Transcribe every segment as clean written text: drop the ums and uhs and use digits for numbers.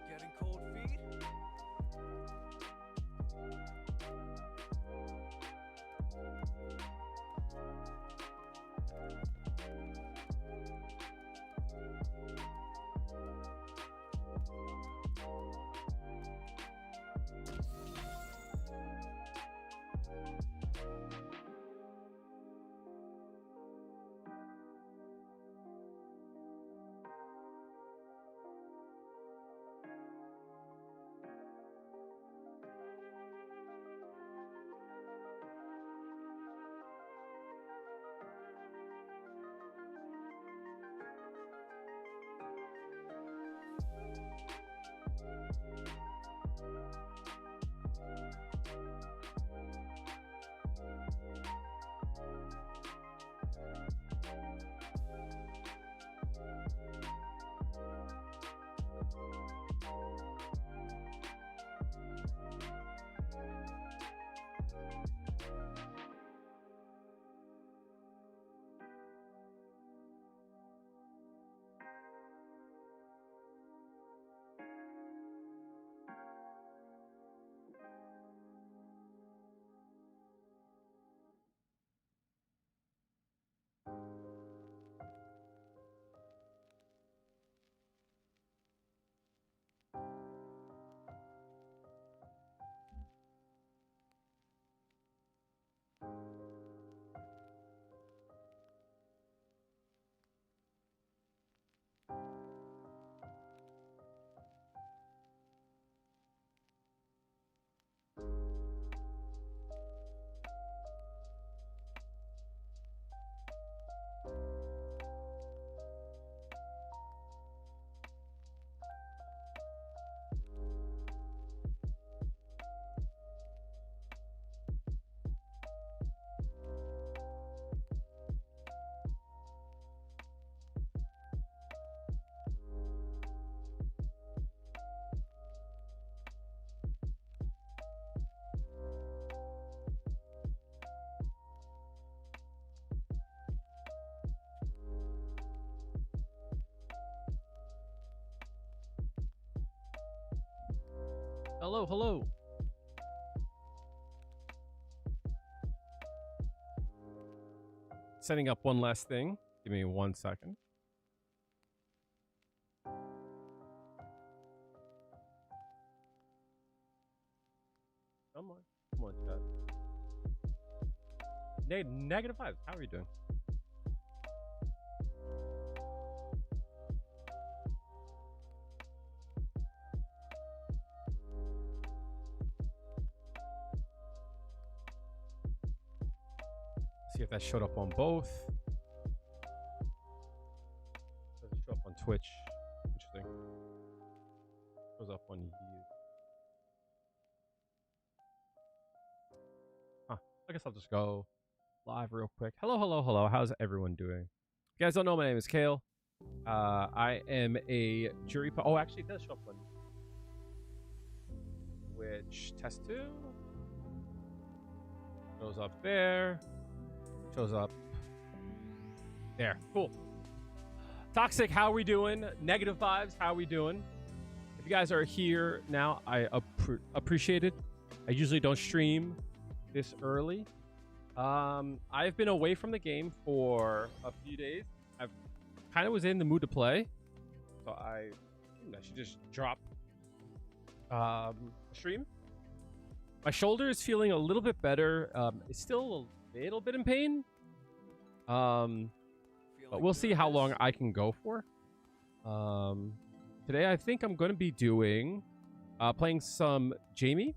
Getting cold feet. Hello, hello. Setting up one last thing. Give me 1 second. Come on, chat. -5. How are you doing? See if that showed up on both. Doesn't show up on Twitch. Interesting. Shows up on YouTube. Huh. I guess I'll just go live real quick. Hello, hello, hello. How's everyone doing? If you guys don't know, my name is Kale. I am a Juri. Oh, actually, it does show up on Twitch. Test 2. Shows up there. Shows up there. Cool. Toxic, how are we doing? -5s, how are we doing? If you guys are here now, I appreciate it. I usually don't stream this early. I've been away from the game for a few days. I've kind of was in the mood to play, so I should just drop stream. My shoulder is feeling a little bit better. It's still a little bit in pain. But we'll see how long I can go for. Today I think I'm going to be doing playing some Jamie.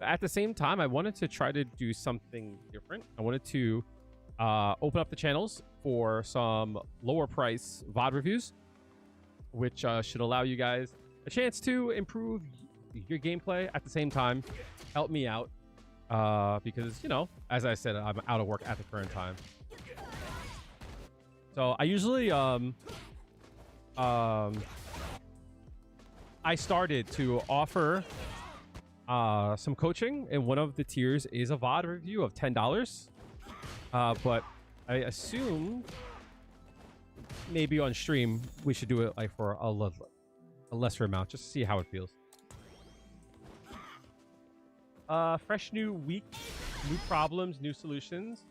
At the same time, I wanted to try to do something different. I wanted to open up the channels for some lower price VOD reviews, which should allow you guys a chance to improve your gameplay. At the same time, help me out because, you know, as I said, I'm out of work at the current time. So I usually I started to offer some coaching, and one of the tiers is a VOD review of $10. But I assume maybe on stream we should do it like for a lesser amount, just to see how it feels. Fresh new week, new problems, new solutions.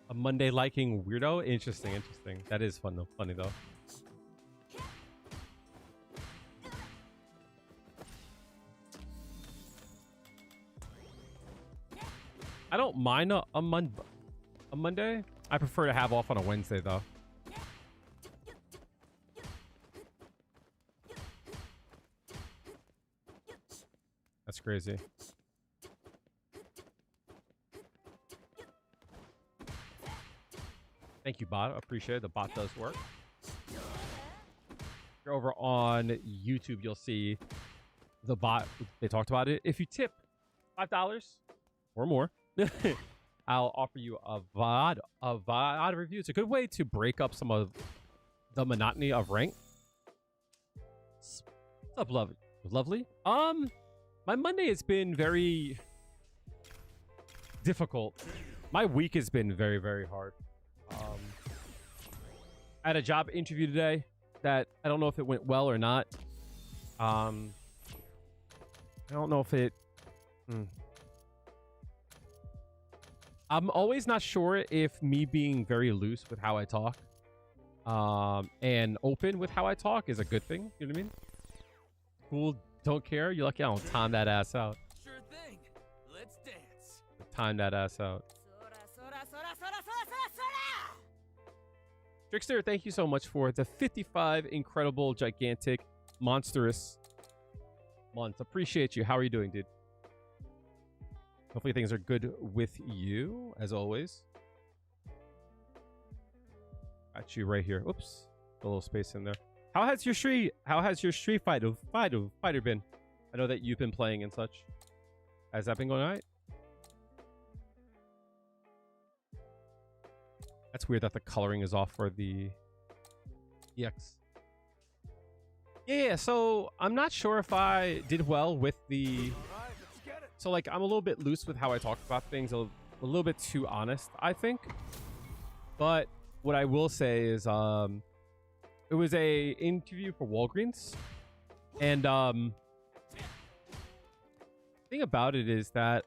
A Monday liking weirdo. Interesting, interesting. That is fun though. Funny though. I don't mind a Monday. I prefer to have off on a Wednesday though. That's crazy. Thank you, bot. Appreciate it. The bot does work. If you're over on YouTube, you'll see the bot. They talked about it. If you tip $5 or more, I'll offer you a VOD review. It's a good way to break up some of the monotony of rank. What's up, lovely? My Monday has been very difficult. My week has been very, very hard. I had a job interview today that I don't know if it went well or not. I don't know if it... I'm always not sure if me being very loose with how I talk and open with how I talk is a good thing. You know what I mean? Cool, don't care. You're lucky I don't time that ass out. Sure thing. Let's dance. Time that ass out. Trickster, thank you so much for the 55 incredible, gigantic, monstrous months. Appreciate you. How are you doing, dude? Hopefully things are good with you, as always. Got you right here. Oops. A little space in there. How has your Street Fighter been? I know that you've been playing and such. Has that been going all right? That's weird that the coloring is off for the EX. Yeah, so I'm not sure if I did well with the... So, like, I'm a little bit loose with how I talk about things. A little bit too honest, I think. But what I will say is it was a interview for Walgreens. And the thing about it is that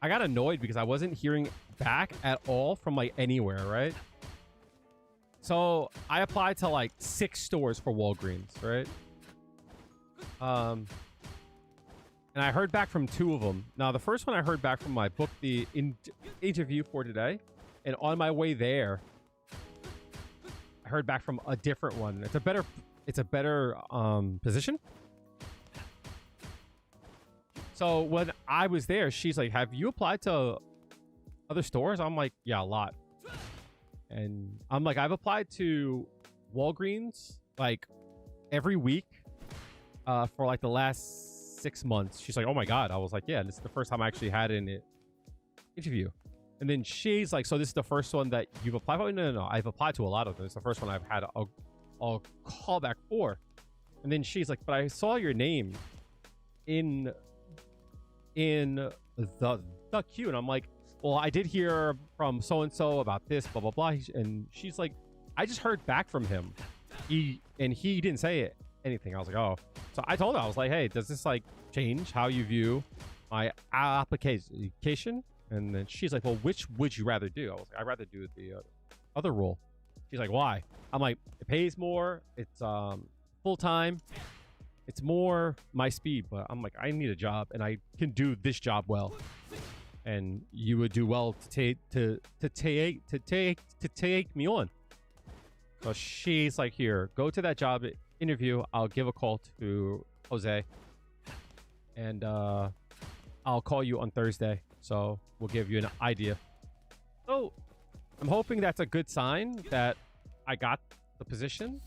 I got annoyed because I wasn't hearing back at all from like anywhere, right? So I applied to like 6 stores for Walgreens, right? And I heard back from 2 of them. Now the first one I heard back from, I booked the interview for today, and on my way there I heard back from a different one. It's a better position. So when I was there, she's like, have you applied to other stores? I'm like, yeah, a lot. And I'm like, I've applied to Walgreens like every week for like the last 6 months. She's like, oh my God. I was like, yeah, this is the first time I actually had an interview. And then she's like, so this is the first one that you've applied for? No. I've applied to a lot of them. It's the first one I've had a callback for. And then she's like, but I saw your name in the queue. And I'm like, well, I did hear from so-and-so about this, blah, blah, blah. And she's like, I just heard back from him. He didn't say anything. I was like, oh. So I told her, I was like, hey, does this like change how you view my application? And then she's like, well, which would you rather do? I was like, I'd rather do the other role. She's like, why? I'm like, it pays more. It's full-time. It's more my speed, but I'm like, I need a job and I can do this job well. And you would do well to take me on. So she's like, here, go to that job interview. I'll give a call to Jose, and I'll call you on Thursday. So we'll give you an idea. So I'm hoping that's a good sign that I got the position,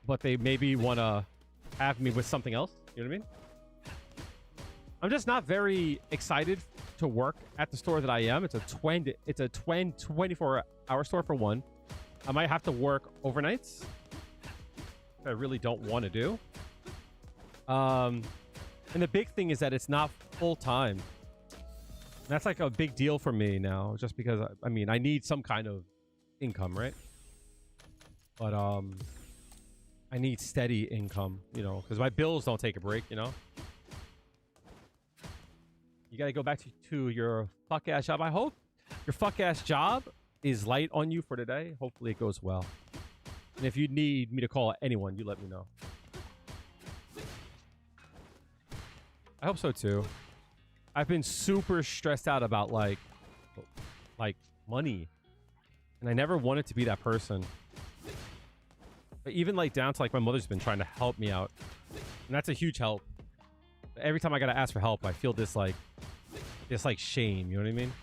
but they maybe want to have me with something else. You know what I mean? I'm just not very excited to work at the store that I am. It's a 24-hour store for one. I might have to work overnights. I really don't want to do. And the big thing is that it's not full time. That's like a big deal for me now, just because I mean I need some kind of income, right? But I need steady income, you know, because my bills don't take a break, you know. You gotta go back to your fuck ass job. I hope your fuck ass job is light on you for today. Hopefully it goes well. And if you need me to call anyone, you let me know. I hope so too. I've been super stressed out about like money, and I never wanted to be that person. But even like down to like my mother's been trying to help me out, and that's a huge help. But every time I gotta ask for help, I feel this like shame. You know what I mean?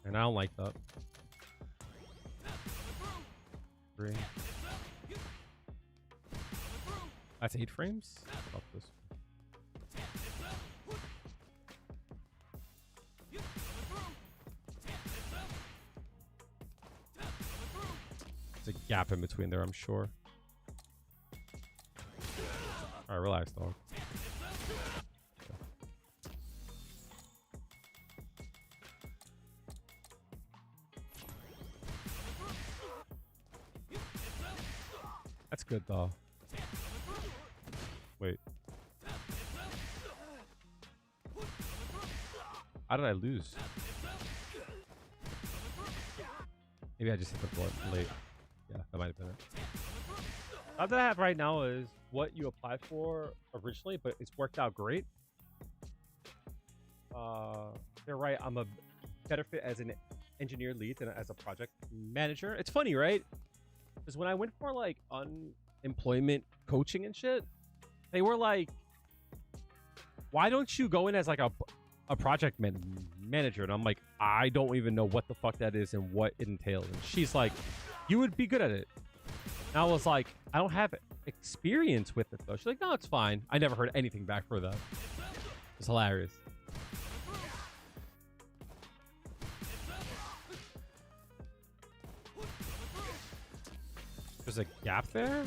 And I don't like that. 3. That's 8 frames? Fuck this. There's a gap in between there, I'm sure. Alright, relax, dog. That's good, though. Wait. How did I lose? Maybe I just hit the board late. Yeah, that might have been it. All that I have right now is what you applied for originally, but it's worked out great. They're right. I'm a better fit as an engineer lead than as a project manager. It's funny, right? Because when I went for like unemployment coaching and shit, they were like, why don't you go in as like a project manager? And I'm like, I don't even know what the fuck that is and what it entails. And she's like, you would be good at it. And I was like, I don't have experience with it though. She's like, no, it's fine. I never heard anything back for that. It's hilarious. There's a gap there?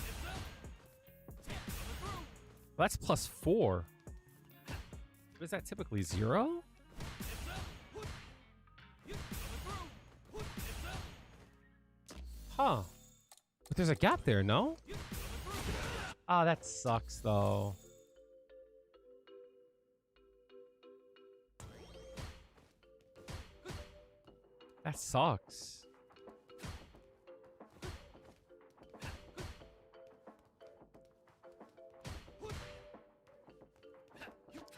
That's +4. What is that typically? 0? Huh. But there's a gap there, no? Ah, that sucks though. That sucks.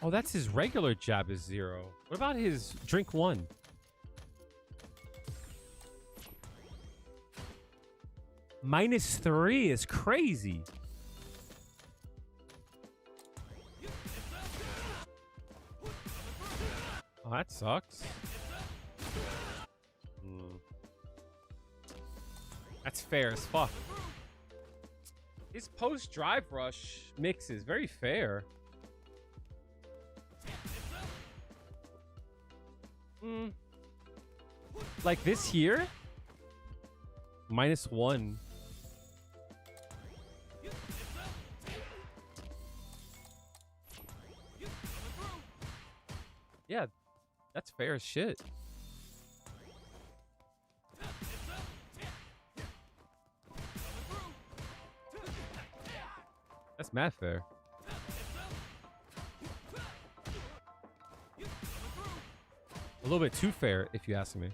Oh, that's his regular jab is 0. What about his drink 1? -3 is crazy. Oh, that sucks. That's fair as fuck. His post-drive rush mix is very fair. Like this here? -1. Yeah, that's fair as shit. That's mad fair. A little bit too fair, if you ask me.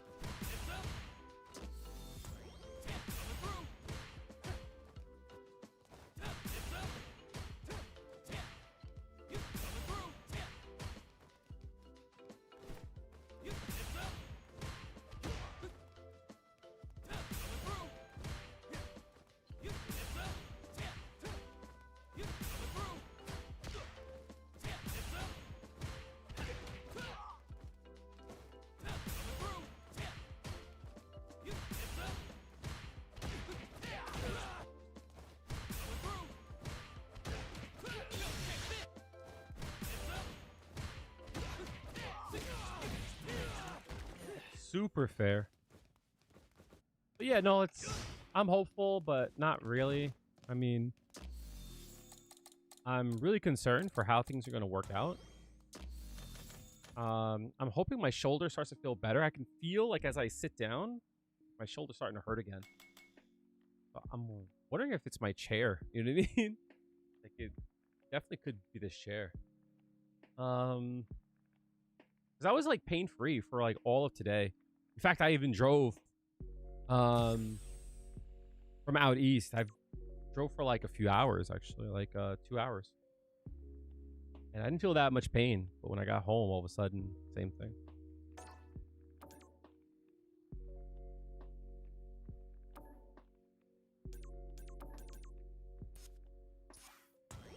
Super fair. But yeah, no, I'm hopeful, but not really. I mean, I'm really concerned for how things are going to work out. I'm hoping my shoulder starts to feel better. I can feel like as I sit down, my shoulder's starting to hurt again. But I'm wondering if it's my chair. You know what I mean? Like it definitely could be this chair. Because I was like pain free for like all of today. In fact, I even drove from out east. I drove for like a few hours actually, like 2 hours. And I didn't feel that much pain, but when I got home, all of a sudden, same thing.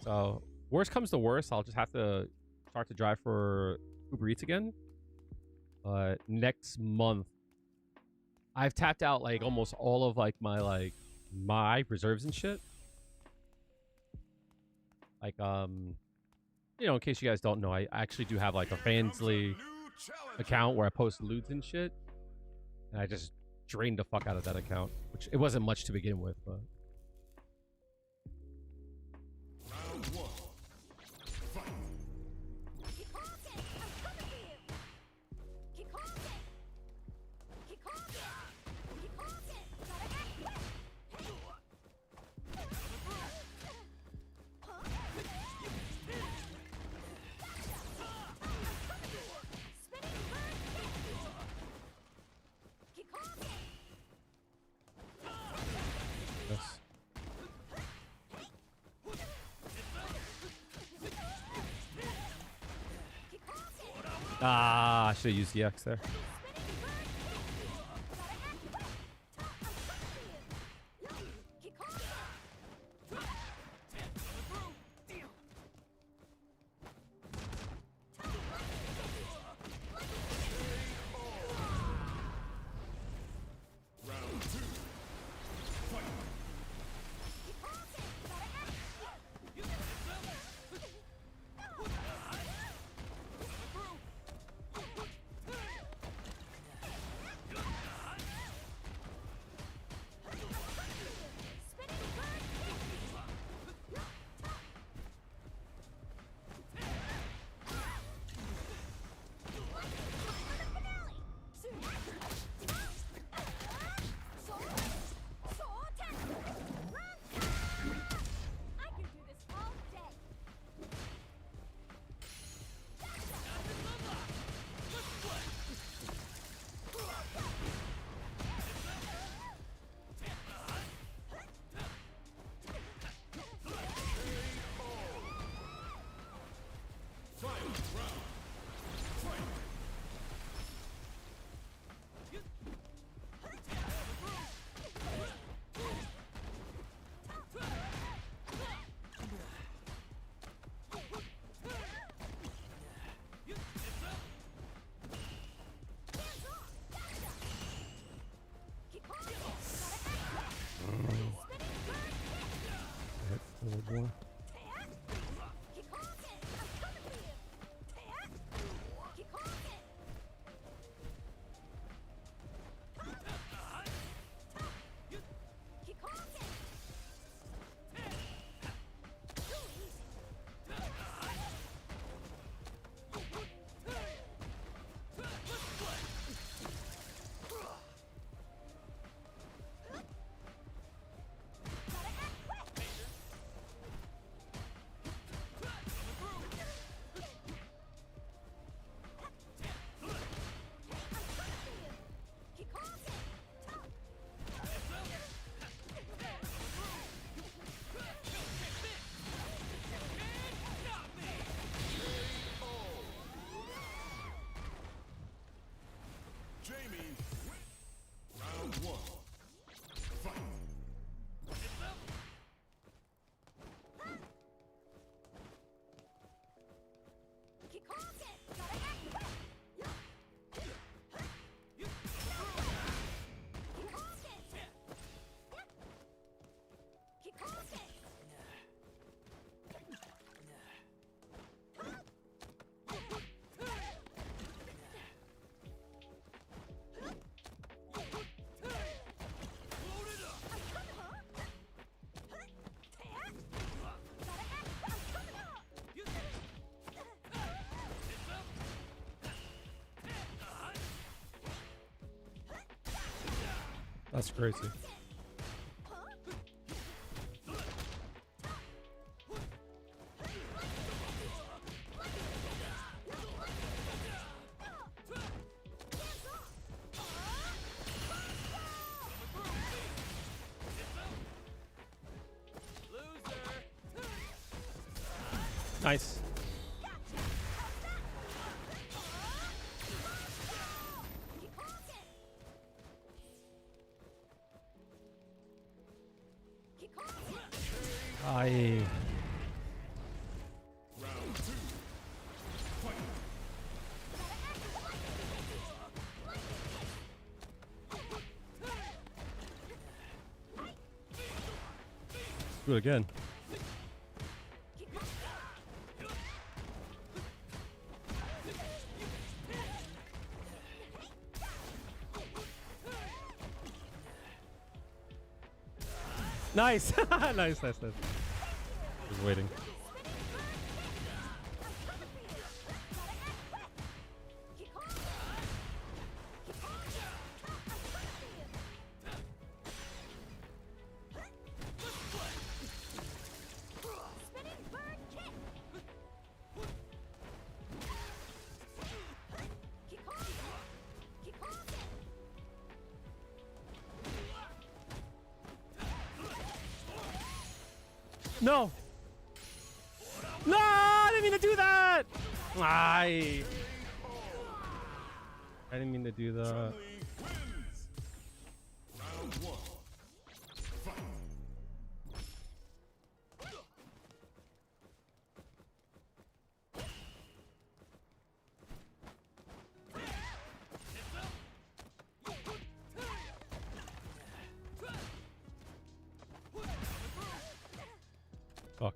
So, worst comes to worst, I'll just have to start to drive for Uber Eats again. But next month, I've tapped out like almost all of like my reserves and shit. Like you know, in case you guys don't know, I actually do have like a Fansly account where I post loots and shit. And I just drained the fuck out of that account, which it wasn't much to begin with, but. Round one. Fight. Yes. Ah, I should have used the X there. That's crazy. Nice. I. Round 2. Fight. Do it again. Nice. Nice. Just waiting. No! No! I didn't mean to do that! I didn't mean to do that. Chun-Li wins. Round 1. Fight. Fuck.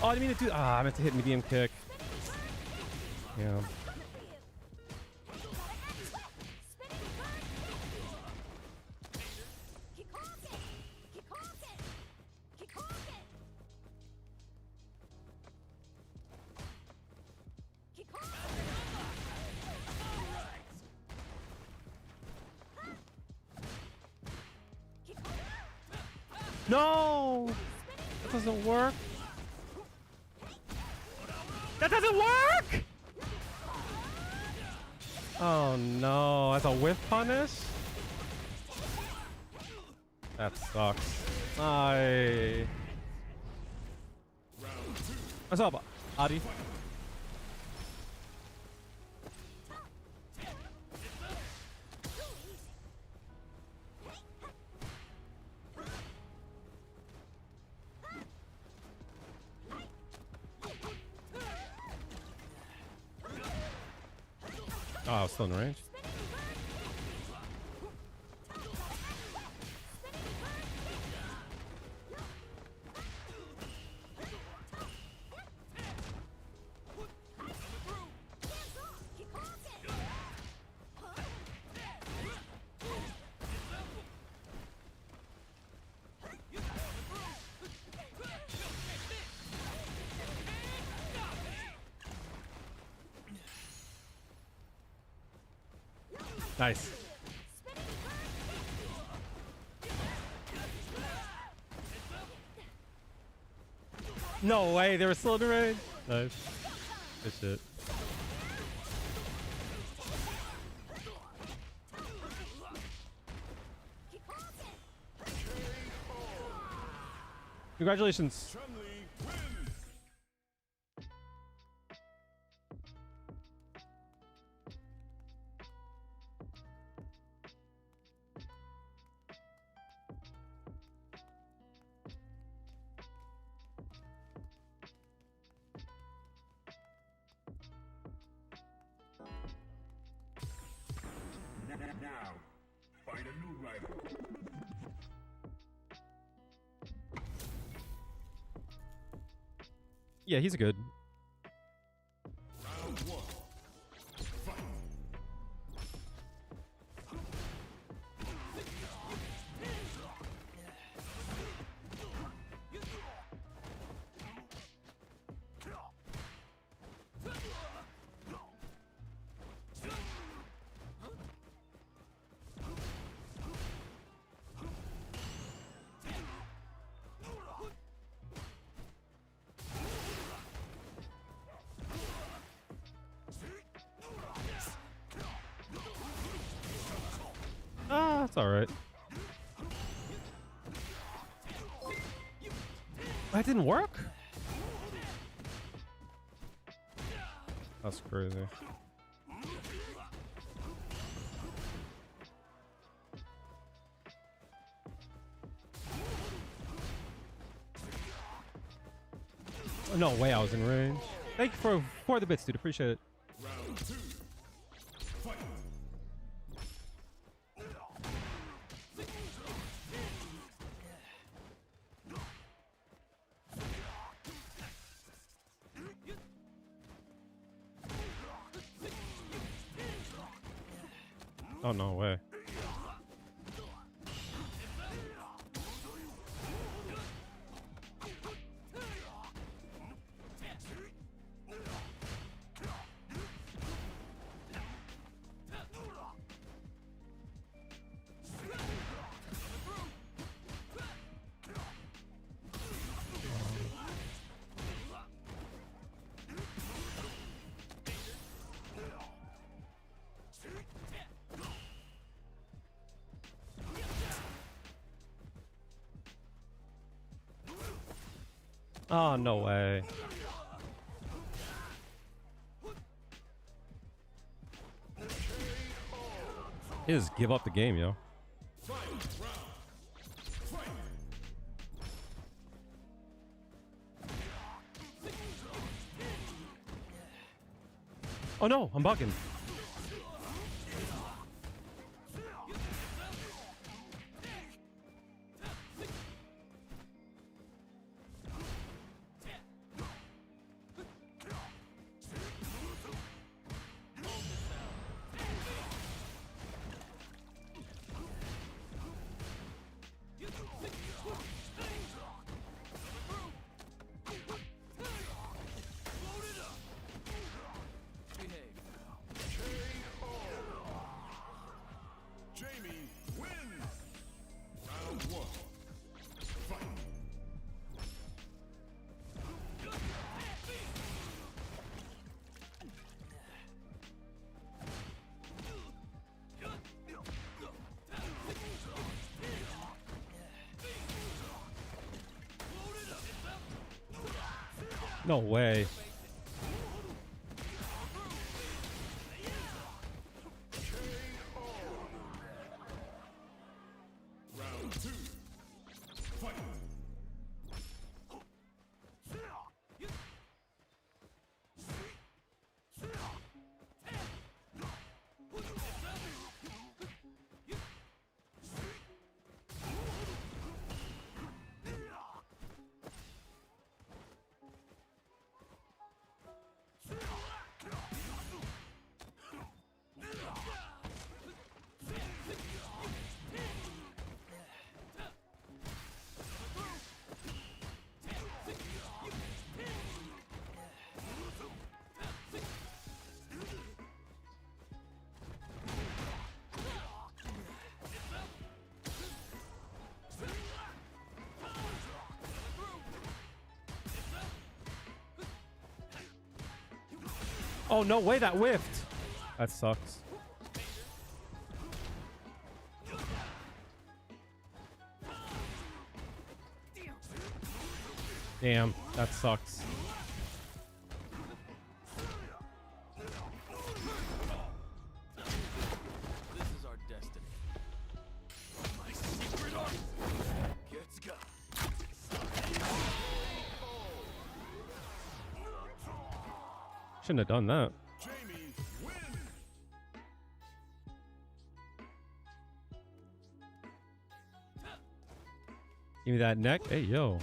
Oh, I didn't mean to do. I meant to hit medium kick. Yeah. No! That doesn't work. That doesn't work! Oh no, that's a whiff punish? That sucks. What's up, Adi? Oh, I was still in range. Nice. No way, they were still in the range. Nice. Good shit. Congratulations. Chun-Li wins. Now, find a new rival. Yeah, he's good. Round 1. Fight. That's all right. That didn't work? That's crazy. No way I was in range. Thank you for the bits, dude. Appreciate it. Round 2. Fight. Oh, no way. Oh, no way. He just give up the game, yo. Oh no, I'm bugging. Jamie wins. Round 1. Fight. No way. Round 2. Fight. Oh, no way that whiffed. That sucks. Damn, that sucks. This is our destiny. My secret art gets got. Shouldn't have done that. Jamie wins. Give me that neck. Hey, yo.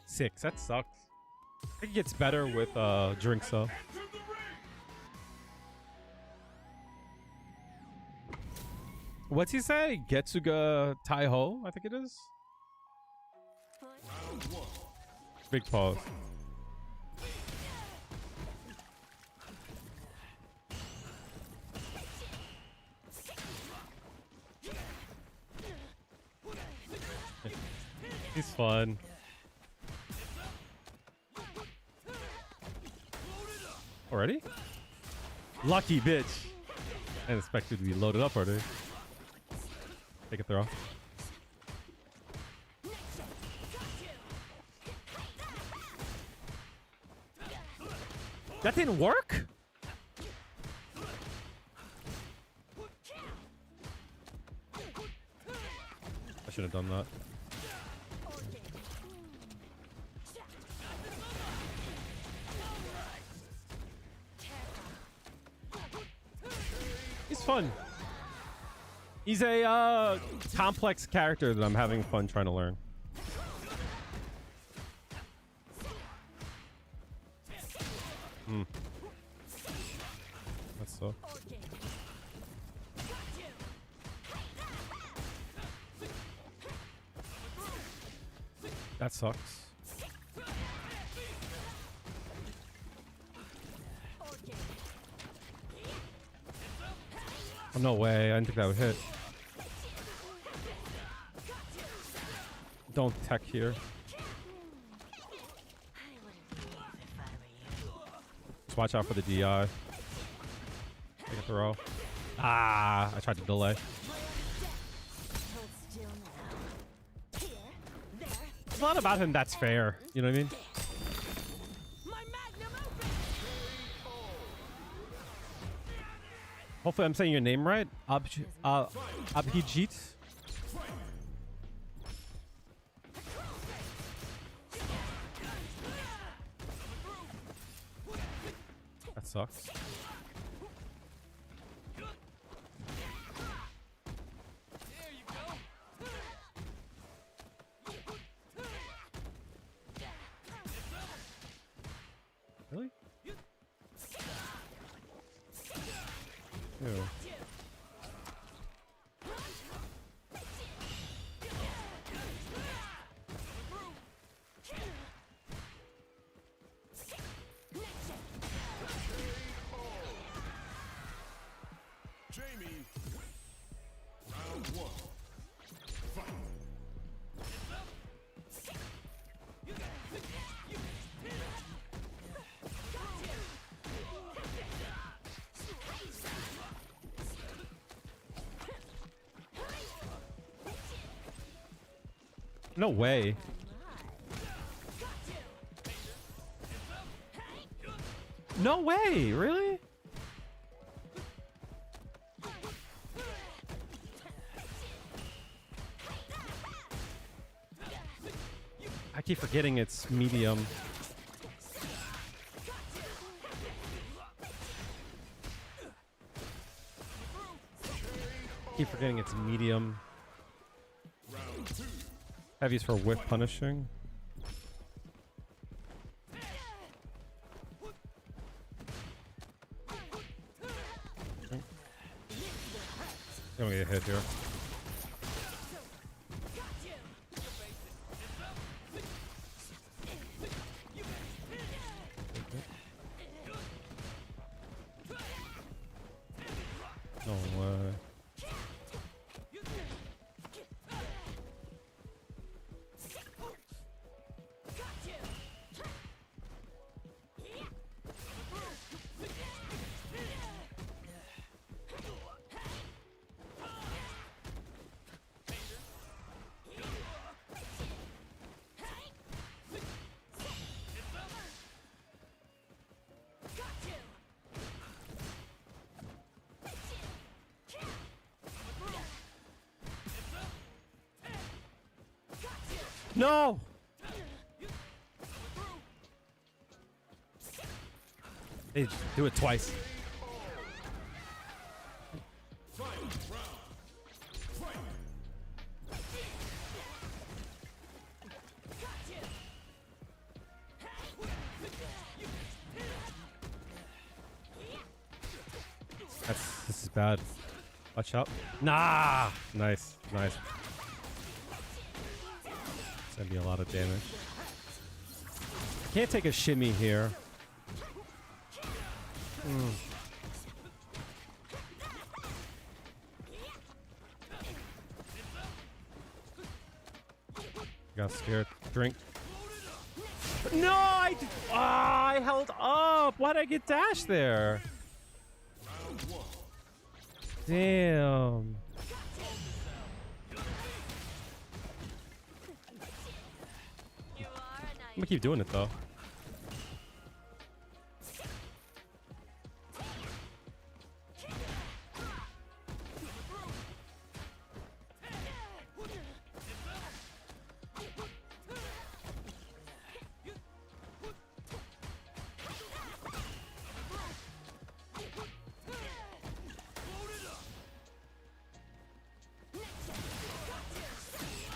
6. That sucks. I think it gets better with drinks though. What's he say? Getsuga Taiho, I think it is. Round 1. Big pause. He's fun. Already? Lucky bitch. I didn't expect it to be loaded up already. Take a throw. That didn't work? I should have done that. He's fun. He's a complex character that I'm having fun trying to learn. That's so. That sucks. Oh, no way. I didn't think that would hit. Don't tech here. Just watch out for the DI. Take a throw. Ah, I tried to delay. It's not about him that's fair. You know what I mean? Hopefully I'm saying your name right. Abhijit. That sucks. Really? Ew. Jamie, round one. Fight. No way. No way, really? I keep forgetting it's medium. Keep forgetting it's medium. Heavy's for whiff punishing. Okay. Don't get a hit here. No way. No! They do it twice. This is bad. Watch out. Nah! Nice, nice. It's gonna be a lot of damage. Can't take a shimmy here. Got scared. Drink. No, I held up. Why did I get dashed there? Damn. I'm gonna keep doing it though.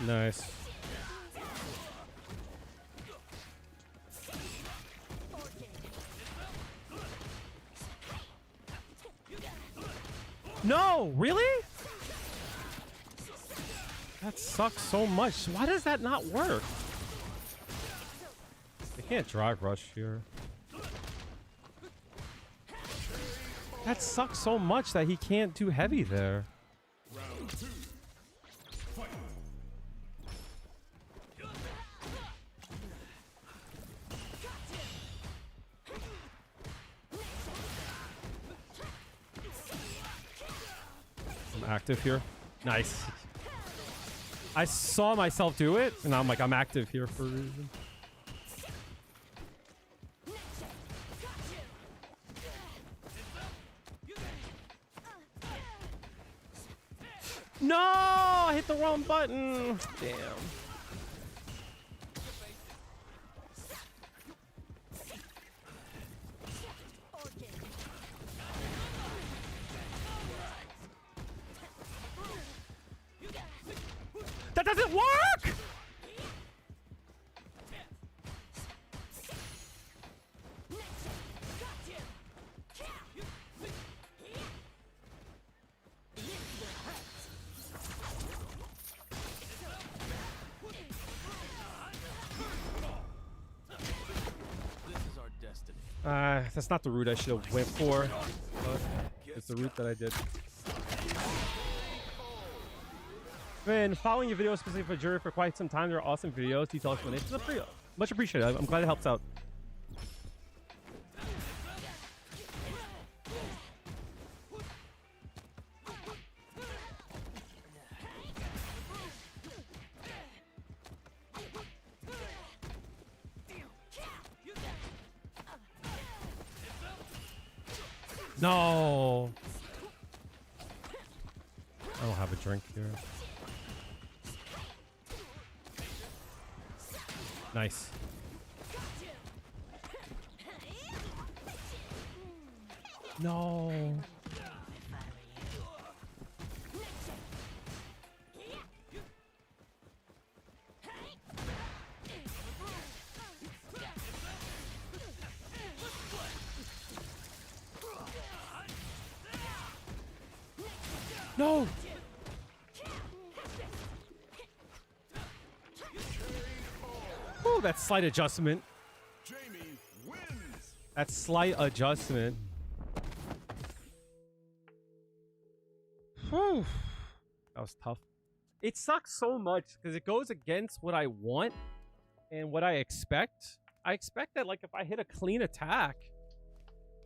Nice. No, really? That sucks so much. Why does that not work? They can't drive rush here. That sucks so much that he can't do heavy there. Round 2. Fight. I'm active here. Nice. I saw myself do it, and I'm like, I'm active here for a reason. No! I hit the wrong button. Damn. That doesn't work! This is our destiny. That's not the route I should have went for, but it's the route that I did. Been following your videos specifically for Juri for quite some time. They're awesome videos, detailed explanations. Much appreciated. I'm glad it helps out. No. I don't have a drink here. Nice. No. No. Oh, that slight adjustment. Jamie wins. That slight adjustment. Whew. That was tough. It sucks so much because it goes against what I want and what I expect. I expect that, like, if I hit a clean attack,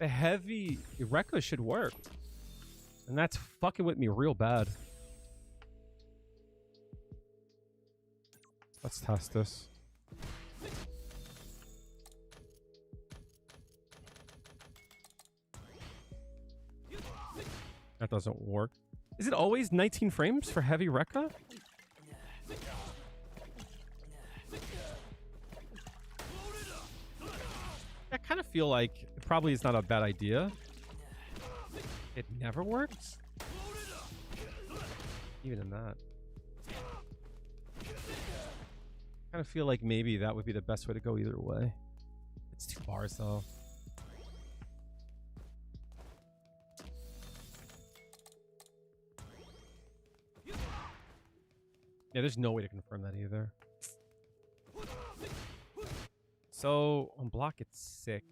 the heavy Rekka should work. And that's fucking with me real bad. Let's test this. That doesn't work. Is it always 19 frames for heavy Rekka? I kind of feel like it probably is not a bad idea. It never works? Even in that. I kind of feel like maybe that would be the best way to go either way. It's 2 bars though. Yeah, there's no way to confirm that either. So on block it's 6.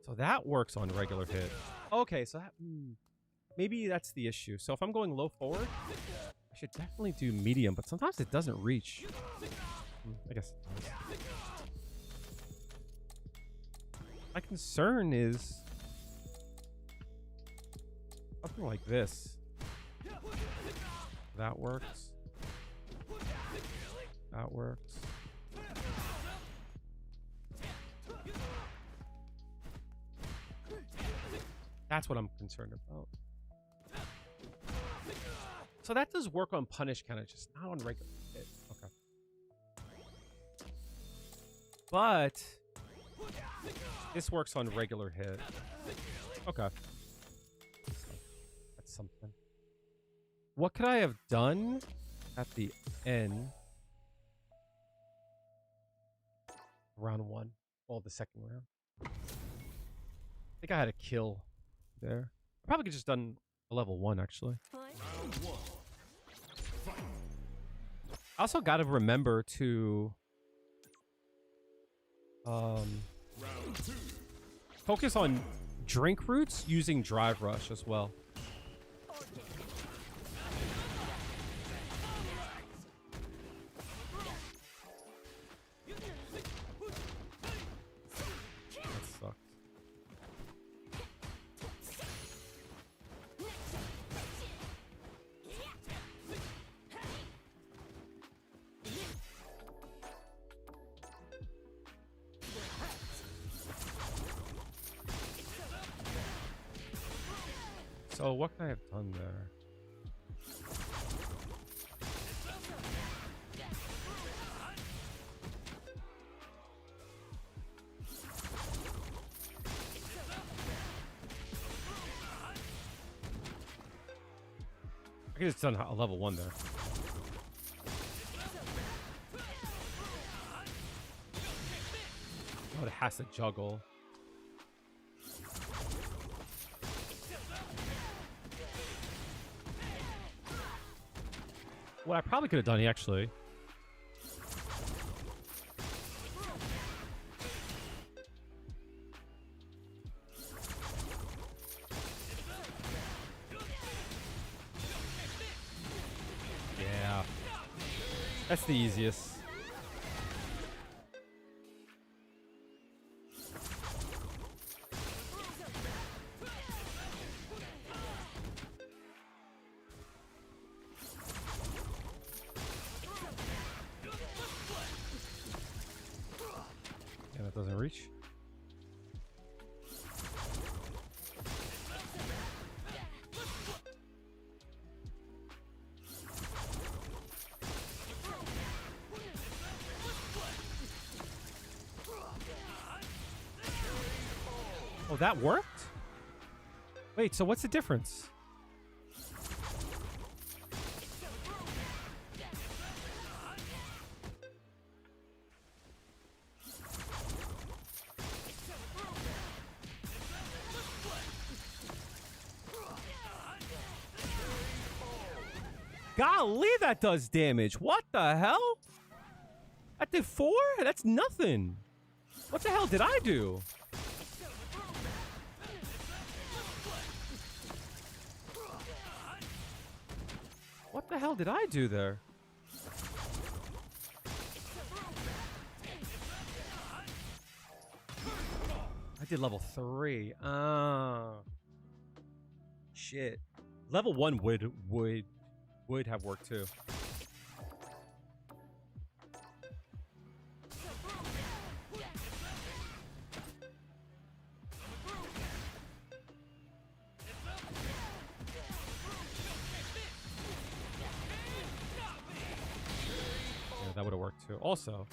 So that works on regular hit. Okay, so that, maybe that's the issue. So if I'm going low forward, I should definitely do medium, but sometimes it doesn't reach. I guess it does. My concern is Something like this. That works. That works. That's what I'm concerned about. So that does work on punish kind of, just not on regular hit. Okay. But this works on regular hit. Okay. That's something. What could I have done at the end? Round one. Well, the second round. I think I had a kill there. I probably could have just done a level 1, actually. Round 1. Fight. I also got to remember to Round 2. focus on drink routes using drive rush as well. That sucked. So what can I have done there? I could have just done a level 1 there. Oh, it has to juggle. What I probably could have done, actually. Yeah. That's the easiest. Yeah, that doesn't reach. Oh, that worked? Wait, so what's the difference? Golly, that does damage. What the hell? That did 4? That's nothing. What the hell did I do? What the hell did I do there? I did level 3. Shit. Level 1 would have worked too. Yeah, that would have worked too. Also,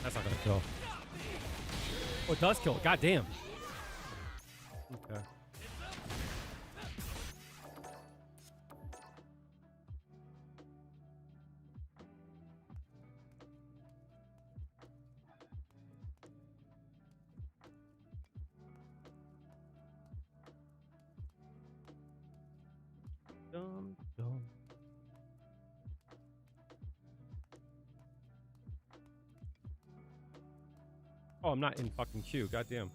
that's not gonna kill. Oh, it does kill. God damn. Okay. Oh, I'm not in fucking queue. Goddamn.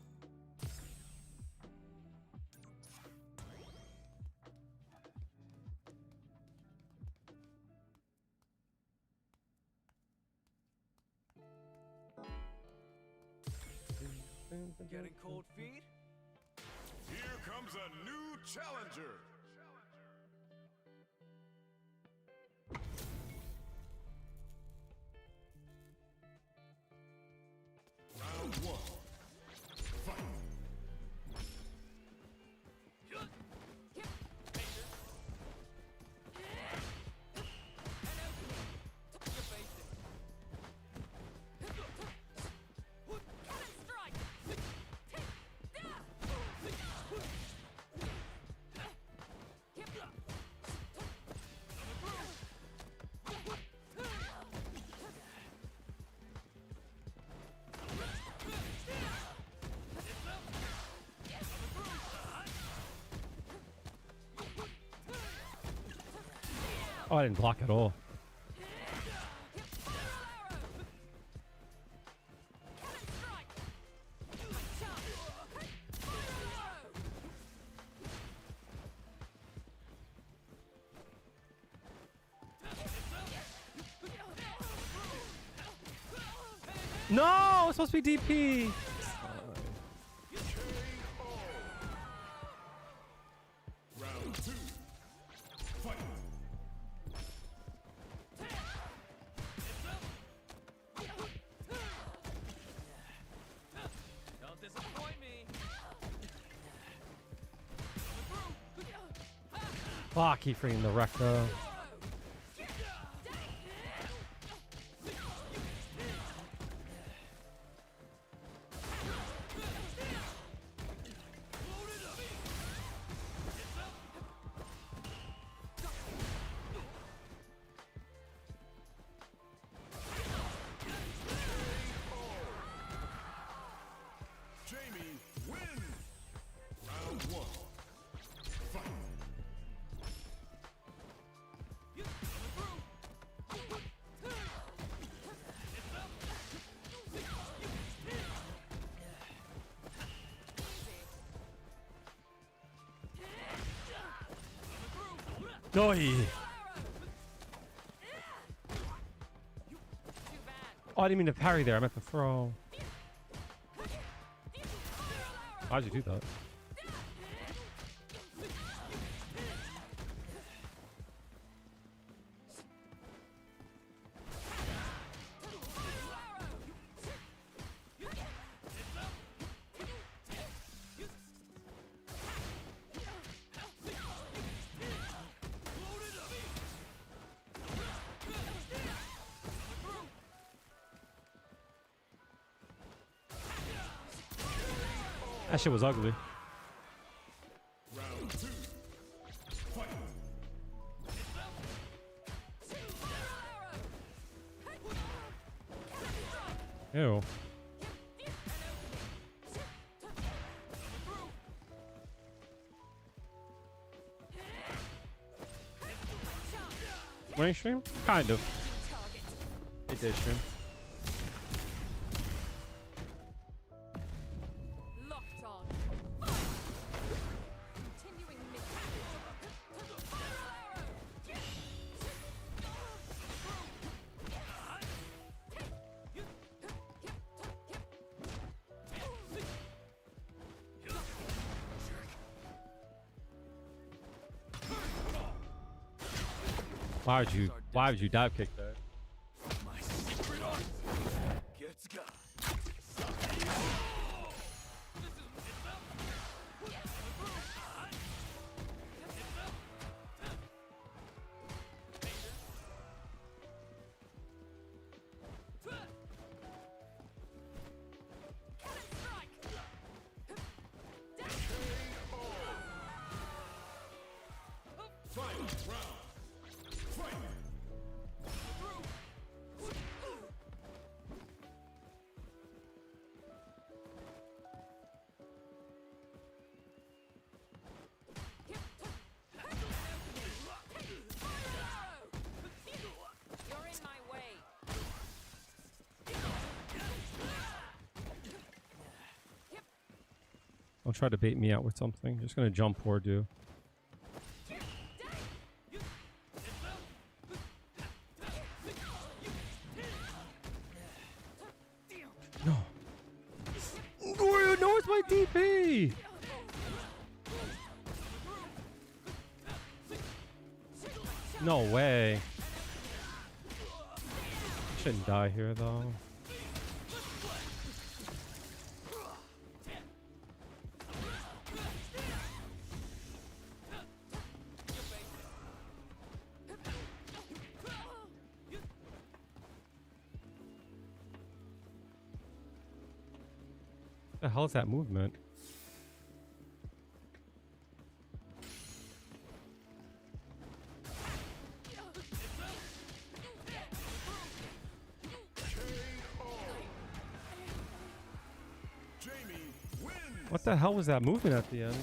Getting cold feet? Here comes a new challenger. Round one. Fight. Oh, I didn't block at all. No, it's supposed to be DP. Round two. Fight. Don't disappoint me. Fuck, he freaking the wreck though. Jamie wins. Round one. Fight. No, oh, I didn't mean to parry there. I meant to throw. Why'd you do that? That shit was ugly. Round two. Fight. Ew. Winning stream? Kind of. It did stream. Locked on. Continuing Why would you dive kick that? My secret art gets got. Final round. Fight. You're in my way. Don't try to bait me out with something. Just gonna jump or do. No. No, it's my DP. No way. Shouldn't die here though. What the hell is that movement? What the hell was that movement at the end?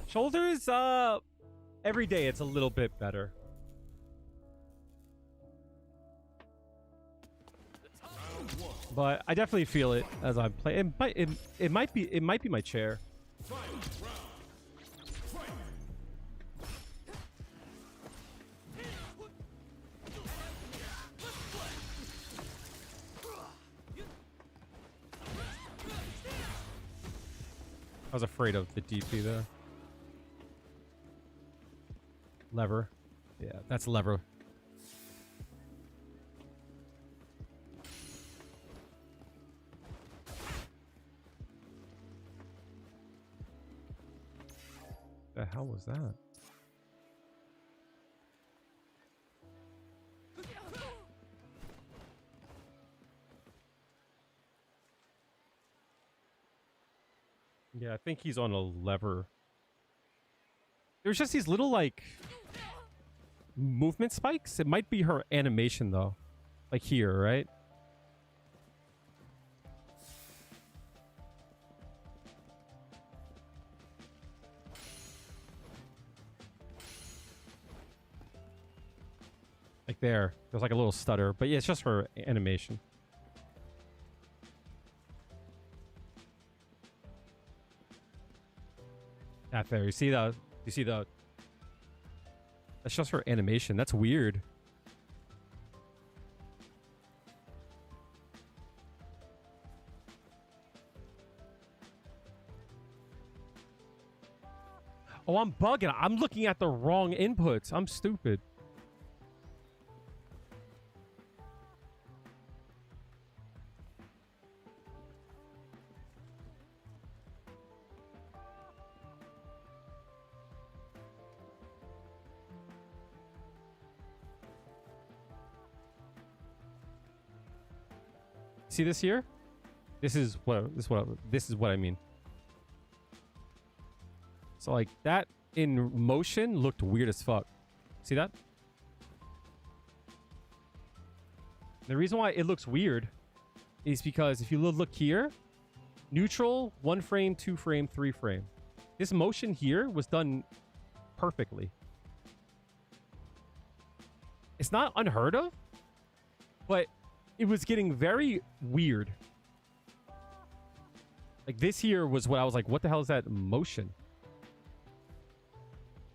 Shoulders, every day it's a little bit better. But I definitely feel it as I play. It might be my chair. I was afraid of the DP there. Lever. Yeah, that's lever. The hell was that? Yeah, I think he's on a lever. There's just these little, like, movement spikes. It might be her animation, though. Like here, right? Like there. There's like a little stutter. But yeah, it's just her animation. That there. You see the... You see the... That's just her animation. That's weird. Oh, I'm bugging. I'm looking at the wrong inputs. I'm stupid. See this here? This is what I mean. So like that in motion looked weird as fuck. See that? The reason why it looks weird is because if you look here, neutral, 1 frame, 2 frame, 3 frame. This motion here was done perfectly. It's not unheard of, but it was getting very weird. Like this here was what I was like, what the hell is that motion?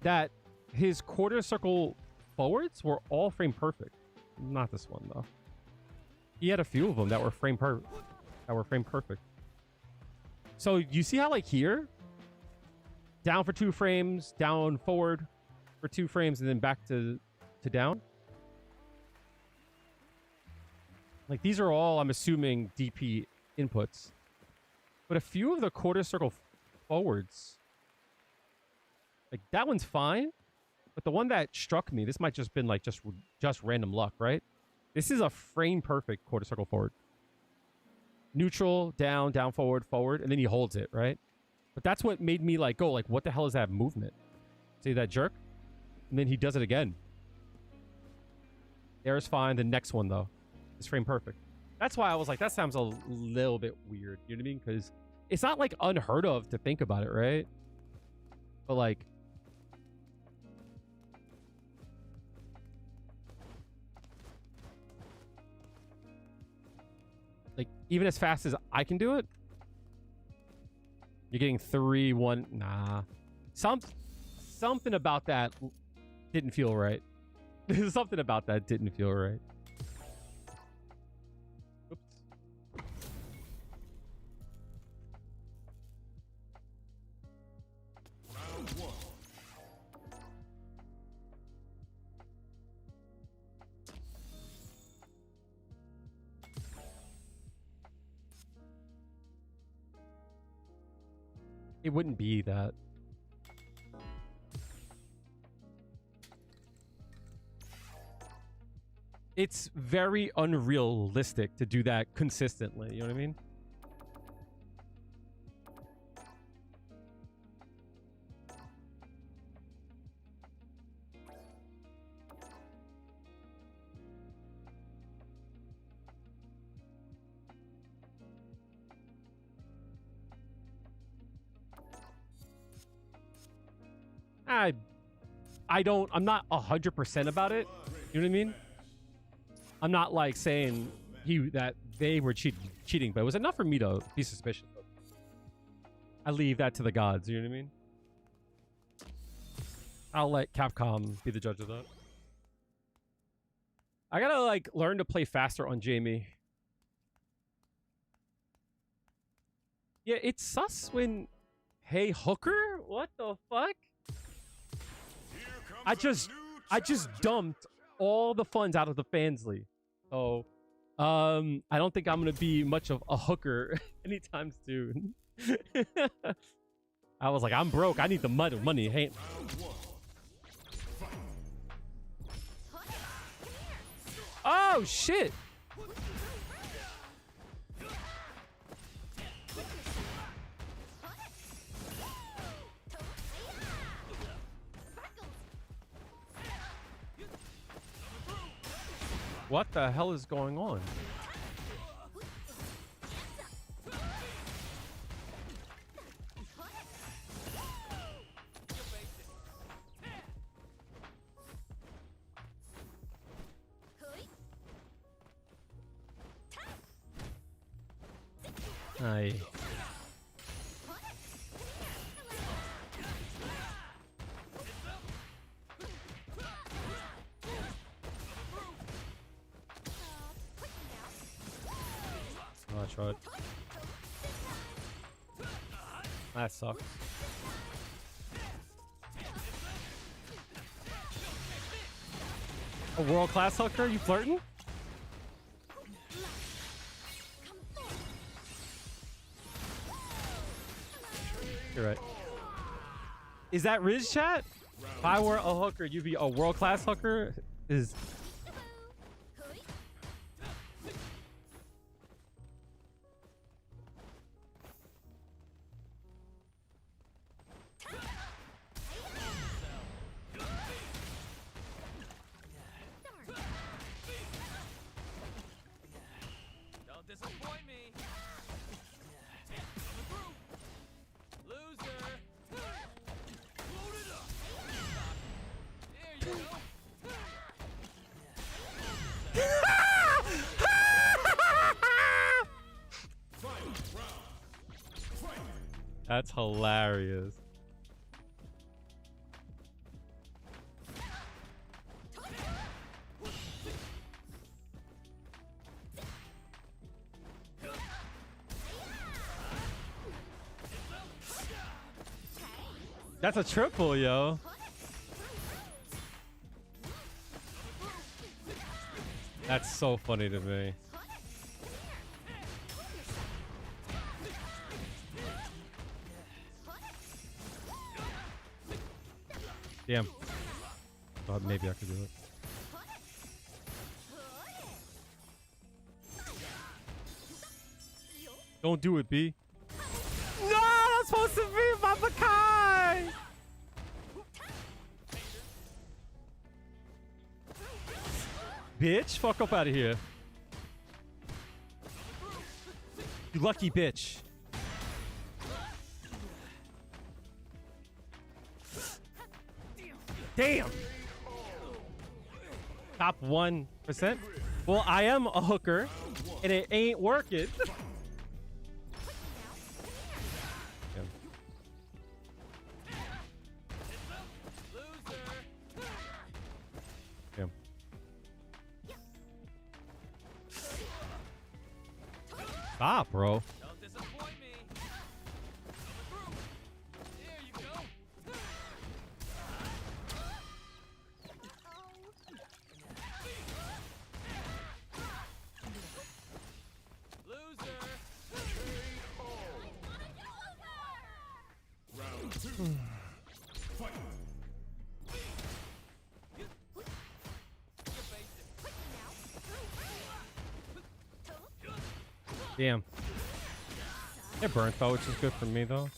That his quarter circle forwards were all frame perfect. Not this one though. He had a few of them that were frame perfect. So you see how like here, down for 2 frames, down forward for 2 frames, and then back to down. Like these are all, I'm assuming, DP inputs. But a few of the quarter circle forwards, like that one's fine. But the one that struck me, this might just been like just random luck, right? This is a frame perfect quarter circle forward. Neutral, down, down, forward, forward, and then he holds it, right? But that's what made me like go like, what the hell is that movement? See that jerk? And then he does it again. There's fine. The next one though is frame perfect. That's why I was like, that sounds a little bit weird. You know what I mean? Because it's not like unheard of to think about it, right? But like, even as fast as I can do it, You're getting 3-1. Nah. Something about that didn't feel right. Something about that didn't feel right. Oops. Round one. It wouldn't be that. It's very unrealistic to do that consistently. You know what I mean? I'm not 100% about it. You know what I mean? I'm not like saying that they were cheating, but it was enough for me to be suspicious. I leave that to the gods. You know what I mean? I'll let Capcom be the judge of that. I gotta like learn to play faster on Jamie. Yeah, it's sus when, hey hooker, what the fuck? I just dumped all the funds out of the Fansly. So I don't think I'm gonna be much of a hooker anytime soon. I was like, I'm broke. I need the money. Hey. Oh shit. What the hell is going on? Aye. Oh, I tried. That sucks. A world-class hooker? You flirting? You're right. Is that Riz chat? If I were a hooker, you'd be a world-class hooker? Is... Don't disappoint me. Loser. Load it up. There you go. That's hilarious. That's a triple, yo. That's so funny to me. Damn. Thought maybe I could do it. Don't do it, B. No, that's supposed to be my Makai. Bitch, fuck up out of here. You lucky bitch. Damn. Top 1%. Well, I am a hooker, and it ain't working. Stop, bro. Don't disappoint me. Coming through. There you go. Loser. Round 2. Fight. Damn. It burnt though, which is good for me though.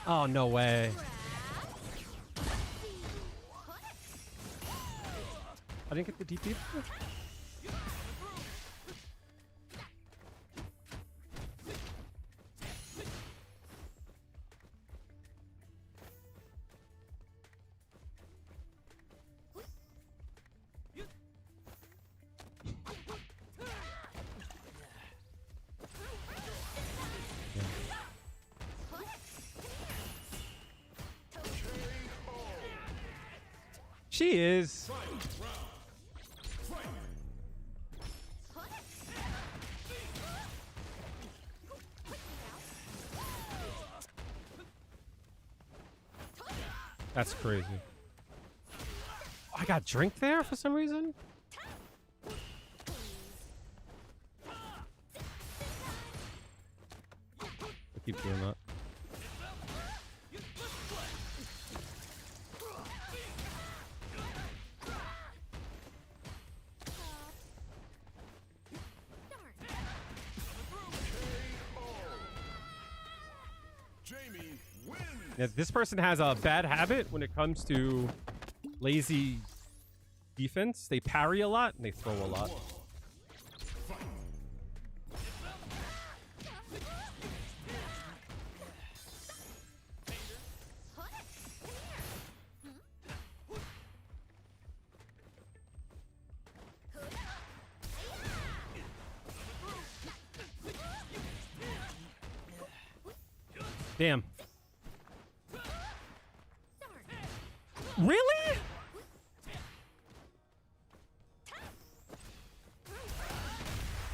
Oh, no way. I didn't get the DP. She is. That's crazy. I got drink there for some reason. I keep doing that. Jamie wins. Yeah, this person has a bad habit when it comes to lazy defense. They parry a lot and they throw a lot. Damn. Really?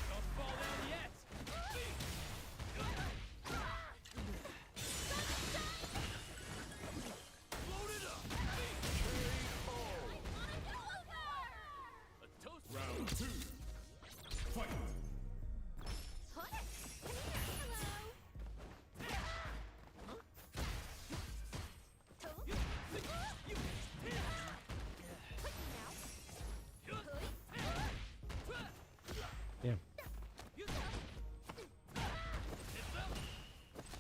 Don't fall down yet. Load it up. A toast. Round 2. Fight. Damn.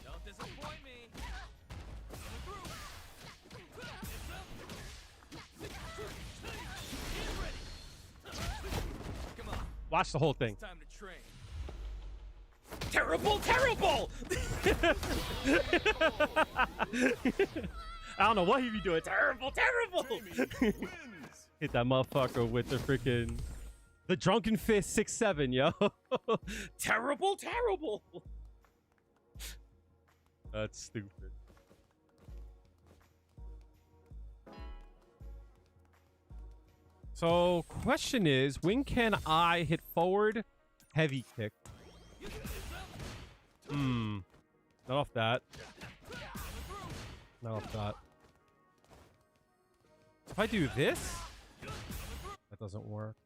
Don't disappoint me. Coming through. Get ready. Come on. Watch the whole thing. It's time to train. Terrible, terrible! I don't know what he be doing. Terrible, terrible! Jamie wins. Hit that motherfucker with the freaking... The drunken fist 6-7, yo. Terrible, terrible! That's stupid. So, question is, when can I hit forward heavy kick? Not off that. Not off that. If I do this, that doesn't work.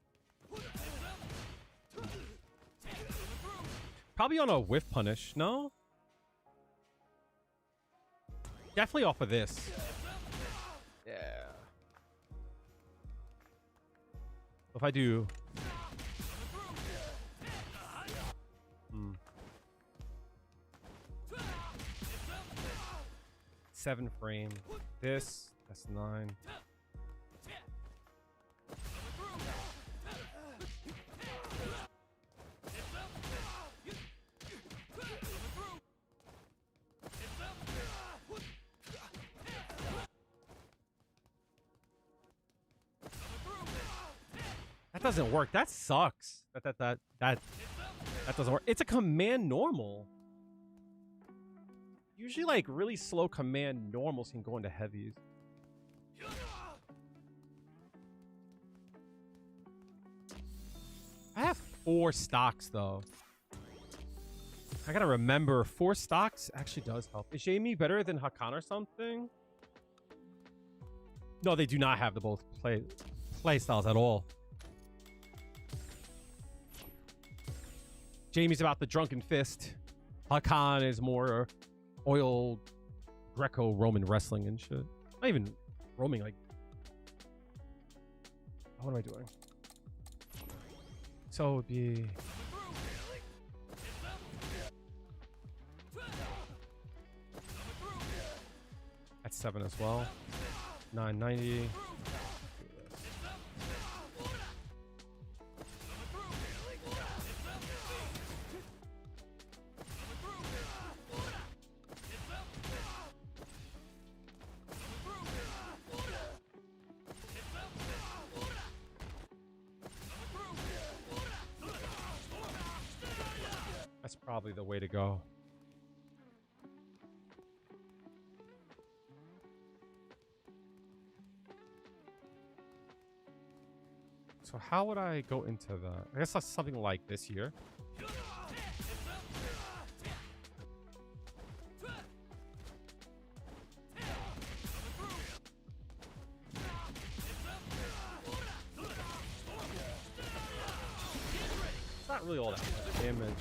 Probably on a whiff punish, no? Definitely off of this. Yeah. If I do... 7 frame. This, that's 9. That doesn't work. That sucks. That doesn't work. It's a command normal. Usually, like, really slow command normals can go into heavies. 4 stocks, though. I gotta remember, 4 stocks actually does help. Is Jamie better than Hakan or something? No, they do not have the both play styles at all. Jamie's about the drunken fist. Hakan is more oil Greco-Roman wrestling and shit. Not even roaming, like... What am I doing? So it would be... That's 7 as well. 990. That's probably the way to go. So how would I go into that? I guess that's something like this here. It's not really all that much damage.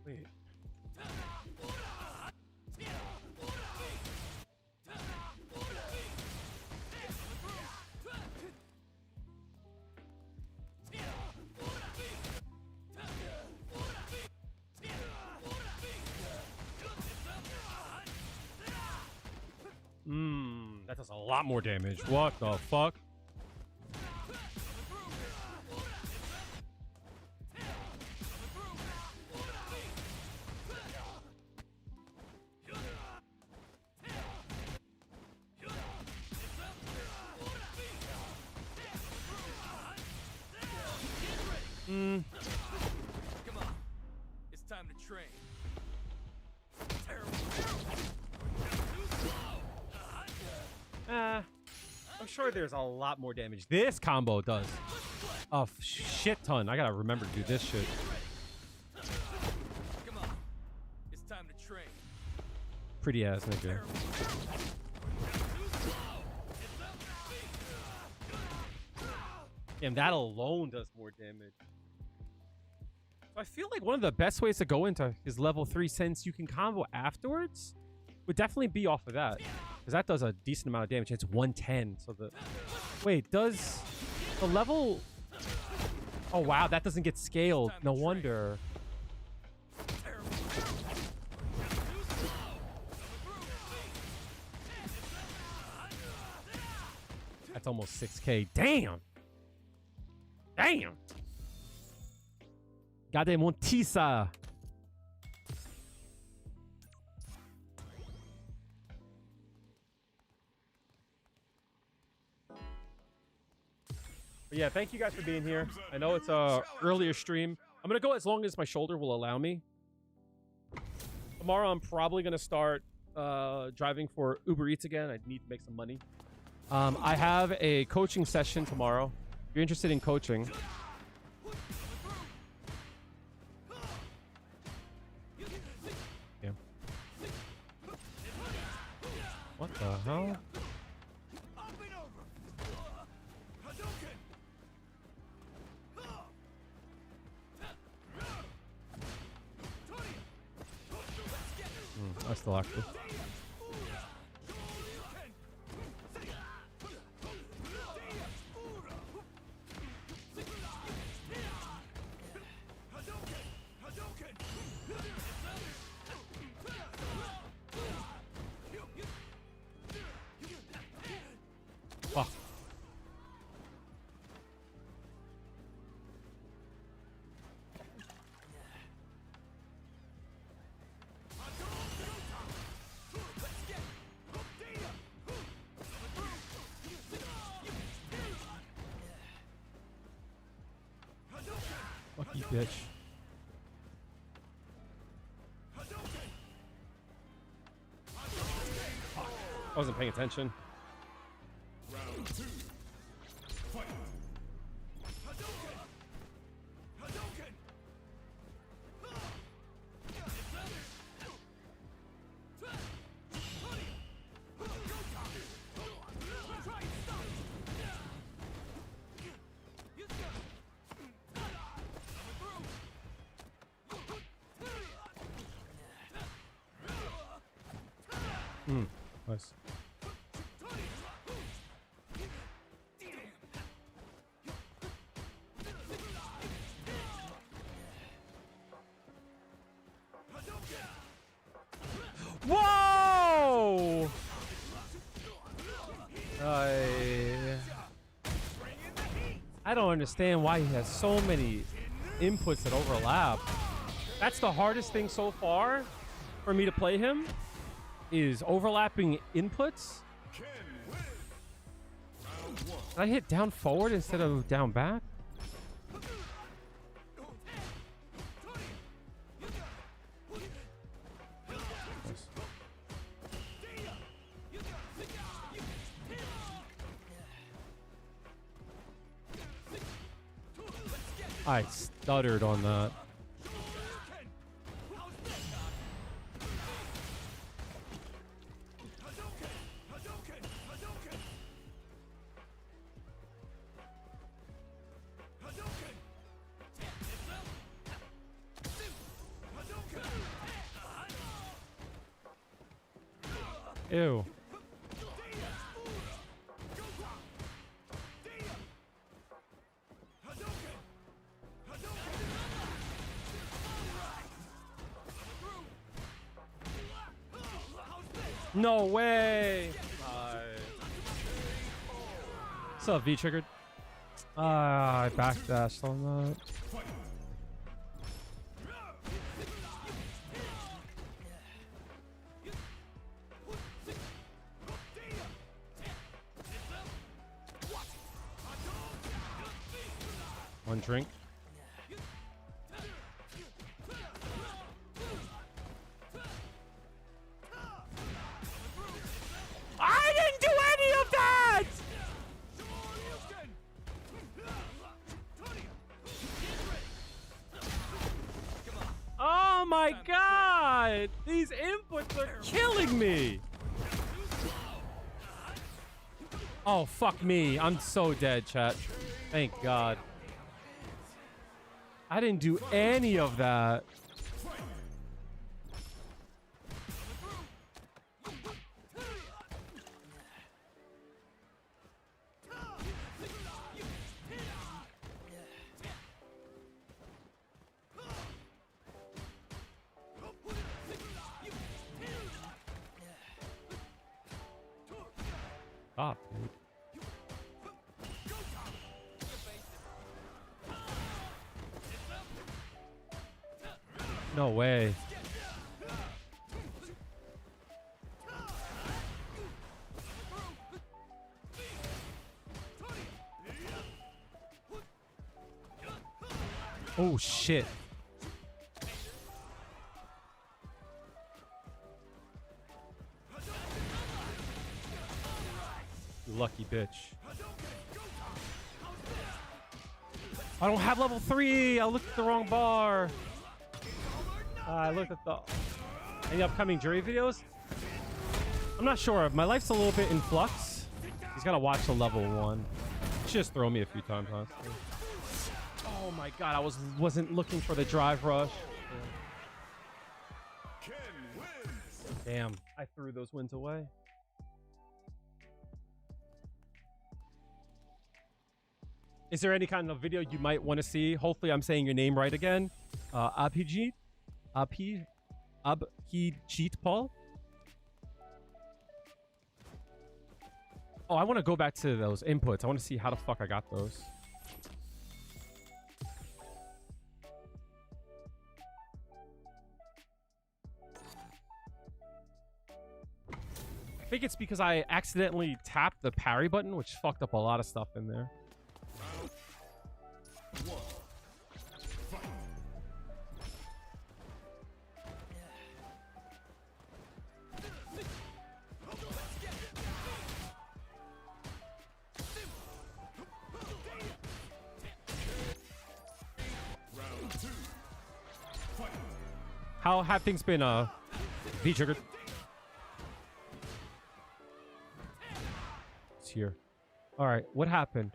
Wait. That does a lot more damage. What the fuck? Come on. It's time to train. I'm sure there's a lot more damage. This combo does a shit ton. I gotta remember to do this shit. Come on. It's time to train. Pretty ass nigga. Damn, that alone does more damage. So I feel like one of the best ways to go into his level 3, since you can combo afterwards, would definitely be off of that. Because that does a decent amount of damage. It's 110. So the... Wait, does the level... Oh, wow. That doesn't get scaled. No wonder. That's almost 6K. Damn. Damn. Goddamn Montisa. But yeah, thank you guys for being here. I know it's a earlier stream. I'm gonna go as long as my shoulder will allow me. Tomorrow I'm probably gonna start driving for Uber Eats again. I need to make some money. I have a coaching session tomorrow If you're interested in coaching, yeah. What the hell? That's still active. Fuck. Fuck you, bitch. I wasn't paying attention. Round 2. Fight. Nice. Whoa! I don't understand why he has so many inputs that overlap. That's the hardest thing so far for me to play him, is overlapping inputs. Ken win. Round 1. Did I hit down forward instead of down back? I stuttered on that. Ew. No way. What's up, V triggered? I backdashed on that. One drink. I didn't do any of that! Oh my god! These inputs are killing me! Oh, fuck me. I'm so dead, chat. Thank God. I didn't do any of that. Stop, dude. No way. Oh shit. You lucky bitch. I don't have level 3. I looked at the wrong bar. I looked at any upcoming Juri videos. I'm not sure. My life's a little bit in flux. He's got to watch the level 1. She just throw me a few times, honestly. Oh my god, I wasn't looking for the drive rush. Damn, I threw those wins away. Is there any kind of video you might want to see? Hopefully I'm saying your name right again. Abhijit Paul. Oh, I want to go back to those inputs. I want to see how the fuck I got those. I think it's because I accidentally tapped the parry button, which fucked up a lot of stuff in there. How have things been, V-Triggered? It's here. Alright, what happened?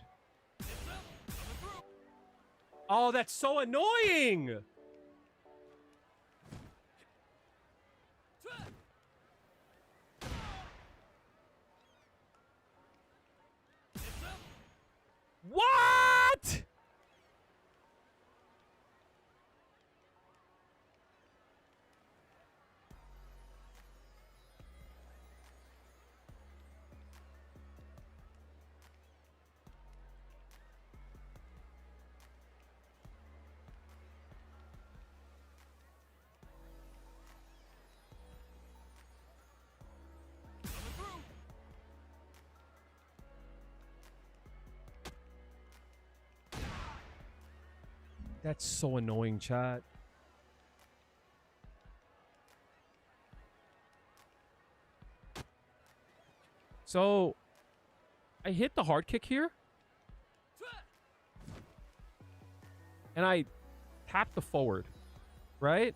Oh, that's so annoying! What? That's so annoying, chat. So, I hit the hard kick here. And I tap the forward, right?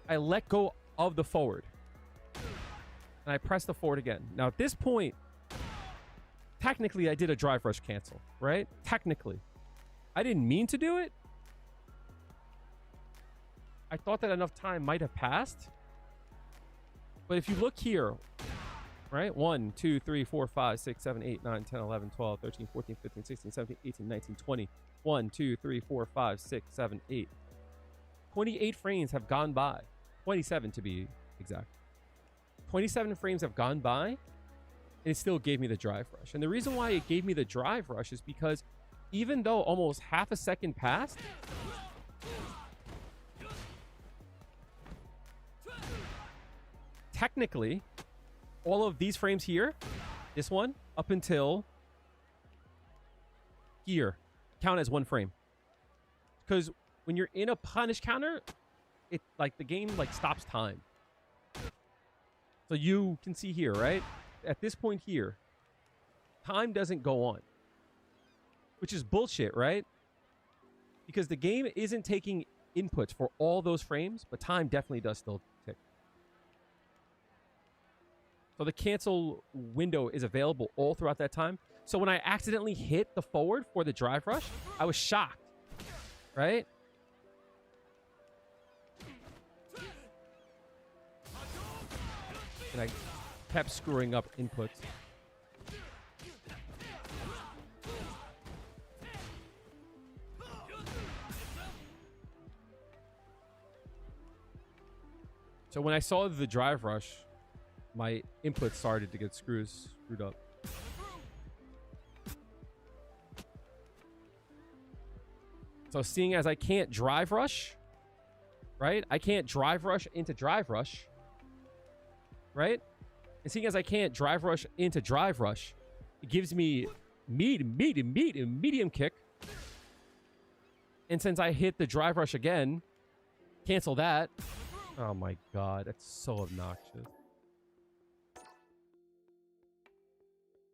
I let go of the forward. And I press the forward again. Now, at this point, technically, I did a drive rush cancel, right? Technically. I didn't mean to do it. I thought that enough time might have passed. But if you look here, right? 1, 2, 3, 4, 5, 6, 7, 8, 9, 10, 11, 12, 13, 14, 15, 16, 17, 18, 19, 20. 1, 2, 3, 4, 5, 6, 7, 8. 28 frames have gone by. 27 to be exact. 27 frames have gone by. And it still gave me the drive rush. And the reason why it gave me the drive rush is because even though almost half a second passed, technically, all of these frames here, this one, up until here, count as one frame. Because when you're in a punish counter, it like the game like stops time. So you can see here, right? At this point here, time doesn't go on. Which is bullshit, right? Because the game isn't taking inputs for all those frames, but time definitely does still tick. So the cancel window is available all throughout that time. So when I accidentally hit the forward for the drive rush, I was shocked, right? And I kept screwing up inputs. So when I saw the drive rush, my input started to get screwed up. So seeing as I can't drive rush, right? I can't drive rush into drive rush, right? And seeing as I can't drive rush into drive rush, it gives me medium kick. And since I hit the drive rush again, cancel that. Oh my god, that's so obnoxious.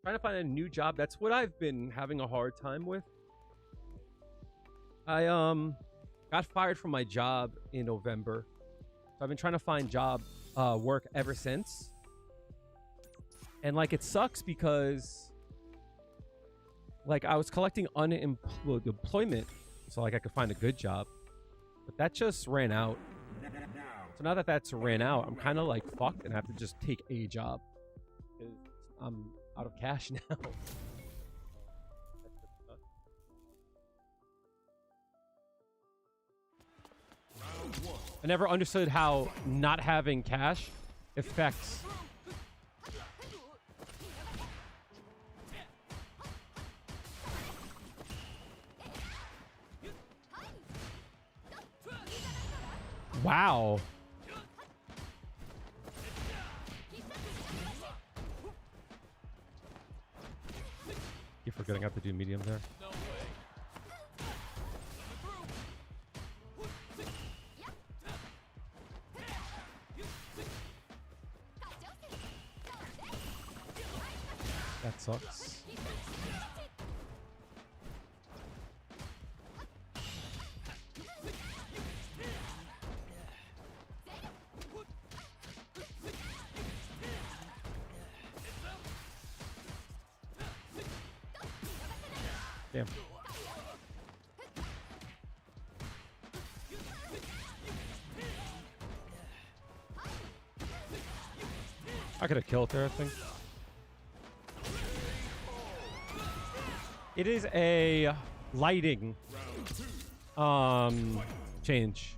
Trying to find a new job, that's what I've been having a hard time with. I got fired from my job in November. So I've been trying to find job work ever since. And like it sucks because like I was collecting unemployment so like I could find a good job. But that just ran out. So now that that's ran out, I'm kind of like fucked and have to just take a job. 'Cause I'm out of cash now. I never understood how not having cash affects. Wow. You're forgetting I have to do medium there. No way. That sucks. Damn. I could have killed there, I think. It is a lighting change.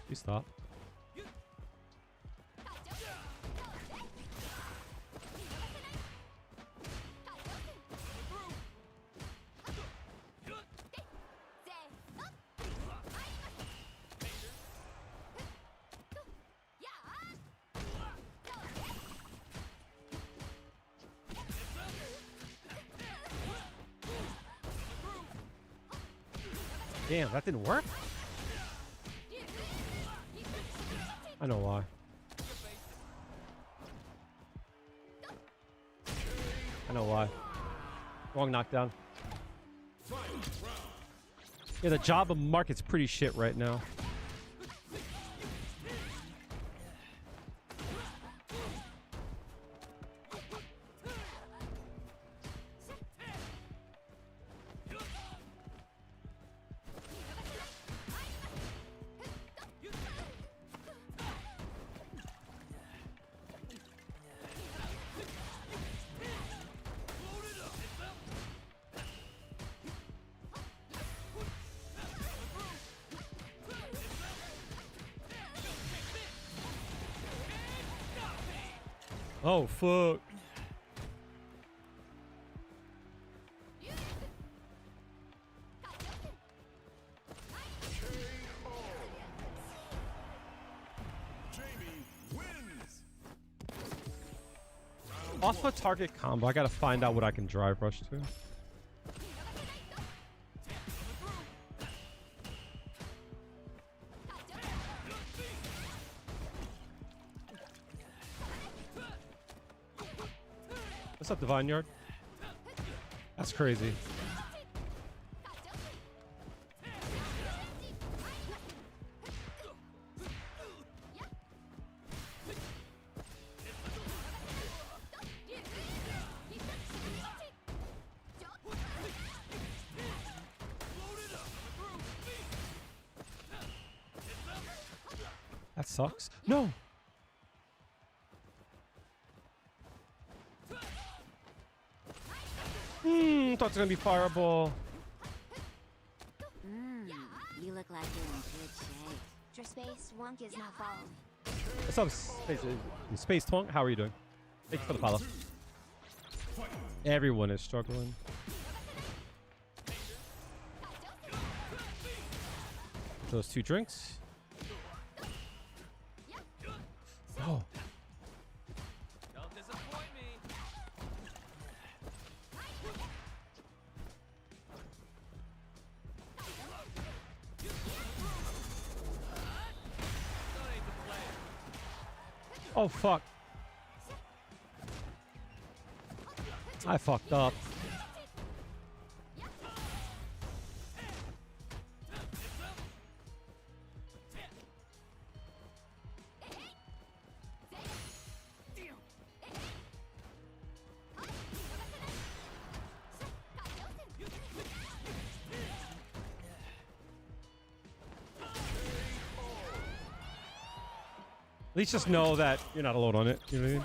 You stop. Damn, that didn't work? I know why. I know why. Wrong knockdown. Yeah, the job market's pretty shit right now. Oh, fuck. Off a target combo, I gotta find out what I can drive rush to. What's up, Divine Yard? That's crazy. That sucks. No! Thought it was gonna be fireball. You look like you're in good shape. Your space wonk is not falling. What's up, Space Twunk? How are you doing? Thank you for the follow. Everyone is struggling. Those two drinks. Oh. Don't disappoint me. Oh, fuck. I fucked up. At least just know that you're not alone on it. You know what I mean?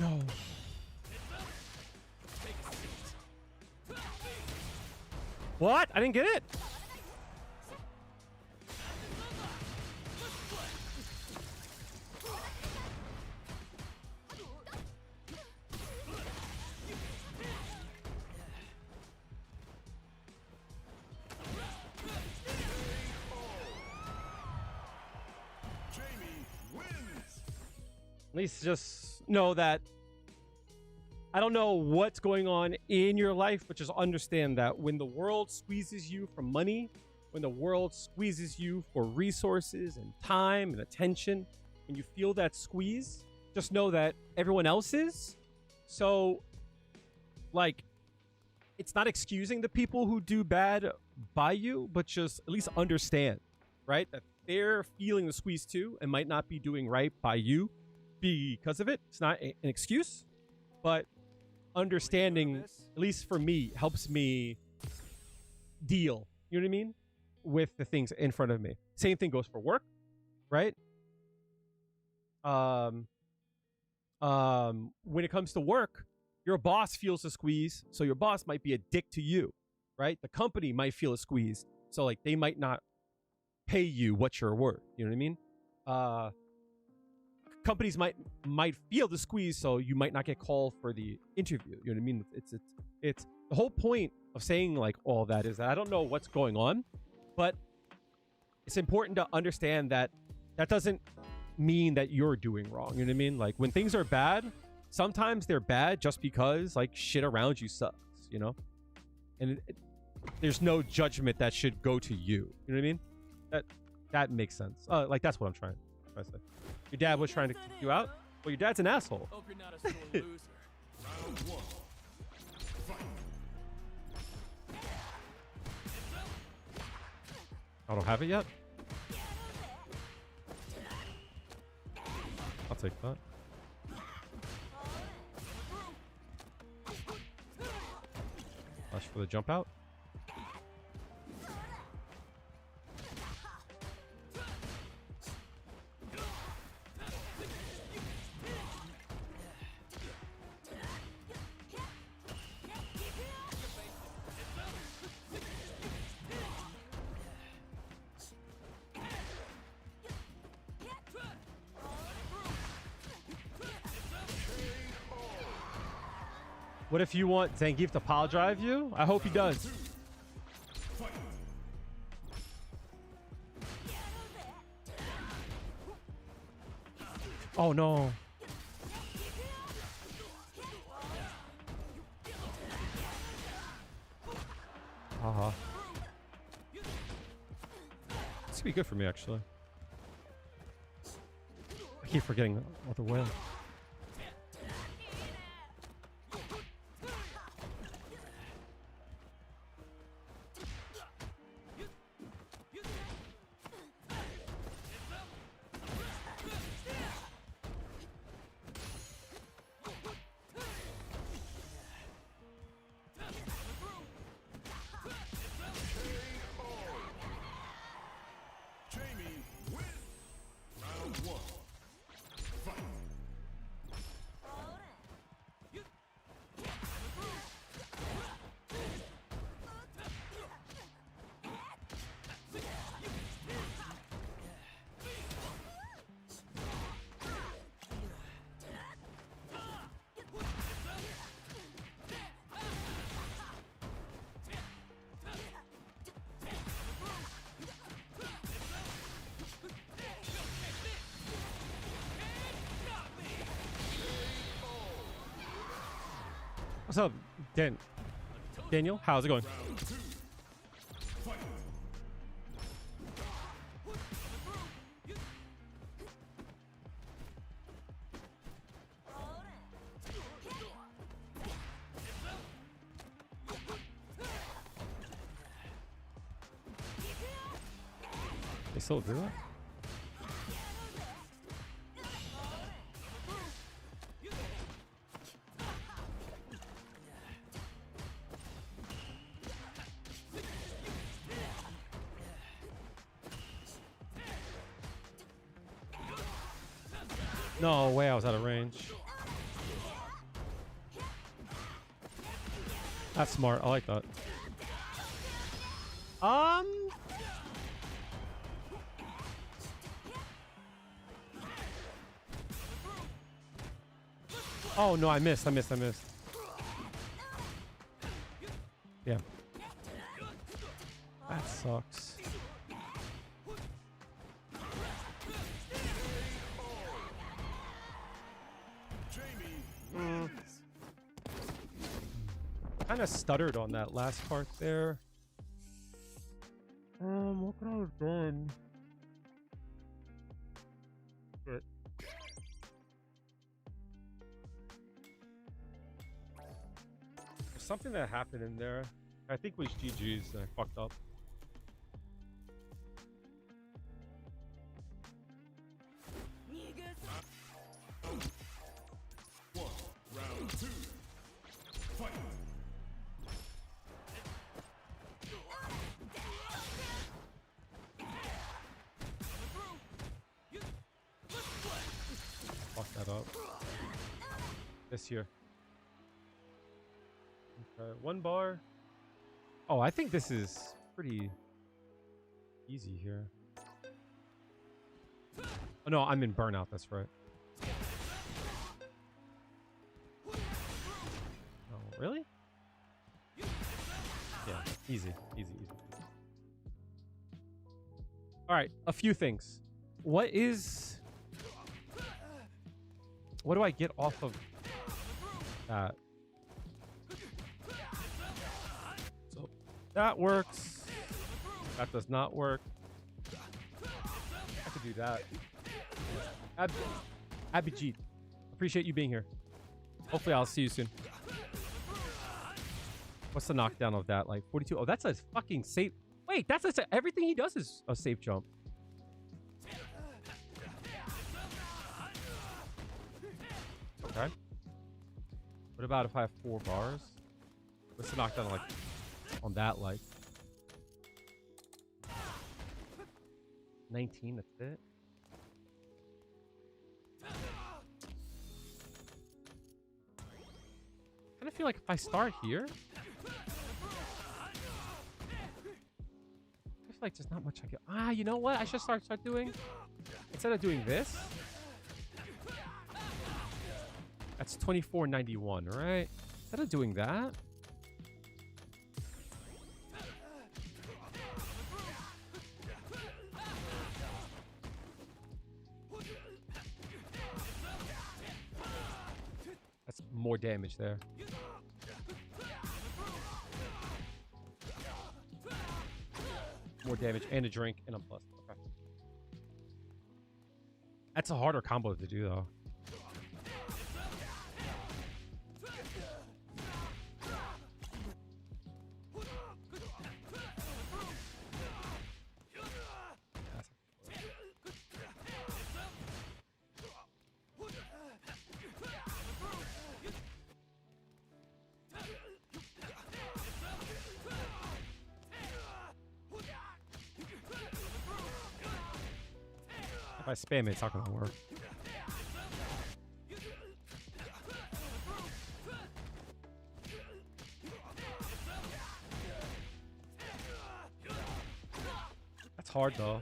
No. What? I didn't get it. Jamie wins. At least just know that I don't know what's going on in your life, but just understand that when the world squeezes you for money, when the world squeezes you for resources and time and attention, when you feel that squeeze, just know that everyone else is. So, like, it's not excusing the people who do bad by you, but just at least understand, right? That they're feeling the squeeze too and might not be doing right by you because of it. It's not an excuse, but understanding, at least for me, helps me deal, you know what I mean, with the things in front of me. Same thing goes for work, right? When it comes to work, your boss feels a squeeze, so your boss might be a dick to you, right? The company might feel a squeeze, so like they might not pay you what you're worth, you know what I mean? Companies might feel the squeeze, so you might not get called for the interview. You know what I mean? It's the whole point of saying like all that is that I don't know what's going on, but it's important to understand that that doesn't mean that you're doing wrong. You know what I mean? Like when things are bad, sometimes they're bad just because like shit around you sucks, you know? And there's no judgment that should go to you. You know what I mean? That makes sense. Like that's what I'm trying to say. Your dad was trying to kick you out? Well, your dad's an asshole. Hope you're not a sore loser. Round one. Fight. I don't have it yet? I'll take that. Flash for the jump out. What if you want Zangief to pile drive you? I hope he does. Oh no. Haha. This could be good for me actually. I keep forgetting other way. Jamie wins. Round one. Fight. What's up, Daniel? How's it going? They still do that? No way, I was out of range. That's smart. I like that. Oh no, I missed. Yeah. That sucks. Kind of stuttered on that last part there. What could I have done? Shit. There's something that happened in there. I think it was GG's that I fucked up. Round 2. Fight. Fuck that up. This year. Okay, 1 bar. Oh, I think this is pretty easy here. Oh no, I'm in burnout, that's right. Oh, really? Yeah, easy. Alright, a few things. What do I get off of that? So that works. That does not work. I could do that. Abhijit, appreciate you being here. Hopefully I'll see you soon. What's the knockdown of that? Like 42? Oh, that's a fucking safe. Wait, that's everything he does is a safe jump. Okay. What about if I have 4 bars? What's the knockdown like on that? Like 19. That's it. I kind of feel like if I start here, I feel like there's not much I can. Ah, you know what? I should start doing instead of doing this. That's 24.91, right? Instead of doing that, that's more damage there. More damage and a drink and a plus. Okay. That's a harder combo to do though. If I spam it, it's not gonna work. That's hard though.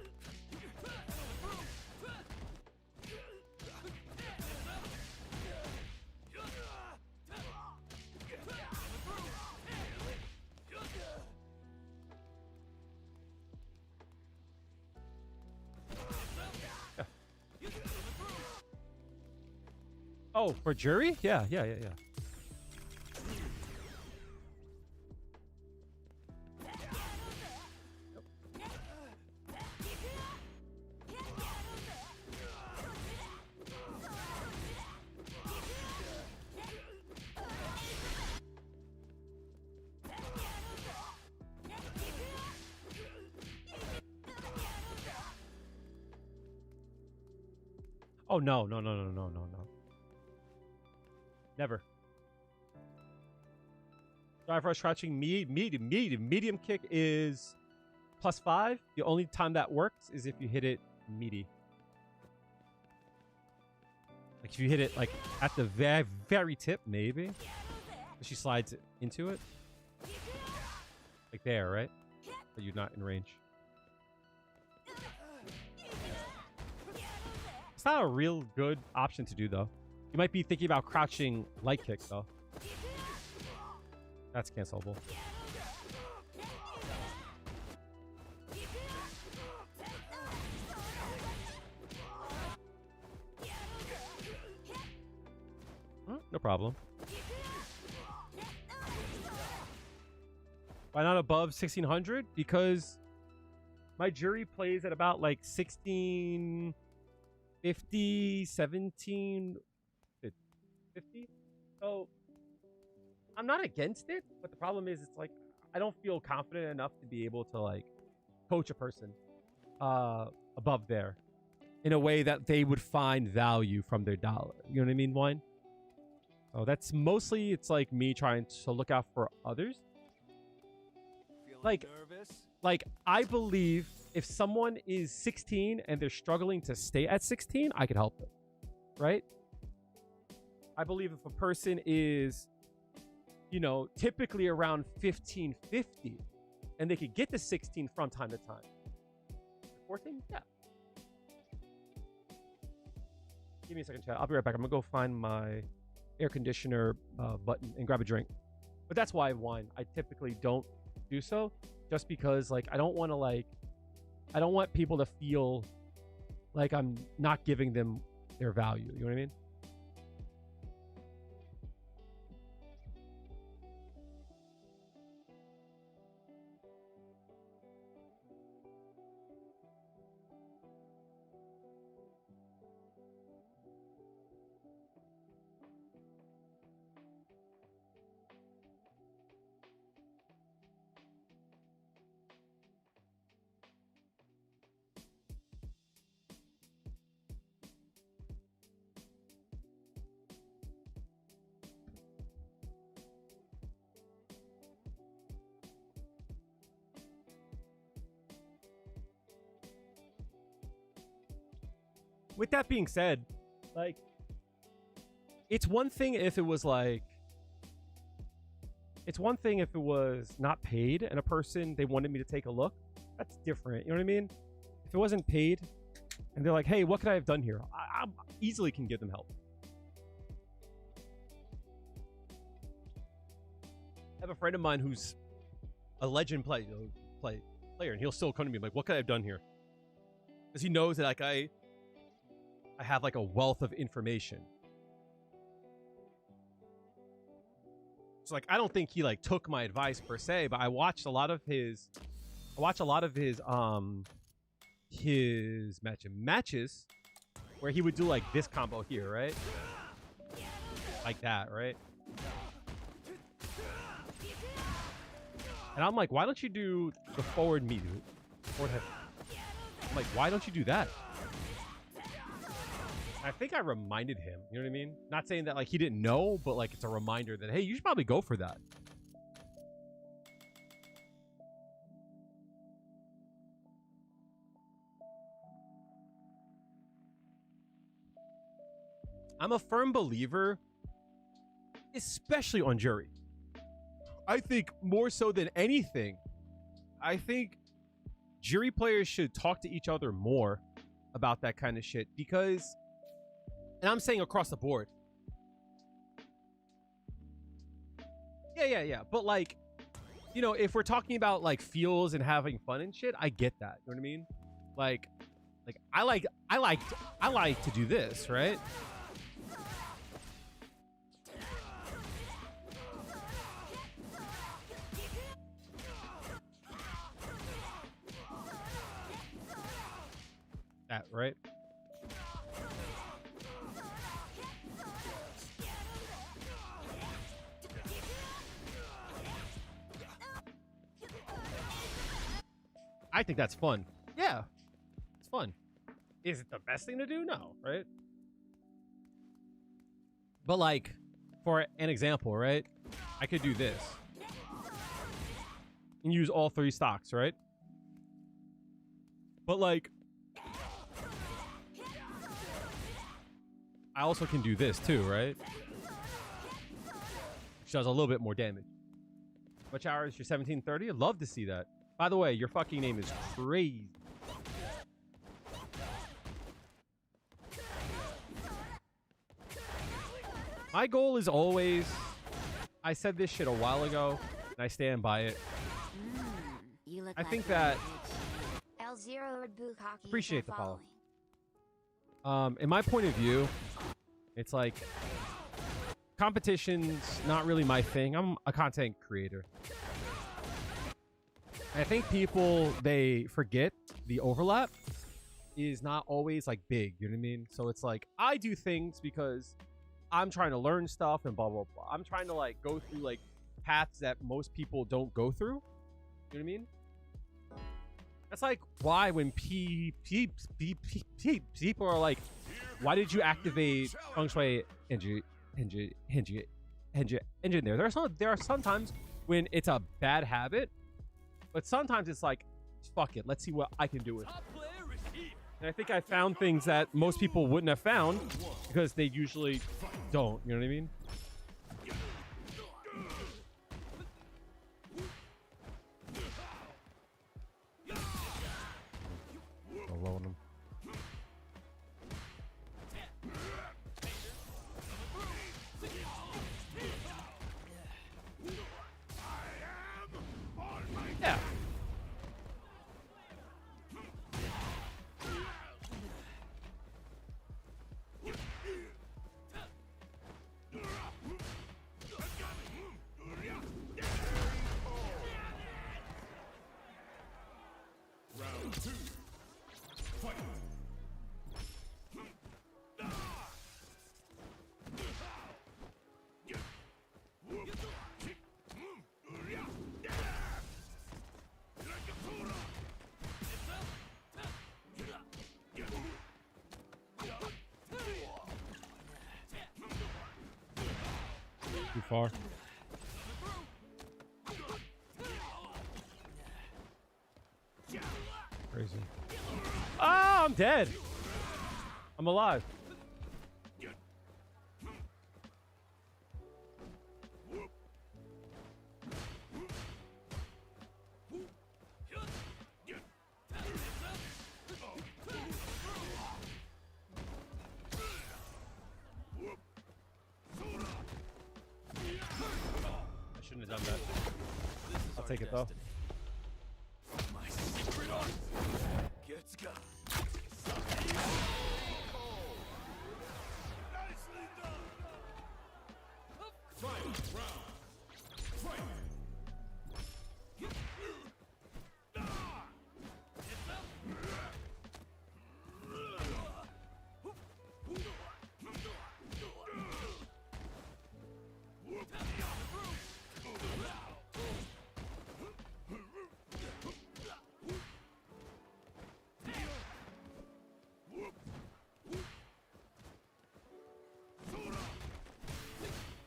Oh, for Juri? Yeah. Oh, no. Never. Drive rush crouching medium kick is +5. The only time that works is if you hit it meaty. Like if you hit it like at the very tip, maybe. She slides into it. Like there, right? But you're not in range. It's not a real good option to do, though. You might be thinking about crouching light kick, though. That's cancelable. No problem. Why not above 1600? Because my Juri plays at about like 1650, 1750. So I'm not against it, but the problem is it's like I don't feel confident enough to be able to like coach a person above there in a way that they would find value from their dollar. You know what I mean, Wine? So that's mostly it's like me trying to look out for others. Like I believe if someone is 16 and they're struggling to stay at 16, I could help them, right? I believe if a person is, you know, typically around 1550 and they could get to 16 from time to time. 14? Yeah. Give me a second, chat. I'll be right back. I'm going to go find my air conditioner button and grab a drink. But that's why Wine, I typically don't do so, just because like I don't want people to feel like I'm not giving them their value. You know what I mean? With that being said, like, it's one thing if it was like, it's one thing if it was not paid and a person, they wanted me to take a look. That's different. You know what I mean? If it wasn't paid and they're like, hey, what could I have done here? I easily can give them help. I have a friend of mine who's a legend player, and he'll still come to me like, what could I have done here? Because he knows that like I have like a wealth of information. So like I don't think he like took my advice per se, but I watched a lot of his matches where he would do like this combo here, right? Like that, right? And I'm like, why don't you do the forward me, dude? Forward head. I'm like, why don't you do that? I think I reminded him, you know what I mean? Not saying that like he didn't know, but like it's a reminder that, hey, you should probably go for that. I'm a firm believer, especially on Juri. I think more so than anything, I think Juri players should talk to each other more about that kind of shit because, and I'm saying across the board. Yeah. But like, you know, if we're talking about like feels and having fun and shit, I get that. You know what I mean? Like I like to do this, right? That, right? I think that's fun. Yeah, it's fun. Is it the best thing to do? No, right? But like, for an example, right? I could do this and use all 3 stocks, right? But like, I also can do this too, right? Which does a little bit more damage. Which hour is your 1730? I'd love to see that. By the way, your fucking name is crazy. My goal is always, I said this shit a while ago, and I stand by it. You look I like think you're in that, good shape. L0 Bukkake appreciate the is follow. following. In my point of view, it's like, competition's not really my thing. I'm a content creator. I think people, they forget the overlap is not always like big, you know what I mean? So it's like, I do things because I'm trying to learn stuff and blah, blah, blah. I'm trying to like go through like paths that most people don't go through. You know what I mean? That's like why when people are like, why did you activate Feng Shui engine there? There are sometimes when it's a bad habit, but sometimes it's like, fuck it, let's see what I can do with it. And I think I found things that most people wouldn't have found because they usually don't. You know what I mean? Alone him. Yeah. Too far. Crazy. Ah, I'm dead. I'm alive. I shouldn't have done that. I'll take it though. My secret art gets got. Nicely done. Final round. Fight.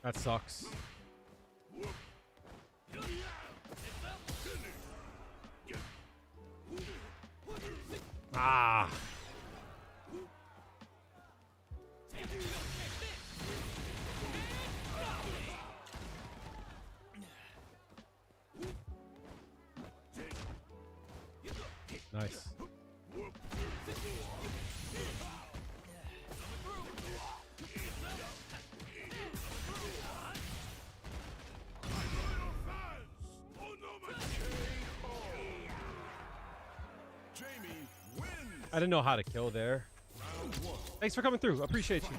That sucks. Ah. Nice. Jamie wins. I didn't know how to kill there. Round 1. Thanks for coming through. Appreciate you.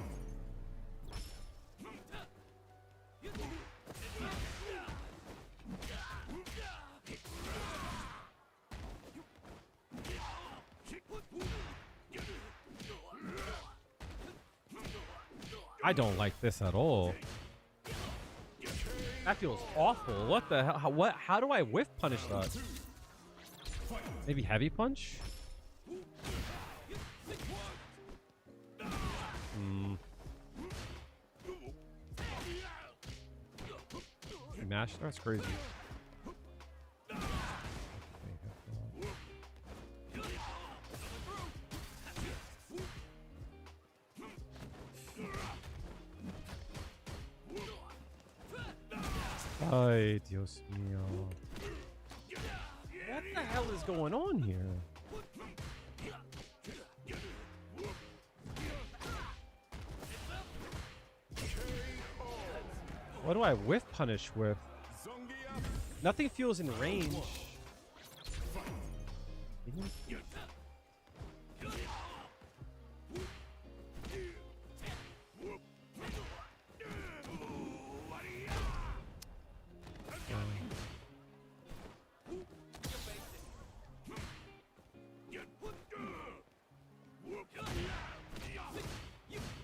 I don't like this at all. That feels awful. What the hell? How do I whiff punish that? Maybe heavy punch? mashed? That's crazy. Ay, Dios mío. What the hell is going on here? What do I whiff punish with? Nothing feels in range.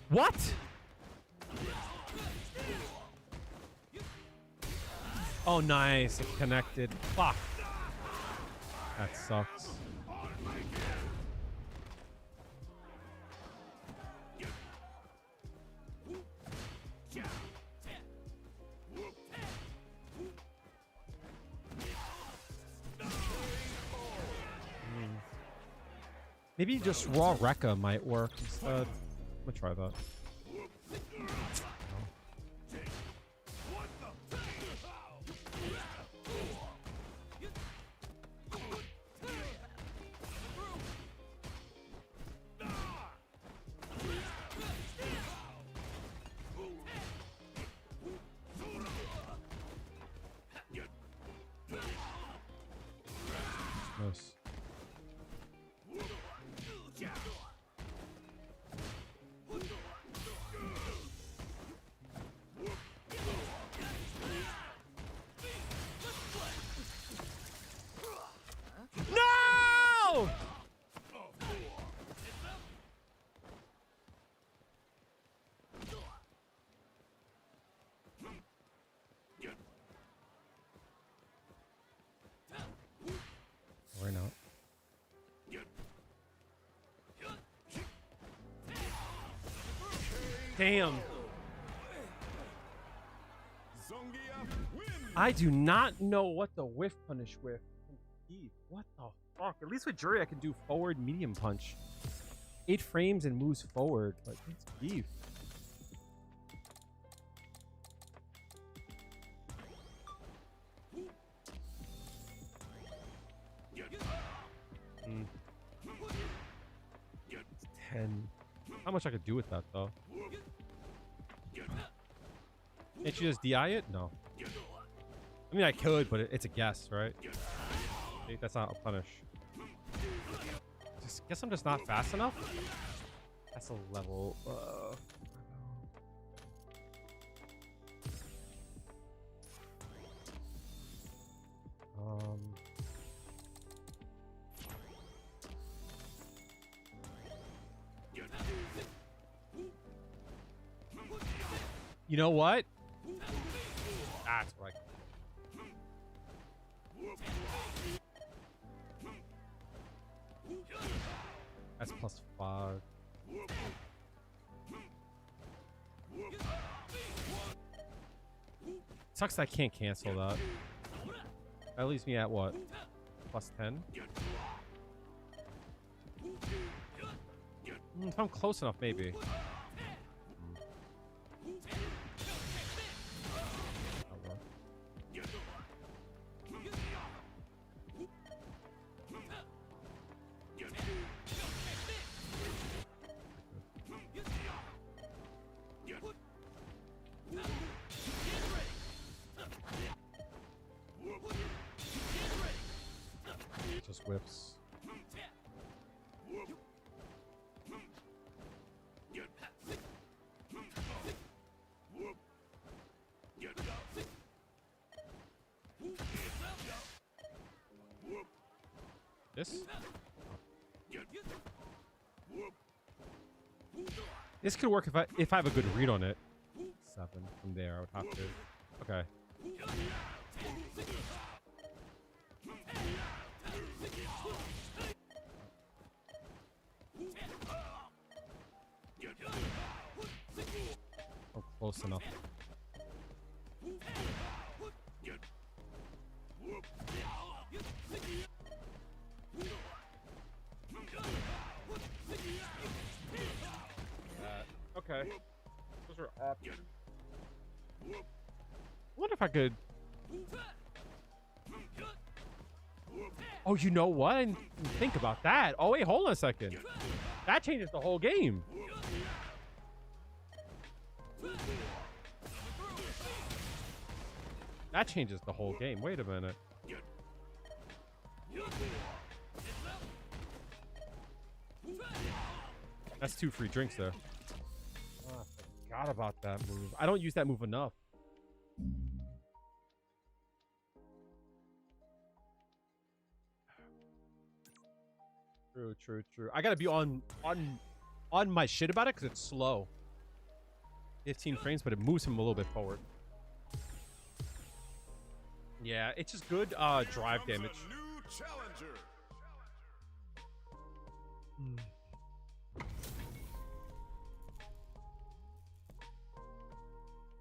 What? Oh, nice. It connected. Fuck. That sucks. Maybe just raw Rekka might work instead. I'm gonna try that. Nice. No! Or not. Damn. I do not know what the whiff punish with. What the fuck? At least with Juri, I can do forward medium punch. 8 frames and moves forward. Like, it's beef. Mm. 10. How much I could do with that, though? Can't you just DI it? No. I mean, I could, but it's a guess, right? That's not a punish. Just guess I'm just not fast enough. That's a level. You know what? That's right. That's +5. Sucks that I can't cancel that. That leaves me at what? +10? If I'm close enough, maybe. Just whips. This? This could work if I have a good read on it. 7 from there, I would have to. Okay. Oh, close enough. Okay. Those are options. I wonder if I could. Oh, you know what? I didn't even think about that. Oh, wait, hold on a second. That changes the whole game. That changes the whole game. Wait a minute. That's 2 free drinks there. Oh, I forgot about that move. I don't use that move enough. True, true, true. I gotta be on my shit about it because it's slow. 15 frames, but it moves him a little bit forward. Yeah, it's just good drive damage. New challenger.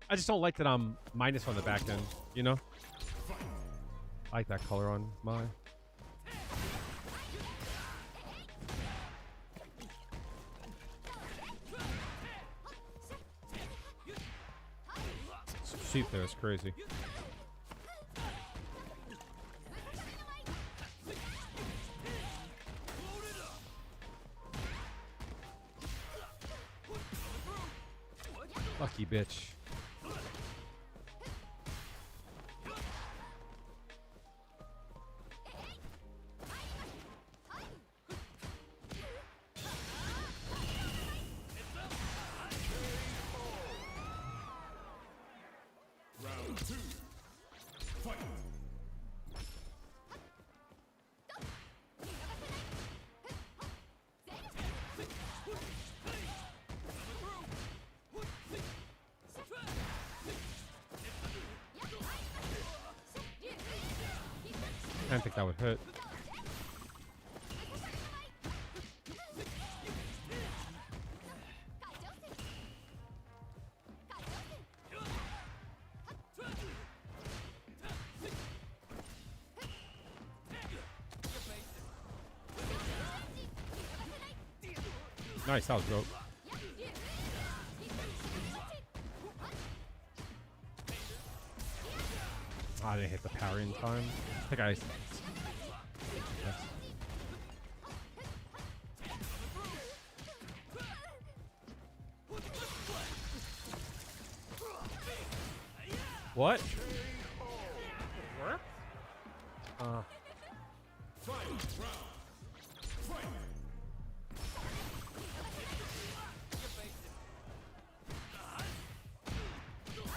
I just don't like that I'm minus on the back end, you know? I like that color on mine. Sheep there is crazy. Lucky bitch. Round 2. Fight. I didn't think that would hit. Nice, that was dope. I didn't hit the parry in time. I think I... Yes. What? Where? Fight. Round. Fight.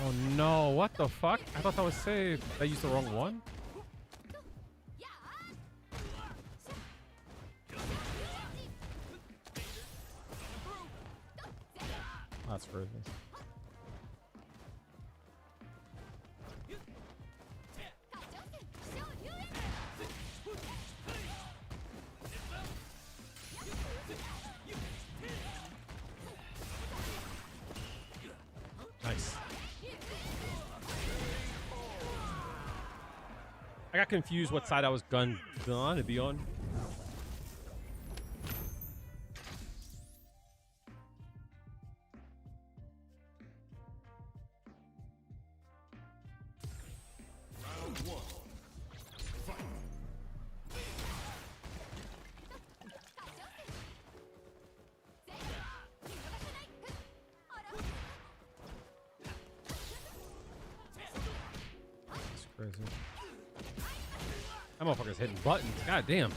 Oh no, what the fuck? I thought that was safe. I used the wrong one? That's crazy. Nice. I got confused what side I was gonna be on. Round 1. Fight. That's crazy. That motherfucker's hitting buttons. God damn.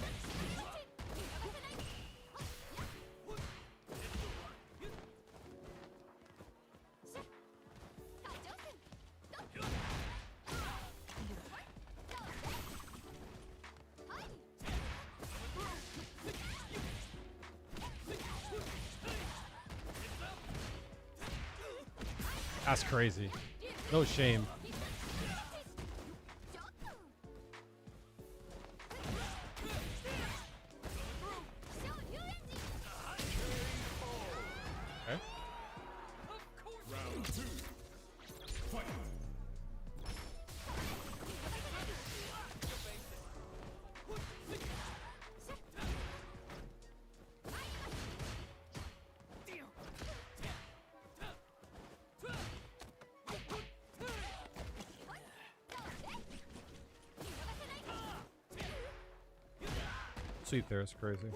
That's crazy. No shame. Okay. Round 2. Fight. Sweet there is crazy.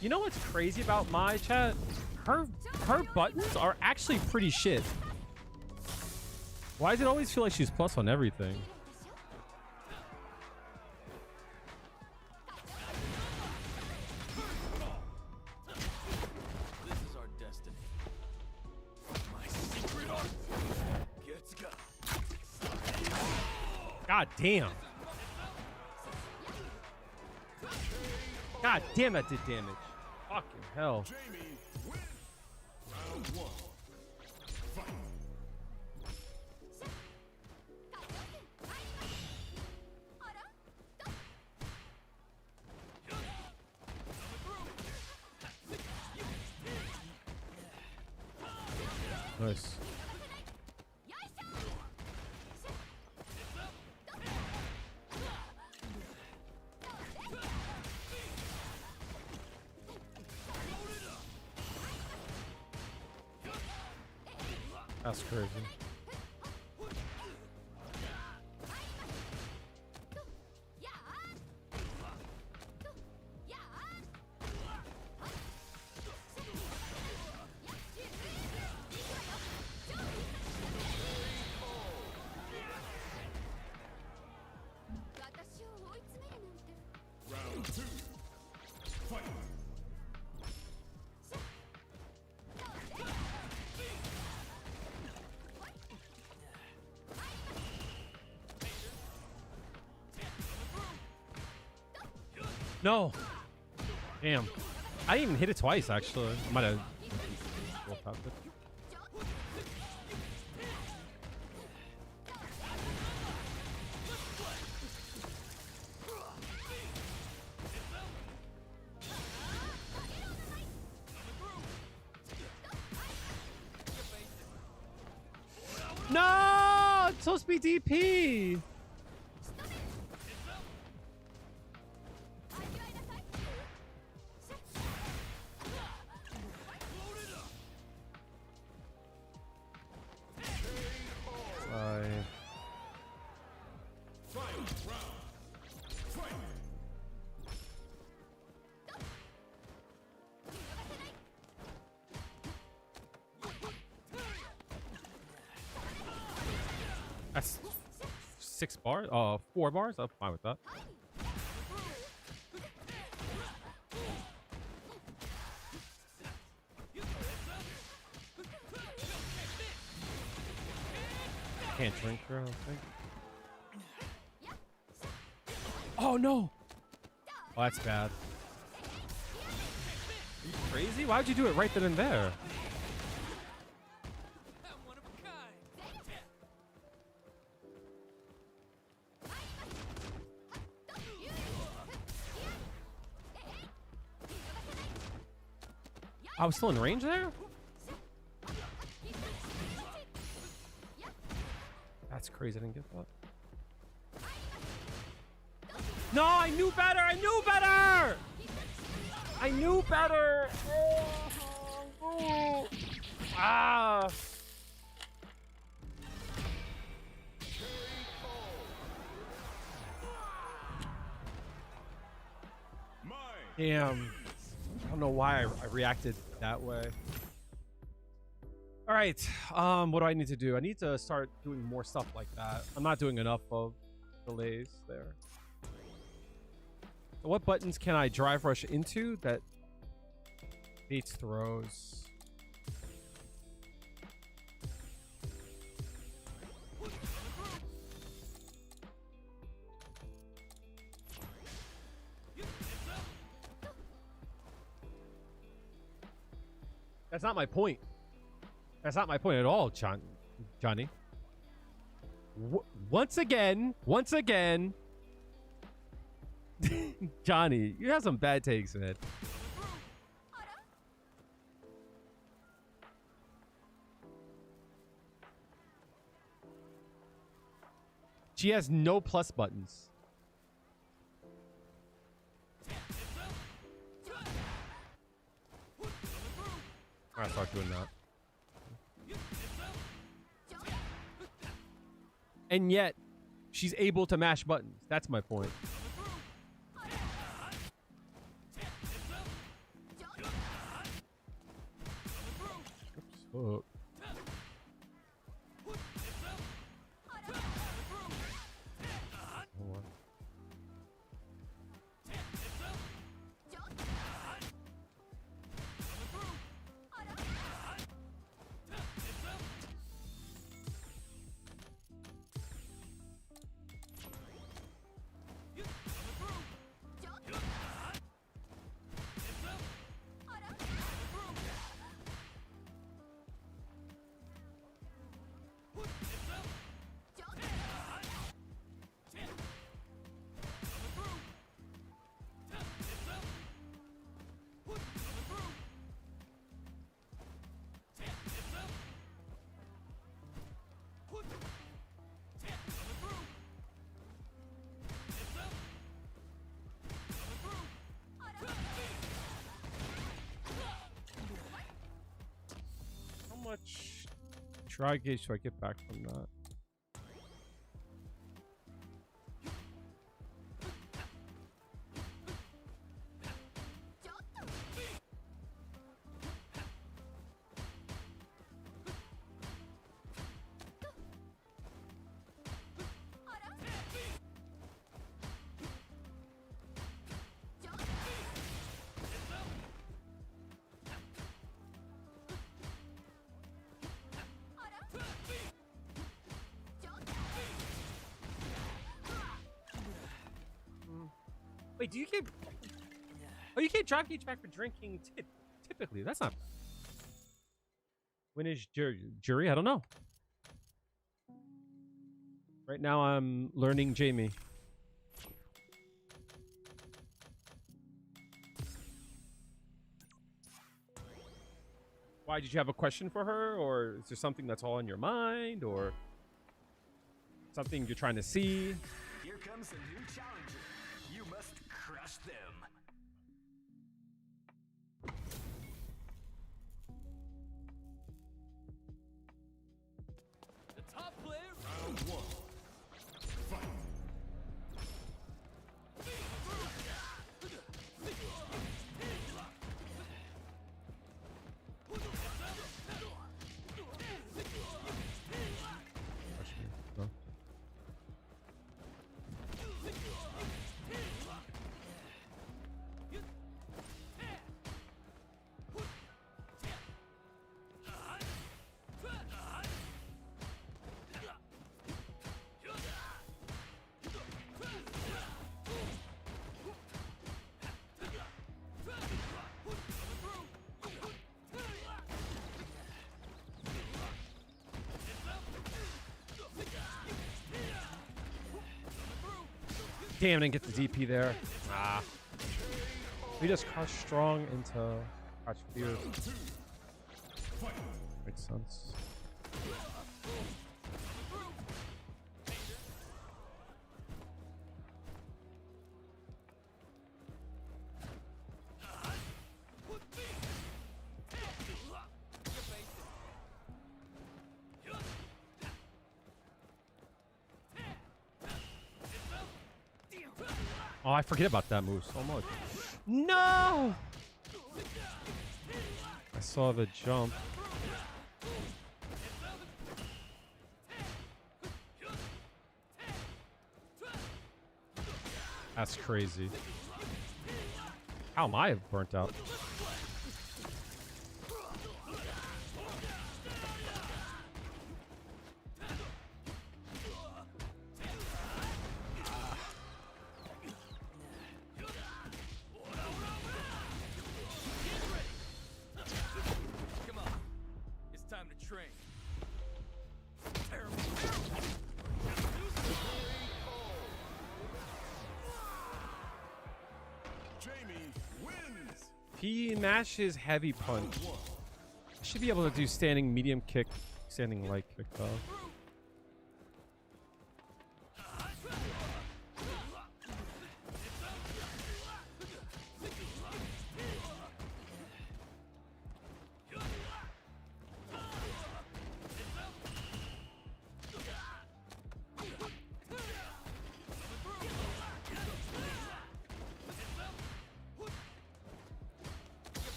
You know what's crazy about my chat? Her buttons are actually pretty shit. Why does it always feel like she's plus on everything? This is our destiny. My secret art gets got. God damn. God damn, that did damage. Fucking hell. Jamie wins. Round one. Fight. Nice. That's crazy. Round two. Fight. No. Damn. I didn't even hit it twice, actually. I might have. No! It's supposed to be DP! That's 6 bars? 4 bars? I'm fine with that. Can't drink her, I don't think. Oh no! Oh, that's bad. Are you crazy? Why would you do it right then and there? I'm one of a kind. I was still in range there? That's crazy. I didn't get that. No, I knew better. I knew better. I knew better. Oh. Ah. Damn. I don't know why I reacted that way. All right. What do I need to do? I need to start doing more stuff like that. I'm not doing enough of delays there. So what buttons can I drive rush into that beats throws? That's not my point. That's not my point at all, Johnny. Once again, Johnny, you have some bad takes, man. She has no plus buttons. I start doing that. And yet, she's able to mash buttons. That's my point. Oops. Oh. Hold on. How much try gauge do I get back from that? Wait, do you get... Oh, you get drop gauge back for drinking typically. That's not... When is Juri? I don't know. Right now I'm learning Jamie. Why, did you have a question for her? Or is there something that's all in your mind? Or something you're trying to see? Here comes a new challenger. You must crush them. The top player. Round one. Fight. No. Damn, didn't get the DP there. Ah. We just crouch strong into crouch fear. Makes sense. Oh, I forget about that move so much. No! I saw the jump. That's crazy. How am I burnt out? Come on. It's time to train. Terrible. Jamie wins. He mashes heavy punch. I should be able to do standing medium kick, standing light kick though.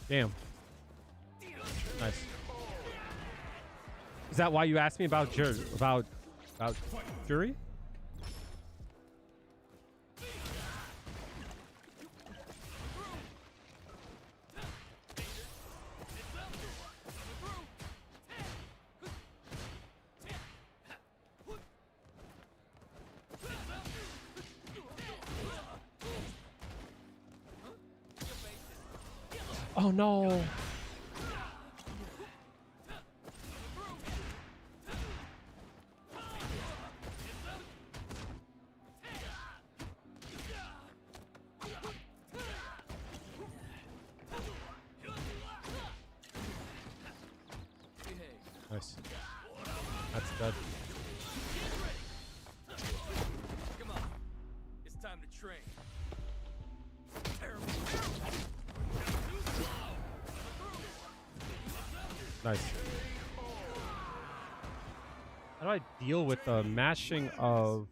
Damn. Nice. Is that why you asked me about about Juri? Oh no. Nice. That's dead. Come on. It's time to train. Nice. How do I deal with the mashing of...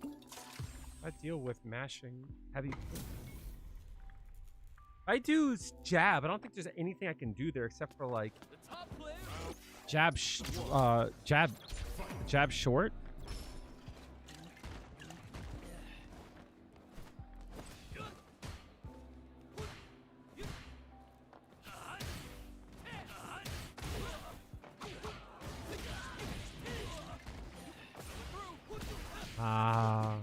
How do I deal with mashing heavy... I do jab. I don't think there's anything I can do there except for like The top player. jab short. Ah.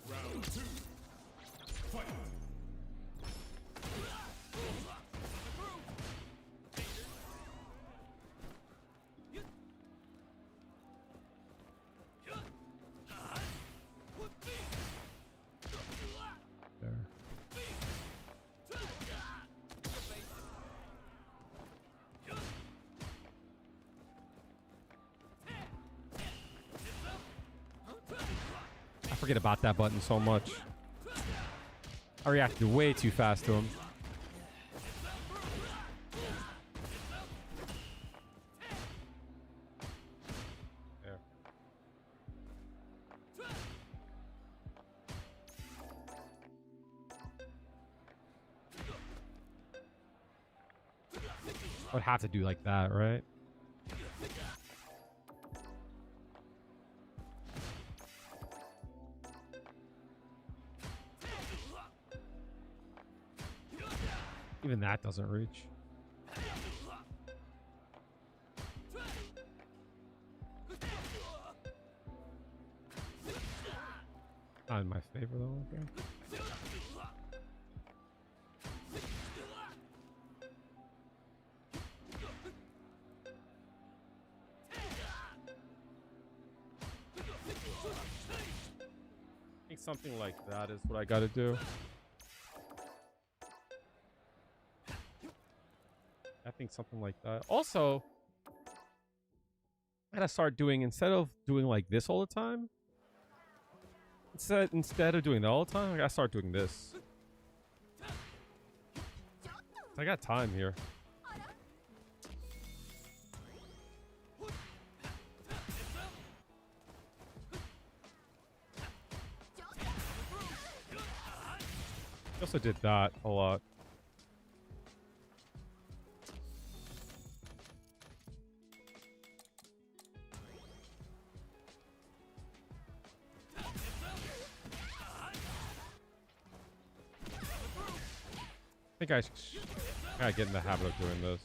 Round 2. Fight. There. I forget about that button so much. I reacted way too fast to him. There. I would have to do like that, right? Even that doesn't reach. Not in my favor though, I think. I think something like that is what I gotta do. I think something like that. Also, I gotta start doing, instead of doing like this all the time, instead of doing that all the time, I gotta start doing this. I got time here. I also did that a lot. I think I gotta get in the habit of doing this.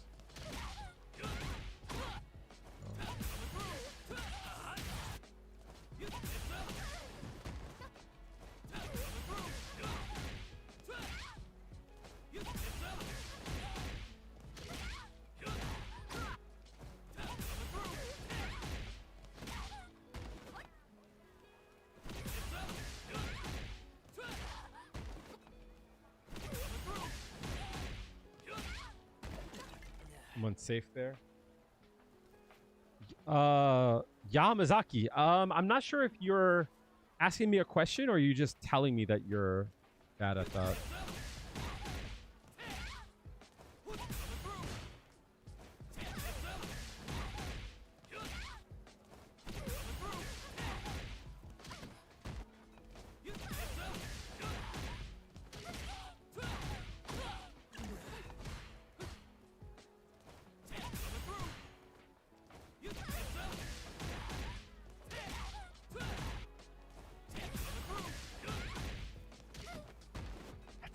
I'm unsafe there. Yamazaki. I'm not sure if you're asking me a question or you just telling me that you're bad at that.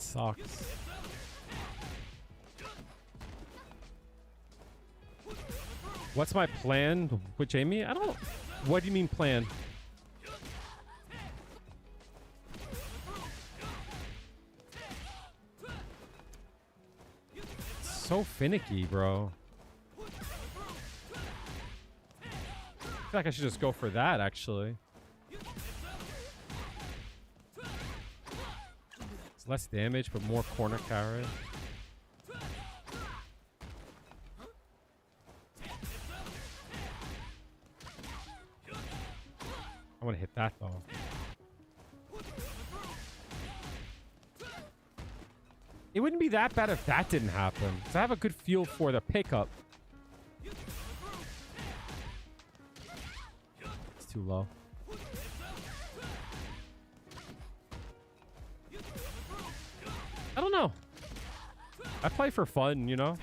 sucks. What's my plan with Jamie? I don't... What do you mean plan? So finicky, bro. I feel like I should just go for that, actually. It's less damage, but more corner carry. I want to hit that, though. It wouldn't be that bad if that didn't happen. Because I have a good feel for the pickup. It's too low. I don't know. I play for fun, you know?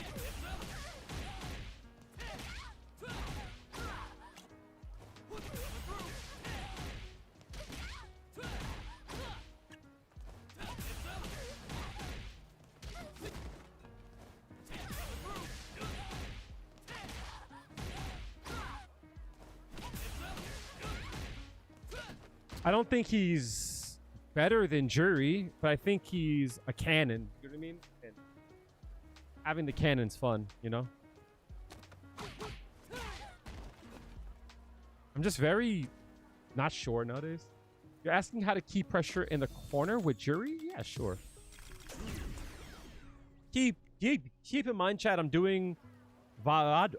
I don't think he's better than Juri, but I think he's a cannon. You know what I mean? And having the cannon's fun, you know? I'm just very not sure nowadays. You're asking how to keep pressure in the corner with Juri? Yeah, sure. Keep in mind, chat, I'm doing VOD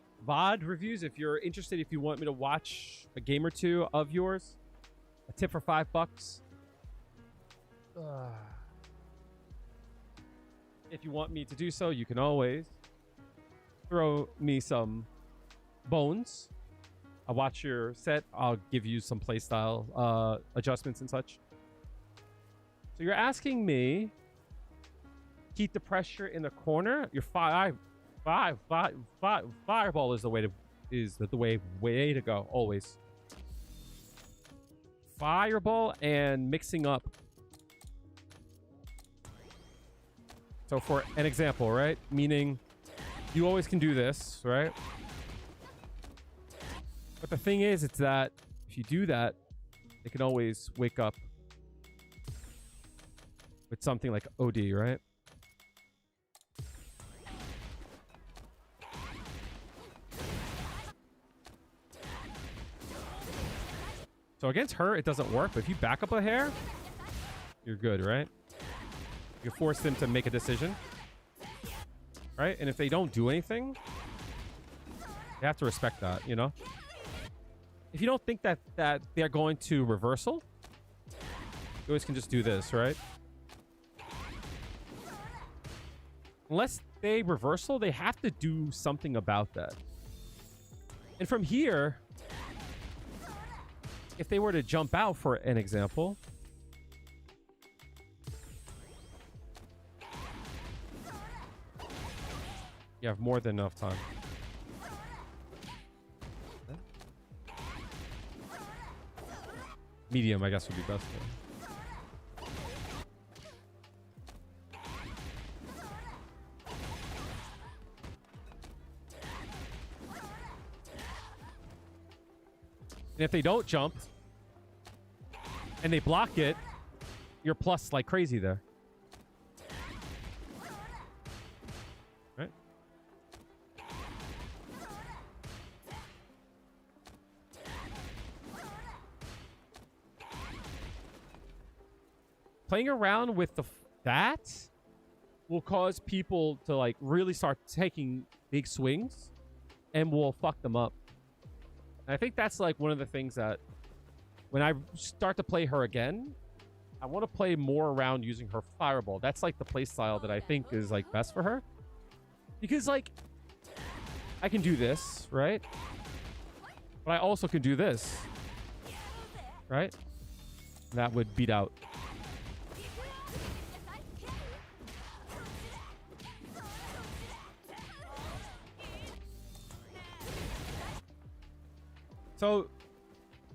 reviews. If you're interested, if you want me to watch a game or two of yours, a tip for $5. If you want me to do so, you can always throw me some bones. I'll watch your set. I'll give you some playstyle adjustments and such. So you're asking me keep the pressure in the corner. Your fireball is the way to go always. Fireball and mixing up. So for an example, right? Meaning you always can do this, right? But the thing is, it's that if you do that, it can always wake up with something like OD, right? So against her, it doesn't work. But if you back up a hair, you're good, right? You force them to make a decision, right? And if they don't do anything, you have to respect that, you know? If you don't think that they're going to reversal, you always can just do this, right? Unless they reversal, they have to do something about that. And from here, if they were to jump out, for an example, you have more than enough time. Medium, I guess, would be best. And if they don't jump and they block it, you're plus like crazy there. Right? Playing around with that will cause people to like really start taking big swings and will fuck them up. And I think that's like one of the things that when I start to play her again, I want to play more around using her fireball. That's like the play style that I think is like best for her. Because like I can do this, right? But I also can do this, right? That would beat out. So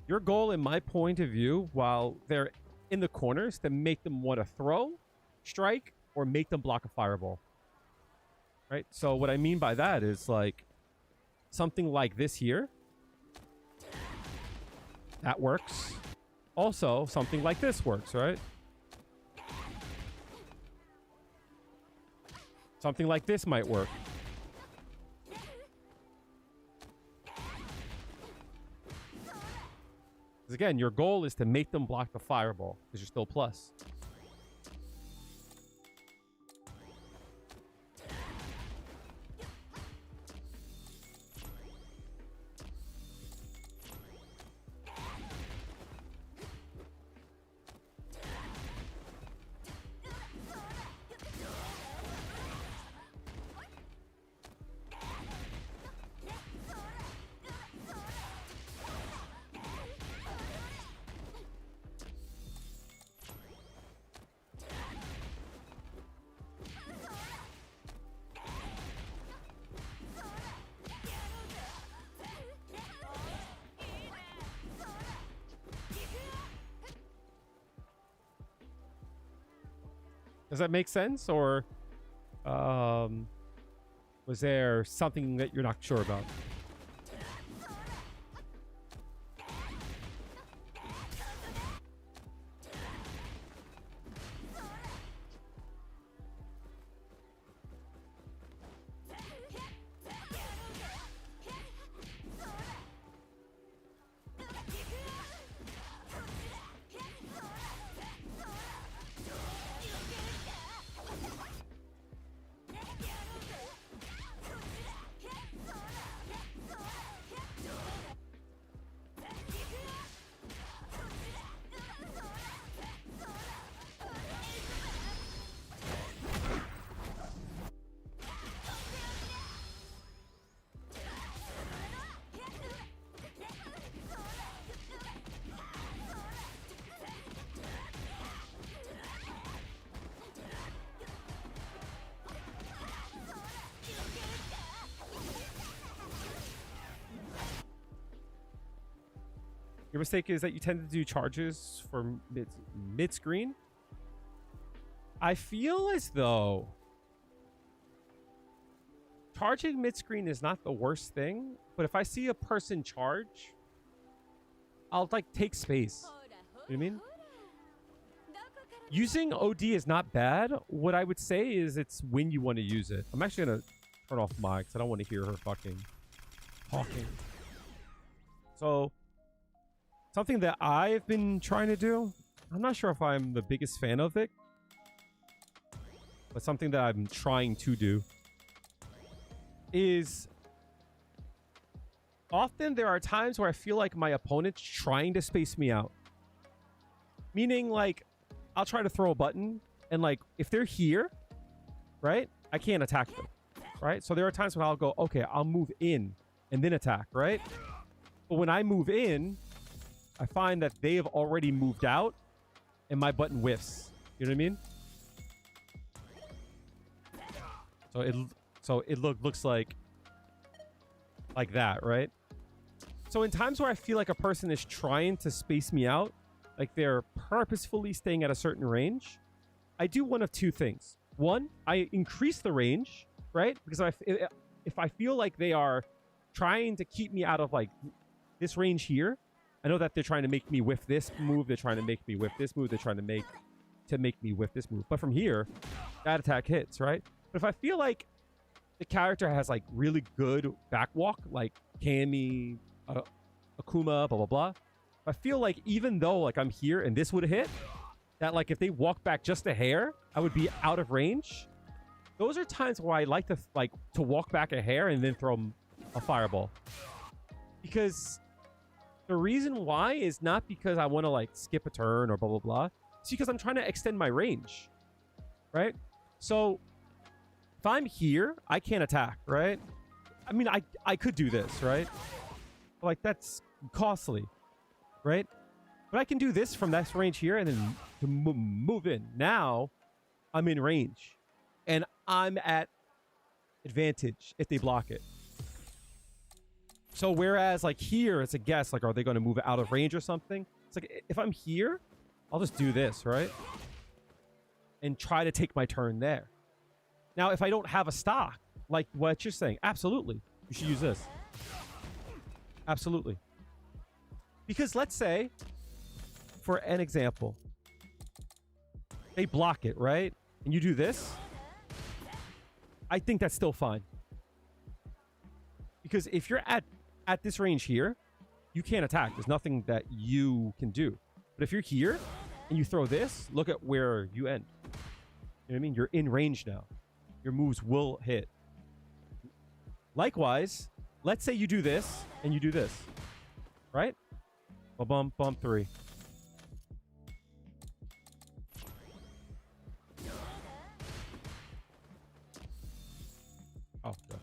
your goal, in my point of view, while they're in the corners, to make them want to throw, strike, or make them block a fireball. Right? So what I mean by that is like something like this here. That works. Also, something like this works, right? Something like this might work. Because again, your goal is to make them block the fireball because you're still plus. Does that make sense? Or was there something that you're not sure about? Your mistake is that you tend to do charges for mid screen. I feel as though charging mid screen is not the worst thing, but if I see a person charge, I'll like take space. You know what I mean? Using OD is not bad. What I would say is it's when you want to use it. I'm actually gonna turn off mic because I don't want to hear her fucking talking. So something that I've been trying to do, I'm not sure if I'm the biggest fan of it, but something that I'm trying to do is often there are times where I feel like my opponent's trying to space me out. Meaning like I'll try to throw a button and like if they're here, right, I can't attack them, right? So there are times when I'll go, okay, I'll move in and then attack, right? But when I move in, I find that they have already moved out and my button whiffs. You know what I mean? So it looks like that, right? So in times where I feel like a person is trying to space me out, like they're purposefully staying at a certain range, I do one of two things. One, I increase the range, right? Because if I feel like they are trying to keep me out of like this range here, I know that they're trying to make me whiff this move. They're trying to make me whiff this move. They're trying to make me whiff this move. But from here, that attack hits, right? But if I feel like the character has like really good back walk, like Cammy, Akuma, blah, blah, blah. If I feel like even though like I'm here and this would hit, that like if they walk back just a hair, I would be out of range. Those are times where I like to walk back a hair and then throw a fireball. Because the reason why is not because I want to like skip a turn or blah, blah, blah. It's because I'm trying to extend my range, right? So if I'm here, I can't attack, right? I mean, I could do this, right? But like that's costly, right? But I can do this from this range here and then to move in. Now I'm in range and I'm at advantage if they block it. So whereas like here, it's a guess, like, are they going to move out of range or something? It's like, if I'm here, I'll just do this, right? and try to take my turn there. Now, if I don't have a stock, like what you're saying, absolutely, you should use this. Absolutely. Because let's say, for an example, they block it, right? And you do this. I think that's still fine. Because if you're at this range here, you can't attack. There's nothing that you can do. But if you're here and you throw this, look at where you end. You know what I mean? You're in range now. Your moves will hit. Likewise, let's say you do this and you do this. Right? Bump, bump, 3. Oh, God.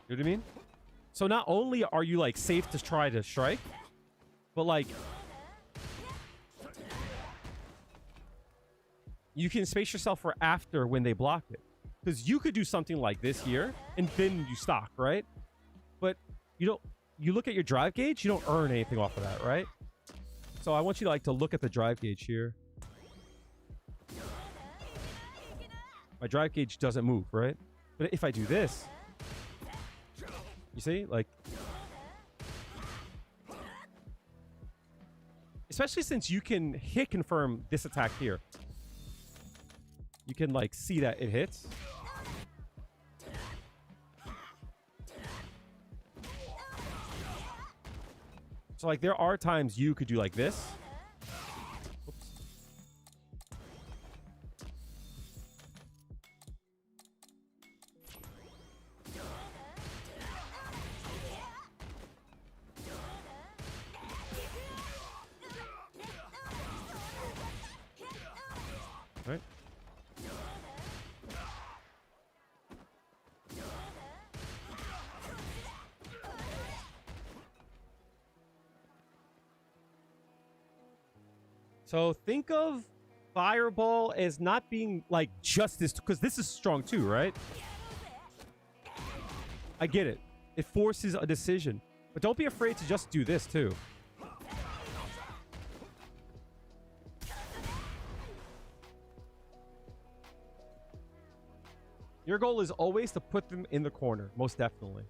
You know what I mean? So not only are you like safe to try to strike, but like you can space yourself for after when they block it. Because you could do something like this here and then you stock, right? But you look at your drive gauge, you don't earn anything off of that, right? So I want you to look at the drive gauge here. My drive gauge doesn't move, right? But if I do this, you see, like, especially since you can hit confirm this attack here. You can like see that it hits. So like there are times you could do like this. Oops. Right. So think of Fireball as not being like just this, because this is strong too, right? I get it. It forces a decision. But don't be afraid to just do this too. Your goal is always to put them in the corner, most definitely.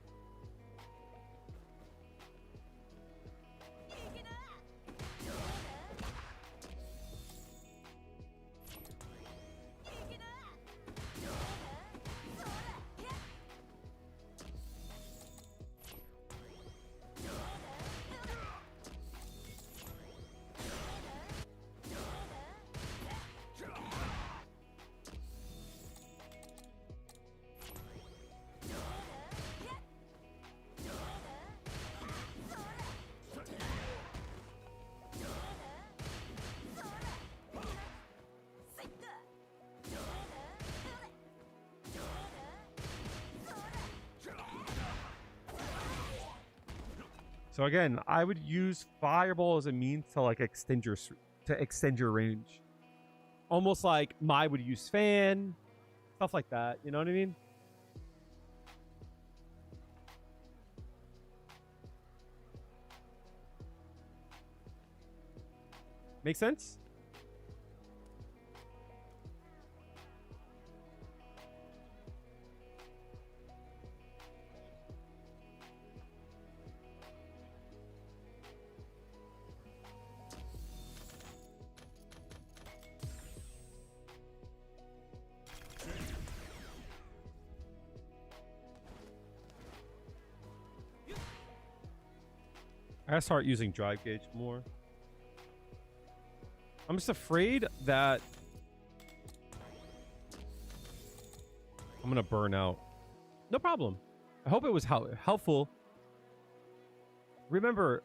So again, I would use Fireball as a means to like extend your range. Almost like Mai would use Fan, stuff like that. You know what I mean? Make sense? I gotta start using drive gauge more. I'm just afraid that I'm gonna burn out. No problem. I hope it was helpful. Remember,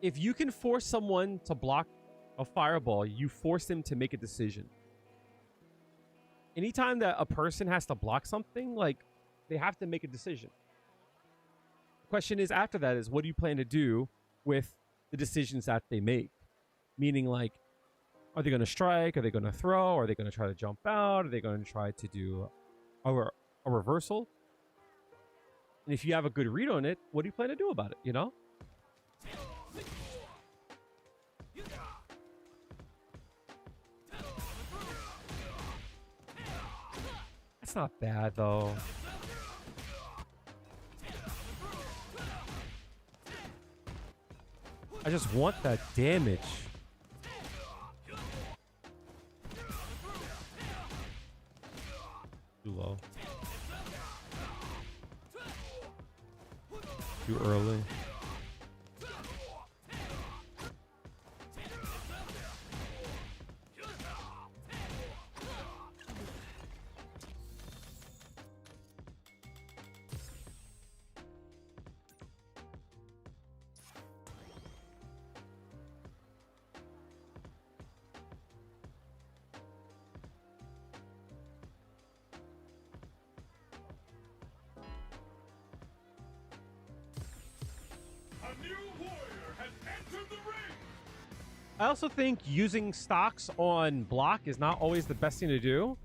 if you can force someone to block a fireball, you force them to make a decision. Anytime that a person has to block something, like, they have to make a decision. The question is after that is, what do you plan to do with the decisions that they make? Meaning, like, are they going to strike? Are they going to throw? Are they going to try to jump out? Are they going to try to do a reversal? And if you have a good read on it, what do you plan to do about it, you know? It's not bad though. I just want that damage. Too low. Too early. A new warrior has entered the ring. I also think using stocks on block is not always the best thing to do.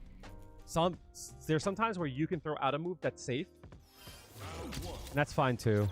There's sometimes where you can throw out a move that's safe. And that's fine too.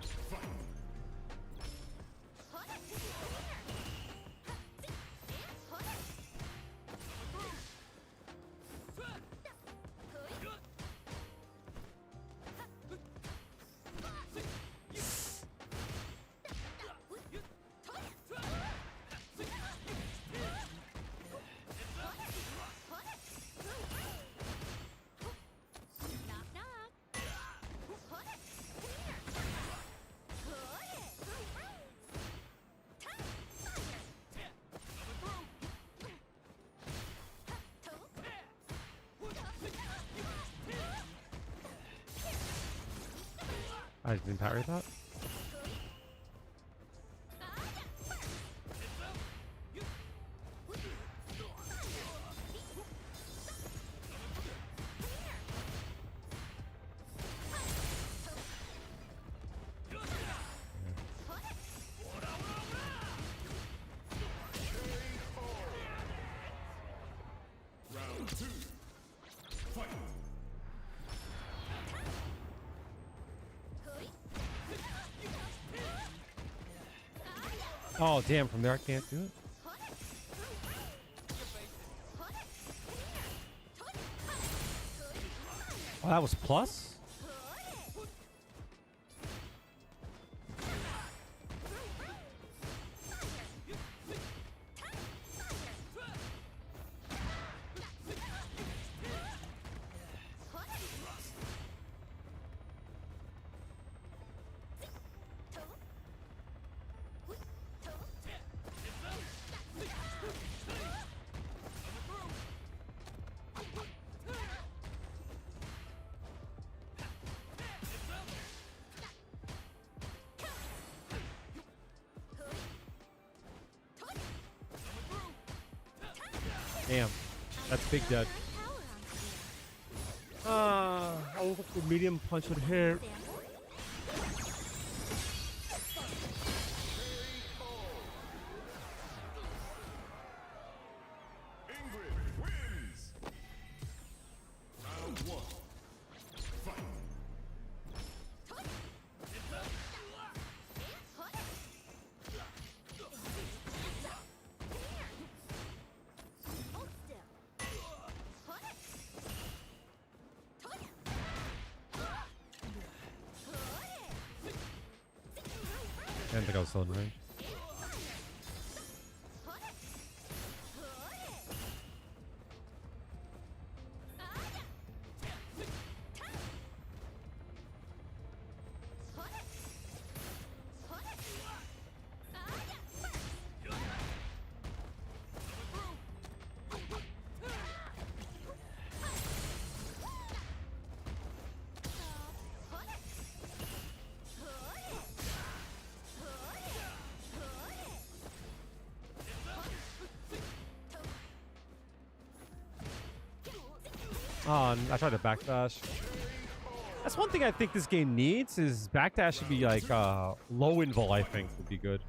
I didn't parry that. Round 2. Fight. Oh, damn. From there, I can't do it. Oh, that was plus? Damn. That's big dead. I hope the medium punch would hit. England wins. Round 1. Fight. I didn't think I was still in range. Oh, and I tried to backdash. That's one thing I think this game needs is backdash should be like low invul, I think would be good.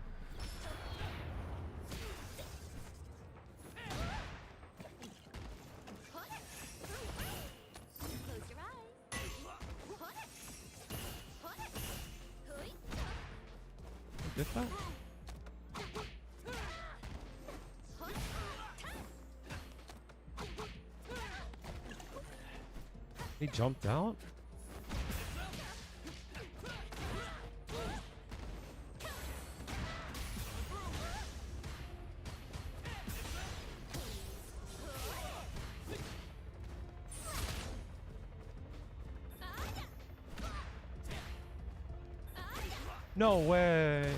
Get that? He jumped out? No way.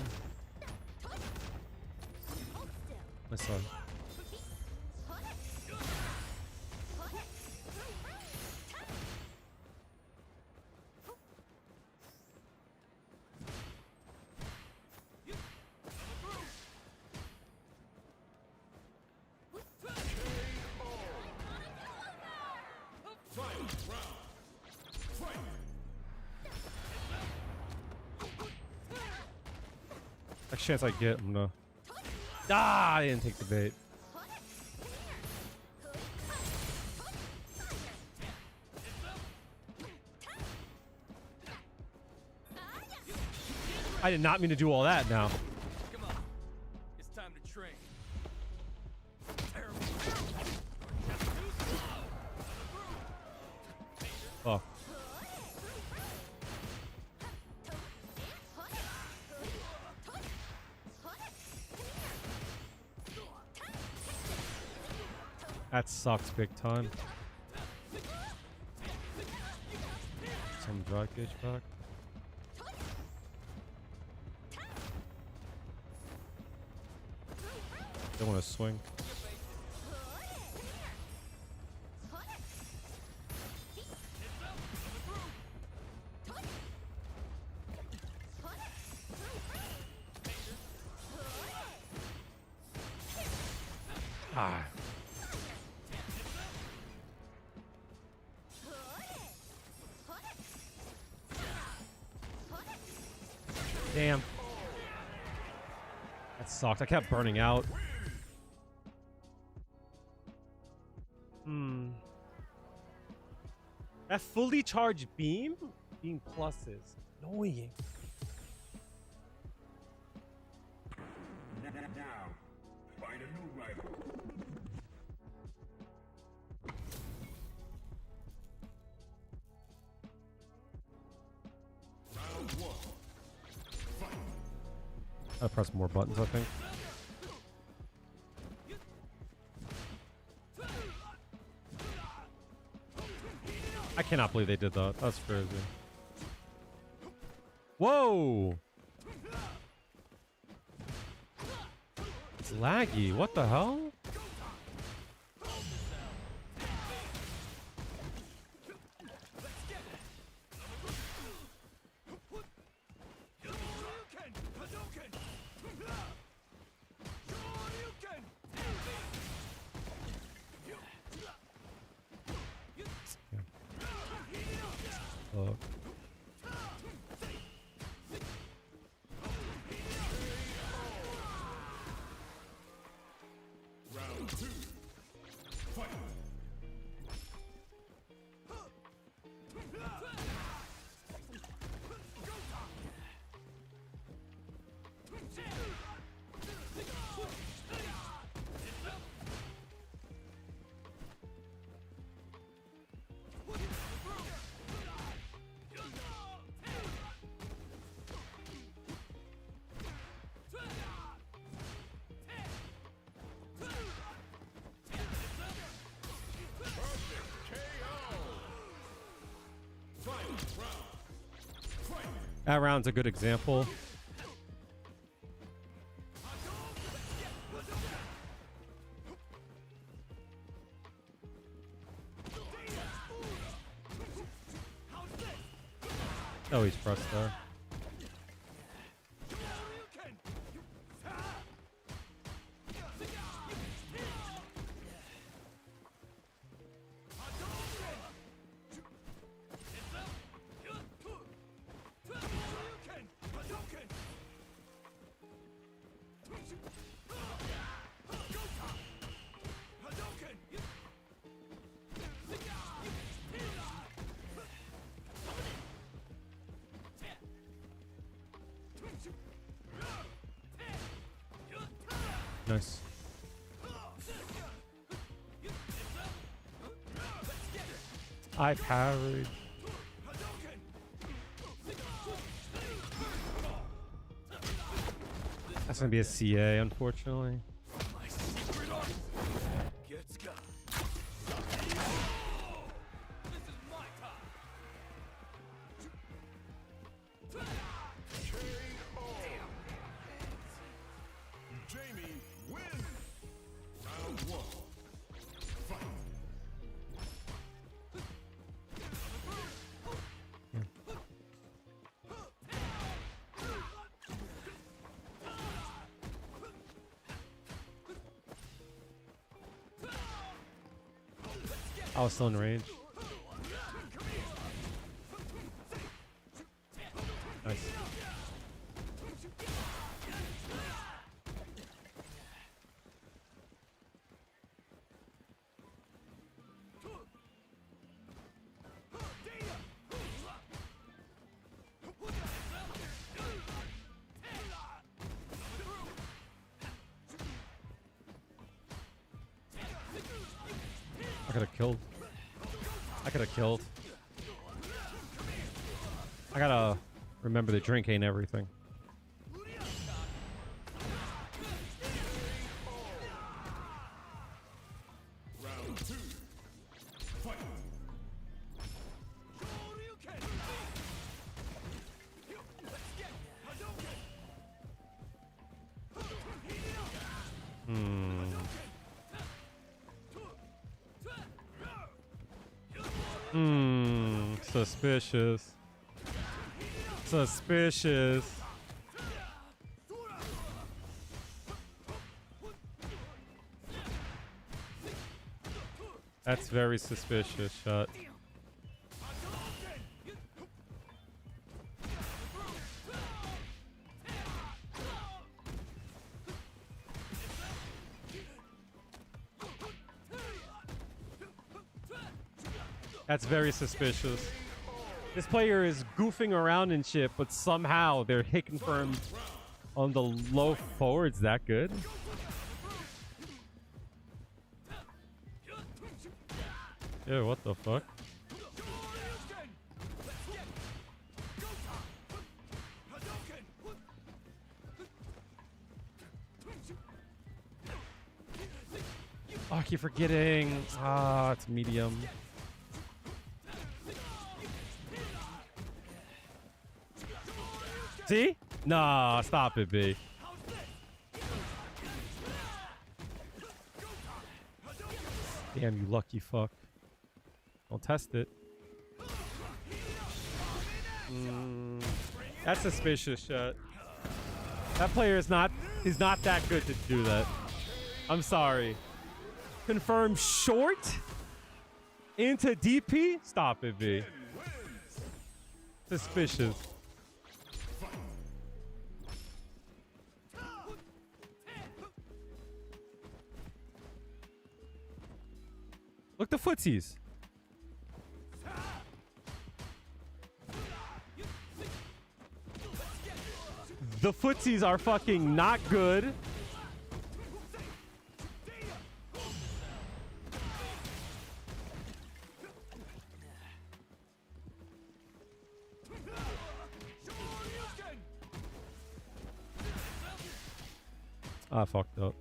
My son. Next chance I get, I'm gonna. Ah, I didn't take the bait. I did not mean to do all that now. Come on. It's time to train. Oh. That sucks big time. Some dry cage back. They want to swing. Ah. Damn. That sucked. I kept burning out. That fully charged beam? Beam pluses. Annoying. Now, find a new rival. Round one. Fight. I press more buttons, I think. I cannot believe they did that. That's crazy. Whoa! It's laggy. What the hell? Fuck. Round two. Fight. That round's a good example. Oh, he's pressed there. Nice. I parried. That's gonna be a CA, unfortunately. My secret art gets got. This is my time. Jamie wins. Round 1. Fight. I was still in range. Nice. I could have killed. I could have killed. I gotta remember the drink ain't everything. Round 2. Fight. Suspicious. Suspicious. That's very suspicious, shot. That's very suspicious. This player is goofing around and shit, but somehow they're hit confirmed on the low forwards. That good? Ew, what the fuck? Oh, I keep forgetting. Ah, it's medium. See? Nah, stop it, B. Damn, you lucky fuck. Don't test it. That's suspicious shit. That player is not that good to do that. I'm sorry. Confirm short into DP? Stop it, B. Suspicious. Look, the footsies. The footsies are fucking not good. I fucked up.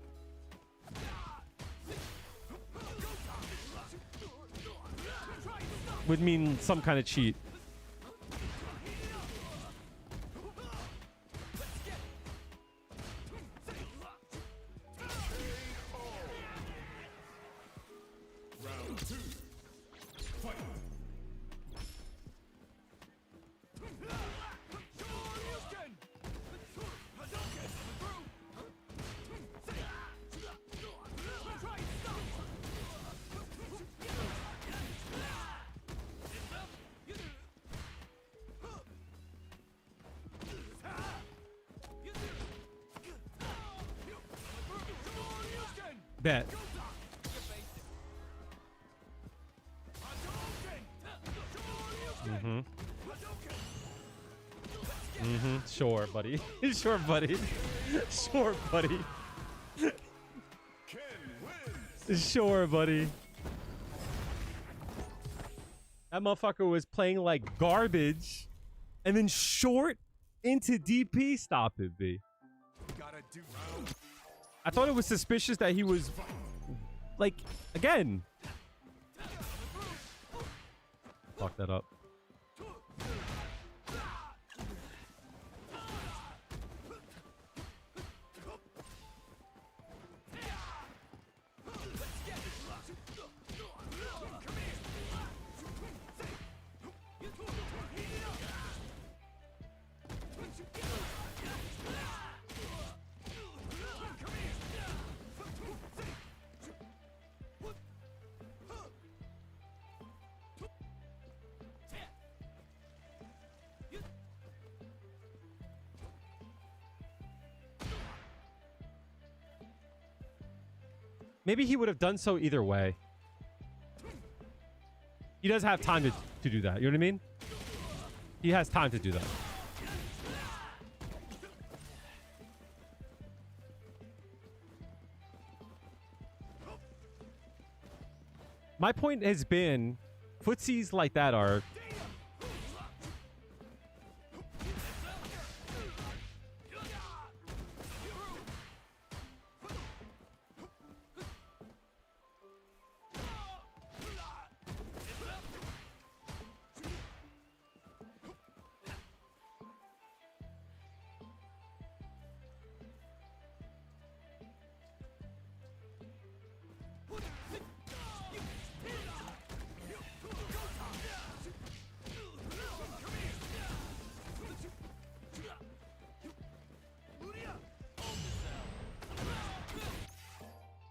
Would mean some kind of cheat. Round 2. Fight. Bet. Sure, buddy. Sure, buddy. Sure, buddy. Ken wins. Sure, buddy. That motherfucker was playing like garbage and then short into DP. Stop it, B. Gotta do. I thought it was suspicious that he was like, again. Fuck that up. Maybe he would have done so either way. He does have time to do that. You know what I mean? He has time to do that. My point has been, footsies like that are...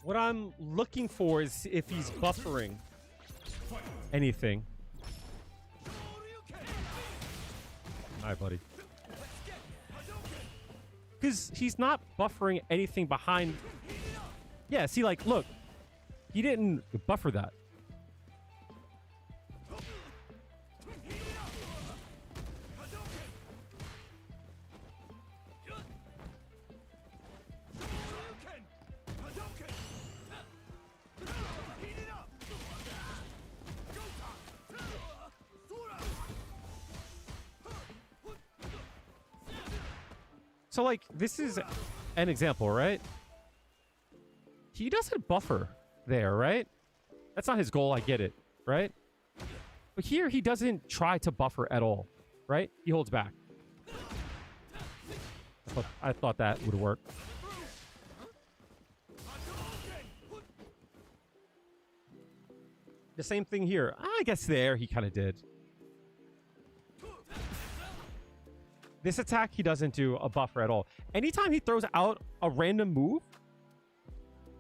What I'm looking for is if he's buffering anything. Hi, buddy. Because he's not buffering anything behind. Yeah, see, like, look. He didn't buffer that. So, like, this is an example, right? He doesn't buffer there, right? That's not his goal, I get it, right? But here, he doesn't try to buffer at all, right? He holds back. I thought that would work. The same thing here. I guess there, he kind of did. This attack, he doesn't do a buffer at all. Anytime he throws out a random move,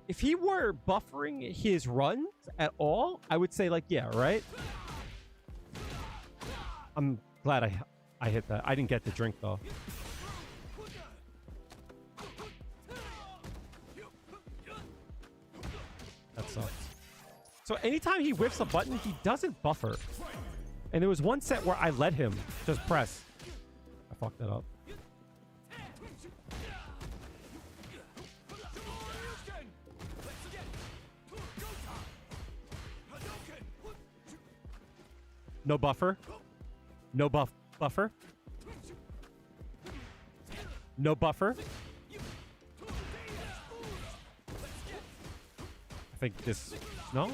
if he were buffering his runs at all, I would say, like, yeah, right? I'm glad I hit that. I didn't get the drink, though. That sucks. So anytime he whiffs a button, he doesn't buffer. And there was one set where I let him just press. I fucked that up. No buffer. No buffer. No buffer. I think this... No?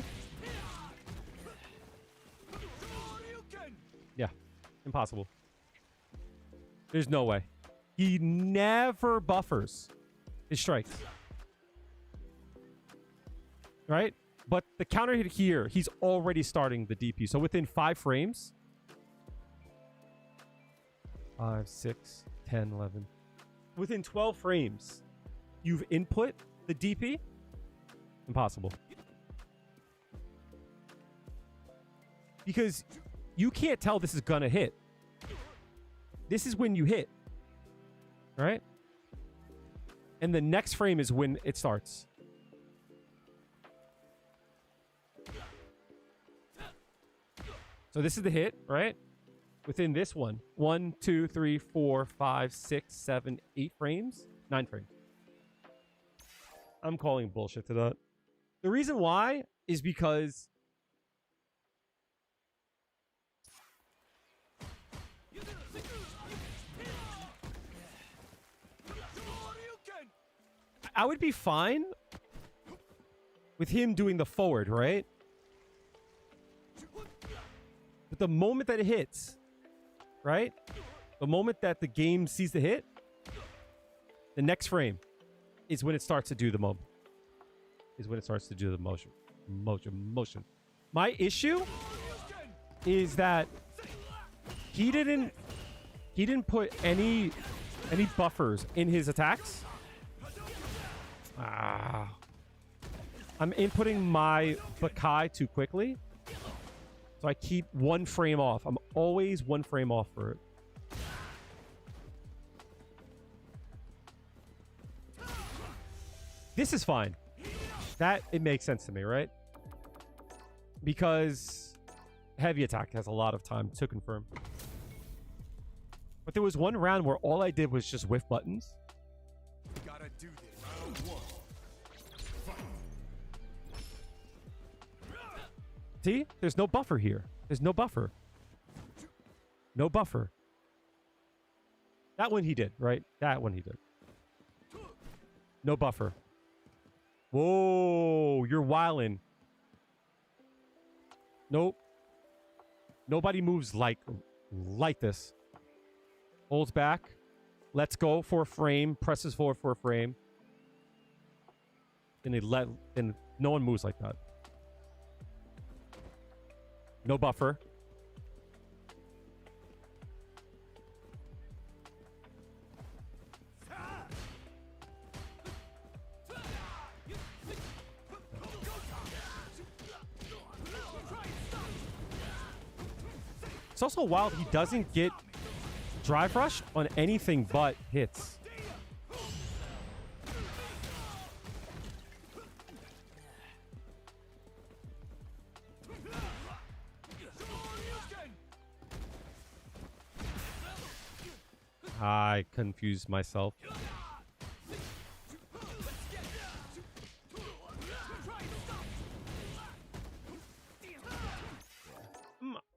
Yeah. Impossible. There's no way. He never buffers his strikes. Right? But the counter hit here, he's already starting the DP. So within 5 frames... 5, 6, 10, 11. Within 12 frames, you've input the DP? Impossible. Because you can't tell this is gonna hit. This is when you hit. Right? And the next frame is when it starts. So this is the hit, right? Within this one. 1, 2, 3, 4, 5, 6, 7, 8 frames. 9 frames. I'm calling bullshit to that. The reason why is because I would be fine with him doing the forward, right? But the moment that it hits, right? The moment that the game sees the hit, the next frame is when it starts to do the motion. Motion. My issue is that he didn't put any buffers in his attacks. I'm inputting my Bakai too quickly. So I keep one frame off. I'm always one frame off for it. This is fine. That, it makes sense to me, right? Because heavy attack has a lot of time to confirm. But there was one round where all I did was just whiff buttons. Gotta do this. Round one. See? There's no buffer here. There's no buffer. No buffer. That one he did, right? That one he did. No buffer. Whoa, you're wildin'. Nope. Nobody moves like this. Holds back. Lets go for a frame. Presses forward for a frame. And no one moves like that. No buffer. It's also wild he doesn't get drive rush on anything but hits. I confused myself.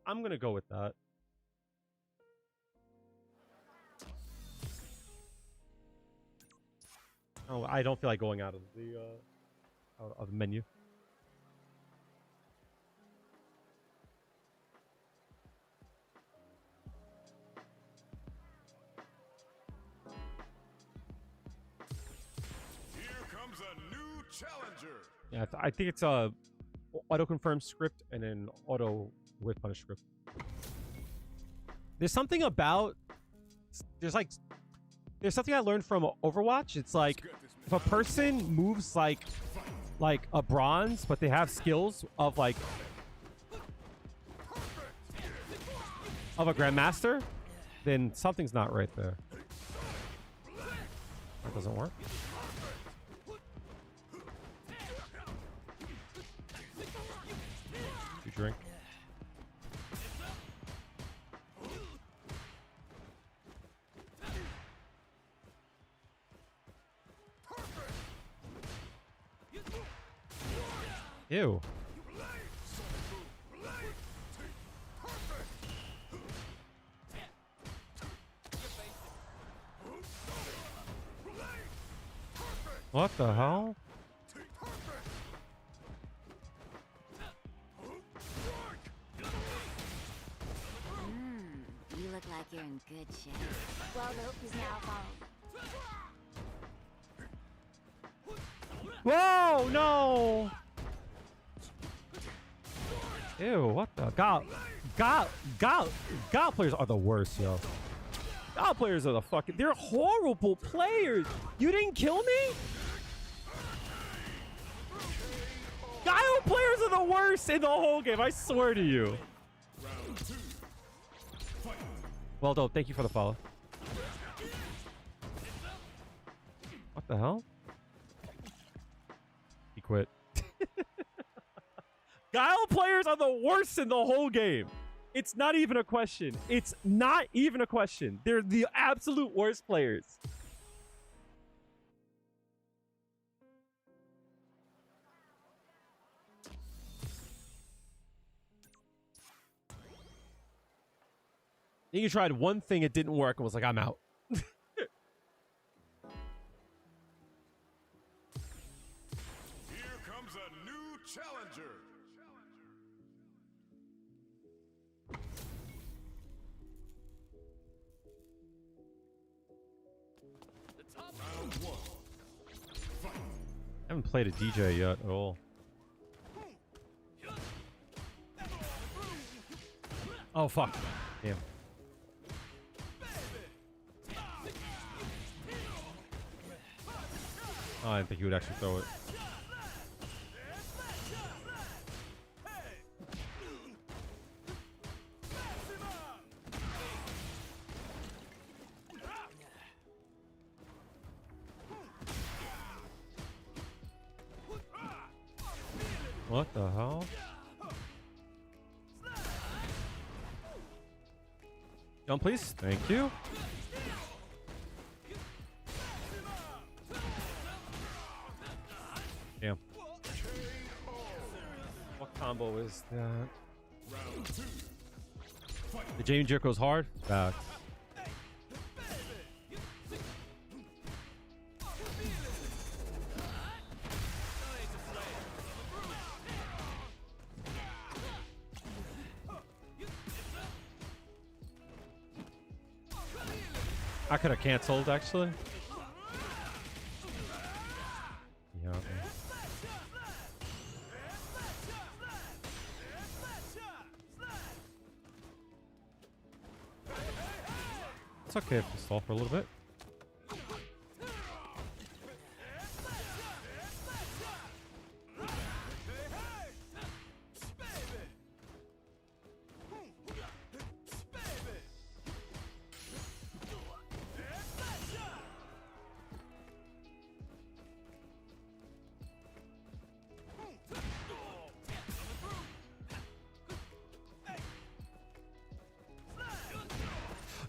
I'm gonna go with that. Oh, I don't feel like going out of the menu. Here comes a new challenger. Yeah, I think it's a auto confirm script and then auto with punish script. There's something about there's something I learned from Overwatch. It's like if a person moves like a bronze, but they have skills of a grandmaster, then something's not right there. That doesn't work. You drink. Ew. What the hell? You look like you're in good shape. Well, Lope is now following. Whoa, no! Ew, what the? God players are the worst, yo. God players are the fucking... They're horrible players. You didn't kill me? Guile players are the worst in the whole game. I swear to you. Well done. Thank you for the follow. What the hell? He quit. Guile players are the worst in the whole game. It's not even a question. It's not even a question. They're the absolute worst players. I think you tried one thing, it didn't work, and was like, I'm out. Haven't played a DJ yet at all. Oh fuck. Damn. Oh, I didn't think he would actually throw it. What the hell? Jump, please. Thank you. Damn. What combo is that? The Jamie Jericho's hard? Facts. I could have canceled actually. Yeah. It's okay if we stall for a little bit.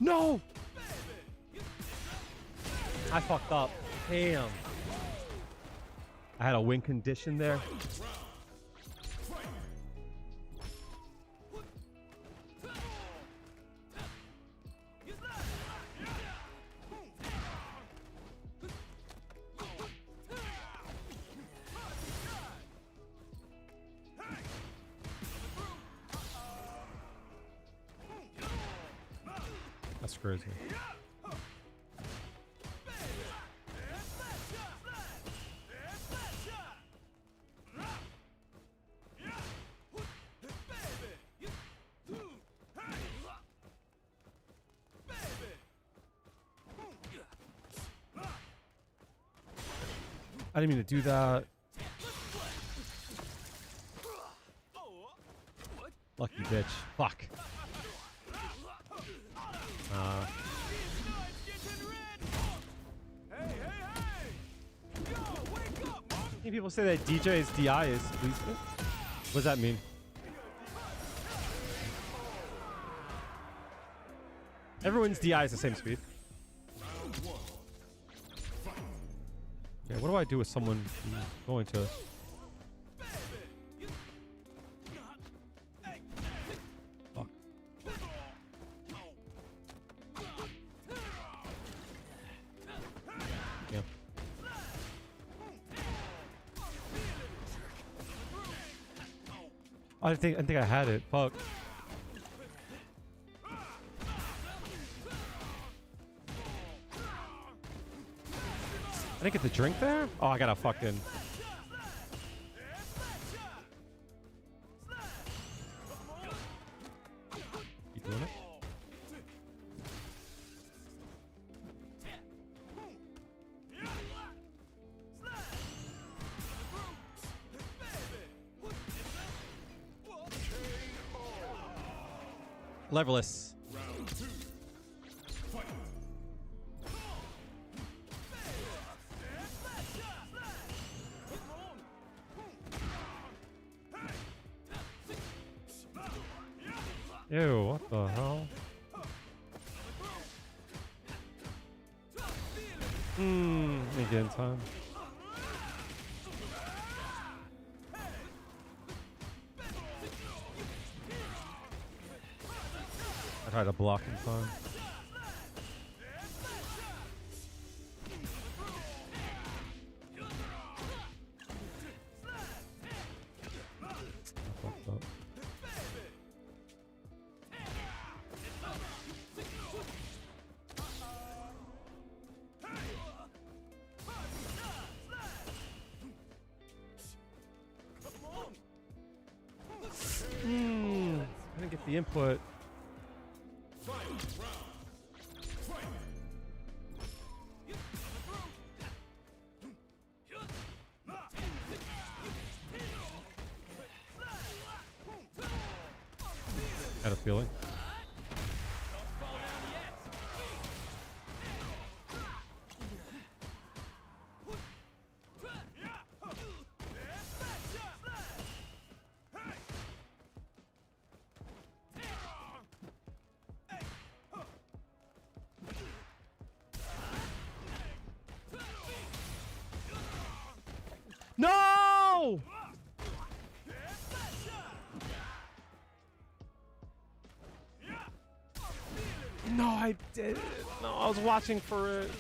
No! I fucked up. Damn. I had a win condition there. That's crazy. I didn't mean to do that. Lucky bitch. Fuck. People say that DJ's DI is please. What does that mean? Everyone's DI is the same speed. Yeah, what do I do with someone who's going to? Fuck. Yeah. I think I had it. Fuck. I didn't get the drink there? Oh, I gotta fucking... Keep doing it. Leverless. Ew, what the hell? Again time. I tried to block in time. I fucked up. the input. Had a feeling. No! No, I did. No, I was watching for it.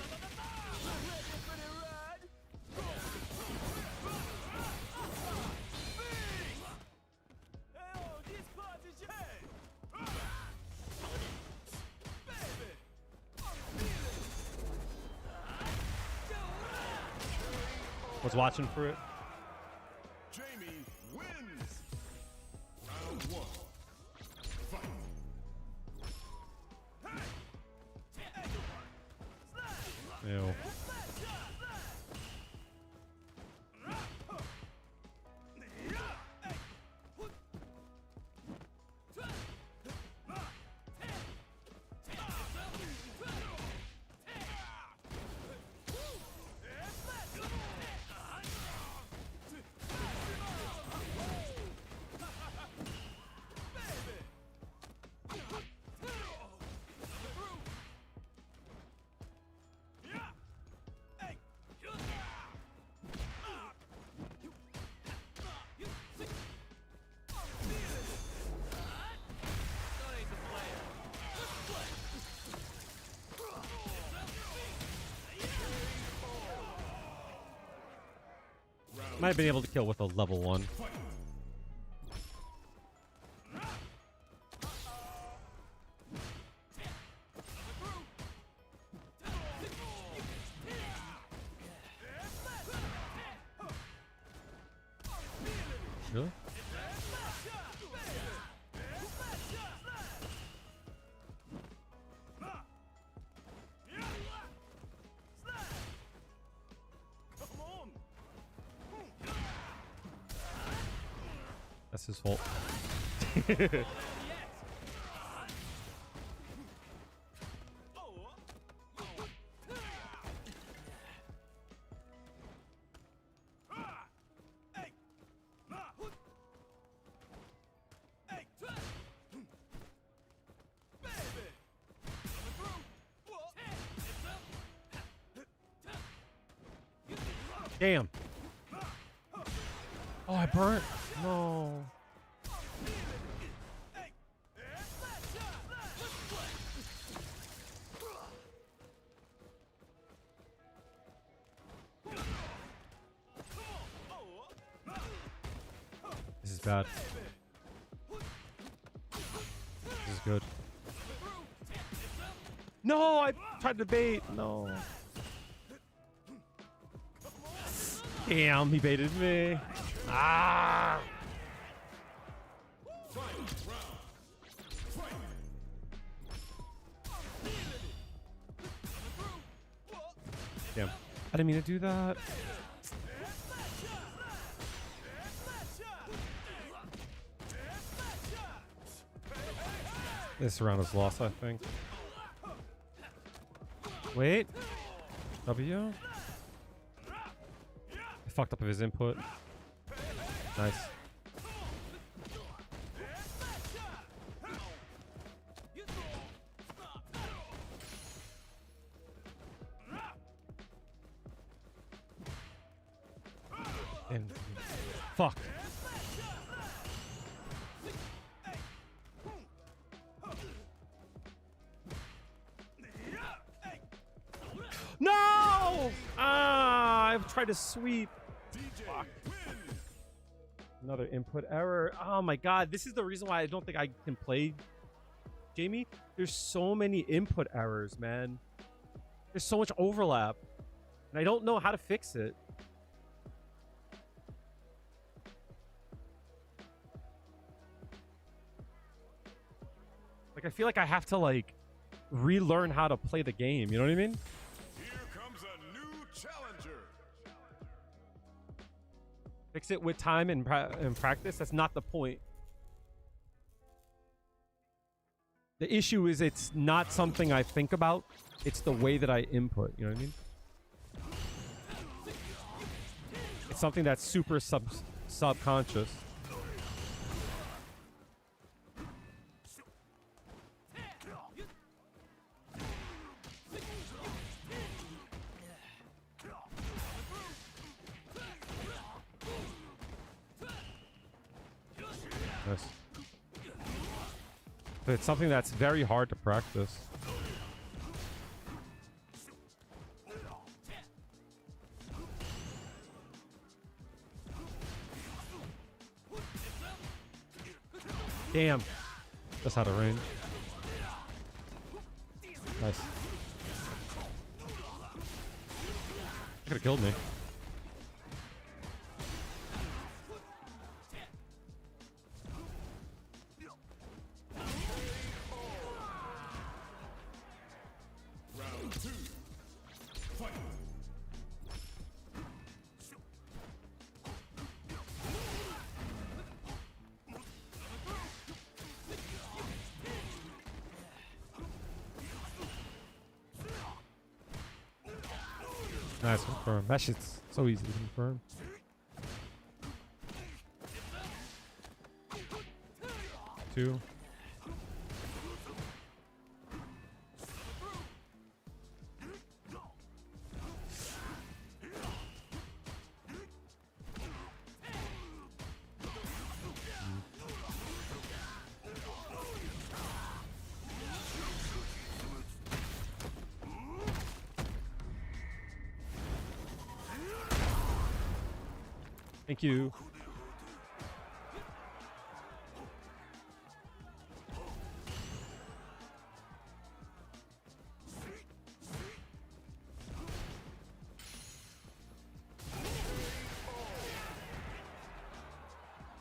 Was watching for it. Jamie wins. Round one. Fight. Ew. Might have been able to kill with a level 1. Really? That's his fault. Damn. Oh, I burnt. No. This is bad. This is good. No, I tried to bait. No. Damn, he baited me. Ah! Damn. I didn't mean to do that. This round is lost, I think. Wait. W? I fucked up with his input. Nice. And fuck. No! Ah, I've tried to sweep. Fuck. Another input error. Oh my god, this is the reason why I don't think I can play Jamie. There's so many input errors, man. There's so much overlap. And I don't know how to fix it. Like, I feel like I have to, like, relearn how to play the game. You know what I mean? Here comes a new challenger. Fix it with time and practice. That's not the point. The issue is it's not something I think about. It's the way that I input. You know what I mean? It's something that's super subconscious. Yes. But it's something that's very hard to practice. Damn. That's out of range. Nice. Could have killed me. Round 2. Fight. Nice, confirm. That shit's so easy to confirm. Two. Thank you.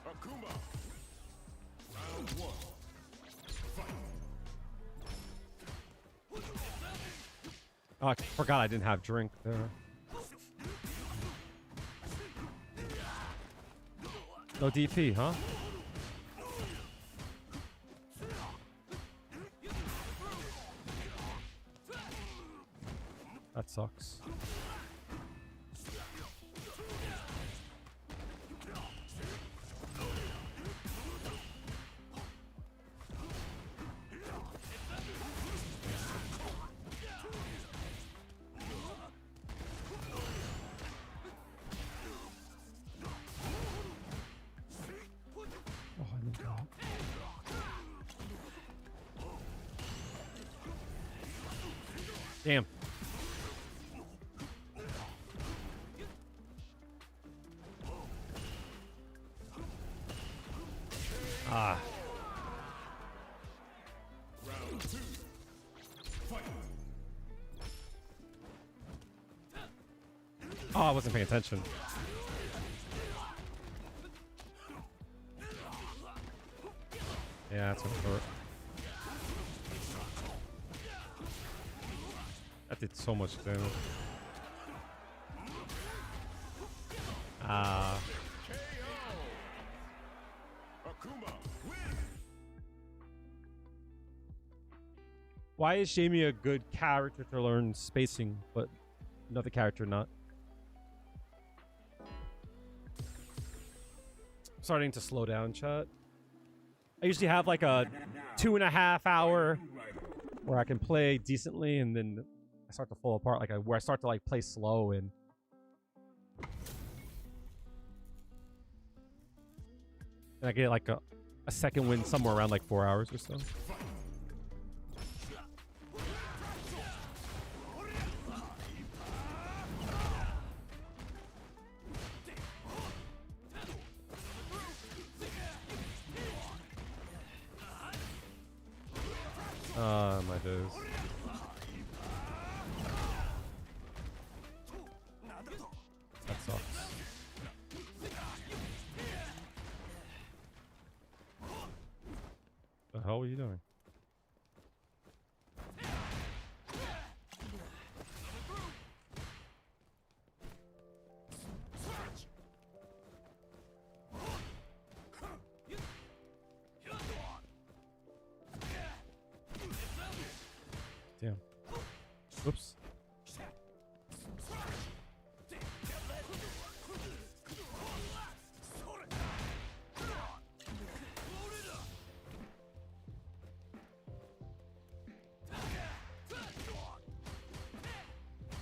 Akuma. Round 1. Fight. Oh, I forgot I didn't have drink there. No DP, huh? That sucks. Oh, I need help. Damn. Ah. Round 2. Fight. Oh, I wasn't paying attention. Yeah, that's gonna hurt. That did so much damage. Ah. Akuma win. Why is Jamie a good character to learn spacing, but another character not? I'm starting to slow down, chat. I usually have like a 2.5 hour where I can play decently, and then I start to fall apart. Like where I start to like play slow, and I get like a second win somewhere around like 4 hours or so. My days. That sucks. The hell are you doing? Oops.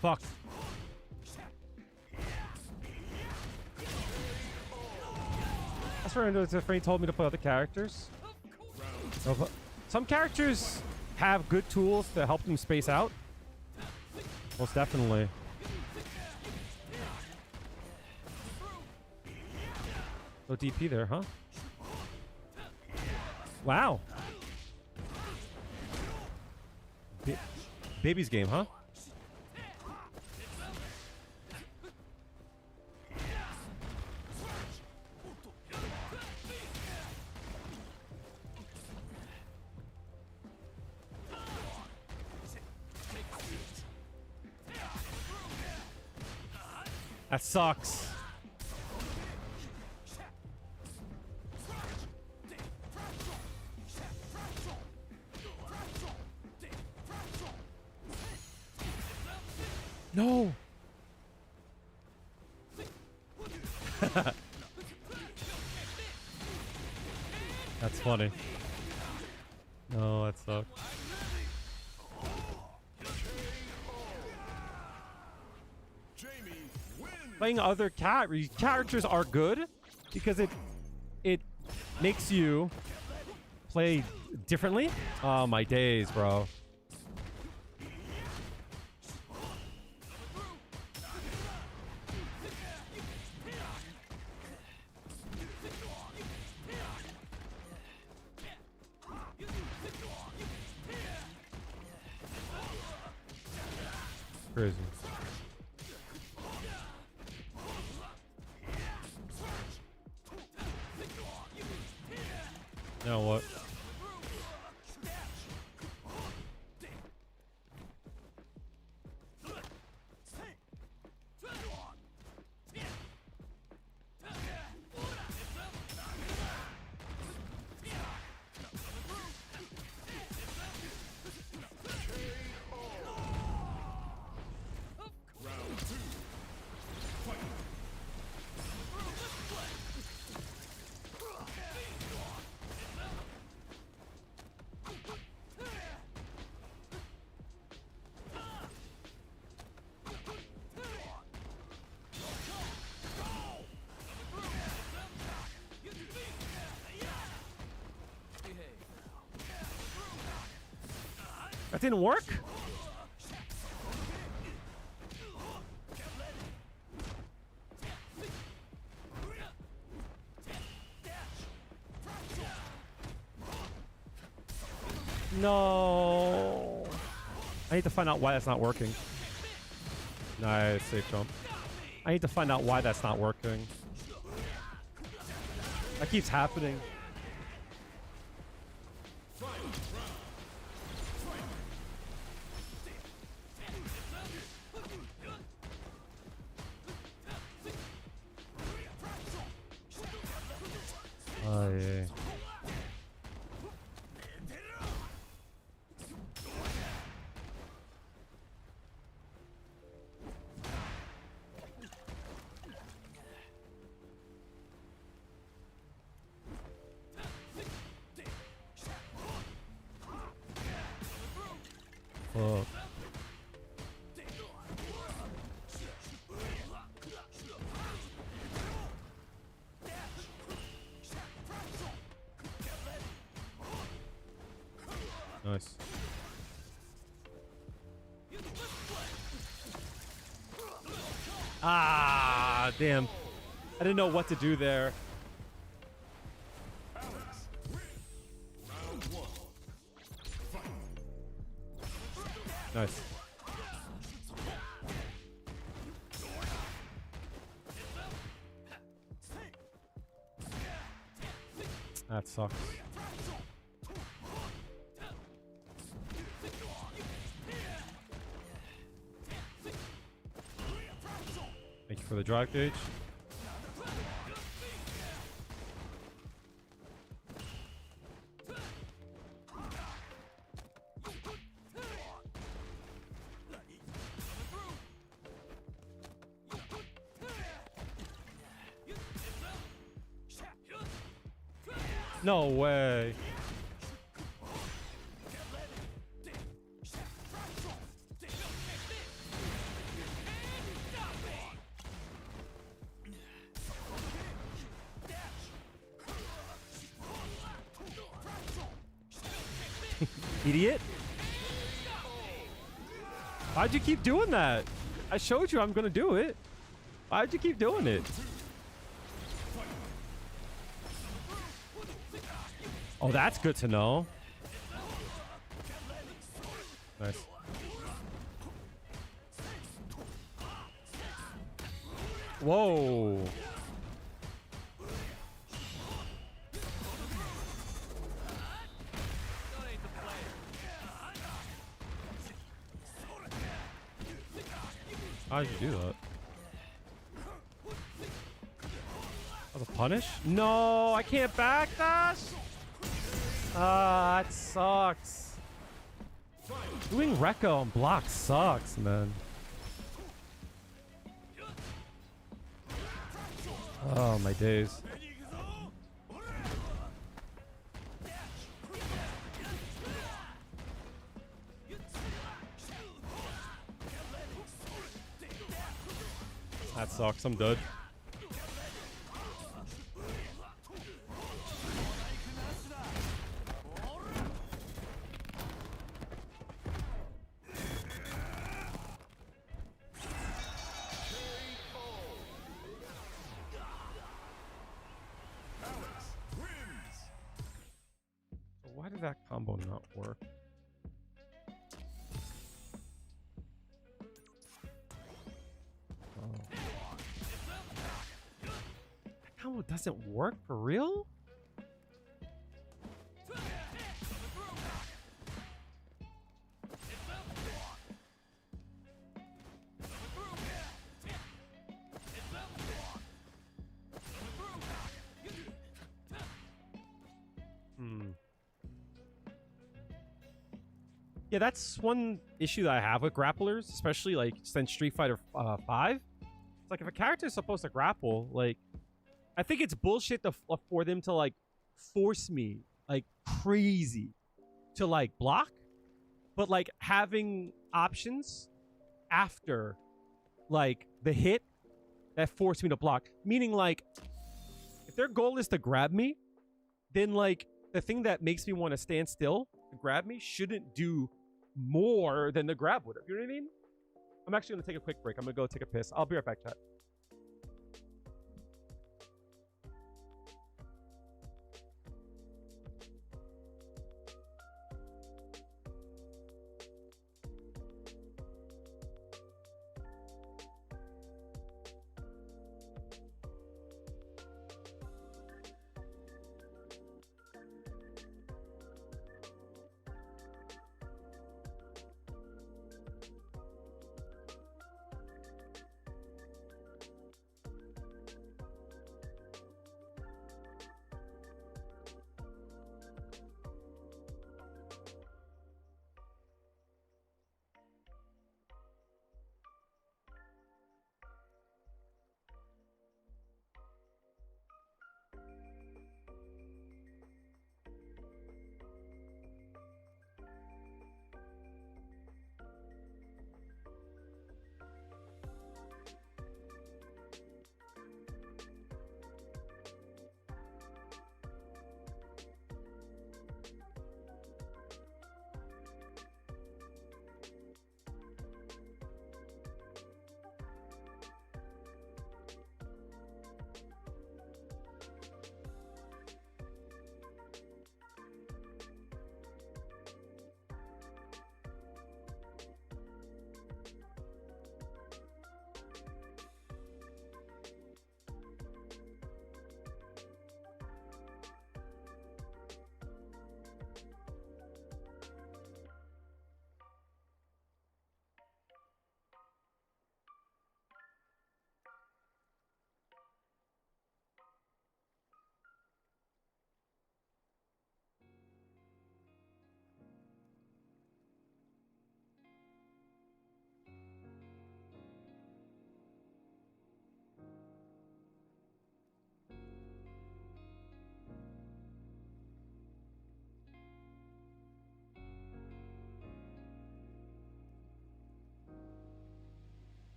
Fuck. That's where he told me to put other characters. Some characters have good tools to help them space out. Most definitely. No DP there, huh? Wow. Baby's game, huh? That sucks. No. That's funny. No, that sucks. Playing other characters are good because it makes you play differently. Oh my days, bro. Crazy. Now what? That didn't work? No. I need to find out why that's not working. Nice, safe jump. I need to find out why that's not working. That keeps happening. Oh, yeah. Fuck. Nice. Ah, damn. I didn't know what to do there. Nice. That sucks. Thank you for the drive gauge. No way. Idiot. Why'd you keep doing that? I showed you I'm gonna do it. Why'd you keep doing it? Oh, that's good to know. Nice. Whoa. How'd you do that? That was a punish? No, I can't backdash. Ah, that sucks. Doing Rekka on block sucks, man. Oh, my days. That sucks. I'm dead. Why did that combo not work? Oh. That combo doesn't work for real? Yeah, that's one issue that I have with grapplers, especially like since Street Fighter 5. It's like if a character is supposed to grapple, like I think it's bullshit for them to like force me like crazy to like block, but like having options after like the hit that force me to block, meaning like if their goal is to grab me, then like the thing that makes me want to stand still to grab me shouldn't do more than the grab would have. You know what I mean? I'm actually going to take a quick break. I'm going to go take a piss. I'll be right back, chat.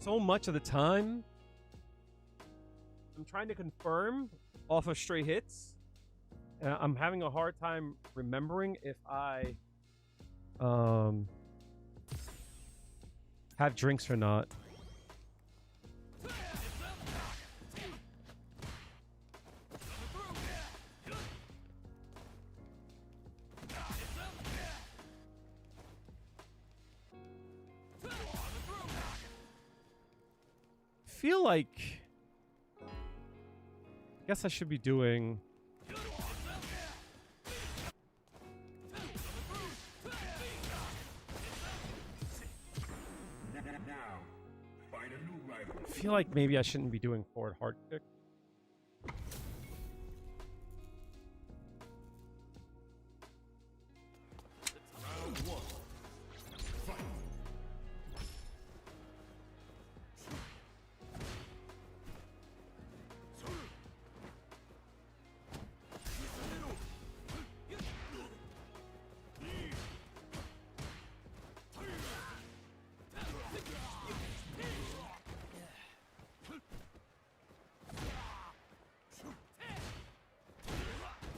so much of the time, I'm trying to confirm off of straight hits. And I'm having a hard time remembering if I have drinks or not. Feel like I guess I should be doing I feel like maybe I shouldn't be doing forward hard kick. Round one. Fight.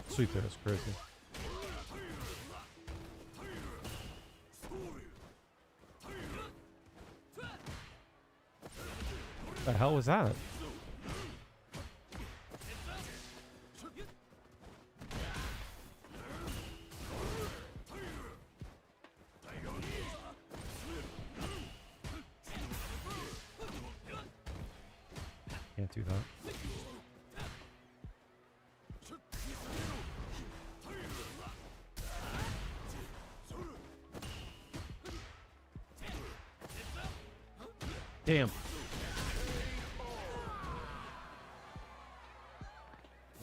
Sweet there, that's crazy. The hell was that? Can't do that. Damn.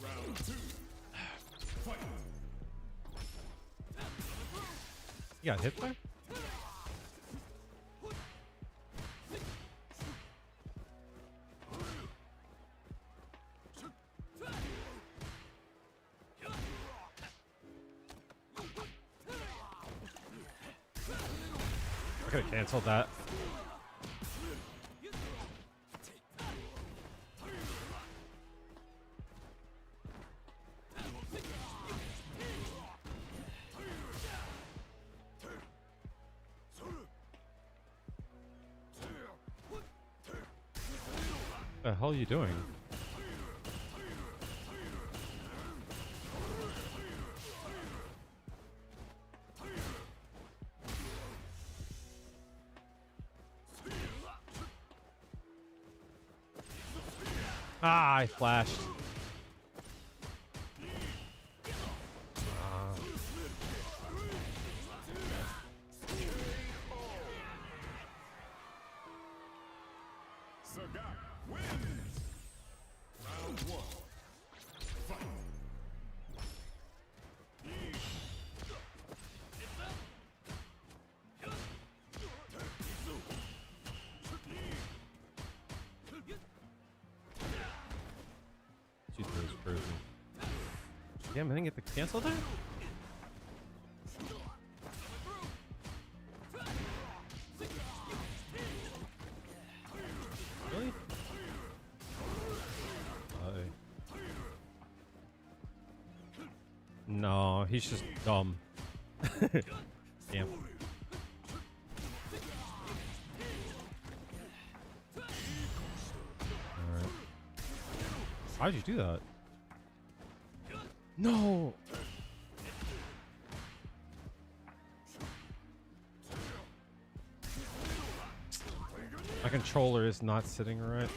Round two. Fight. You got hit there? I could have canceled that. What the hell are you doing? Ah, I flashed. Sagat wins. Round one. Fight. Jeez, that was crazy. Damn, I didn't get the cancel there? Really? No, he's just dumb. Damn. Alright. How'd you do that? No! My controller is not sitting right.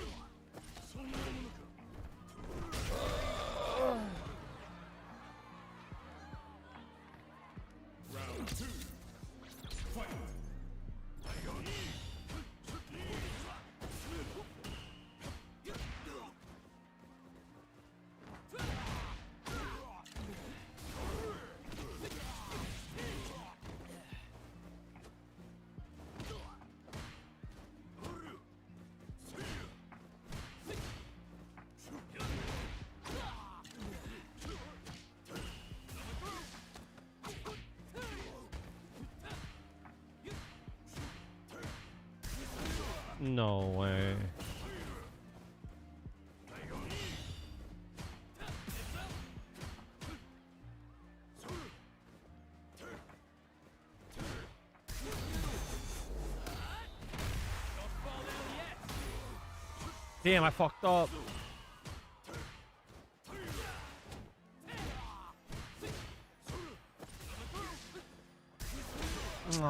Round two. Fight. No way. Damn, I fucked up. Oh,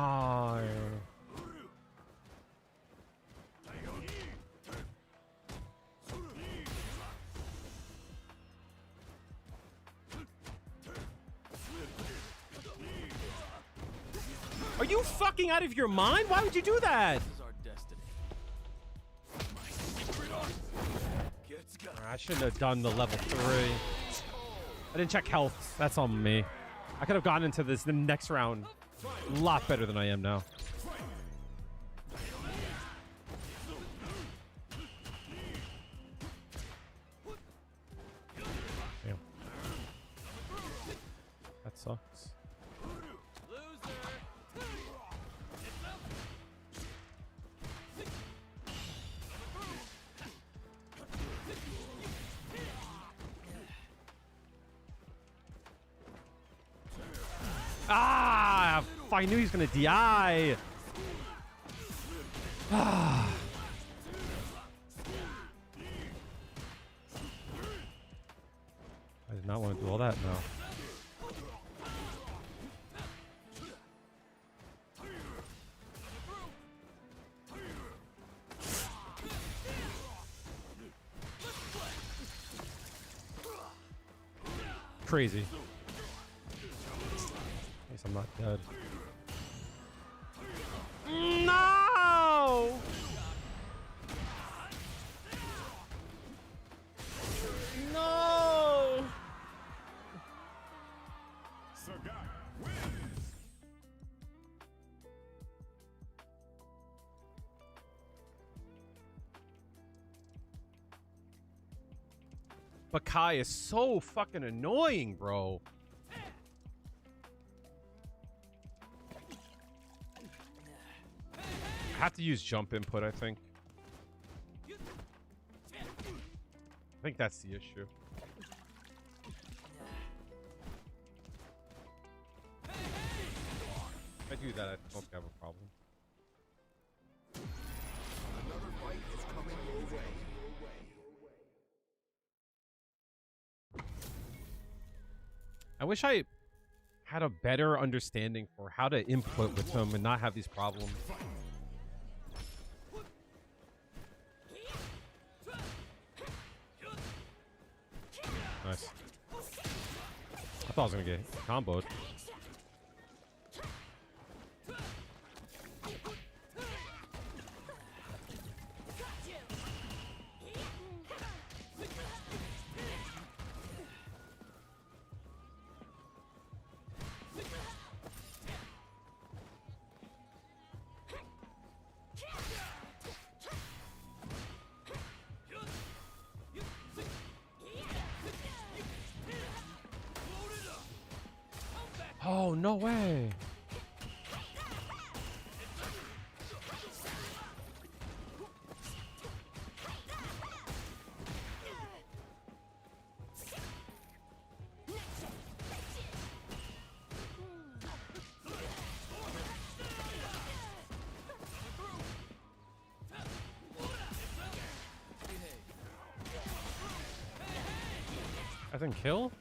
are you fucking out of your mind? Why would you do that? This is our destiny. My secret art gets got. I shouldn't have done the level 3. I didn't check health. That's on me. I could have gotten into this the next round a lot better than I am now. Damn. That sucks. Ah! I knew he was gonna DI. Ah. I did not want to do all that now. Crazy. At least I'm not dead. No! No! Sagat wins. But Kai is so fucking annoying, bro. I have to use jump input, I think. I think that's the issue. If I do that, I don't have a problem. Another fight is coming your way. I wish I had a better understanding for how to input with him and not have these problems. Nice. I thought I was gonna get comboed. Oh, no way. I think kill?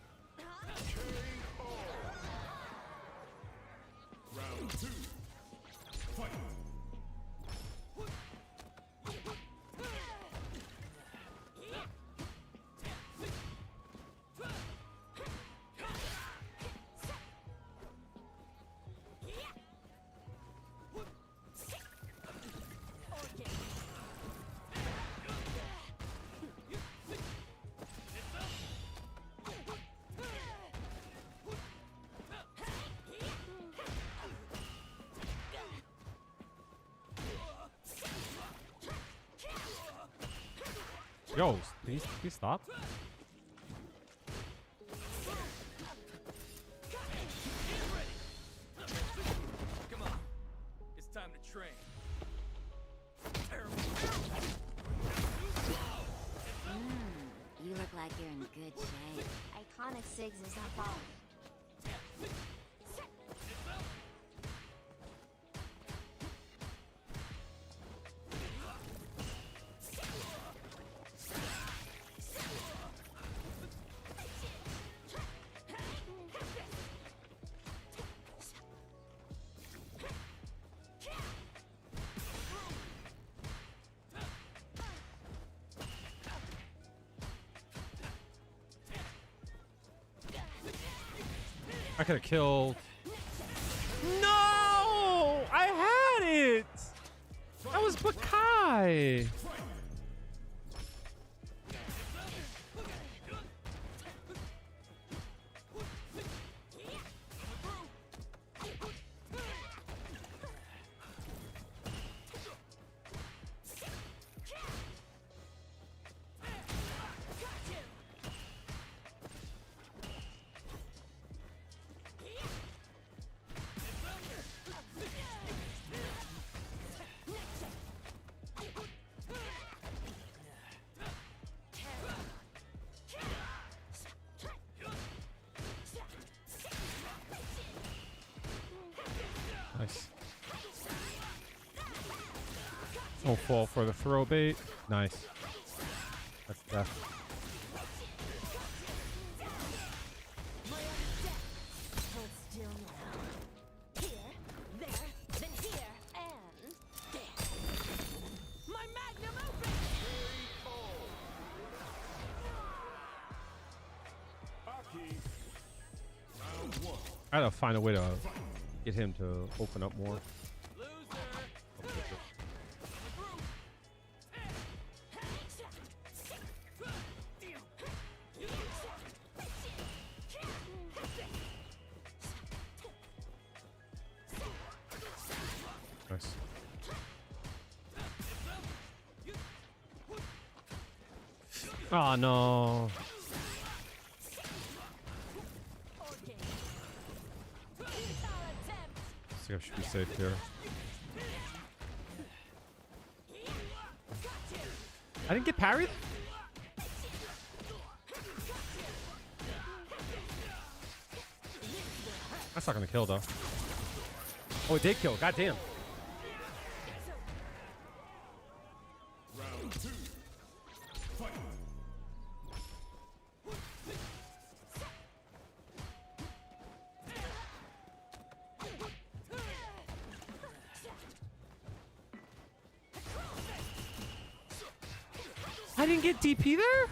Round 2. Fight. Yo, please stop. Come on. It's time to train. Sigs is not falling. I could have killed. No! I had it! That was Bakai! Nice. Don't fall for the throw bait. Nice. That's death. I gotta find a way to get him to open up more. Nice. Oh no. I think I should be safe here. I didn't get parried? That's not gonna kill though. Oh, it did kill. God damn. Round 2. Fight. I didn't get DP there?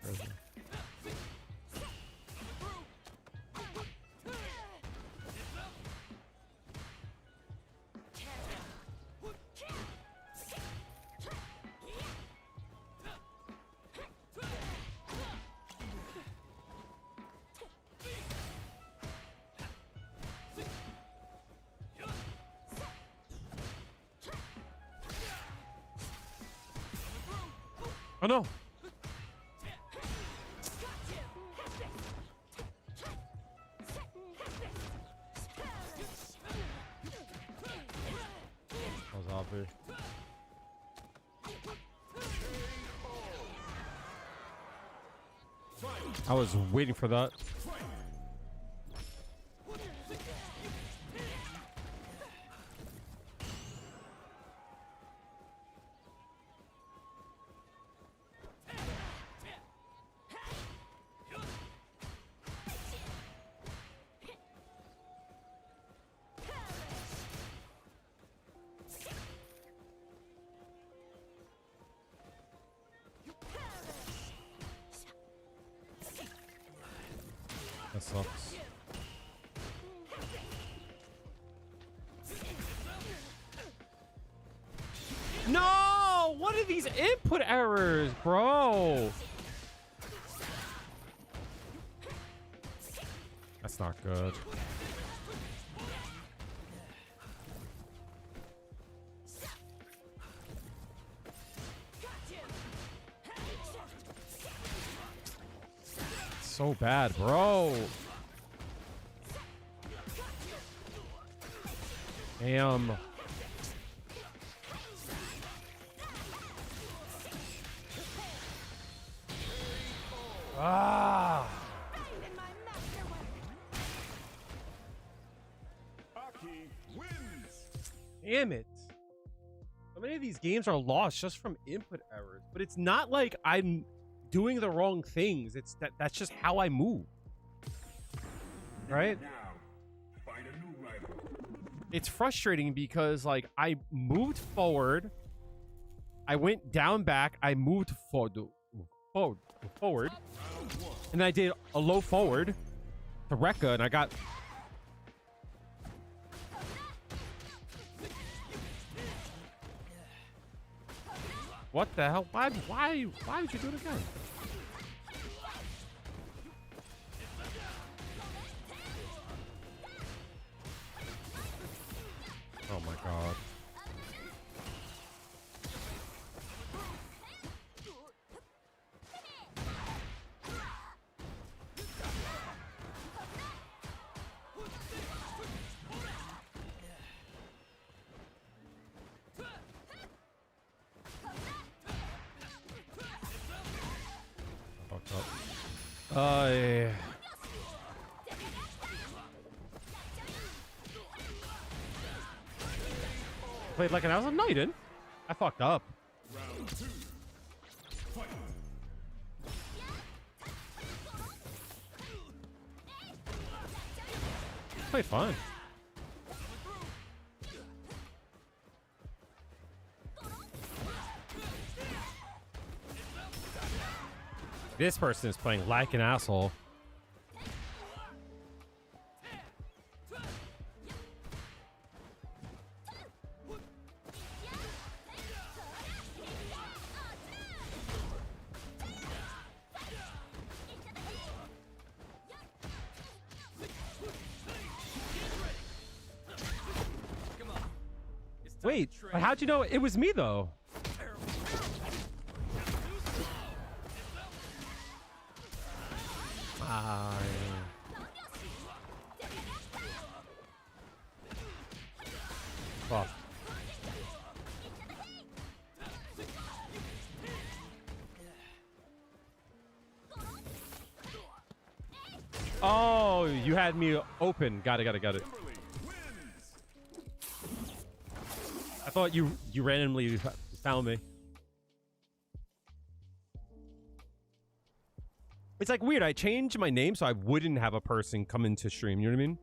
That's crazy. Oh no! That was obvious. I was waiting for that. That sucks. No! What are these input errors, bro? That's not good. So bad, bro. Damn. Ah. Aki wins. Damn it. So many of these games are lost just from input errors, but it's not like I'm doing the wrong things. It's that's just how I move. Right? Now, find a new rival. It's frustrating because like I moved forward, I went down back, I moved forward, and I did a low forward to Rekka, and I got what the hell? Why would you do it again? Oh my god. Fucked up. Yeah. Played like an hour. No, you didn't. I fucked up. Round 2. Fight. Played fine. This person is playing like an asshole. Wait, but how'd you know it was me though? Ah, yeah. Fuck. Oh, you had me open. Got it. Kimberly wins. I thought you randomly found me. It's like weird. I changed my name so I wouldn't have a person come into stream. You know what I mean?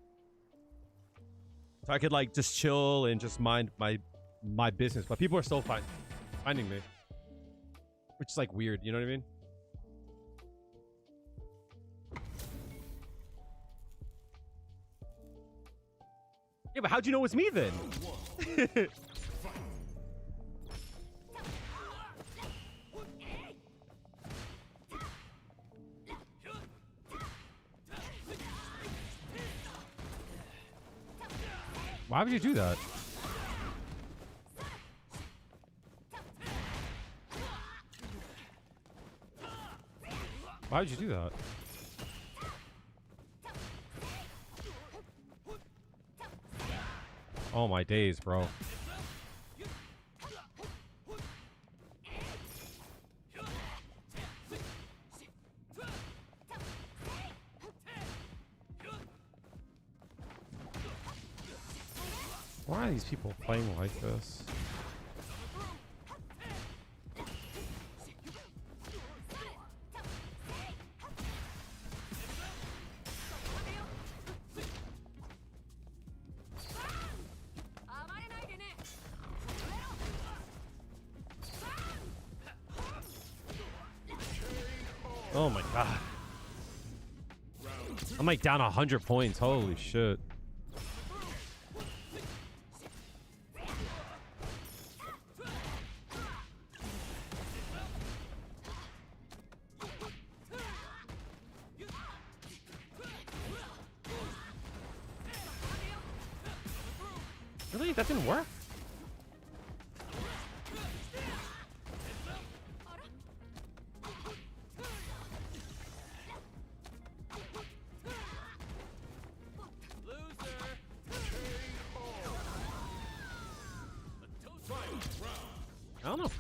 So I could like just chill and just mind my business. But people are still finding me, which is like weird. You know what I mean? Yeah, but how'd you know it was me then? Why would you do that? Why would you do that? Oh my days, bro. Why are these people playing like this? Oh my god. I'm like down 100 points. Holy shit. Really? That didn't work? don't know.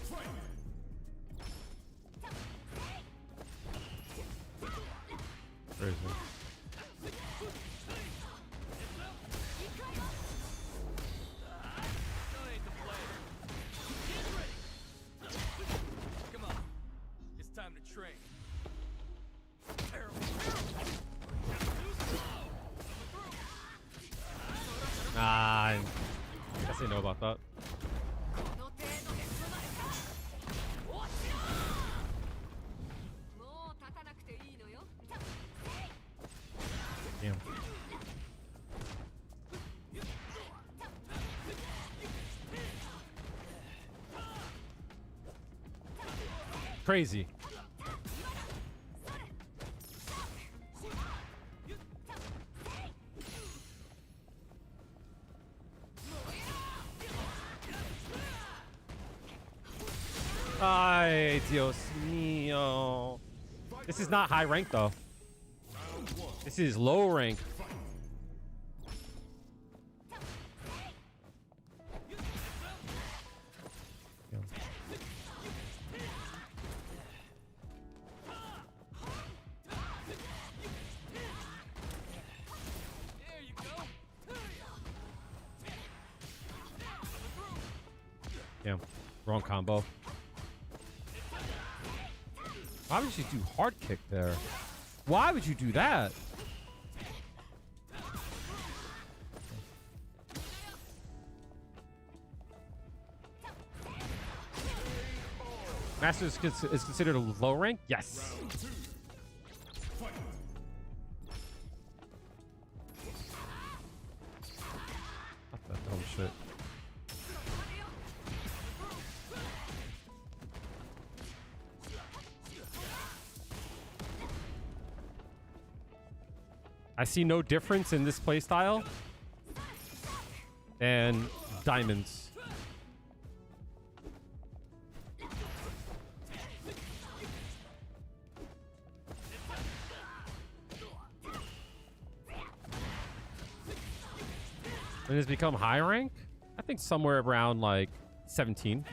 Crazy. Come on. It's time to train. I guess they know about that. Damn. Crazy. Ay, Dios mío. This is not high rank though. This is low rank. Yeah. There you go. Damn. Wrong combo. Why would you do hard kick there? Why would you do that? Master is considered a low rank? Yes. What the dumb shit? I see no difference in this playstyle than diamonds. When it's become high rank? I think somewhere around like 17.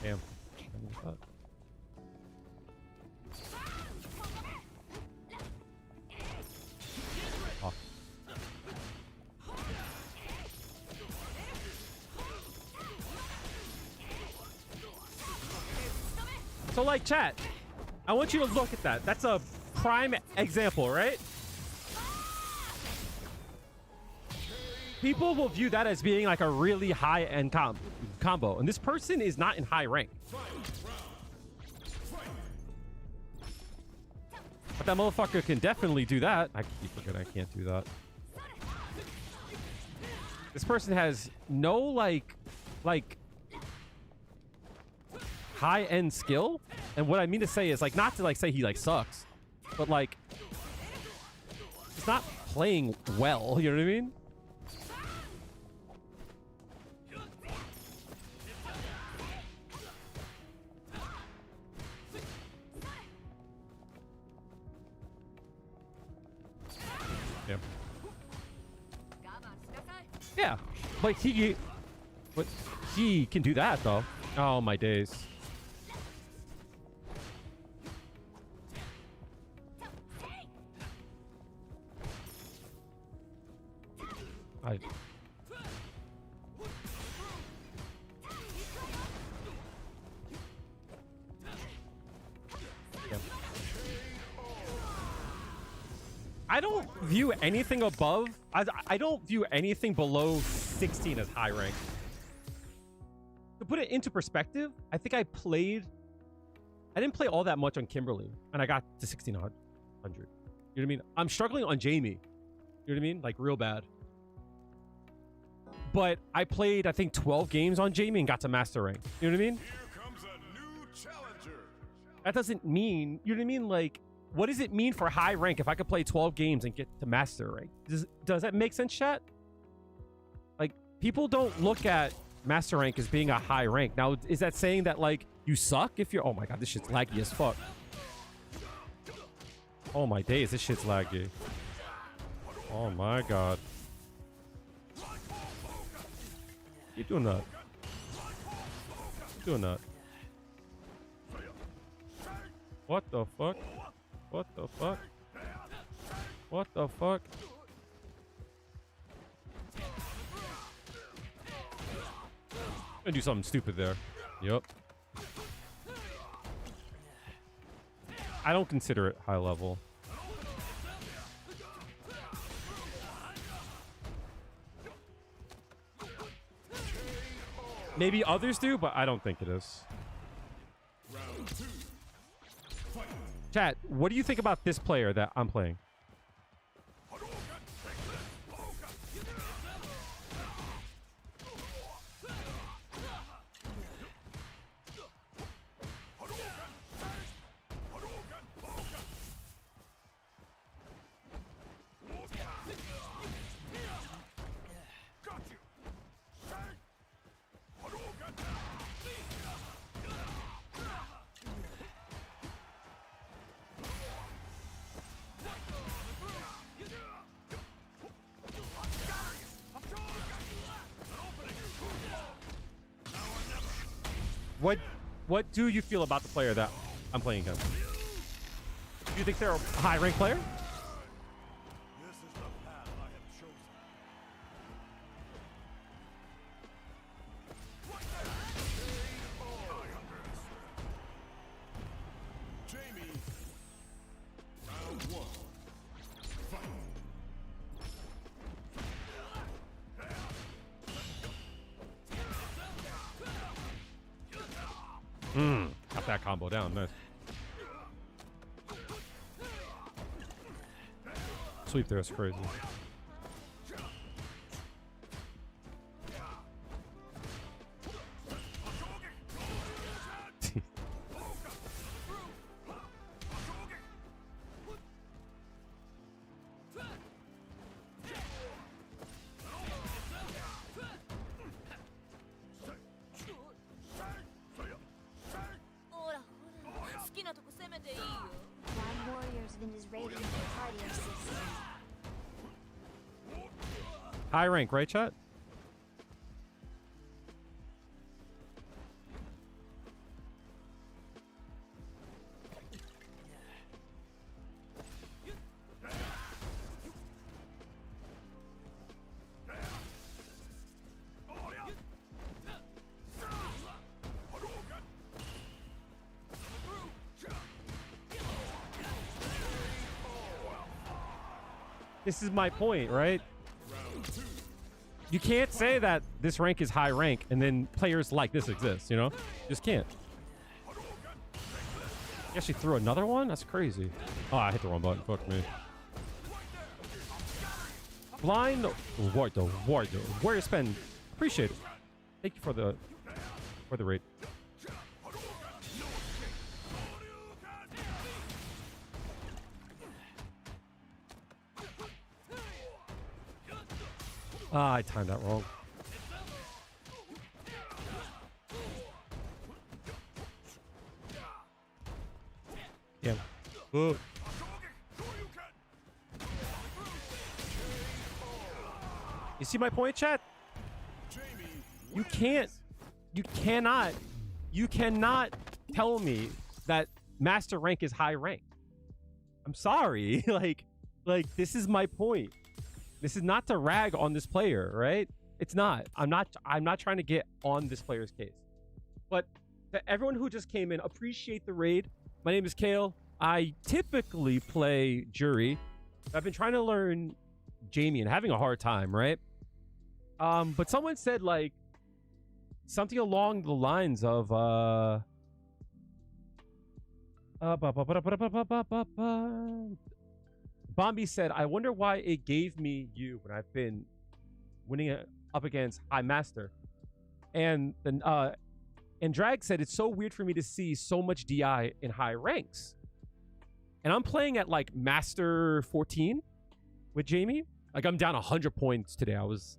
Damn. Oh. So like chat, I want you to look at that. That's a prime example, right? People will view that as being like a really high-end combo, and this person is not in high rank. But that motherfucker can definitely do that. I keep forgetting I can't do that. This person has no like high-end skill, and what I mean to say is like not to like say he like sucks, but like he's not playing well. You know what I mean? Yeah. Yeah, but he can do that though. Oh my days. I. I don't view anything above. I don't view anything below 16 as high rank. To put it into perspective, I think I didn't play all that much on Kimberly, and I got to 1600. You know what I mean? I'm struggling on Jamie. You know what I mean? Like real bad. But I played, I think, 12 games on Jamie and got to master rank. You know what I mean? Here comes a new challenger. That doesn't mean, you know what I mean? Like, what does it mean for high rank if I could play 12 games and get to master rank? Does that make sense, chat? Like, people don't look at master rank as being a high rank. Now, is that saying that, like, you suck if you're... Oh, my God, this shit's laggy as fuck. Oh, my days, this shit's laggy. Oh, my God. You doing that? Doing that? What the fuck? What the fuck? What the fuck? Gonna do something stupid there. Yep. I don't consider it high level. Maybe others do, but I don't think it is. Chat, what do you think about this player that I'm playing? What do you feel about the player that I'm playing against? Do you think they're a high rank player? This is the path I have chosen. Jamie, round one. Fight. Got that combo down. Nice. Sweep there is crazy. One warrior's been his radiant cardio system. High rank, right, chat? This is my point, right? You can't say that this rank is high rank and then players like this exist, you know? Just can't. You actually threw another one? That's crazy. Oh, I hit the wrong button. Fuck me. Blind Warrior spend. Appreciate it. Thank you for the rate. Ah, I timed that wrong. Yeah. Ooh. You see my point, chat? You cannot tell me that master rank is high rank. I'm sorry. like this is my point. This is not to rag on this player, right? It's not. I'm not trying to get on this player's case. But to everyone who just came in, appreciate the raid. My name is Kale. I typically play Juri. I've been trying to learn Jamie and having a hard time, right? But someone said like something along the lines of Bombi said, I wonder why it gave me you when I've been winning up against High Master. And then and Drag said, it's so weird for me to see so much DI in high ranks. And I'm playing at like Master 14 with Jamie. Like I'm down 100 points today. I was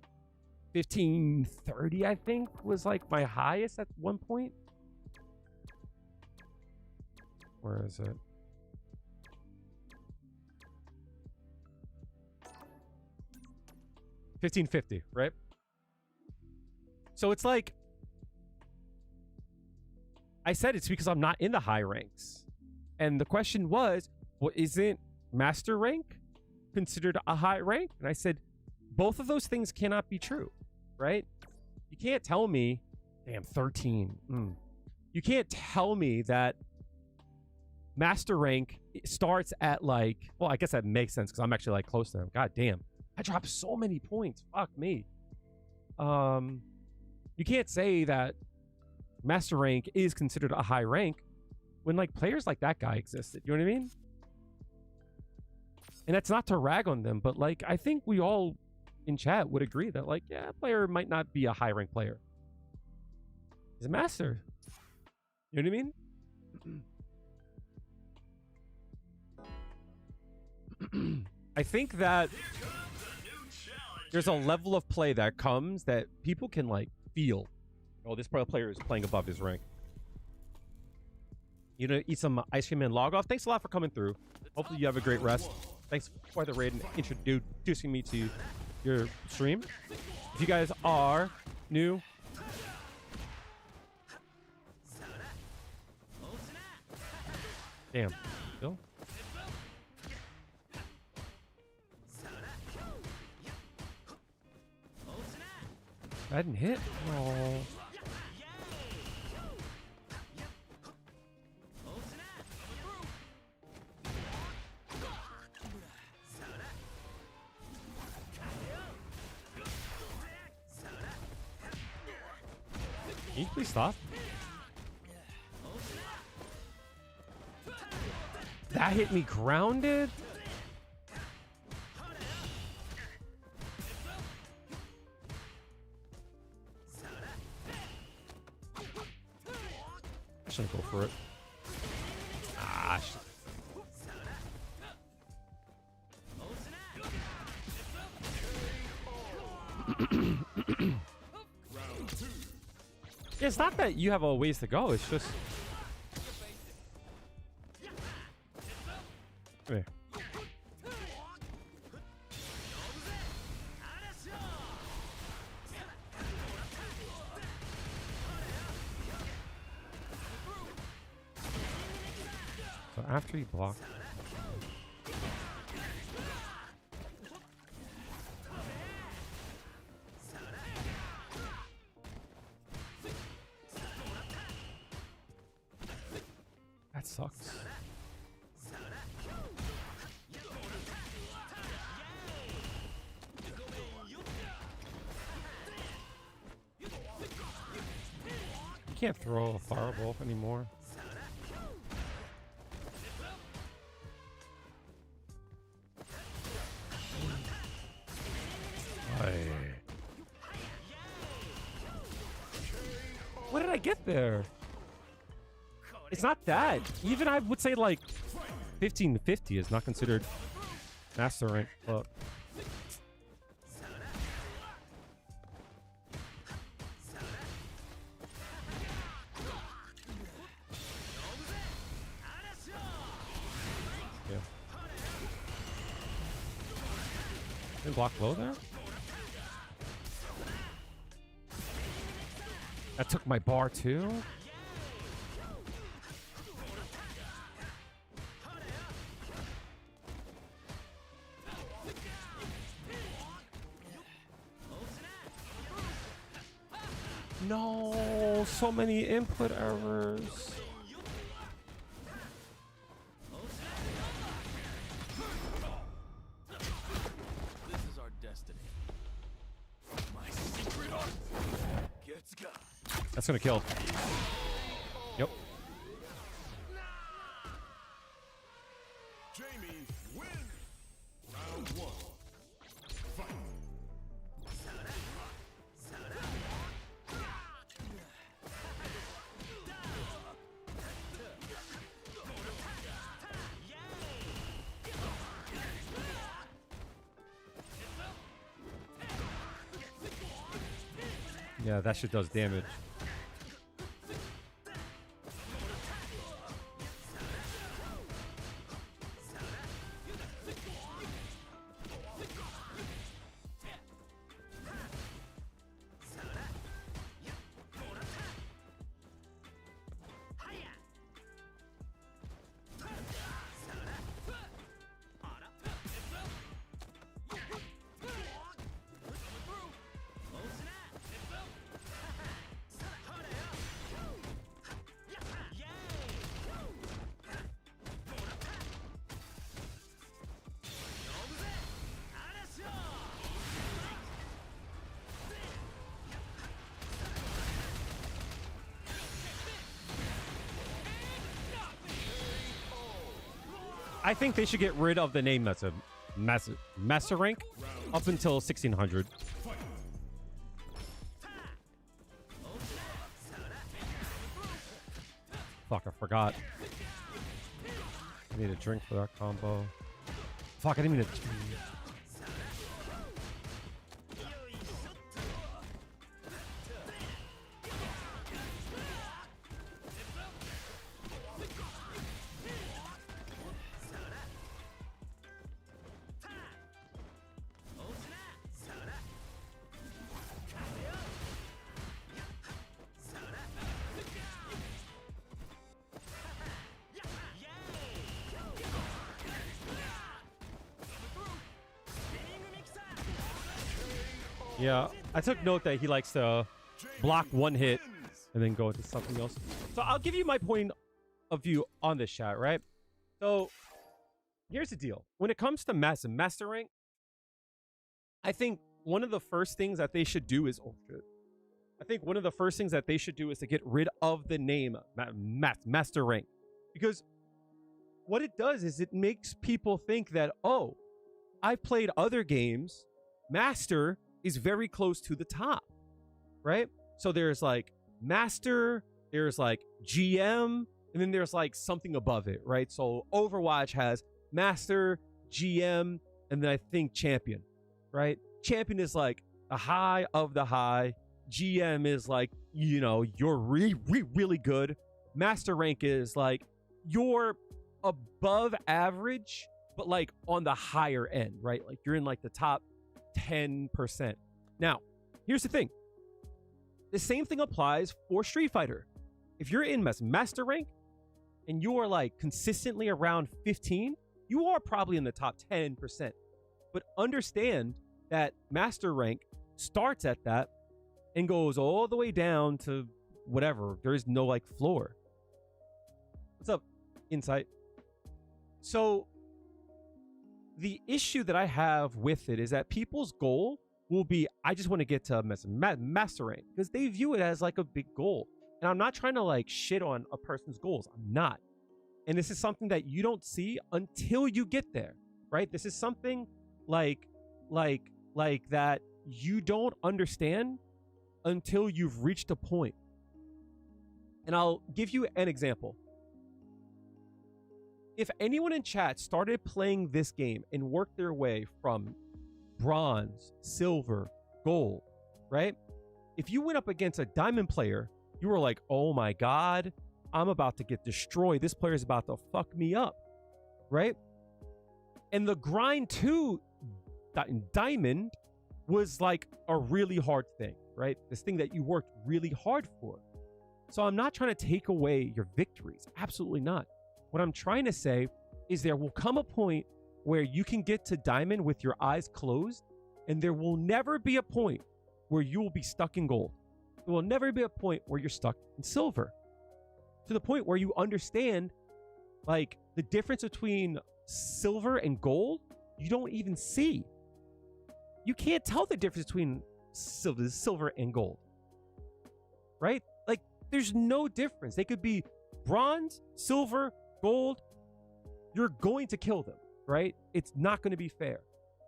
1530, I think, was like my highest at one point. Where is it? 1550, right? So it's like, I said it's because I'm not in the high ranks. And the question was, well, isn't master rank considered a high rank? And I said, both of those things cannot be true, right? You can't tell me, damn, 13. You can't tell me that master rank starts at like, well, I guess that makes sense because I'm actually like close to them. God damn. I dropped so many points. Fuck me. You can't say that master rank is considered a high rank when like players like that guy existed. You know what I mean? And that's not to rag on them, but like I think we all in chat would agree that like, yeah, a player might not be a high rank player. He's a master. You know what I mean? I think that there's a level of play that comes that people can like feel. Oh, this player is playing above his rank. You know, eat some ice cream and log off. Thanks a lot for coming through. Hopefully you have a great rest. Thanks for the raid and introducing me to your stream. If you guys are new, damn, Bill. I didn't hit. Oh. Can you please stop? That hit me grounded? I shouldn't go for it. Ah, it's not that you have a ways to go. It's just. Come here. So after you block. That sucks. You can't throw a fireball anymore. What did I get there? It's not that. Even I would say like 15 to 50 is not considered master rank. But yeah. Didn't block low there? That took my bar too? No, so many input errors. This is our destiny. My secret art gets got. That's gonna kill. Yep. Jamie wins. Round one. Fight. Yeah, that shit does damage. I think they should get rid of the name that's a master rank up until 1600. Fuck, I forgot. I need a drink for that combo. Fuck, I didn't mean to. Yeah, I took note that he likes to block one hit and then go into something else. So I'll give you my point of view on this chat, right? So here's the deal. When it comes to master rank, I think one of the first things that they should do is, oh shit. I think one of the first things that they should do is to get rid of the name master rank. Because what it does is it makes people think that, oh, I've played other games. Master is very close to the top, right? So there's like master, there's like GM, and then there's like something above it, right? So Overwatch has master, GM, and then I think champion, right? Champion is like the high of the high. GM is like, you know, you're really good. Master rank is like you're above average, but like on the higher end, right? Like you're in like the top 10%. Now, here's the thing. The same thing applies for Street Fighter. If you're in master rank and you are like consistently around 15, you are probably in the top 10%. But understand that master rank starts at that and goes all the way down to whatever. There is no like floor. What's up, Insight? So the issue that I have with it is that people's goal will be, I just want to get to master rank, because they view it as like a big goal. And I'm not trying to like shit on a person's goals. I'm not. And this is something that you don't see until you get there, right? This is something like that you don't understand until you've reached a point. And I'll give you an example. If anyone in chat started playing this game and worked their way from bronze, silver, gold, right? If you went up against a diamond player, you were like, oh my God, I'm about to get destroyed. This player is about to fuck me up, right? And the grind to diamond was like a really hard thing, right? This thing that you worked really hard for. So I'm not trying to take away your victories. Absolutely not. What I'm trying to say is there will come a point where you can get to diamond with your eyes closed, and there will never be a point where you will be stuck in gold. There will never be a point where you're stuck in silver. To the point where you understand like the difference between silver and gold, you don't even see. You can't tell the difference between silver and gold, right? Like there's no difference. They could be bronze, silver, gold. You're going to kill them, right? It's not going to be fair.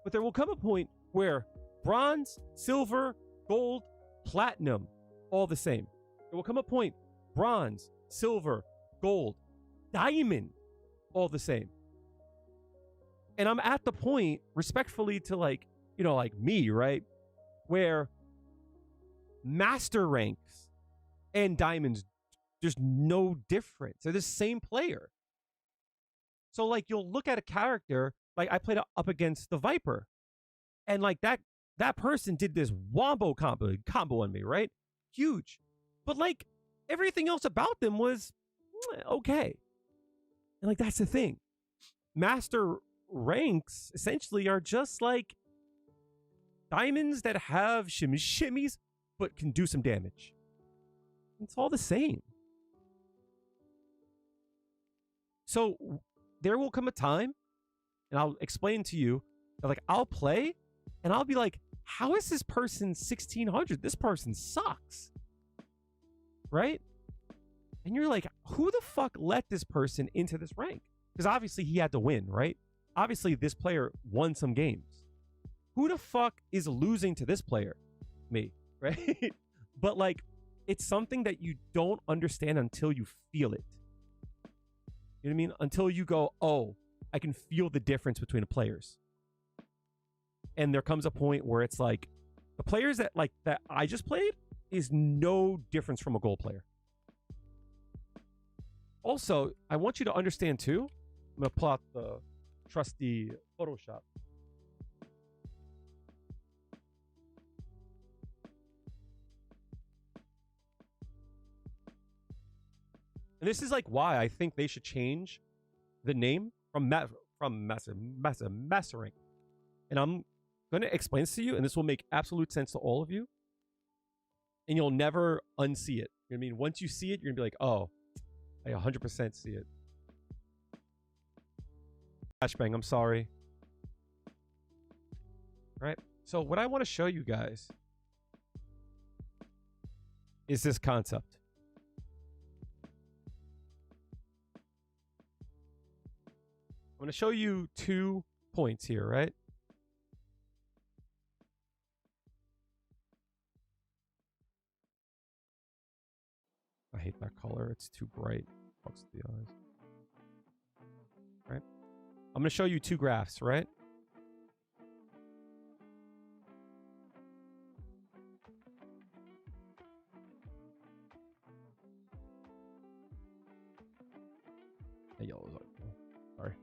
But there will come a point where bronze, silver, gold, platinum, all the same. There will come a point, bronze, silver, gold, diamond, all the same. And I'm at the point, respectfully to like, you know, like me, right? Where master ranks and diamonds, there's no difference. They're the same player. So like you'll look at a character, like I played up against the Viper, and like that person did this wombo combo on me, right? Huge. But like everything else about them was okay. And like that's the thing. Master ranks essentially are just like diamonds that have shimmies but can do some damage. It's all the same. So there will come a time, and I'll explain to you, that like I'll play, and I'll be like, how is this person 1600? This person sucks. Right? And you're like, who the fuck let this person into this rank? Because obviously he had to win, right? Obviously this player won some games. Who the fuck is losing to this player? Me, right? But like, it's something that you don't understand until you feel it. You know what I mean? Until you go, oh, I can feel the difference between the players. And there comes a point where it's like, the players that I just played is no difference from a goal player. Also, I want you to understand too. I'm gonna pull out the trusty Photoshop. And this is like why I think they should change the name from Messering. And I'm going to explain this to you, and this will make absolute sense to all of you. And you'll never unsee it. You know what I mean? Once you see it, you're going to be like, oh, I 100% see it. Flashbang, I'm sorry. All right. So what I want to show you guys is this concept. I'm going to show you 2 points here, right? I hate that color. It's too bright. Fucks the eyes. Right? I'm going to show you 2 graphs, right? Hey, yellow. Sorry.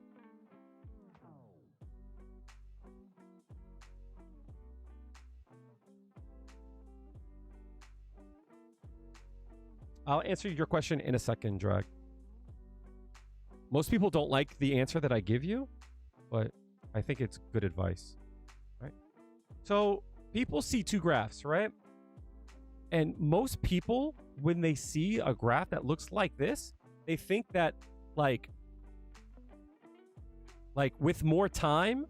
I'll answer your question in a second, Drag. Most people don't like the answer that I give you, but I think it's good advice, right? So people see 2 graphs, right? And most people, when they see a graph that looks like this, they think that like with more time,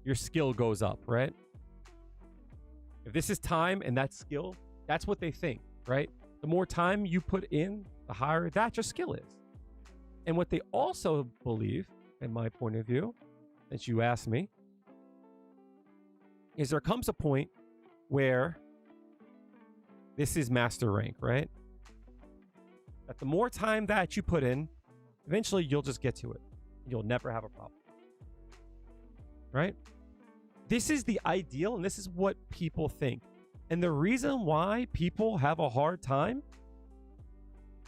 your skill goes up, right? If this is time and that's skill, that's what they think, right? The more time you put in, the higher that your skill is. And what they also believe, in my point of view, since you asked me, is there comes a point where this is master rank, right? That the more time that you put in, eventually you'll just get to it. You'll never have a problem. Right? This is the ideal, and this is what people think. And the reason why people have a hard time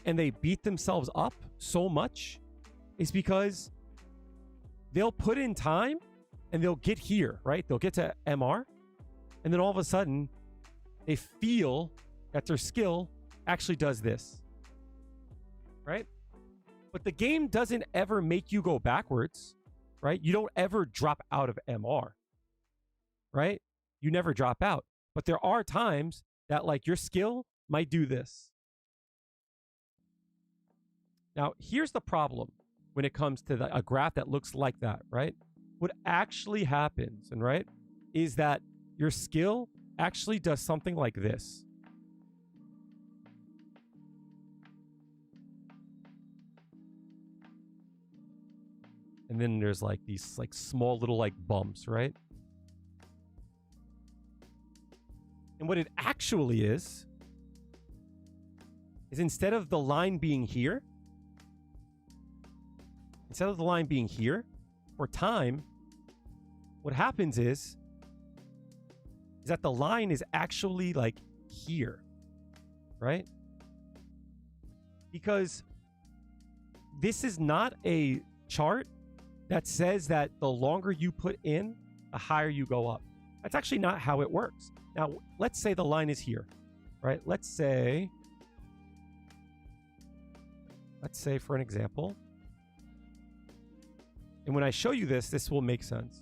and they beat themselves up so much is because they'll put in time and they'll get here, right? They'll get to MR, and then all of a sudden they feel that their skill actually does this, right? But the game doesn't ever make you go backwards, right? You don't ever drop out of MR, right? You never drop out. But there are times that like your skill might do this. Now, here's the problem when it comes to a graph that looks like that, right? What actually happens, and right, is that your skill actually does something like this. And then there's like these like small little like bumps, right? And what it actually is instead of the line being here, for time, what happens is that the line is actually like here, right? Because this is not a chart that says that the longer you put in, the higher you go up. That's actually not how it works. Now, let's say the line is here, right? Let's say for an example, and when I show you this, this will make sense.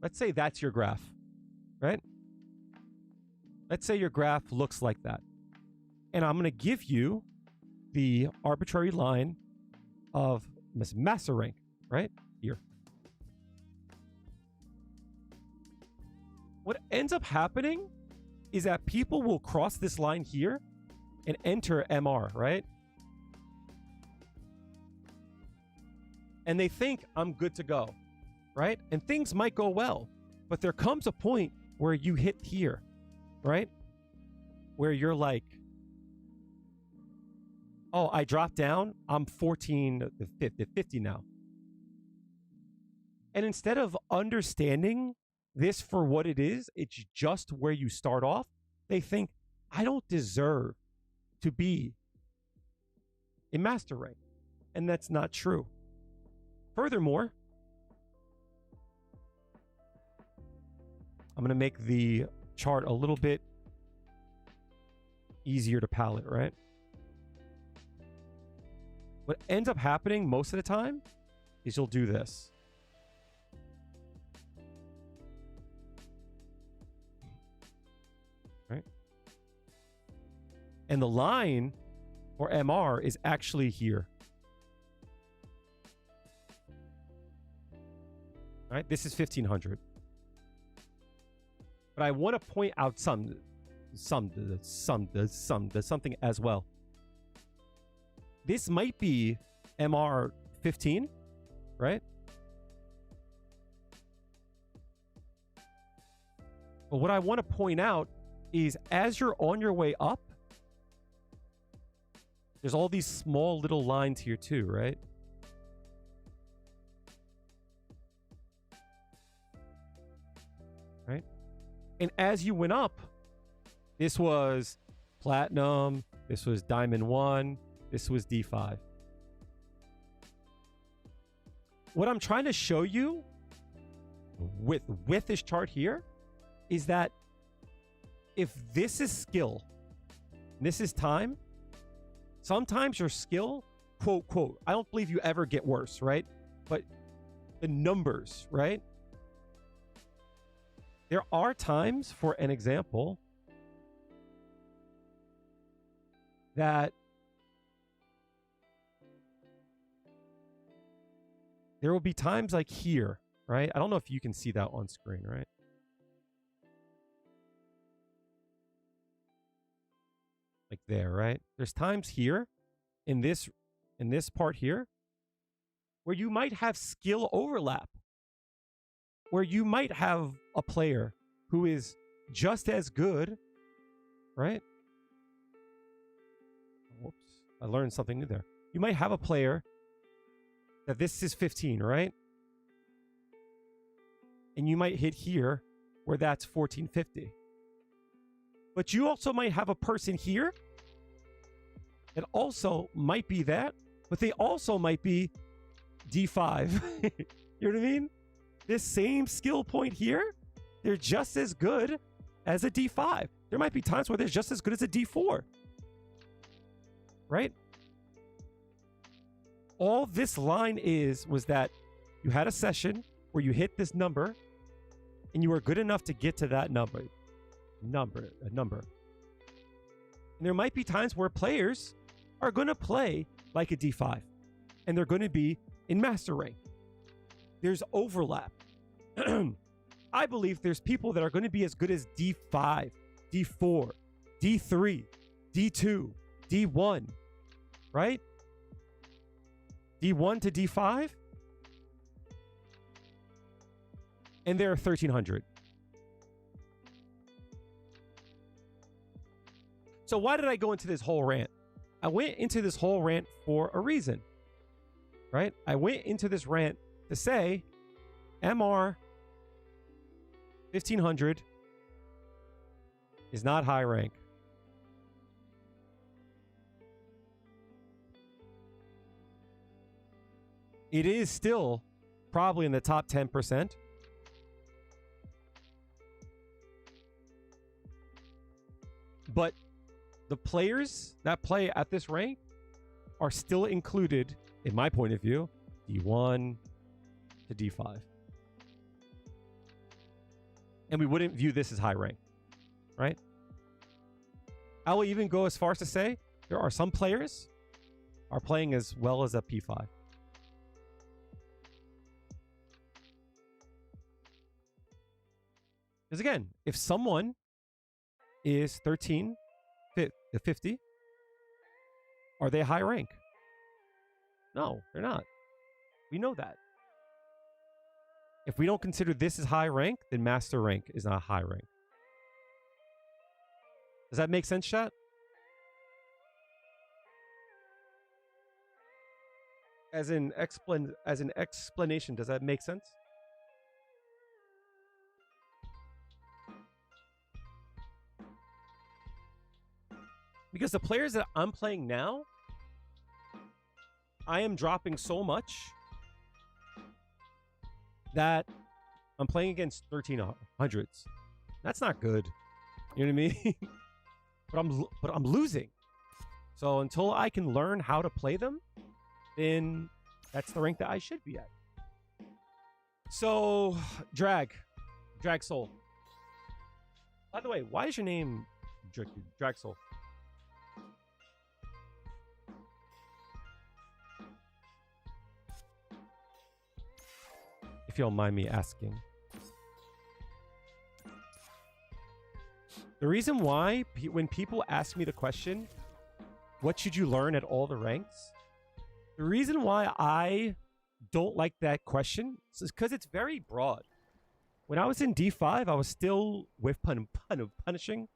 Let's say that's your graph, right? Let's say your graph looks like that. And I'm going to give you the arbitrary line of master rank, right? Here. what ends up happening is that people will cross this line here and enter MR, right? And they think I'm good to go, right? And things might go well, but there comes a point where you hit here, right? Where you're like, oh, I dropped down. I'm 14 to 50 now. And instead of understanding this for what it is, it's just where you start off. They think, I don't deserve to be in master rank. And that's not true. Furthermore, I'm going to make the chart a little bit easier to palette, right? What ends up happening most of the time is you'll do this. Right? And the line for MR is actually here. All right? This is 1500. But I want to point out something as well. This might be MR 15, right? But what I want to point out is as you're on your way up, there's all these small little lines here too, right? Right? And as you went up, this was platinum, this was diamond 1, this was D5. What I'm trying to show you with this chart here is that if this is skill, this is time, sometimes your skill, quote, I don't believe you ever get worse, right? But the numbers, right? There are times, for an example, that there will be times like here, right? I don't know if you can see that on screen, right? Like there, right? There's times here in this part here where you might have skill overlap, where you might have a player who is just as good, right? Whoops, I learned something new there. You might have a player that this is 15, right? And you might hit here where that's 1450. But you also might have a person here that also might be that, but they also might be D5. You know what I mean? This same skill point here, they're just as good as a D5. There might be times where they're just as good as a D4. Right? All this line was that you had a session where you hit this number and you were good enough to get to that number. And there might be times where players are going to play like a D5 and they're going to be in master rank. There's overlap. I believe there's people that are going to be as good as D5, D4, D3, D2, D1, right? D1 to D5, and they're 1300. So why did I go into this whole rant? I went into this whole rant for a reason, right? I went into this rant to say MR 1500 is not high rank. It is still probably in the top 10%. But the players that play at this rank are still included, in my point of view, D1 to D5. And we wouldn't view this as high rank, right? I will even go as far as to say there are some players are playing as well as a P5. Because again, if someone is 50, are they high rank? No, they're not. We know that. If we don't consider this as high rank, then master rank is not high rank. Does that make sense, chat? As an explanation, does that make sense? Because the players that I'm playing now, I am dropping so much that I'm playing against 1300s. That's not good. You know what I mean? but I'm losing. So until I can learn how to play them, then that's the rank that I should be at. So, Drag Soul. By the way, why is your name Drag Soul? If you don't mind me asking. The reason why, when people ask me the question, what should you learn at all the ranks? The reason why I don't like that question is because it's very broad. When I was in D5, I was still with punishing.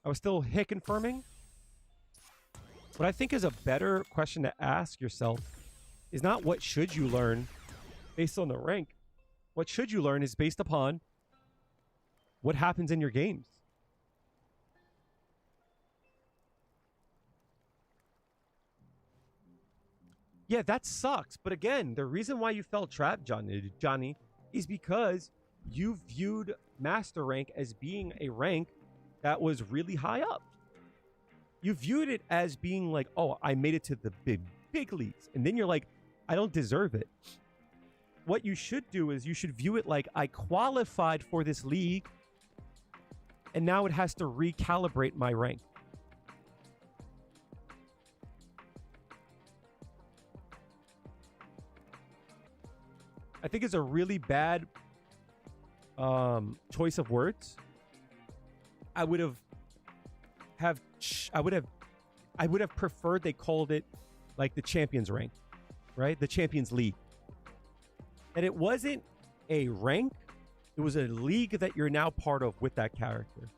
I was still hit confirming. What I think is a better question to ask yourself is not what should you learn based on the rank. What should you learn is based upon what happens in your games. Yeah, that sucks. But again, the reason why you felt trapped, Johnny, is because you viewed master rank as being a rank that was really high up. You viewed it as being like, oh, I made it to the big leagues. And then you're like, I don't deserve it. What you should do is you should view it like, I qualified for this league, and now it has to recalibrate my rank. I think it's a really bad choice of words. I would have preferred they called it like the Champions rank, right? The Champions League. And it wasn't a rank, it was a league that you're now part of with that character.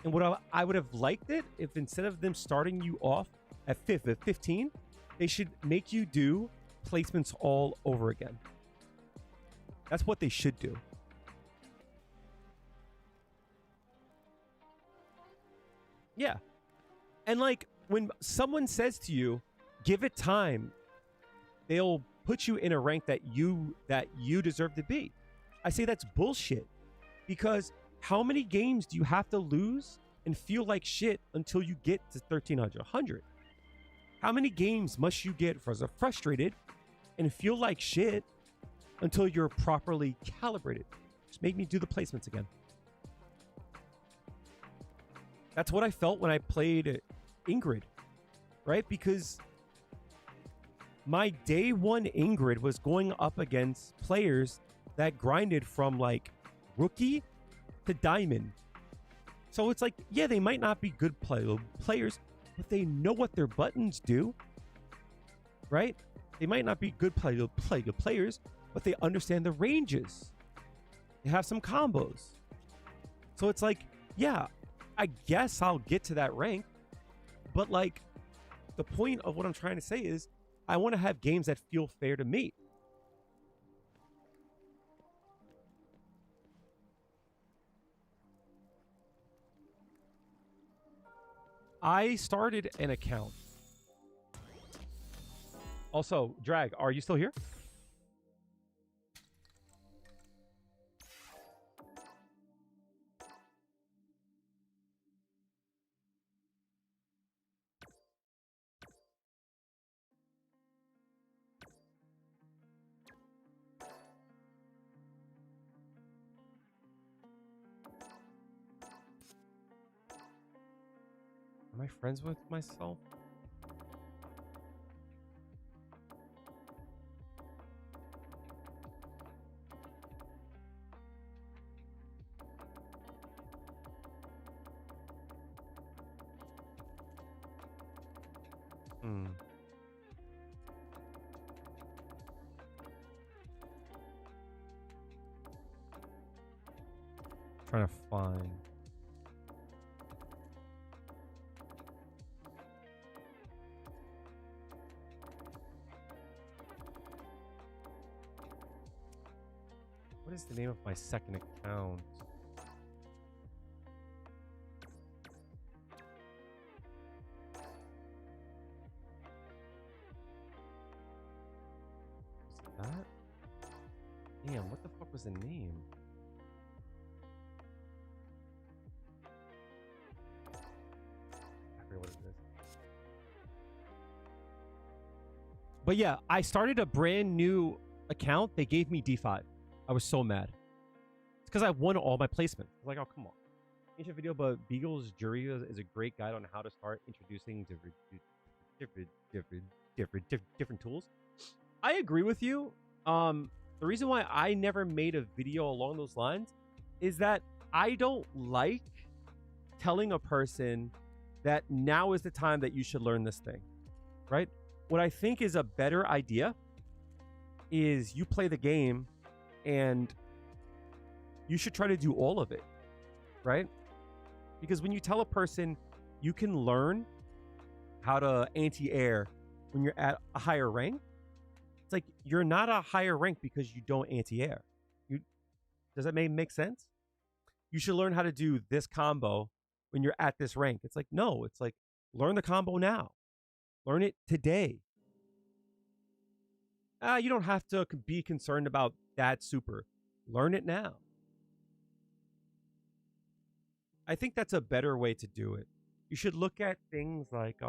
And what I would have liked it if instead of them starting you off at 15, they should make you do placements all over again. That's what they should do. Yeah. And like when someone says to you, give it time, they'll put you in a rank that you deserve to be. I say that's bullshit. Because how many games do you have to lose and feel like shit until you get to 1300? How many games must you get frustrated and feel like shit until you're properly calibrated? Just make me do the placements again. That's what I felt when I played Ingrid, right? Because my day one Ingrid was going up against players that grinded from like rookie to diamond. So it's like, yeah, they might not be good players, but they know what their buttons do, right? They might not be good players, but they understand the ranges. They have some combos. So it's like, yeah, I guess I'll get to that rank, but like the point of what I'm trying to say is I want to have games that feel fair to me. I started an account. Also, Drag, are you still here? Am I friends with myself? Hmm. Trying to find. What is the name of my second account? Was it that? Damn, what the fuck was the name? I forget what it is. But yeah, I started a brand new account. They gave me D5. I was so mad. It's because I won all my placements. I was like, oh, come on. Ancient video, but Beagle's Juri is a great guide on how to start introducing different tools. I agree with you. The reason why I never made a video along those lines is that I don't like telling a person that now is the time that you should learn this thing, right? What I think is a better idea is you play the game and you should try to do all of it, right? Because when you tell a person you can learn how to anti-air when you're at a higher rank, it's like you're not a higher rank because you don't anti-air. Does that make sense? You should learn how to do this combo when you're at this rank. It's like, no, it's like learn the combo now. Learn it today. You don't have to be concerned about that super. Learn it now. I think that's a better way to do it. You should look at things like,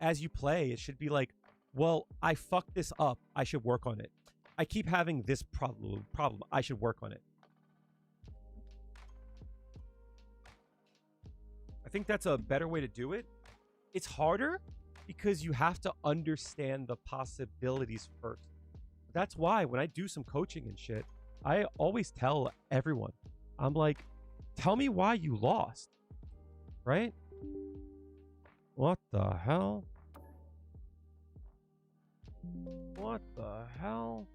as you play, it should be like, well, I fucked this up. I should work on it. I keep having this problem. I should work on it. I think that's a better way to do it. It's harder because you have to understand the possibilities first. That's why when I do some coaching and shit, I always tell everyone, I'm like, tell me why you lost, right? What the hell? What the hell?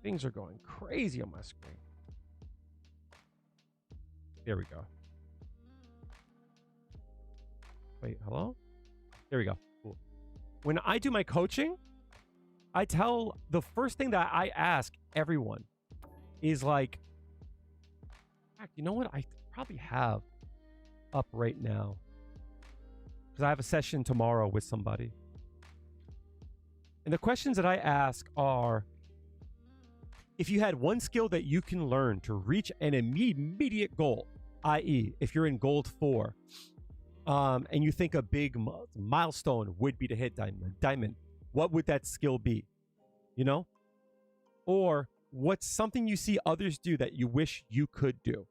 Things are going crazy on my screen. There we go. Wait, hello? There we go. Cool. When I do my coaching, I tell the first thing that I ask everyone is like, you know what? I probably have up right now because I have a session tomorrow with somebody. And the questions that I ask are, if you had one skill that you can learn to reach an immediate goal, i.e., if you're in gold 4, and you think a big milestone would be to hit diamond, what would that skill be? You know? Or what's something you see others do that you wish you could do?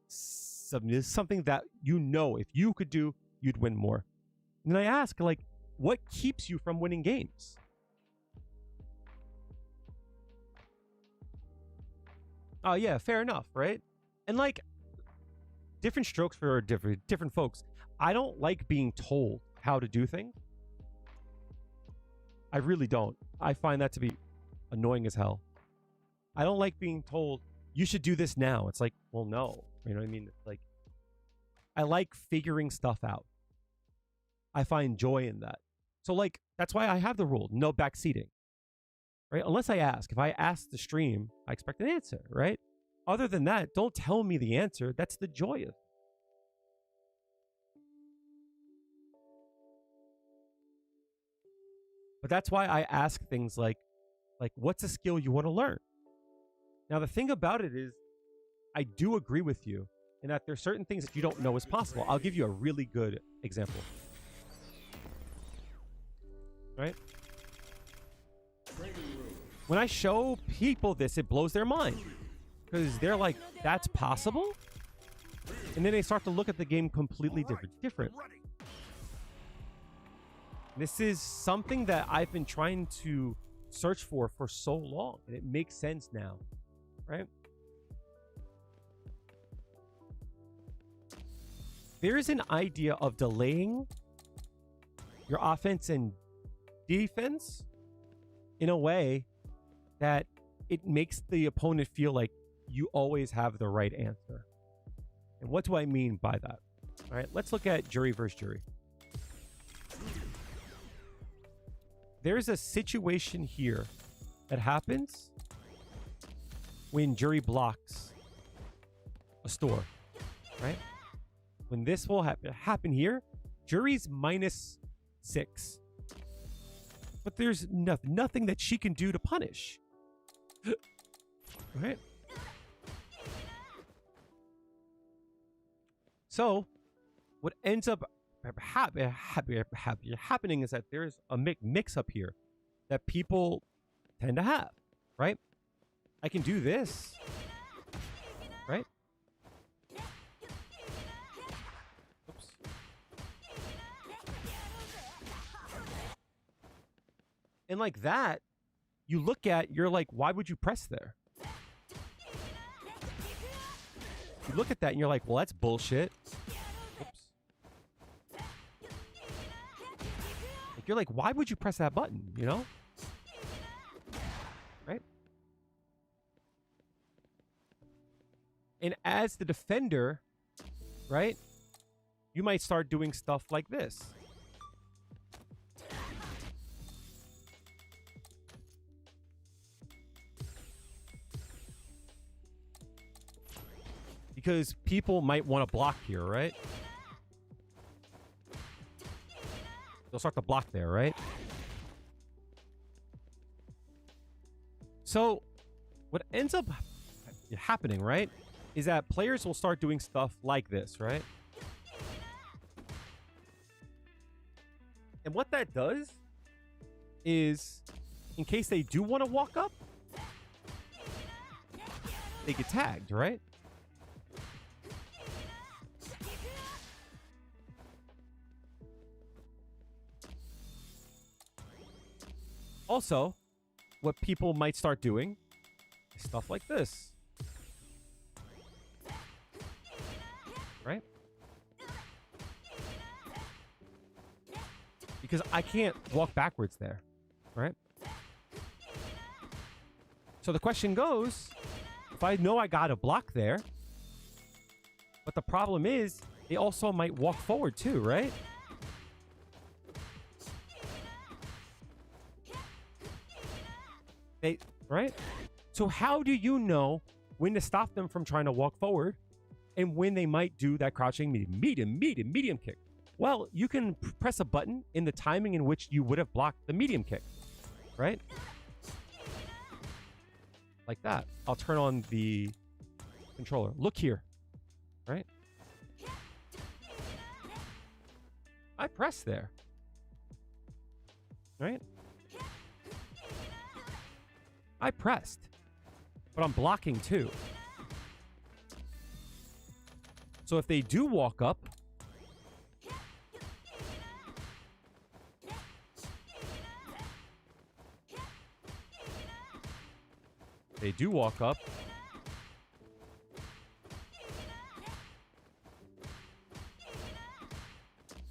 Something that you know if you could do, you'd win more. And I ask, like, what keeps you from winning games? Oh, yeah, fair enough, right? And like, different strokes for different folks. I don't like being told how to do things. I really don't. I find that to be annoying as hell. I don't like being told, you should do this now. It's like, well, no. You know what I mean? Like, I like figuring stuff out. I find joy in that. So, like, that's why I have the rule, no backseating. Right? Unless I ask. If I ask the stream, I expect an answer, right? Other than that, don't tell me the answer. That's the joy of it. But that's why I ask things like what's a skill you want to learn? Now, the thing about it is, I do agree with you in that there's certain things that you don't know is possible. I'll give you a really good example. Right? When I show people this, it blows their mind. Because they're like, that's possible? And then they start to look at the game completely different. This is something that I've been trying to search for so long. And it makes sense now. Right? there's an idea of delaying your offense and defense in a way that it makes the opponent feel like you always have the right answer. And what do I mean by that? All right, let's look at Juri versus Juri. There's a situation here that happens when Juri blocks a store, right? When this will happen here, Juri's -6. But there's nothing that she can do to punish. Right? So, what ends up happening is that there's a mix-up here that people tend to have, right? I can do this, right? Oops. And like that, you look at, you're like, why would you press there? You look at that and you're like, well, that's bullshit. Oops. Like, you're like, why would you press that button, you know? Right? And as the defender, right, you might start doing stuff like this. Because people might want to block here, right? They'll start to block there, right? So what ends up happening, right, is that players will start doing stuff like this, right? And what that does is, in case they do want to walk up, they get tagged, right? Also, what people might start doing is stuff like this. Right? Because I can't walk backwards there. Right? So the question goes, if I know I got a block there, but the problem is, they also might walk forward too, right? Right? So how do you know when to stop them from trying to walk forward and when they might do that crouching medium kick? Well, you can press a button in the timing in which you would have blocked the medium kick, right? Like that. I'll turn on the controller. Look here, right? I press there, right? I pressed, but I'm blocking too. So if they do walk up,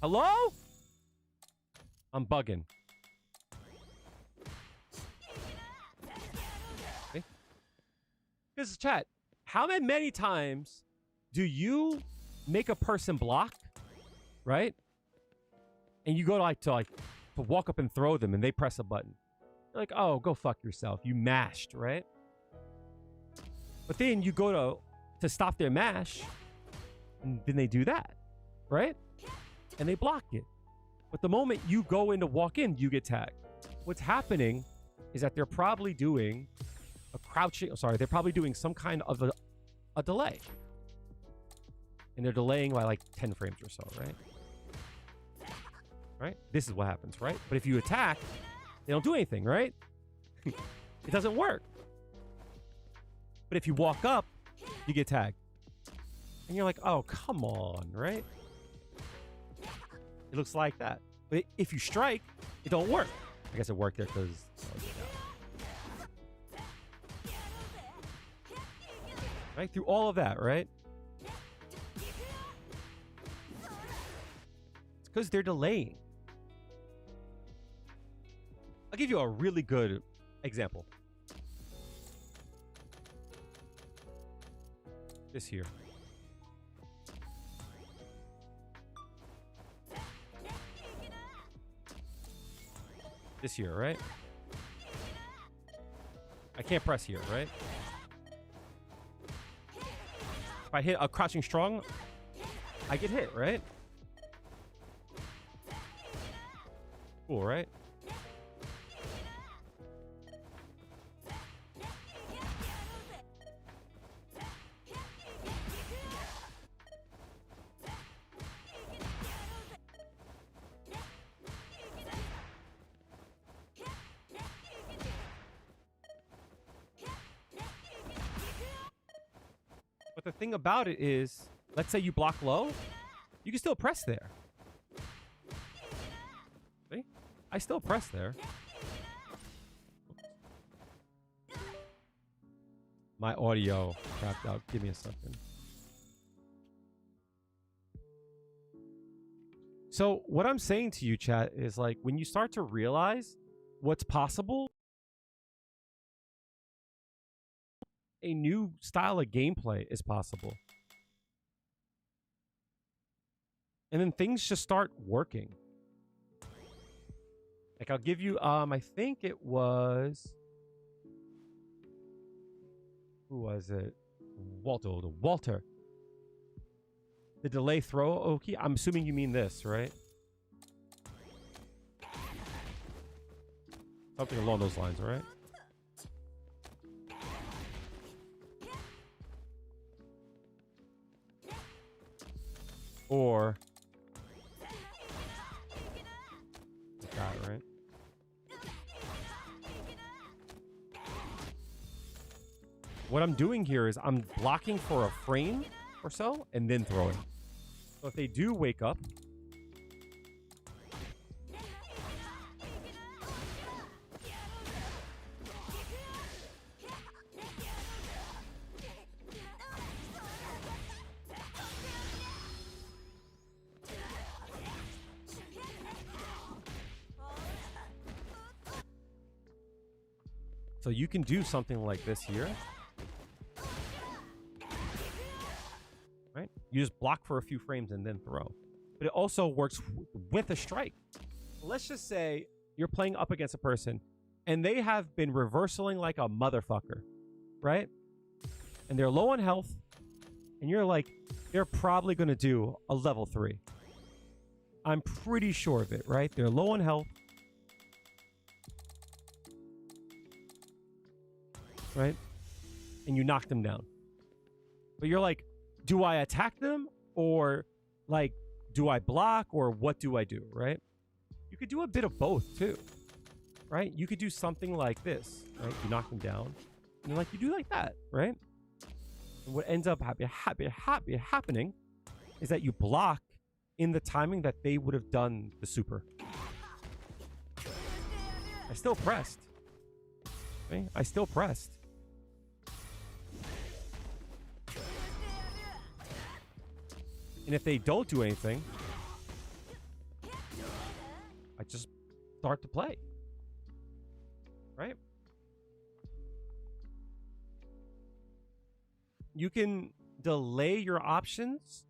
Hello? I'm bugging. This is chat. How many times do you make a person block, right? And you go to walk up and throw them, and they press a button. You're like, oh, go fuck yourself. You mashed, right? But then you go to stop their mash, and then they do that, right? And they block it. But the moment you go in to walk in, you get tagged. What's happening is that they're probably doing they're probably doing some kind of a delay. And they're delaying by like 10 frames or so, right? Right? This is what happens, right? But if you attack, they don't do anything, right? It doesn't work. But if you walk up, you get tagged. And you're like, oh, come on, right? It looks like that. But if you strike, it don't work. I guess it worked there because... Right? Through all of that, right? Because they're delaying. I'll give you a really good example. This here. This here, right? I can't press here, right? If I hit a crouching strong, I get hit, right? Cool, right? But the thing about it is, let's say you block low, you can still press there. See? I still press there. My audio crapped out. Give me a second. So what I'm saying to you, chat, is like when you start to realize what's possible, a new style of gameplay is possible. And then things just start working. Like I'll give you, I think it was, who was it? Walter. The delay throw, okay. I'm assuming you mean this, right? Something along those lines, right? Or that, right? What I'm doing here is I'm blocking for a frame or so and then throwing. So if they do wake up, so you can do something like this here. Right? You just block for a few frames and then throw. But it also works with a strike. Let's just say you're playing up against a person and they have been reversaling like a motherfucker, right? And they're low on health and you're like, they're probably going to do a level 3. I'm pretty sure of it, right? They're low on health. Right? And you knock them down. But you're like, do I attack them? Or like, do I block? Or what do I do? Right? You could do a bit of both too. Right? You could do something like this. Right? You knock them down. And you're like, you do like that. Right? And what ends up happening is that you block in the timing that they would have done the super. I still pressed. Okay? I still pressed. And if they don't do anything, I just start to play. Right? You can delay your options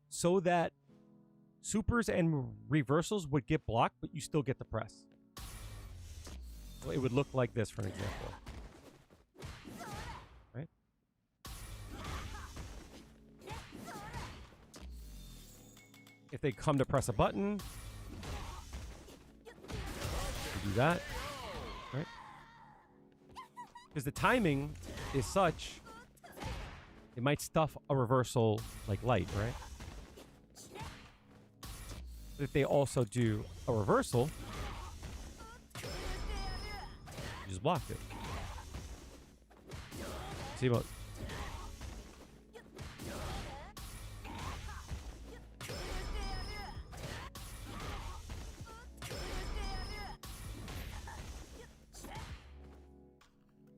so that supers and reversals would get blocked, but you still get the press. So it would look like this, for an example. Right? If they come to press a button, you do that, right? Because the timing is such, it might stuff a reversal like light, right? But if they also do a reversal, you just blocked it. See about.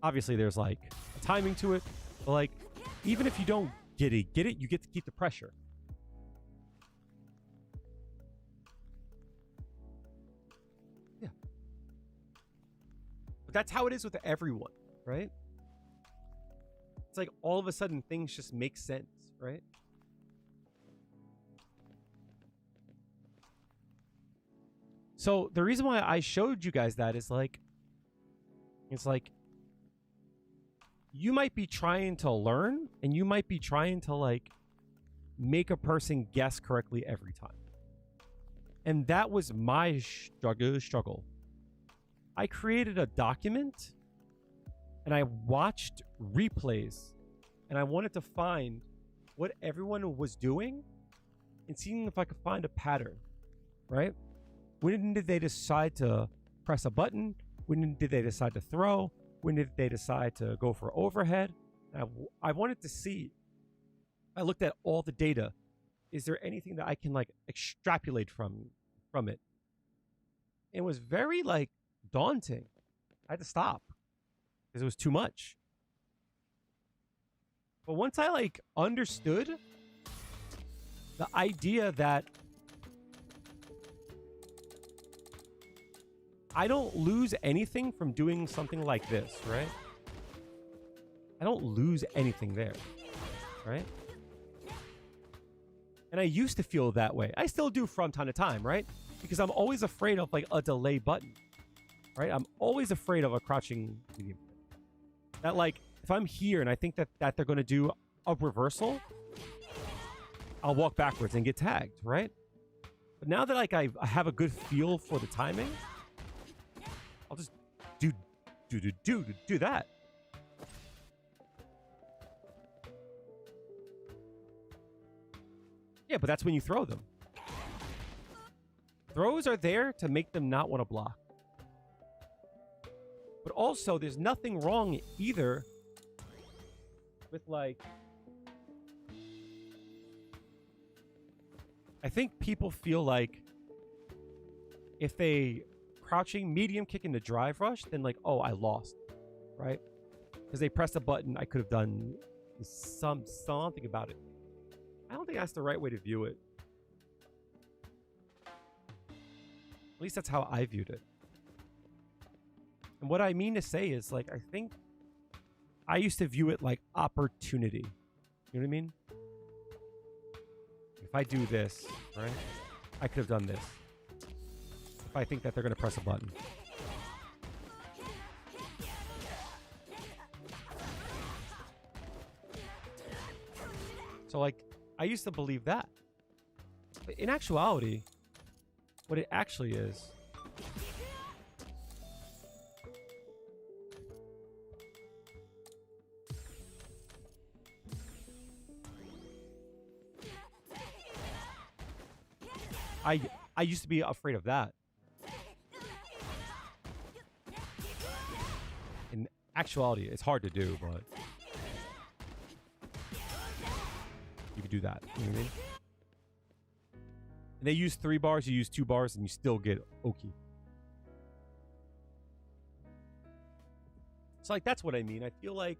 Obviously, there's like a timing to it, but like even if you don't get it, you get to keep the pressure. But that's how it is with everyone, right? It's like all of a sudden things just make sense, right? So the reason why I showed you guys that is like, it's like, you might be trying to learn and you might be trying to like make a person guess correctly every time. And that was my struggle. I created a document and I watched replays and I wanted to find what everyone was doing and seeing if I could find a pattern, right? When did they decide to press a button? When did they decide to throw? When did they decide to go for overhead? I wanted to see. I looked at all the data. Is there anything that I can like extrapolate from it? It was very like daunting. I had to stop because it was too much. But once I like understood the idea that I don't lose anything from doing something like this, right? I don't lose anything there, right? And I used to feel that way. I still do from time to time, right? Because I'm always afraid of like a delay button, right? I'm always afraid of a crouching medium. That like, if I'm here and I think that they're going to do a reversal, I'll walk backwards and get tagged, right? But now that like I have a good feel for the timing, I'll just do that. Yeah, but that's when you throw them. Throws are there to make them not want to block. But also, there's nothing wrong either with like... I think people feel like if they crouching medium kick into drive rush, then like, oh, I lost, right? Because they pressed a button, I could have done something about it. I don't think that's the right way to view it. At least that's how I viewed it. And what I mean to say is like, I think I used to view it like opportunity. You know what I mean? If I do this, right? I could have done this. If I think that they're going to press a button. So like, I used to believe that. But in actuality, what it actually is, I used to be afraid of that. In actuality, it's hard to do, but you could do that. You know what I mean? And they use 3 bars, you use 2 bars, and you still get Oki. So like that's what I mean. I feel like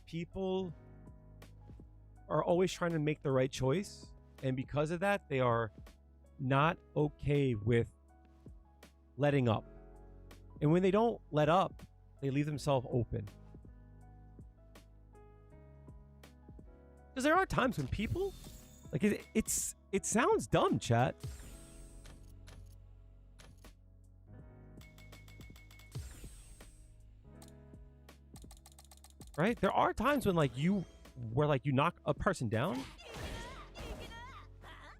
people are always trying to make the right choice. And because of that, they are not okay with letting up. And when they don't let up, they leave themselves open. Because there are times when people, like it sounds dumb, chat. Right? There are times when like you knock a person down.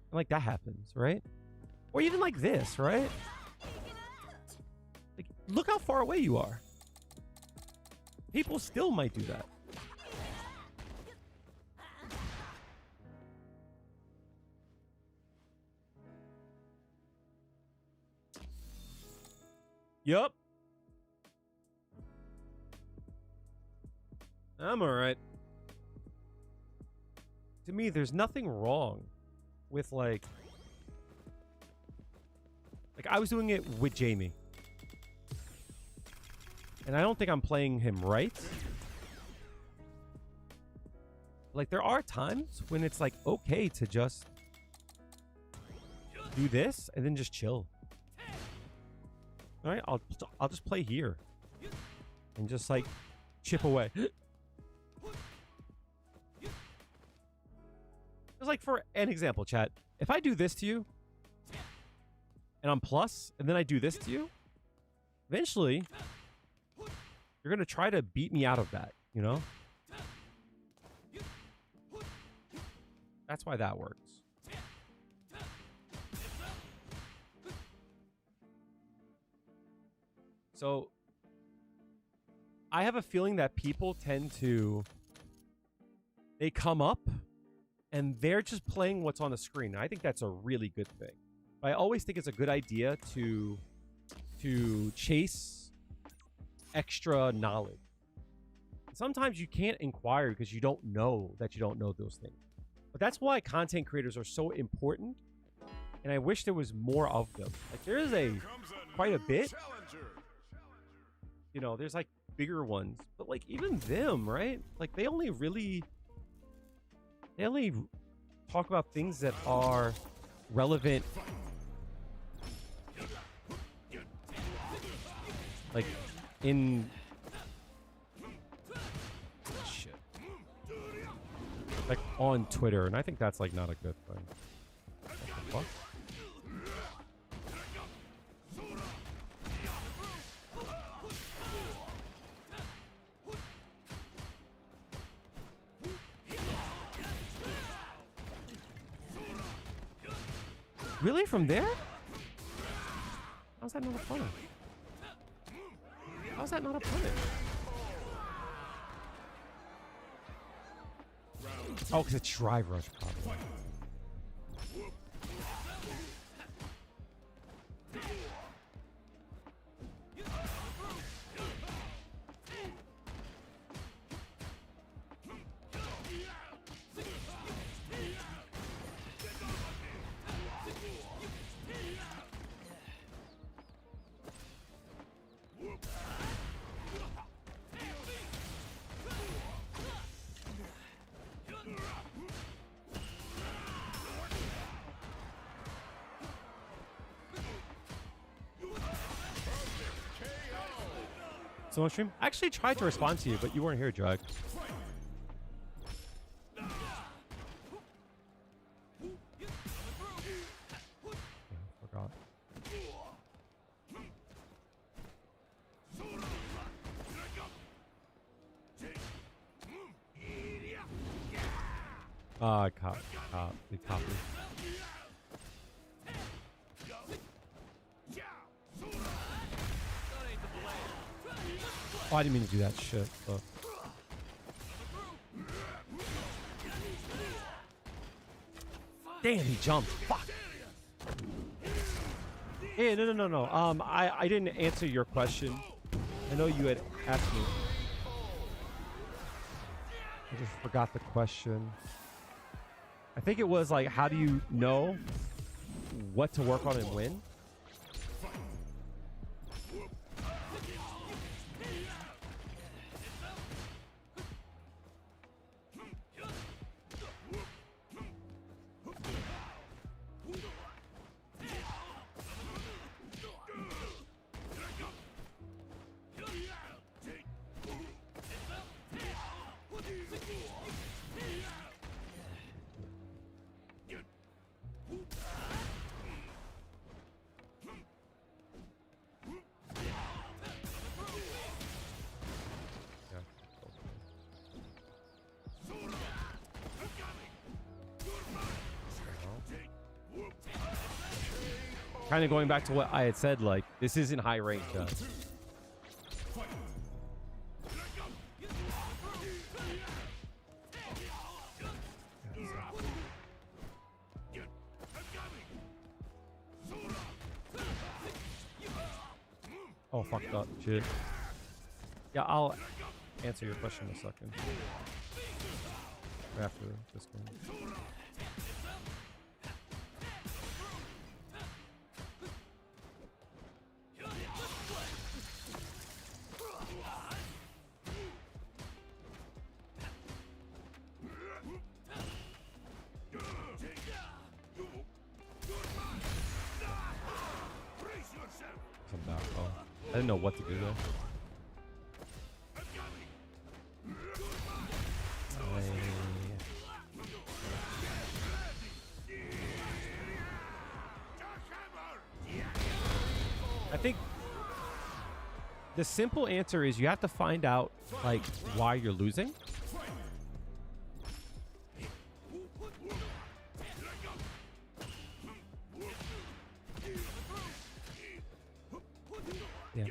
And like that happens, right? Or even like this, right? Like, look how far away you are. People still might do that. Yup. I'm alright. To me, there's nothing wrong with like I was doing it with Jamie. And I don't think I'm playing him right. Like there are times when it's like okay to just do this and then just chill. All right, I'll just play here and just like chip away. Just like for an example, chat. If I do this to you, and I'm plus, and then I do this to you, eventually, you're gonna try to beat me out of that, you know? That's why that works. So, I have a feeling that people tend to, they come up, and they're just playing what's on the screen. I think that's a really good thing. I always think it's a good idea to chase extra knowledge. Sometimes you can't inquire because you don't know that you don't know those things. But that's why content creators are so important, and I wish there was more of them. Like there is quite a bit. You know, there's like bigger ones, but like even them, right? Like they only talk about things that are relevant, like in shit, like on Twitter, and I think that's like not a good thing. What the fuck? Really? From there? How's that not a punish? How's that not a punish? Oh, because it's drive rush probably. Someone stream? I actually tried to respond to you, but you weren't here, Drag. Yeah, forgot. Copy. Oh, I didn't mean to do that shit, but... Damn, he jumped. Fuck. Hey, no. I didn't answer your question. I know you had asked me. I just forgot the question. I think it was like, how do you know what to work on and when? Kind of going back to what I had said, like, this isn't high range. Oh, fucked up. Shit. Yeah, I'll answer your question in a second. After this game. Some back, oh. didn't know what to do there. I think the simple answer is you have to find out like why you're losing. Yeah.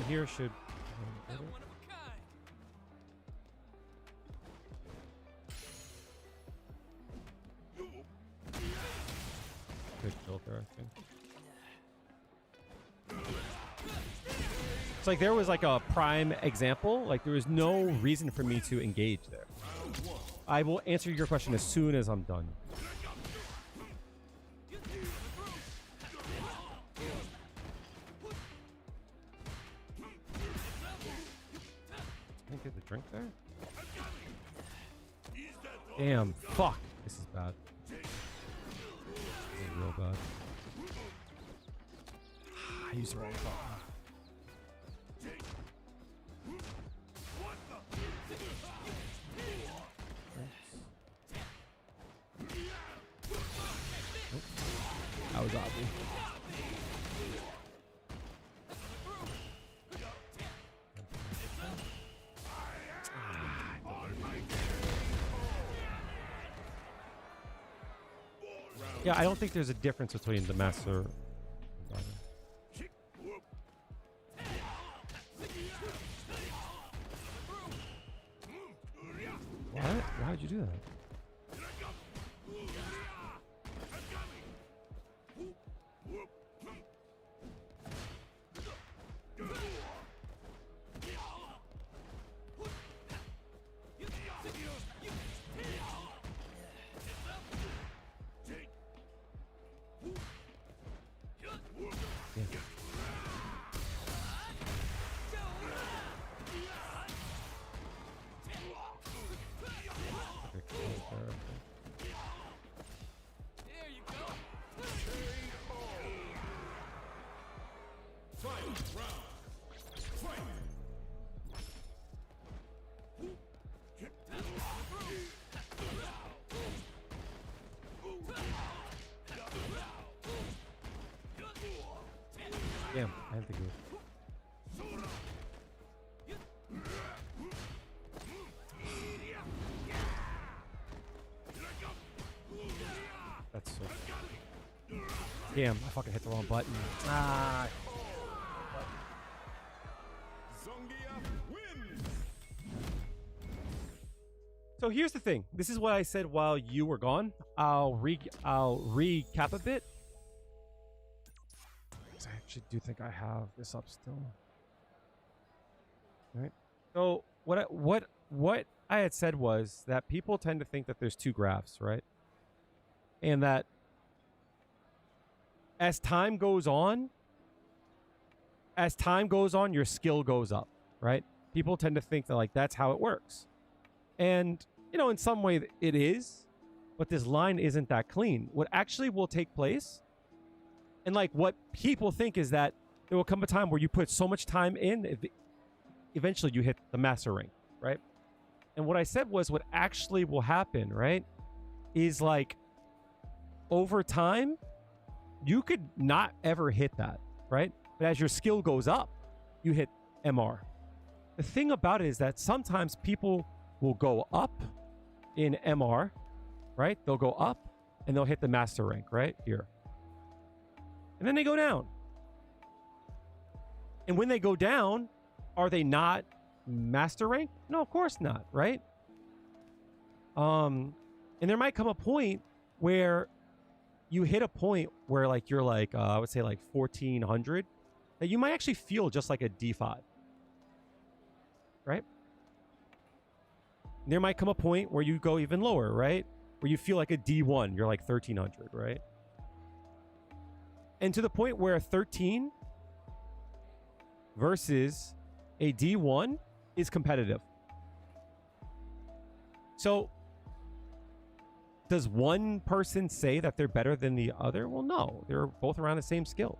Here should good filter, I think. It's like there was like a prime example, like there was no reason for me to engage there. I will answer your question as soon as I'm done. Get the drink there? Damn, fuck. This is bad. This is real bad. I used the wrong button. That was obvious. Yeah, I don't think there's a difference between the master. What? Why would you do that? Damn, I have to go. That's so. Damn, I fucking hit the wrong button. Ah. So here's the thing. This is what I said while you were gone. I'll recap a bit. I actually do think I have this up still. Right. So what I had said was that people tend to think that there's two graphs, right? And that as time goes on, your skill goes up, right? People tend to think that like that's how it works. And you know, in some way it is, but this line isn't that clean. What actually will take place, and like what people think, is that there will come a time where you put so much time in, eventually you hit the master rank, right? And what I said was what actually will happen, right, is like over time, you could not ever hit that, right? But as your skill goes up, you hit MR. The thing about it is that sometimes people will go up in MR, right? They'll go up and they'll hit the master rank right here. And then they go down. And when they go down, are they not master rank? No, of course not, right? And there might come a point where you hit a point where like you're like, I would say like 1400, that you might actually feel just like a D5, right? There might come a point where you go even lower, right? Where you feel like a D1, you're like 1300, right? And to the point where 13 versus a D1 is competitive. So does one person say that they're better than the other? Well, no, they're both around the same skill.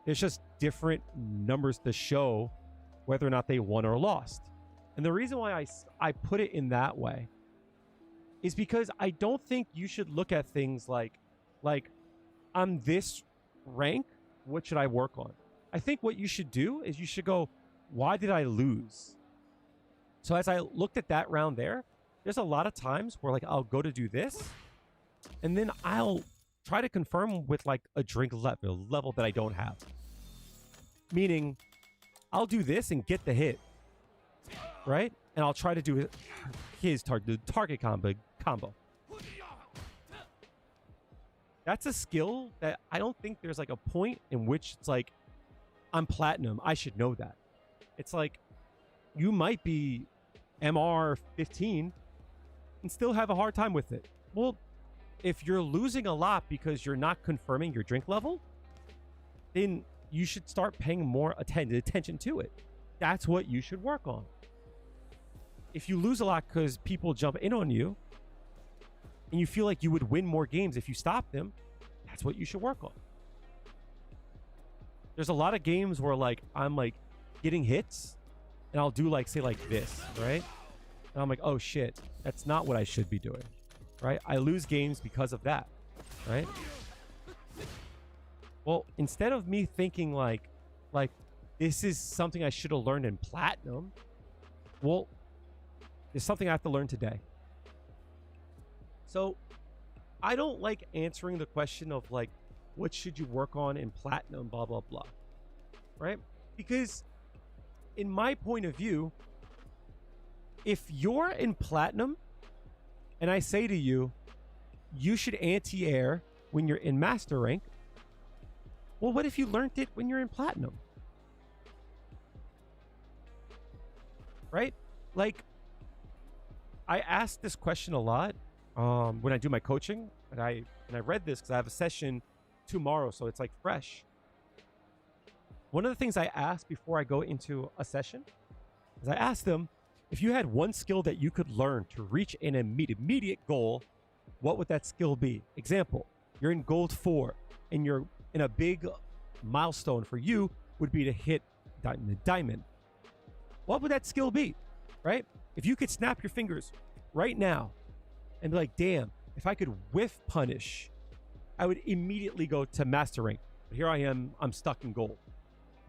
There's just different numbers to show whether or not they won or lost. And the reason why I put it in that way is because I don't think you should look at things like I'm this rank, what should I work on? I think what you should do is you should go, why did I lose? So as I looked at that round there's a lot of times where like I'll go to do this and then I'll try to confirm with like a drink level that I don't have. Meaning I'll do this and get the hit, right? And I'll try to do his target combo. That's a skill that I don't think there's like a point in which it's like, I'm platinum, I should know that. It's like, you might be MR 15 and still have a hard time with it. Well, if you're losing a lot because you're not confirming your drink level, then you should start paying more attention to it. That's what you should work on. If you lose a lot because people jump in on you and you feel like you would win more games if you stop them, that's what you should work on. There's a lot of games where like I'm like getting hits and I'll do like, say like this, right? And I'm like, oh shit, that's not what I should be doing, right? I lose games because of that, right? Well, instead of me thinking like this is something I should have learned in platinum, well, there's something I have to learn today. So I don't like answering the question of like, what should you work on in platinum, blah, blah, blah, right? Because in my point of view, if you're in platinum and I say to you, you should anti-air when you're in master rank, well, what if you learned it when you're in platinum? Right? Like, I ask this question a lot when I do my coaching, and I read this because I have a session tomorrow, so it's like fresh. One of the things I ask before I go into a session is I ask them, if you had one skill that you could learn to reach an immediate goal, what would that skill be? Example, you're in gold 4 and you're in a big milestone for you would be to hit diamond. What would that skill be, right? If you could snap your fingers right now and be like, damn, if I could whiff punish, I would immediately go to master rank. But here I am, I'm stuck in gold.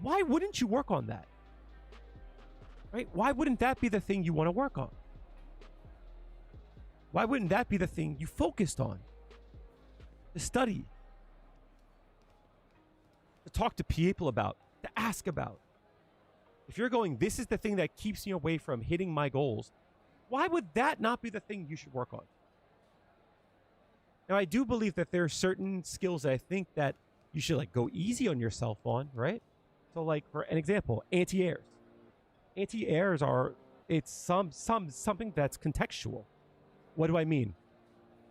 Why wouldn't you work on that? Right? Why wouldn't that be the thing you want to work on? Why wouldn't that be the thing you focused on? To study. To talk to people about. To ask about. If you're going, this is the thing that keeps me away from hitting my goals, why would that not be the thing you should work on? Now, I do believe that there are certain skills that I think that you should like go easy on yourself on, right? So like for an example, anti-airs. Anti-airs are, it's something that's contextual. What do I mean?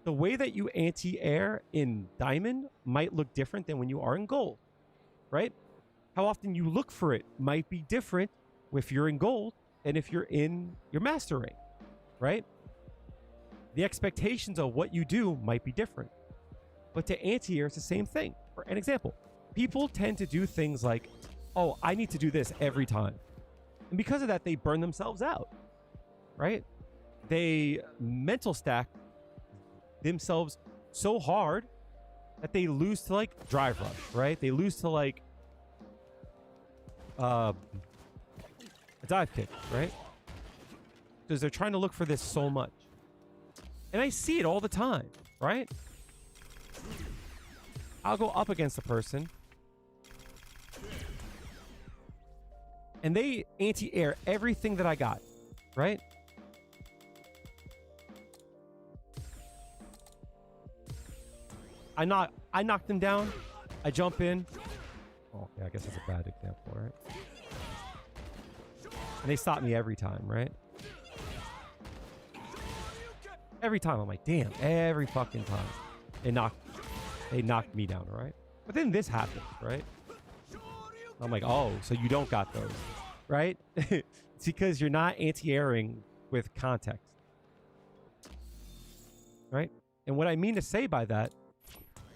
The way that you anti-air in diamond might look different than when you are in gold, right? How often you look for it might be different if you're in gold and if you're in your master rank, right? The expectations of what you do might be different. But to anti-air, it's the same thing. For an example, people tend to do things like, oh, I need to do this every time. And because of that, they burn themselves out, right? They mental stack themselves so hard that they lose to like drive rush, right? They lose to like a dive kick, right? Because they're trying to look for this so much. And I see it all the time, right? I'll go up against a person and they anti-air everything that I got, right? I knock them down. I jump in. Oh, okay, I guess that's a bad example, right? And they stop me every time, right? Every time I'm like, damn, every fucking time. They knocked me down, all right? But then this happens, right? I'm like, oh, so you don't got those, right? It's because you're not anti-airing with context, right? And what I mean to say by that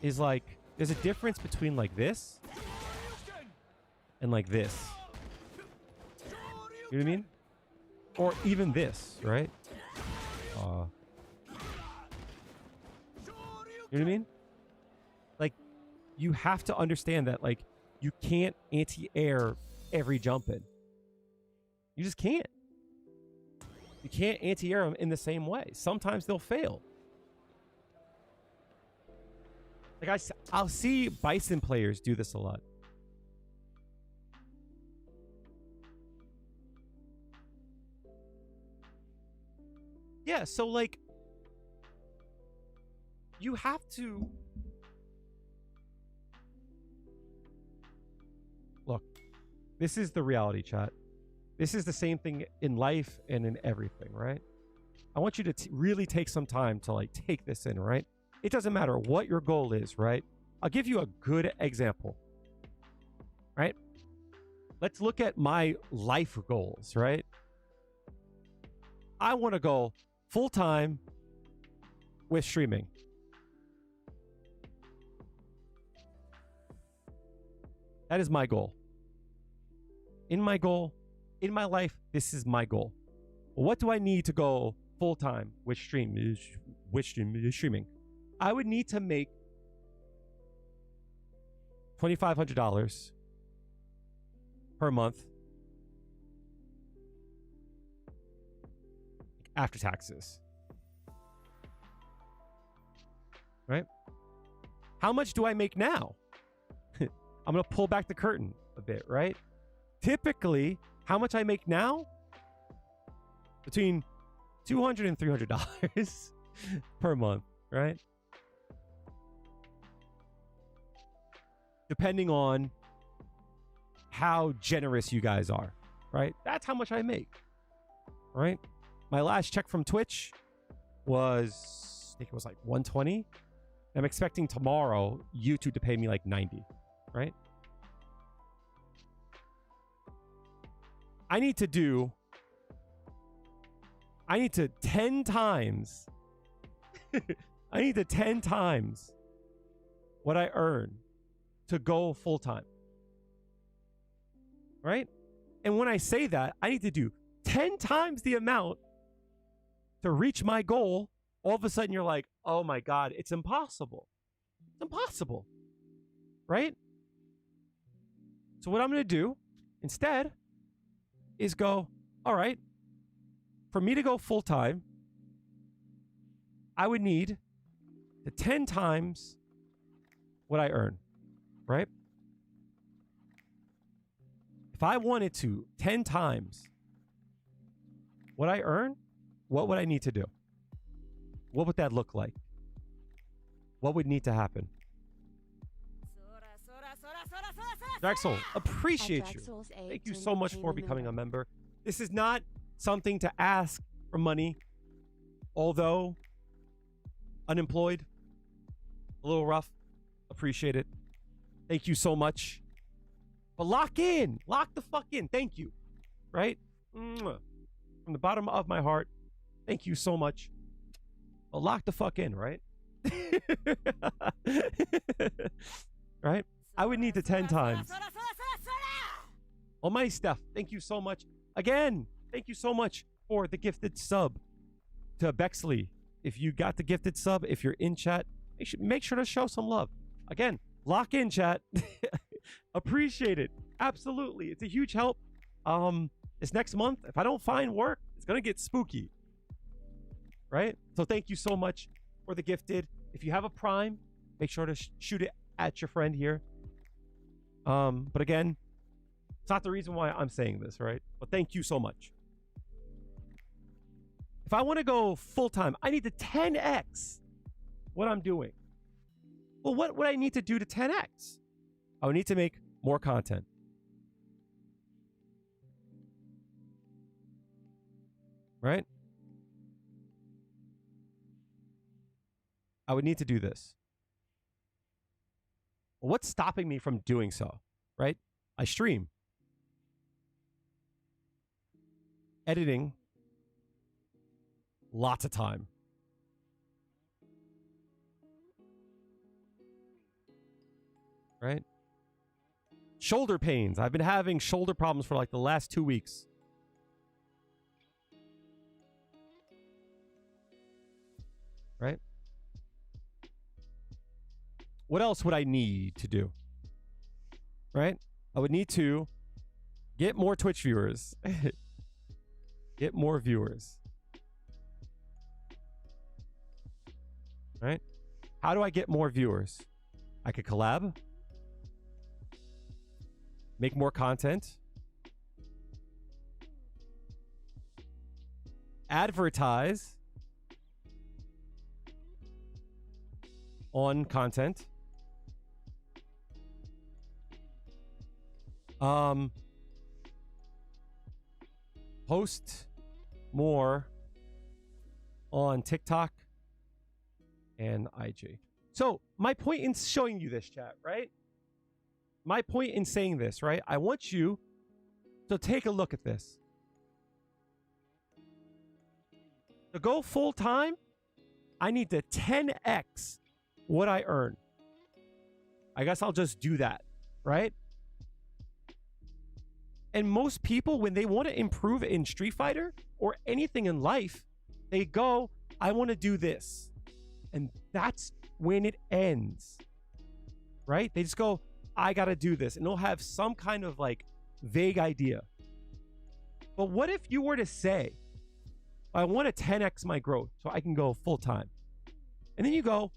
is like, there's a difference between like this and like this. You know what I mean? Or even this, right? You know what I mean? Like, you have to understand that, like, you can't anti-air every jump in. You just can't. You can't anti-air them in the same way. Sometimes they'll fail. Like, I'll see Bison players do this a lot. Yeah, so, like, you have to... Look, this is the reality, chat. This is the same thing in life and in everything, right? I want you to really take some time to, like, take this in, right? It doesn't matter what your goal is, right? I'll give you a good example, right? Let's look at my life goals, right? I want to go full-time with streaming. That is my goal. In my life, this is my goal. What do I need to go full-time with streaming? I would need to make $2,500 per month after taxes. Right? How much do I make now? I'm going to pull back the curtain a bit, right? Typically, how much I make now? Between $200 and $300 per month, right? Depending on how generous you guys are, right? That's how much I make, right? My last check from Twitch was, I think it was like 120. I'm expecting tomorrow YouTube to pay me like 90, right? I need to 10 times. I need to 10 times what I earn to go full time. Right? And when I say that, I need to do 10 times the amount to reach my goal. All of a sudden you're like, oh my God, it's impossible. It's impossible. Right? So what I'm going to do instead is go, all right, for me to go full time, I would need the 10 times what I earn, right? If I wanted to 10 times what I earn, what would I need to do? What would that look like? What would need to happen? Drexel, appreciate you. Thank you so much for becoming a member. This is not something to ask for money, although unemployed, a little rough. Appreciate it. Thank you so much. But lock in. Lock the fuck in. Thank you. Right? From the bottom of my heart, thank you so much. But lock the fuck in, right? Right? I would need the 10 times. Almighty Steph, thank you so much. Again, thank you so much for the gifted sub to Bexley. If you got the gifted sub, if you're in chat, make sure to show some love. Again, lock in, chat. Appreciate it. Absolutely. It's a huge help. This next month, if I don't find work, it's going to get spooky. Right? So thank you so much for the gifted. If you have a Prime, make sure to shoot it at your friend here. But again, it's not the reason why I'm saying this, right? But thank you so much. If I want to go full-time, I need to 10x what I'm doing. Well, what would I need to do to 10x? I would need to make more content. Right? I would need to do this. What's stopping me from doing so, right? I stream. Editing, lots of time. Right? Shoulder pains. I've been having shoulder problems for like the last 2 weeks. Right? What else would I need to do? Right? I would need to get more Twitch viewers. Get more viewers. Right? How do I get more viewers? I could collab. Make more content. Advertise on content. Post more on TikTok and IG. So my point in showing you this, chat, right? My point in saying this, right? I want you to take a look at this. To go full time, I need to 10x what I earn. I guess I'll just do that, right? And most people, when they want to improve in Street Fighter or anything in life, they go, I want to do this. And that's when it ends, right? They just go, I got to do this. And they'll have some kind of like vague idea. But what if you were to say, I want to 10x my growth so I can go full time. And then you go,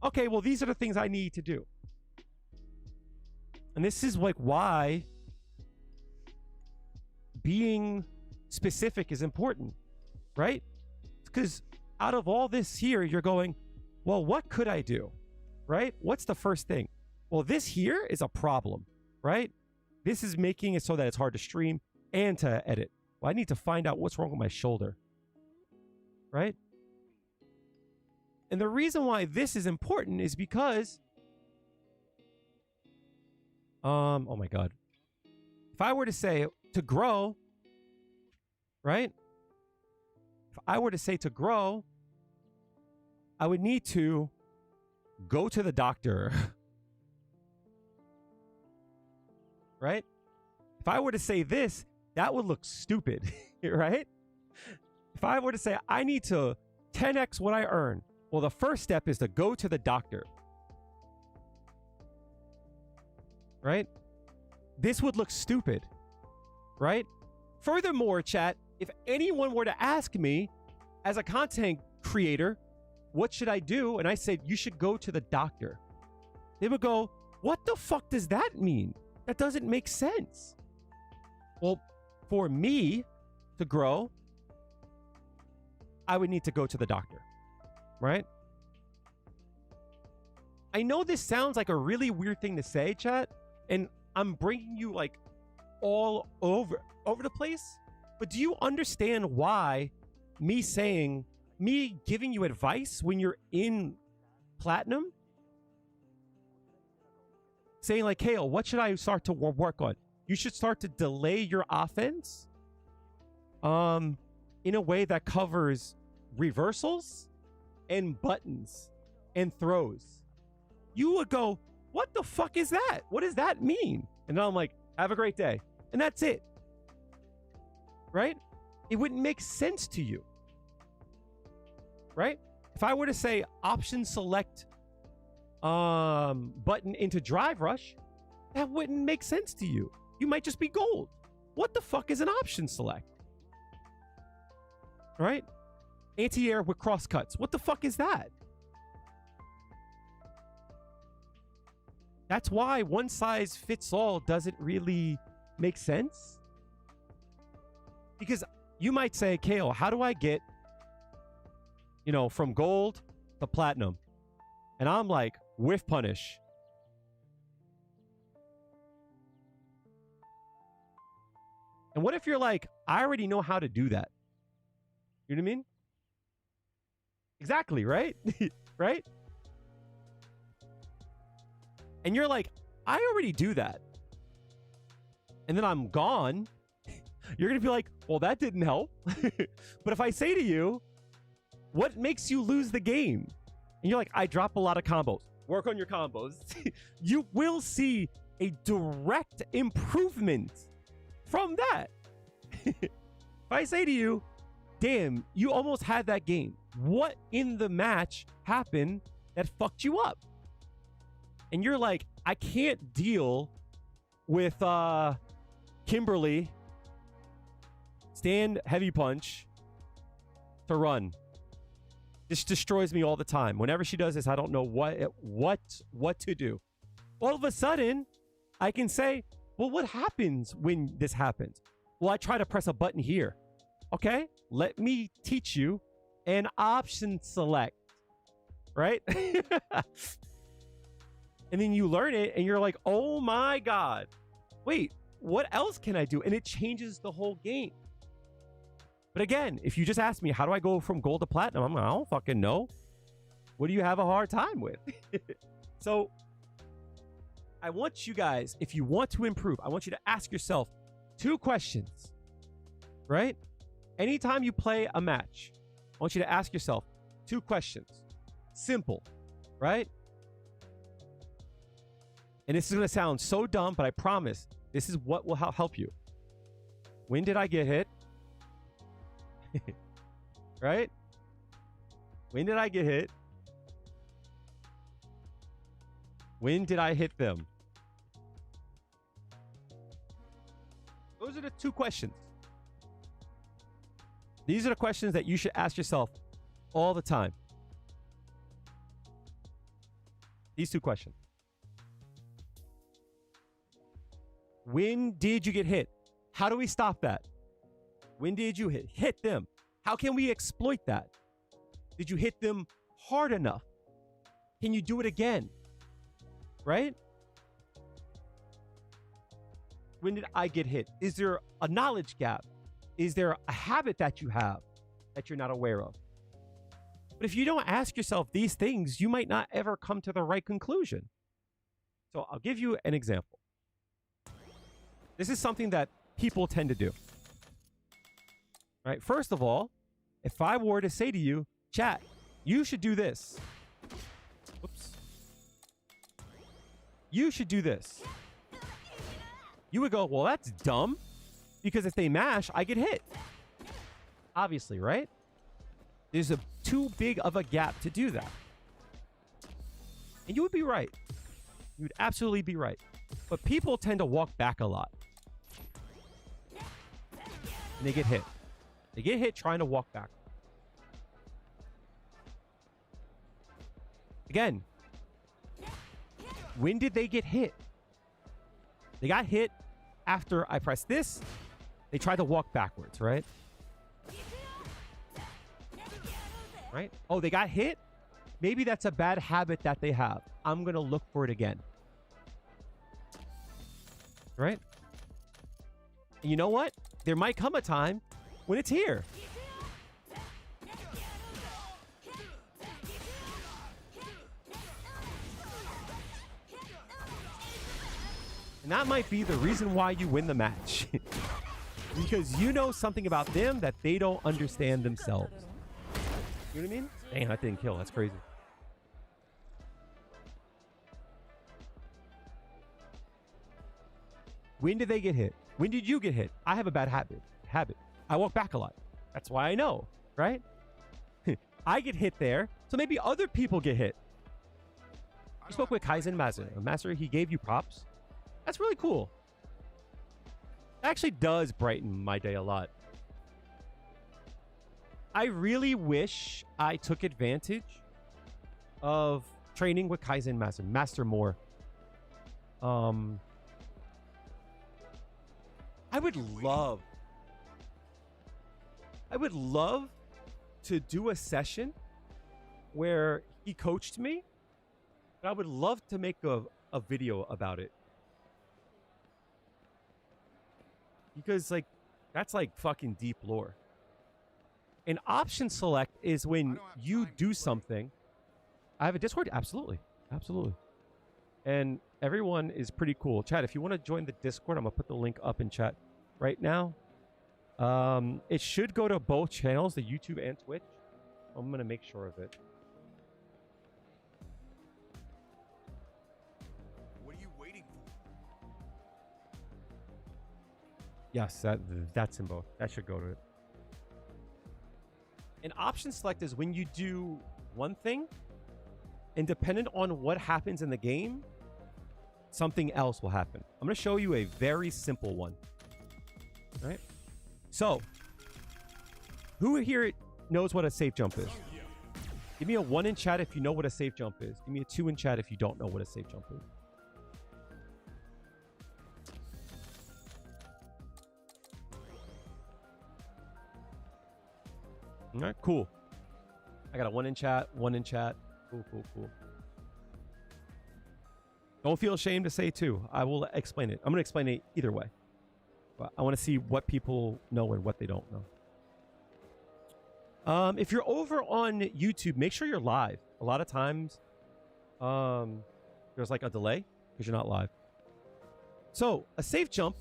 okay, well, these are the things I need to do. And this is like why being specific is important, right? Because out of all this here, you're going, well, what could I do, right? What's the first thing? Well, this here is a problem, right? This is making it so that it's hard to stream and to edit. Well, I need to find out what's wrong with my shoulder, right? And the reason why this is important is because, oh my God. If I were to say to grow, right? If I were to say to grow, I would need to go to the doctor, right? If I were to say this, that would look stupid, right? If I were to say I need to 10x what I earn, well, the first step is to go to the doctor, right? This would look stupid, right? Furthermore, chat, if anyone were to ask me as a content creator, what should I do? And I said, you should go to the doctor. They would go, what the fuck does that mean? That doesn't make sense. Well, for me to grow, I would need to go to the doctor, right? I know this sounds like a really weird thing to say, chat, and I'm bringing you like all over the place, but do you understand why me giving you advice when you're in platinum, saying like, Kale, what should I start to work on? You should start to delay your offense in a way that covers reversals and buttons and throws. You would go, what the fuck is that? What does that mean? And I'm like, have a great day. And that's it. Right? It wouldn't make sense to you. Right? If I were to say option select button into drive rush, that wouldn't make sense to you. You might just be gold. What the fuck is an option select? Right? Anti-air with cross cuts. What the fuck is that? That's why one size fits all doesn't really make sense. Because you might say, Kale, how do I get, from gold to platinum? And I'm like, whiff punish. And what if you're like, I already know how to do that? You know what I mean? Exactly, right? right? And you're like, I already do that. And then I'm gone. You're going to be like, well, that didn't help. But if I say to you, what makes you lose the game? And you're like, I drop a lot of combos. Work on your combos. You will see a direct improvement from that. If I say to you, damn, you almost had that game. What in the match happened that fucked you up? And you're like, I can't deal with Kimberly stand heavy punch to run. This destroys me all the time. Whenever she does this, I don't know what to do. All of a sudden, I can say, well, what happens when this happens? Well, I try to press a button here. Okay, let me teach you an option select, right? And then you learn it and you're like, oh my God, wait, what else can I do? And it changes the whole game. But again, if you just ask me, how do I go from gold to platinum? I'm like, I don't fucking know. What do you have a hard time with? So I want you guys, if you want to improve, I want you to ask yourself 2 questions, right? Anytime you play a match, I want you to ask yourself 2 questions. Simple, right? And this is going to sound so dumb, but I promise this is what will help you. When did I get hit? Right? When did I get hit? When did I hit them? Those are the 2 questions. These are the questions that you should ask yourself all the time. These 2 questions. When did you get hit? How do we stop that? When did you hit them? How can we exploit that? Did you hit them hard enough? Can you do it again? Right? When did I get hit? Is there a knowledge gap? Is there a habit that you have that you're not aware of? But if you don't ask yourself these things, you might not ever come to the right conclusion. So I'll give you an example. This is something that people tend to do. All right. First of all, if I were to say to you, chat, you should do this. Oops. You should do this. You would go, well, that's dumb. Because if they mash, I get hit. Obviously, right? There's too big of a gap to do that. And you would be right. You would absolutely be right. But people tend to walk back a lot. And they get hit. They get hit trying to walk back. Again, when did they get hit? They got hit after I pressed this. They tried to walk backwards, right? Right? Oh, they got hit? Maybe that's a bad habit that they have. I'm going to look for it again. Right? And you know what? There might come a time when it's here. And that might be the reason why you win the match. Because you know something about them that they don't understand themselves. You know what I mean? Dang, that didn't kill. That's crazy. When did they get hit? When did you get hit? I have a bad habit. I walk back a lot. That's why I know, right? I get hit there, so maybe other people get hit. You spoke with Kaizen Master. Master, he gave you props. That's really cool. It actually does brighten my day a lot. I really wish I took advantage of training with Kaizen Master. Master more. I would love to do a session where he coached me, but I would love to make a video about it. Because like that's like fucking deep lore. An option select is when you do something I have a Discord? Absolutely. Absolutely. And everyone is pretty cool. Chat, if you want to join the Discord, I'm going to put the link up in chat right now. It should go to both channels, the YouTube and Twitch. I'm going to make sure of it. What are you waiting for? Yes, that's in both. That should go to it. An option select is when you do one thing, and dependent on what happens in the game, something else will happen. I'm going to show you a very simple one. All right? So, who here knows what a safe jump is? Give me a 1 in chat if you know what a safe jump is. Give me a 2 in chat if you don't know what a safe jump is. All right, cool. I got a 1 in chat, 1 in chat. Cool, cool, cool. Don't feel ashamed to say 2. I will explain it. I'm going to explain it either way. But I want to see what people know and what they don't know. If you're over on YouTube, make sure you're live. A lot of times, there's like a delay because you're not live. So a safe jump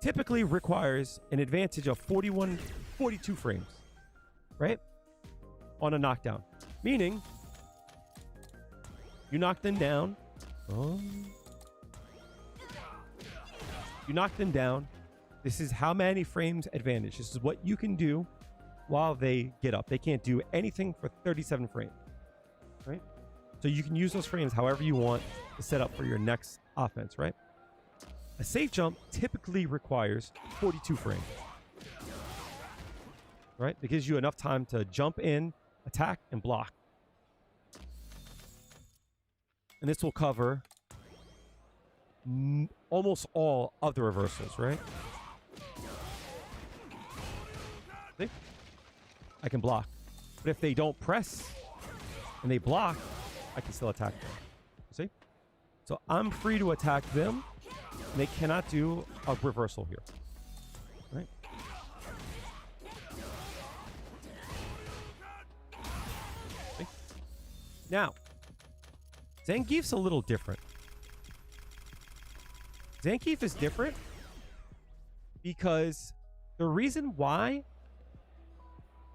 typically requires an advantage of 42 frames, right? On a knockdown. Meaning, you knock them down. You knock them down. This is how many frames advantage. This is what you can do while they get up. They can't do anything for 37 frames, right? So you can use those frames however you want to set up for your next offense, right? A safe jump typically requires 42 frames, right? It gives you enough time to jump in, attack, and block. And this will cover almost all of the reversals, right? See? I can block. But if they don't press and they block, I can still attack them. See? So I'm free to attack them, and they cannot do a reversal here. Right? See? Now, Zangief's a little different. Zangief is different because the reason why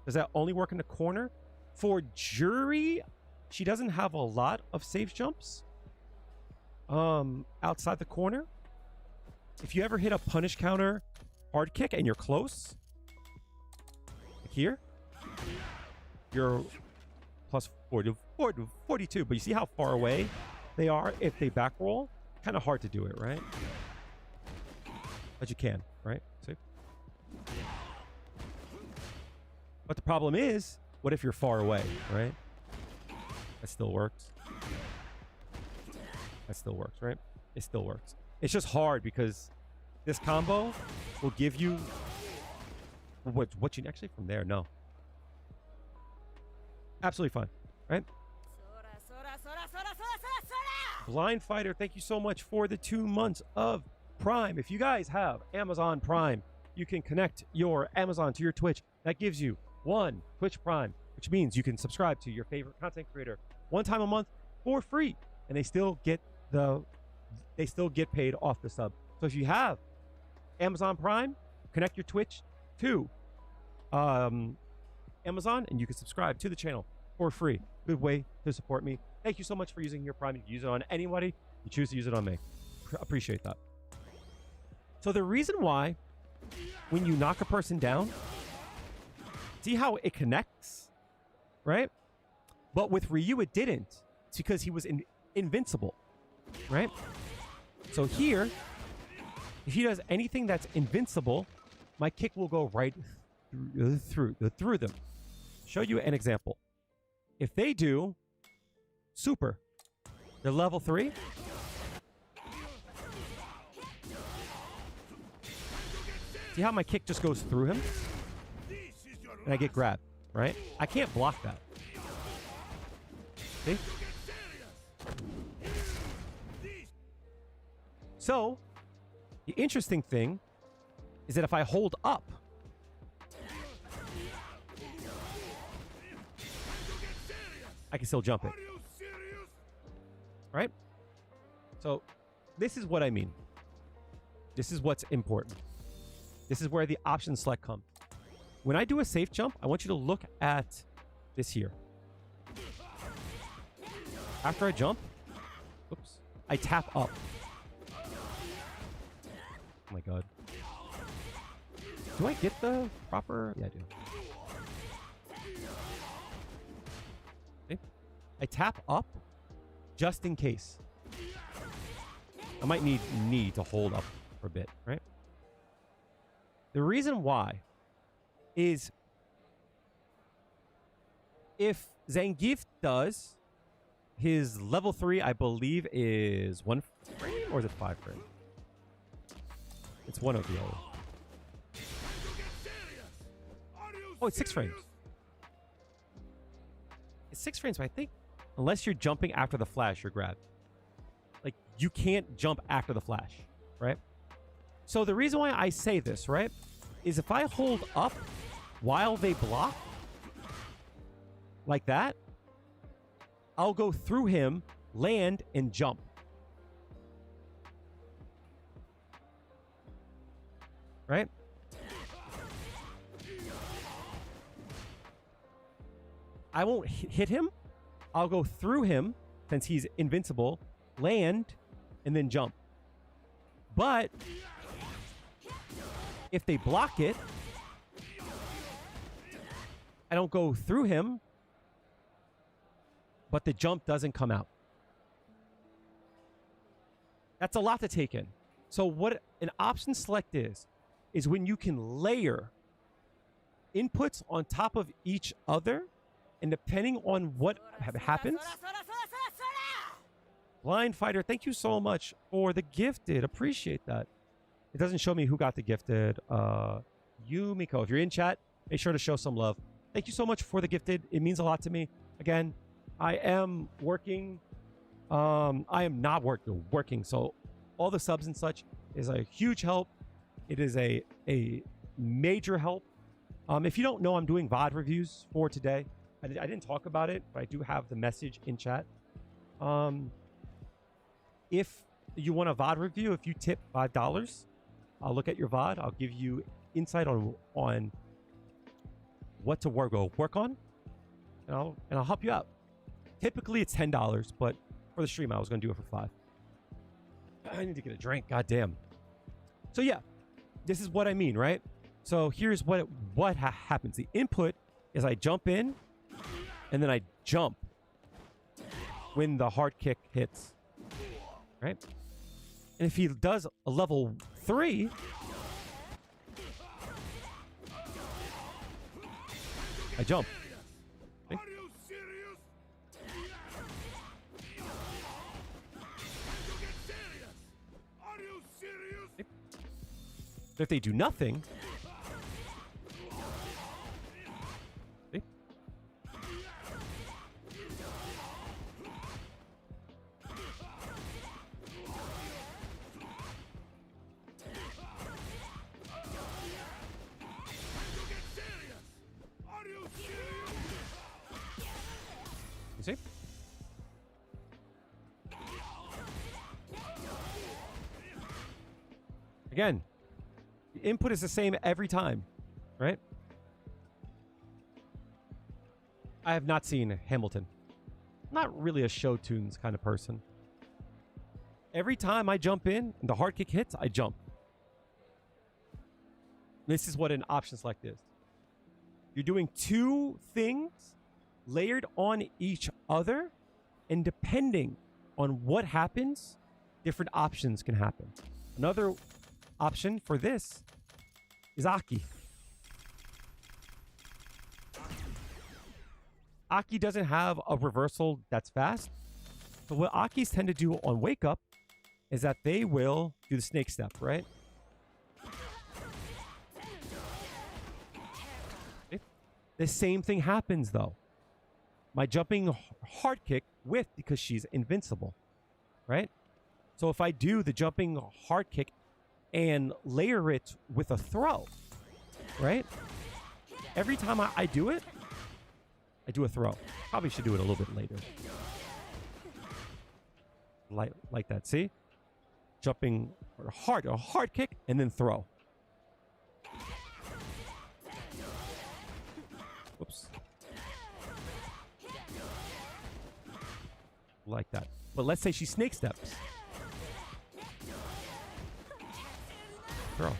does that only work in the corner? For Juri, she doesn't have a lot of safe jumps outside the corner. If you ever hit a punish counter hard kick and you're close, like here, you're plus 42, but you see how far away they are if they back roll? Kind of hard to do it, right? But you can, right? See? But the problem is, what if you're far away, right? That still works. That still works, right? It still works. It's just hard because this combo will give you what you actually from there. No, absolutely fine, right? Blind Fighter, thank you so much for the 2 months of Prime. If you guys have Amazon Prime, you can connect your Amazon to your Twitch. That gives you 1 Twitch Prime, which means you can subscribe to your favorite content creator 1 time a month for free, and they still get paid off the sub. So if you have Amazon Prime, connect your Twitch to Amazon, and you can subscribe to the channel for free. Good way to support me. Thank you so much for using your Prime. You can use it on anybody. You choose to use it on me. Appreciate that. So the reason why when you knock a person down, see how it connects, right? But with Ryu, it didn't. It's because he was invincible, right? So here, if he does anything that's invincible, my kick will go right through them. Show you an example. If they do super, they're level 3. See how my kick just goes through him? And I get grabbed, right? I can't block that. See? So, the interesting thing is that if I hold up, I can still jump it. Are you serious? Right? So this is what I mean. This is what's important. This is where the option select come. When I do a safe jump, I want you to look at this here. After I jump, oops, I tap up. Oh my god. Do I get the proper? Yeah, I do. Okay. I tap up just in case. I might need knee to hold up for a bit, right? The reason why is if Zangief does his level 3, I believe, is 1 frame or is it 5 frame? It's one of the other. Oh, it's 6 frames. It's 6 frames, but I think unless you're jumping after the flash, you're grabbed. Like, you can't jump after the flash, right? So the reason why I say this, right, is if I hold up while they block, like that, I'll go through him, land, and jump. Right? I won't hit him. I'll go through him, since he's invincible, land, and then jump. But if they block it, I don't go through him, but the jump doesn't come out. That's a lot to take in. So what an option select is when you can layer inputs on top of each other, and depending on what happens. Blind Fighter, thank you so much for the gifted. Appreciate that. It doesn't show me who got the gifted. Yumiko, if you're in chat, make sure to show some love. Thank you so much for the gifted. It means a lot to me. Again, I am working. I am not working. So all the subs and such is a huge help. It is a major help. If you don't know, I'm doing VOD reviews for today. I didn't talk about it, but I do have the message in chat. If you want a VOD review, if you tip $5, I'll look at your VOD. I'll give you insight on what to work on, and I'll help you out. Typically, it's $10, but for the stream, I was going to do it for $5. I need to get a drink. God damn. So yeah, this is what I mean, right? So here's what happens. The input is I jump in, and then I jump when the hard kick hits, right? And if he does a level 3, I jump. Okay. Are you serious? Are you serious? Okay. If they do nothing, okay. Are you serious? You see? Again, the input is the same every time, right? I have not seen Hamilton. Not really a show tunes kind of person. Every time I jump in and the hard kick hits, I jump. This is what an option select is. You're doing two things layered on each other, and depending on what happens, different options can happen. Another option for this is Aki. Aki doesn't have a reversal that's fast, but what Akis tend to do on Wake Up is that they will do the snake step, right? The same thing happens though. My jumping hard kick with because she's invincible, right? So if I do the jumping hard kick and layer it with a throw, right? Every time I do it, I do a throw. Probably should do it a little bit later. Like that. See? Jumping or a hard kick, and then throw. Whoops. Like that. But let's say she snake steps. Throw.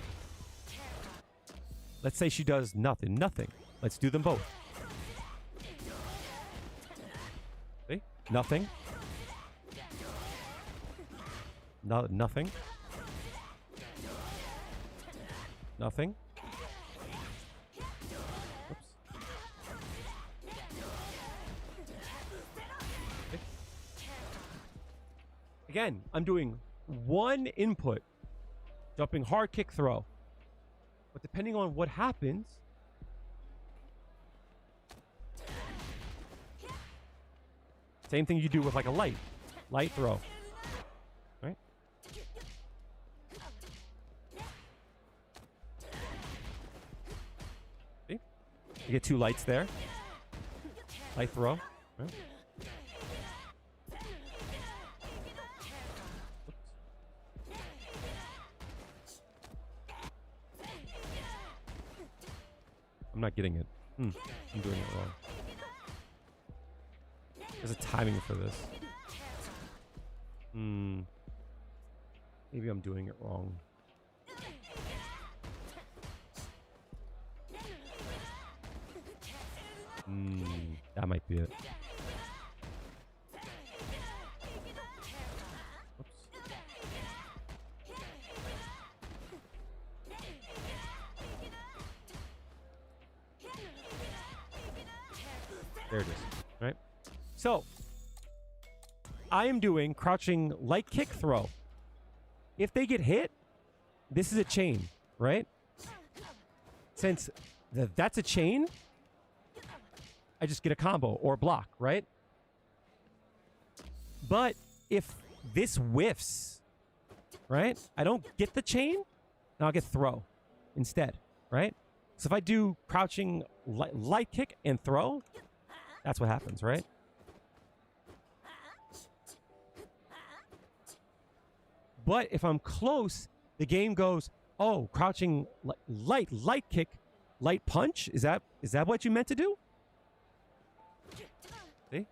Let's say she does nothing. Nothing. Let's do them both. See? Nothing. No, nothing. Nothing. Oops. Okay. Again, I'm doing one input. Jumping hard kick throw. But depending on what happens, same thing you do with like a light throw. Right? See? You get two lights there. Light throw. Right? I'm not getting it. I'm doing it wrong. There's a timing for this. Maybe I'm doing it wrong. That might be it. Oops. There it is. Right? So, I am doing crouching light kick throw. If they get hit, this is a chain, right? Since that's a chain, I just get a combo or a block, right? But if this whiffs, right? I don't get the chain, and I'll get throw instead, right? So if I do crouching light kick and throw, that's what happens, right? But if I'm close, the game goes, oh, crouching light kick, light punch. Is that what you meant to do? See?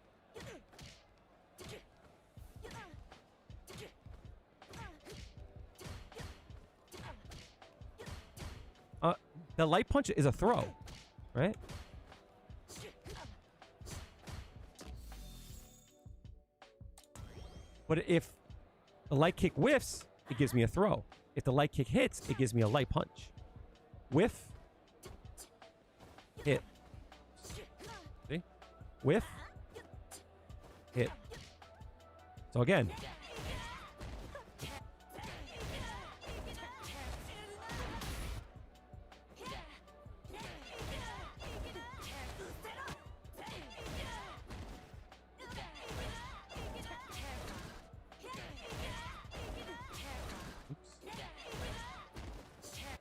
The light punch is a throw, right? But if the light kick whiffs, it gives me a throw. If the light kick hits, it gives me a light punch. Whiff. Hit. See? Whiff. Hit. So again.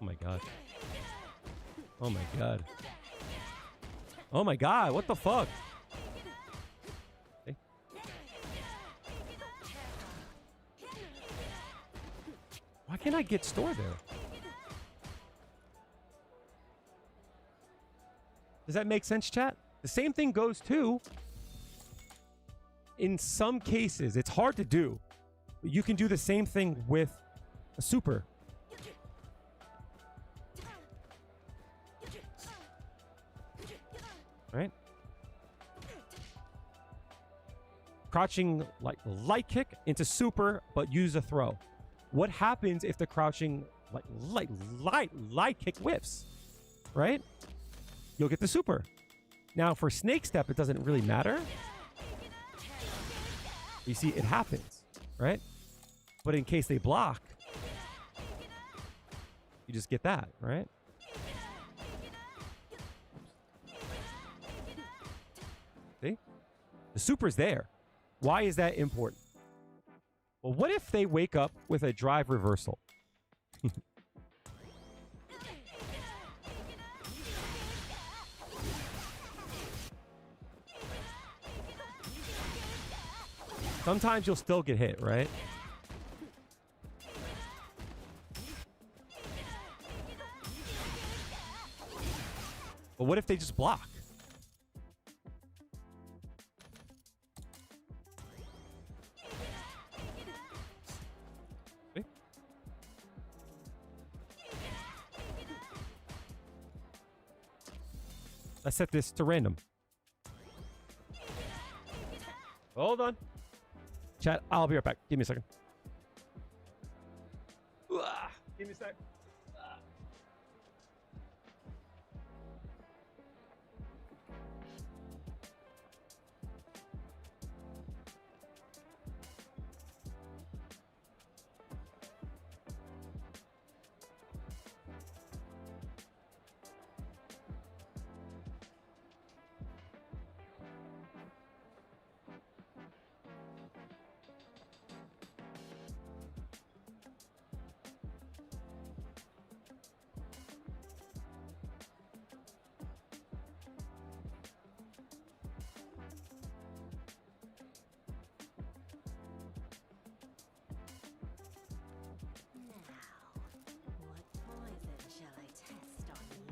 Oh my god. Oh my god. Oh my god, what the fuck? Okay. Why can't I get store there? Does that make sense, chat? The same thing goes too. In some cases, it's hard to do. But you can do the same thing with a super. Right? Crouching light kick into super, but use a throw. What happens if the crouching light kick whiffs? Right? You'll get the super. Now for snake step, it doesn't really matter. You see, it happens, right? But in case they block, you just get that, right? See? The super's there. Why is that important? Well, what if they wake up with a drive reversal? Sometimes you'll still get hit, right? But what if they just block? See? Let's set this to random. Hold on. Chat, I'll be right back. Give me a second. Give me a sec. What poison shall I test on you?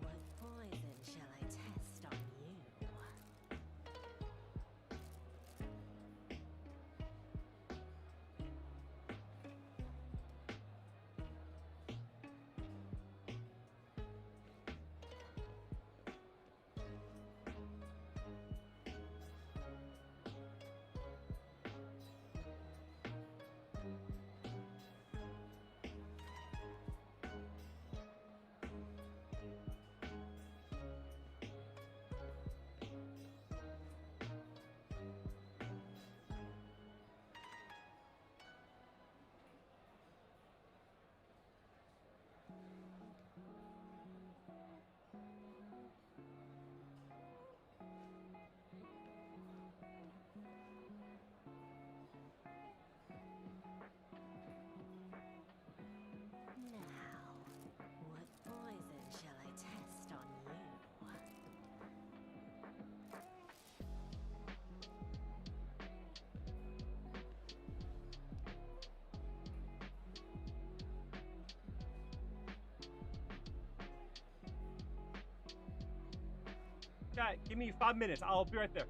What poison shall I test on you? What poison shall I test on you? What poison shall I test on you? Chat, give me 5 minutes. I'll be right there.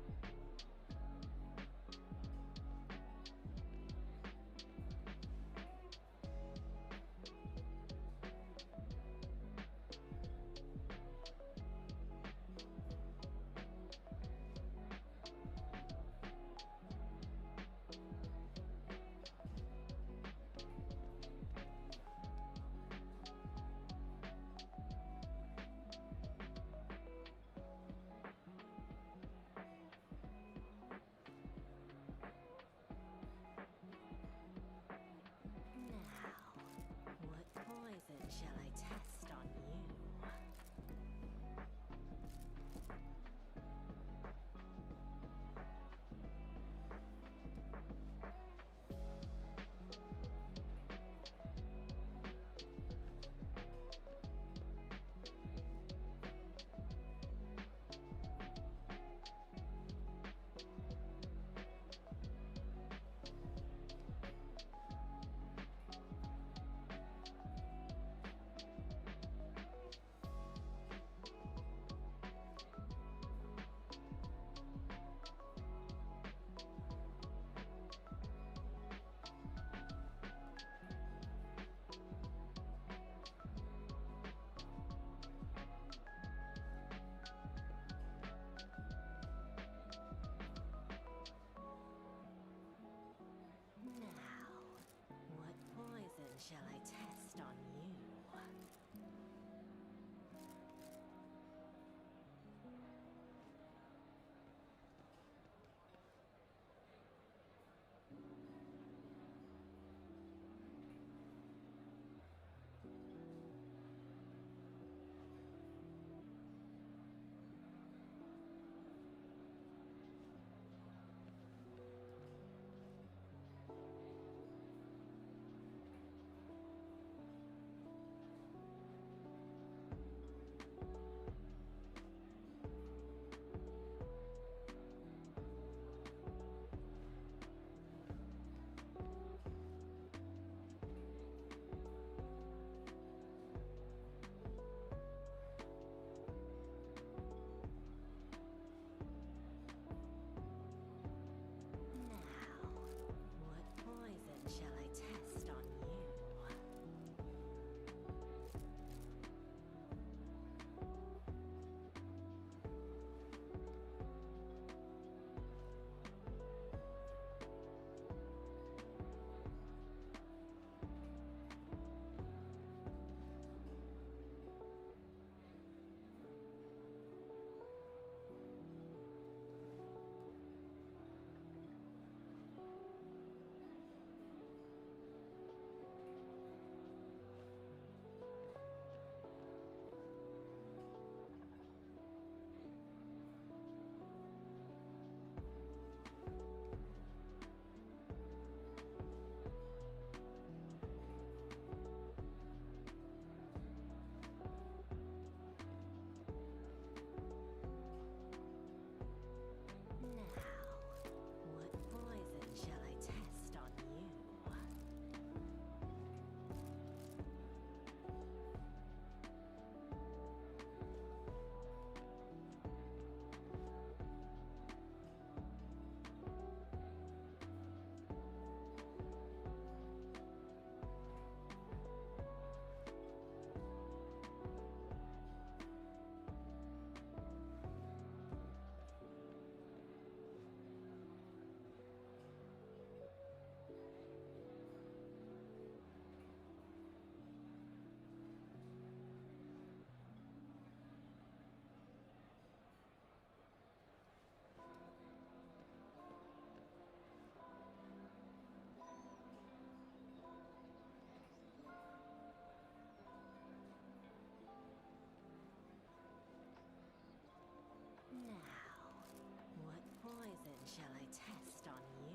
shall I test on you?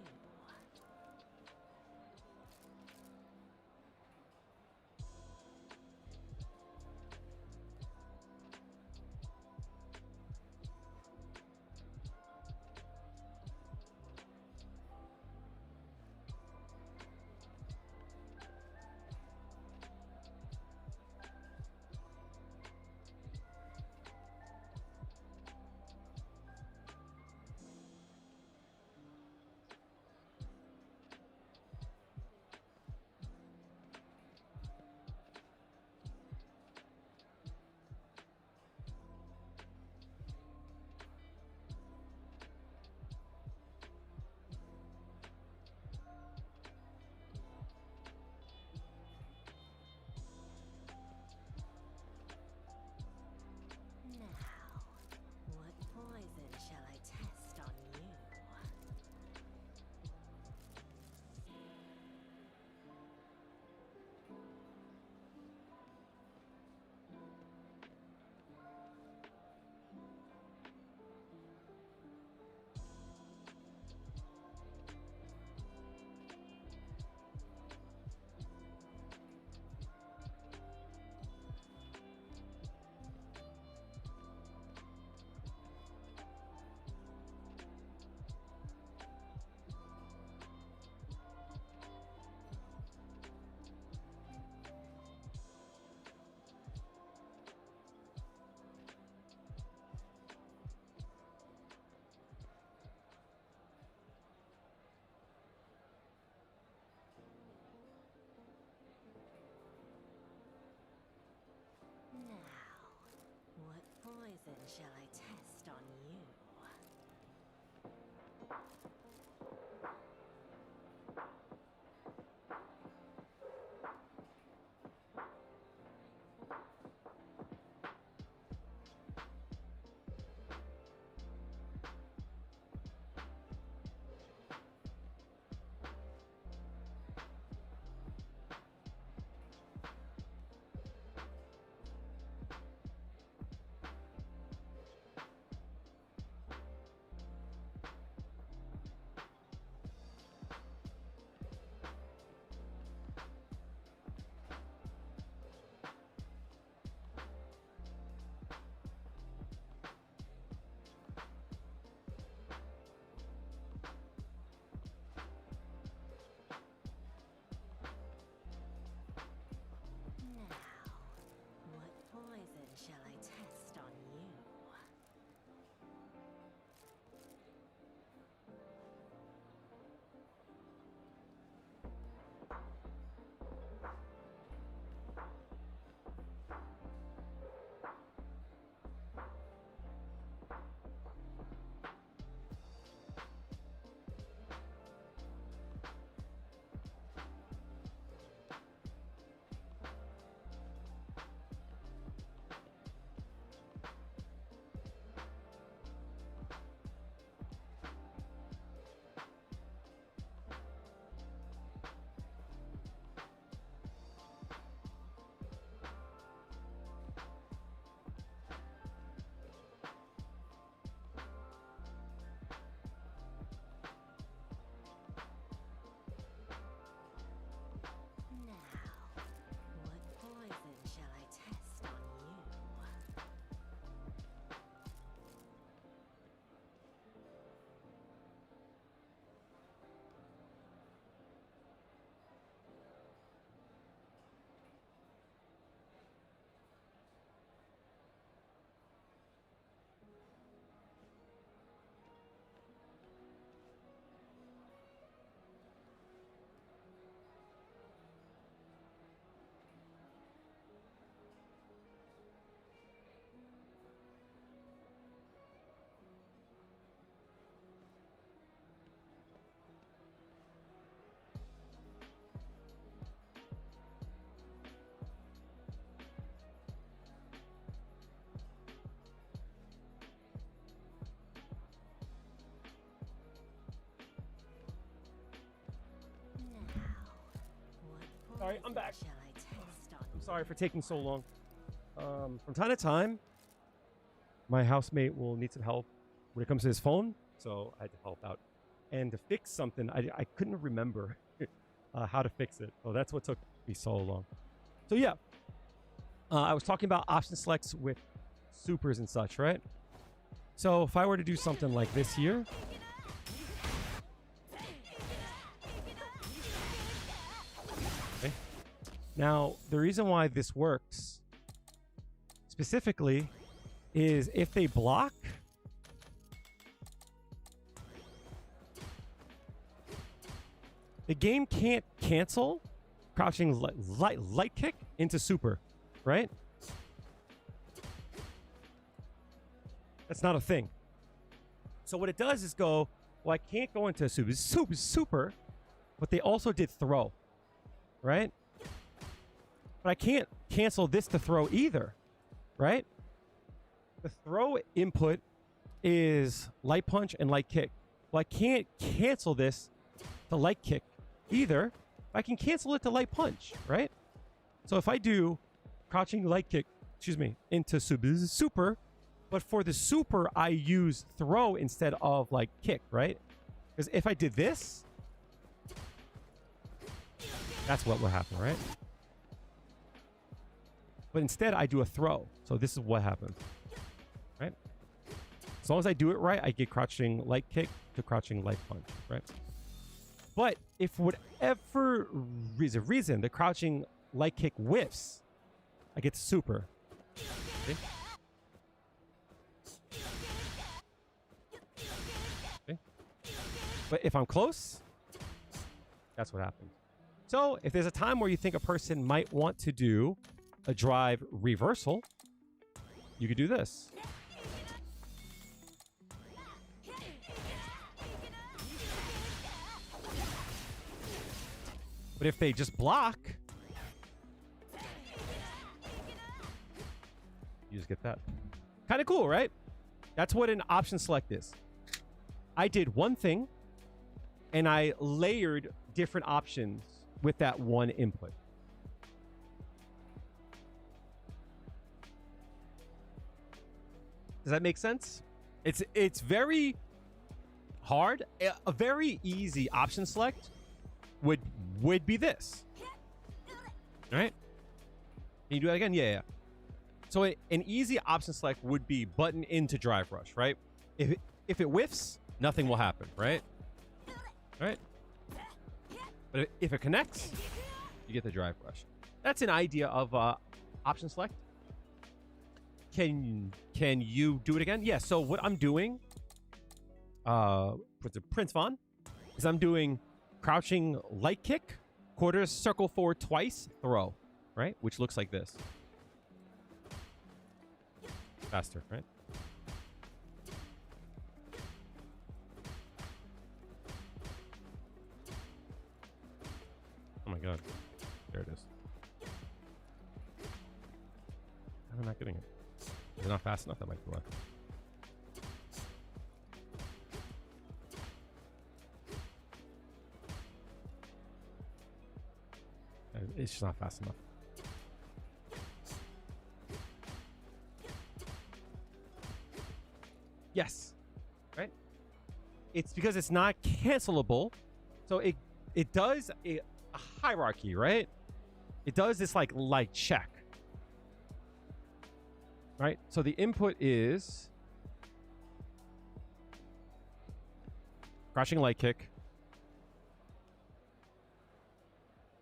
Now, what poison shall I test on you? Now, what poison shall I test on you? Now, what poison shall I test on you? Now, what poison shall I test on you? Sorry, I'm back. Shall I test on I'm sorry for taking so long. From time to time, my housemate will need some help when it comes to his phone, so I had to help out and to fix something, I couldn't remember how to fix it. So that's what took me so long. So yeah, I was talking about option selects with supers and such, right? So if I were to do something like this here, okay. Now the reason why this works specifically is if they block, the game can't cancel crouching light kick into super, right? That's not a thing. So what it does is go, well, I can't go into super, but they also did throw, right? But I can't cancel this to throw either, right? The throw input is light punch and light kick. Well, I can't cancel this to light kick either. I can cancel it to light punch, right? So if I do crouching light kick, into super, but for the super, I use throw instead of like kick, right? Because if I did this, that's what would happen, right? But instead, I do a throw. So this is what happens, right? As long as I do it right, I get crouching light kick to crouching light punch, right? But if for whatever reason the crouching light kick whiffs, I get super. Okay? Okay. But if I'm close, that's what happens. So if there's a time where you think a person might want to do a drive reversal, you could do this. But if they just block, you just get that. Kind of cool, right? That's what an option select is. I did one thing, and I layered different options with that one input. Does that make sense? It's very hard. A very easy option select would be this. All right? Can you do that again? Yeah. So an easy option select would be button into drive rush, right? If it whiffs, nothing will happen, right? Right? But if it connects, you get the drive rush. That's an idea of option select. Can you do it again? Yeah, so what I'm doing, Prince Vaughn, is I'm doing crouching light kick, quarter circle forward twice, throw, right? Which looks like this. Faster, right? Oh my god. There it is. I'm not getting it. Is it not fast enough? That might be why. It's just not fast enough. Yes. Right? It's because it's not cancelable. So it does a hierarchy, right? It does this like check. Right? So the input is crouching light kick,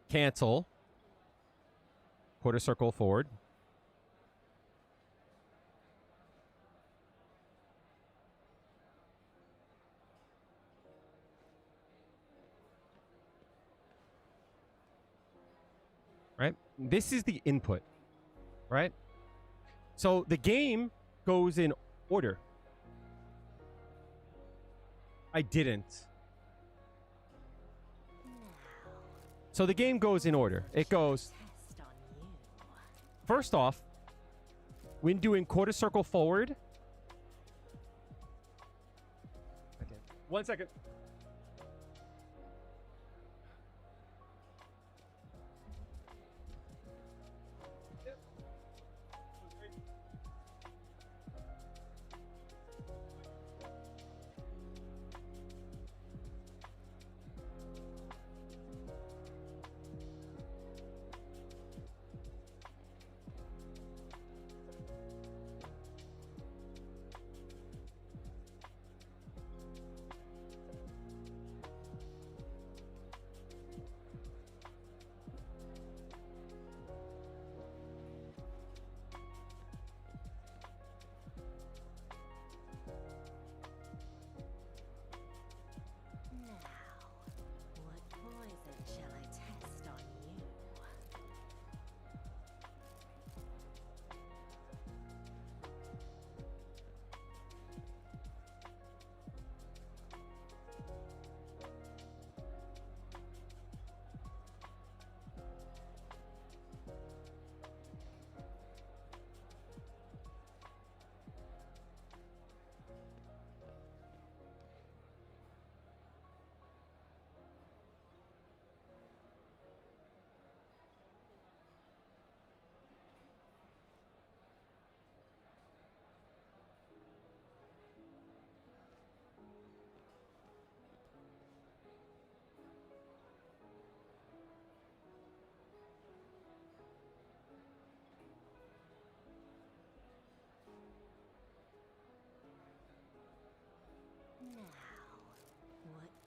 cancel, quarter circle forward, right? This is the input, right? So the game goes in order. I didn't. So the game goes in order. It goes, Test on you. first off, when doing quarter circle forward. Okay. 1 second.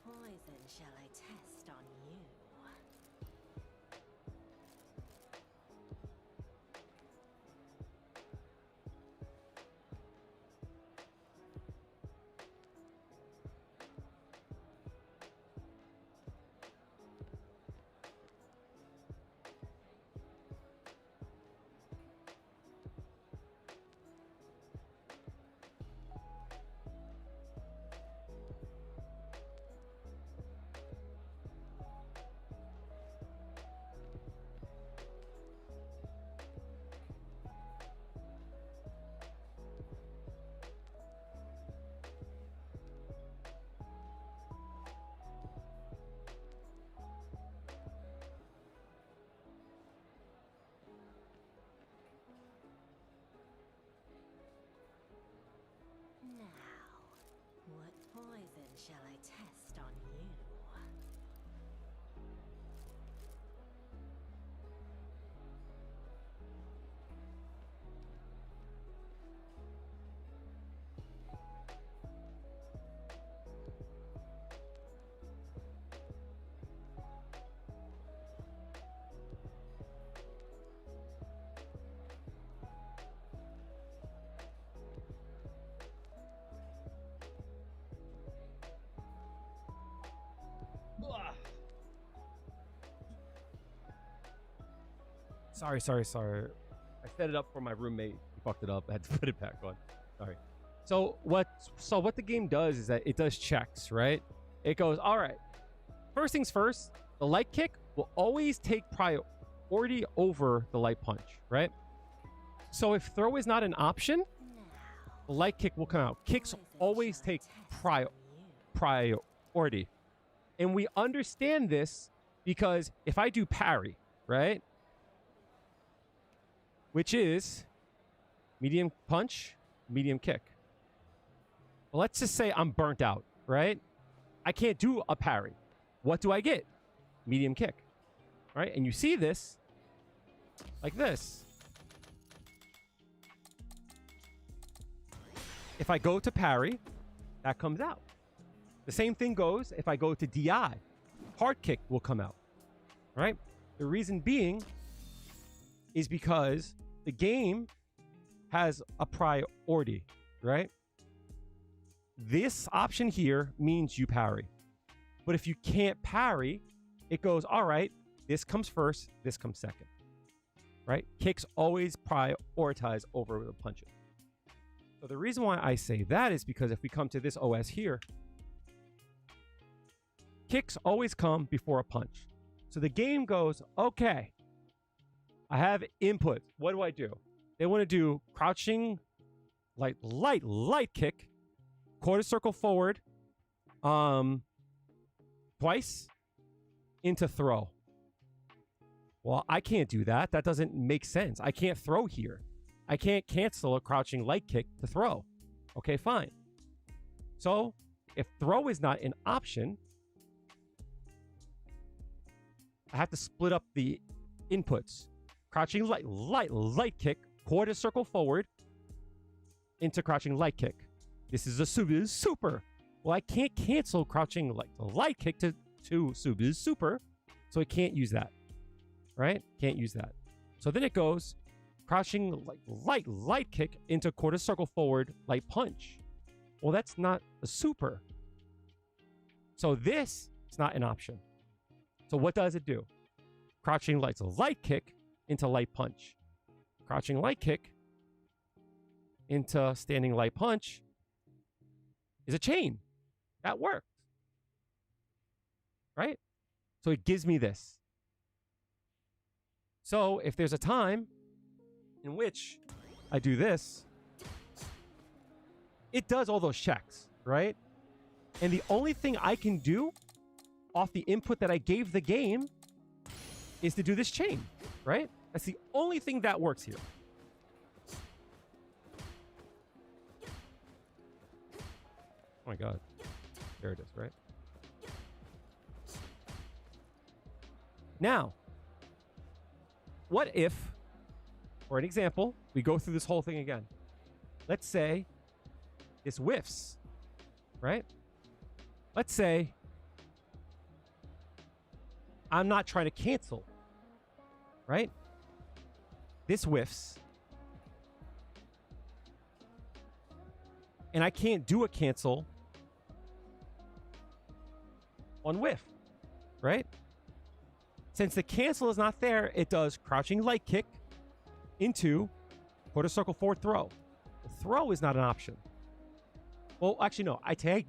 poison shall I test on you? Now, what poison shall I test on you? Sorry. I set it up for my roommate. He fucked it up. I had to put it back on. Sorry. So what the game does is that it does checks, right? It goes, all right. First things first, the light kick will always take priority over the light punch, right? So if throw is not an option, the light kick will come out. Kicks always take priority. And we understand this because if I do parry, right? Which is medium punch, medium kick. Well, let's just say I'm burnt out, right? I can't do a parry. What do I get? Medium kick, right? And you see this like this. If I go to parry, that comes out. The same thing goes if I go to DI. Hard kick will come out, right? The reason being is because the game has a priority, right? This option here means you parry. But if you can't parry, it goes, all right, this comes first, this comes second, right? Kicks always prioritize over the punches. So the reason why I say that is because if we come to this OS here, kicks always come before a punch. So the game goes, okay, I have input. What do? They want to do crouching, light kick, quarter circle forward, twice into throw. Well, I can't do that. That doesn't make sense. I can't throw here. I can't cancel a crouching light kick to throw. Okay, fine. So if throw is not an option, I have to split up the inputs. Crouching light kick, quarter circle forward into crouching light kick. This is a super. Well, I can't cancel crouching light kick to super, so I can't use that, right? Can't use that. So then it goes crouching light kick into quarter circle forward light punch. Well, that's not a super. So this is not an option. So what does it do? Crouching light kick into light punch. Crouching light kick into standing light punch is a chain. That worked. Right? So it gives me this. So if there's a time in which I do this, it does all those checks, right? And the only thing I can do off the input that I gave the game is to do this chain, right? That's the only thing that works here. Oh my God. There it is, right? Now, what if, for an example, we go through this whole thing again? Let's say this whiffs, right? Let's say I'm not trying to cancel, right? This whiffs. And I can't do a cancel on whiff, right? Since the cancel is not there, it does crouching light kick into quarter circle forward throw. The throw is not an option. Well, actually, no. I take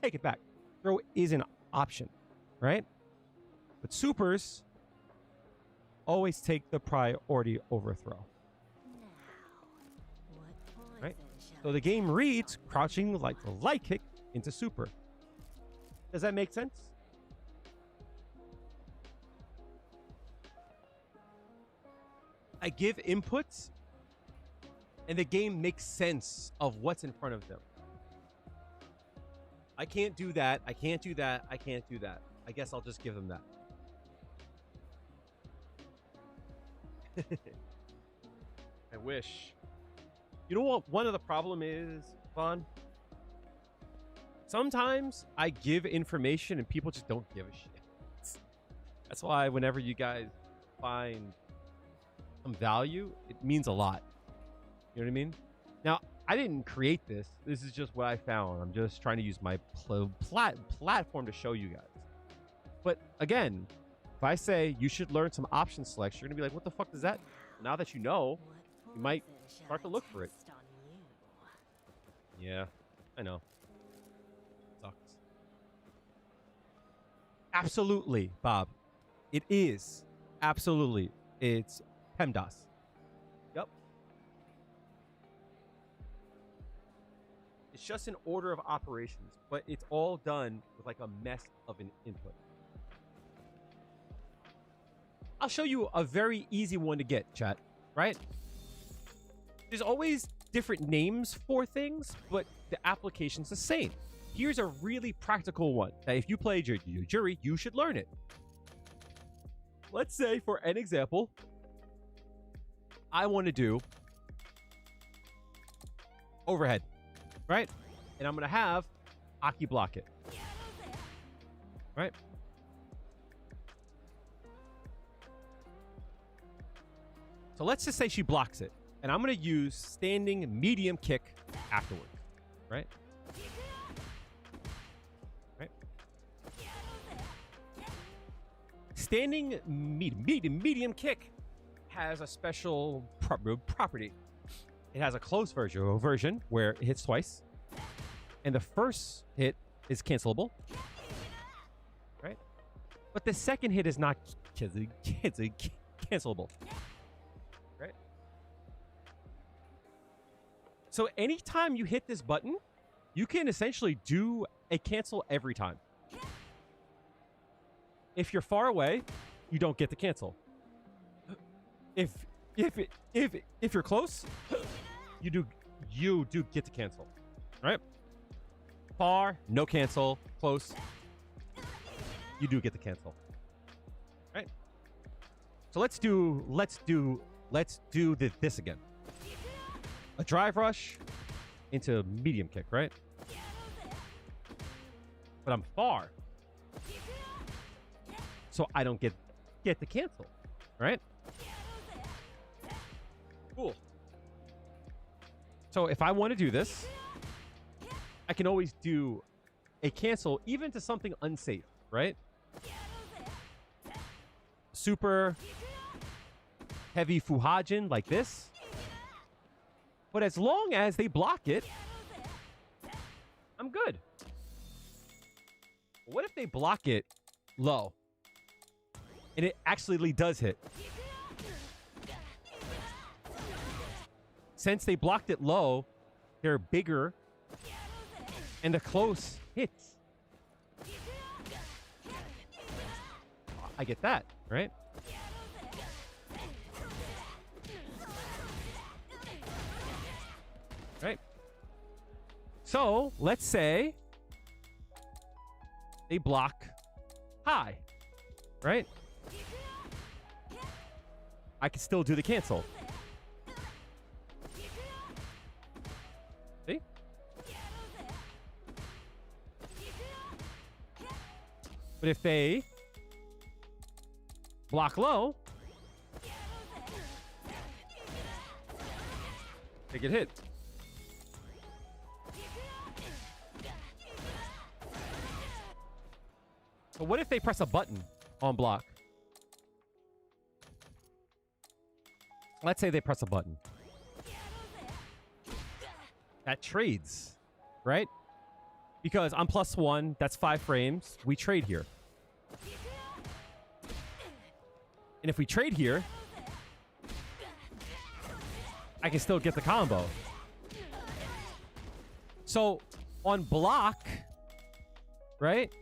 it back. Throw is an option, right? But supers always take the priority over throw. Right? So the game reads crouching like the light kick into super. Does that make sense? I give inputs and the game makes sense of what's in front of them. I can't do that. I can't do that. I can't do that. I guess I'll just give them that. I wish. You know what one of the problem is, Vaughn? Sometimes I give information and people just don't give a shit. That's why whenever you guys find some value, it means a lot. You know what I mean? Now, I didn't create this. This is just what I found. I'm just trying to use my platform to show you guys. But again, if I say you should learn some option selects, you're going to be like, what the fuck is that? Now that you know, you might start to look for it. Yeah, I know. Sucks. Absolutely, Bob. It is. Absolutely. It's PEMDAS. Yep. It's just an order of operations, but it's all done with like a mess of an input. I'll show you a very easy one to get, chat, right? There's always different names for things, but the application's the same. Here's a really practical one that if you play Juri, you should learn it. Let's say, for an example, I want to do overhead, right? And I'm going to have Aki block it, right? So let's just say she blocks it. And I'm going to use standing medium kick afterwards, right? Right? Standing medium kick has a special property. It has a close version where it hits twice. And the first hit is cancelable, right? But the second hit is not cancelable. So anytime you hit this button, you can essentially do a cancel every time. If you're far away, you don't get the cancel. If you're close, you do get the cancel. Right? Far, no cancel. Close, you do get the cancel. Right? So let's do this again. A drive rush into medium kick, right? But I'm far. So I don't get the cancel, right? Cool. So if I want to do this, I can always do a cancel even to something unsafe, right? Super heavy Fuhajin like this. But as long as they block it, I'm good. What if they block it low? And it actually does hit. Since they blocked it low, they're bigger. And the close hits. I get that, right? Right. So let's say they block high, right? I can still do the cancel. See? But if they block low, they get hit. But what if they press a button on block? Let's say they press a button. That trades, right? Because I'm +1, that's 5 frames. We trade here. And if we trade here, I can still get the combo. So on block, right?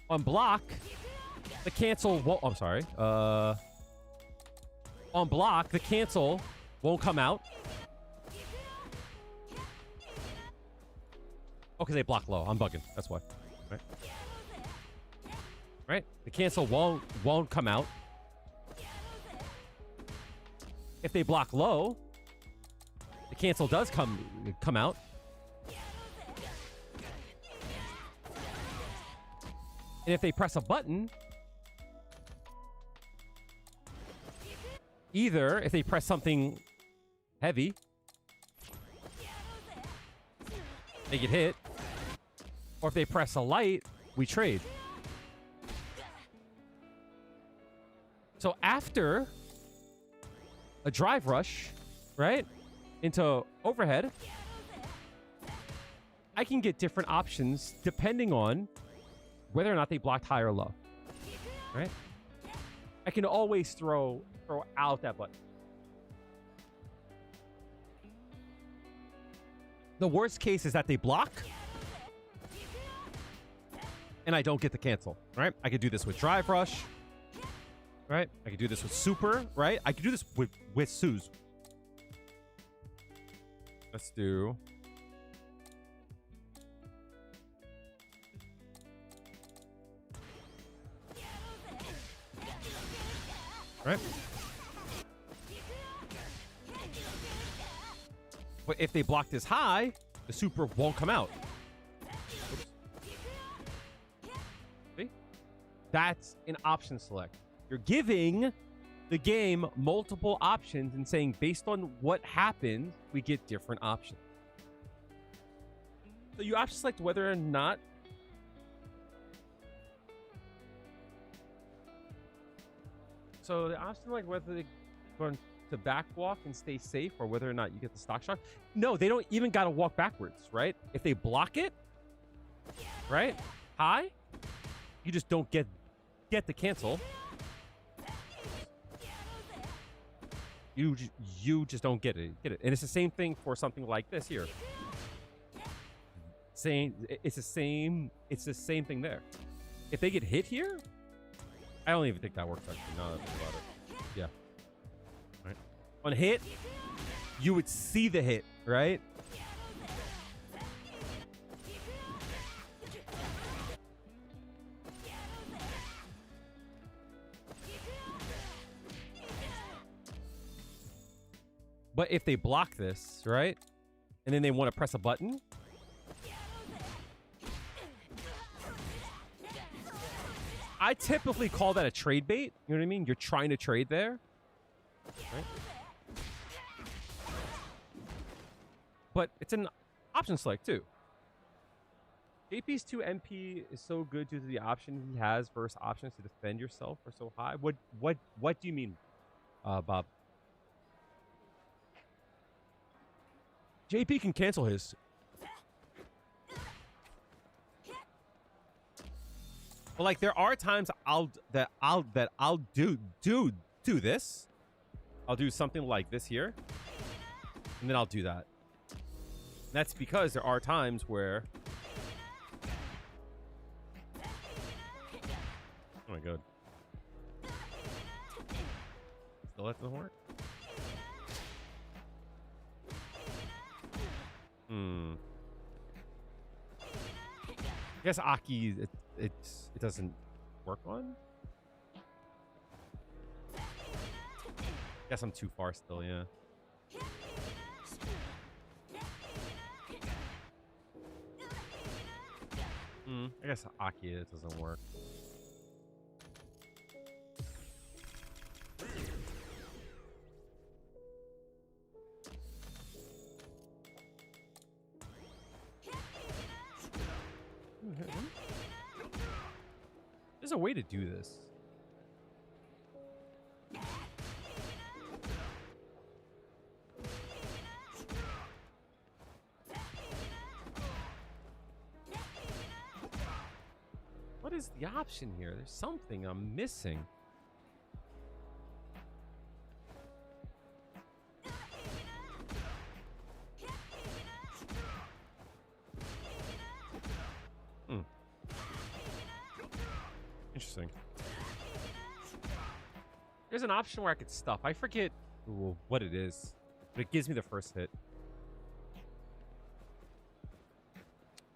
On block, the cancel won't, I'm sorry. On block, the cancel won't come out. Oh, because they block low. I'm bugging. That's why. Right? Right? The cancel won't come out. If they block low, the cancel does come out. And if they press a button, either if they press something heavy, they get hit, or if they press a light, we trade. So after a drive rush, right, into overhead, I can get different options depending on whether or not they blocked high or low, right? I can always throw out that button. The worst case is that they block and I don't get the cancel, right? I could do this with drive rush, right? I could do this with super, right? I could do this with Suze. Let's do... right? But if they block this high, the super won't come out. Oops. See? That's an option select. You're giving the game multiple options and saying, based on what happens, we get different options. So you option select whether or not so the option like whether they're going to back walk and stay safe or whether or not you get the stock shot. No, they don't even got to walk backwards, right? If they block it, right? High, you just don't get the cancel. You just don't get it. And it's the same thing for something like this here. It's the same thing there. If they get hit here, I don't even think that works actually. No, that's about it. Yeah. Right. On hit, you would see the hit, right? But if they block this, right? And then they want to press a button, I typically call that a trade bait. You know what I mean? You're trying to trade there. Right? But it's an option select too. JP's 2 MP is so good due to the option he has versus options to defend yourself are so high. What do you mean, Bob? JP can cancel his. But like there are times I'll do this. I'll do something like this here. And then I'll do that. And that's because there are times where oh my god. Still that doesn't work? I guess Aki it doesn't work on. Guess I'm too far still, yeah. I guess Aki it doesn't work. There's a way to do this. What is the option here? There's something I'm missing. Interesting. There's an option where I could stuff. I forget what it is, but it gives me the first hit.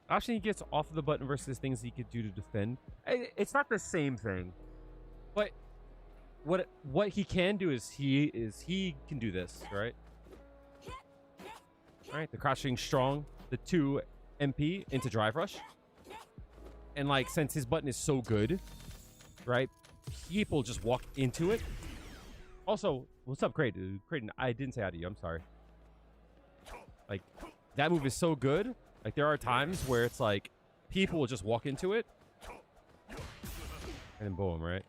Option he gets off of the button versus things he could do to defend. It's not the same thing, but what he can do is he can do this, right? All right, the crouching strong, the 2 MP into drive rush, and like since his button is so good, right? People just walk into it. Also, what's up, Creighton? Creighton, I didn't say hi to you. I'm sorry. Like that move is so good. Like there are times where it's like people will just walk into it and then boom, right?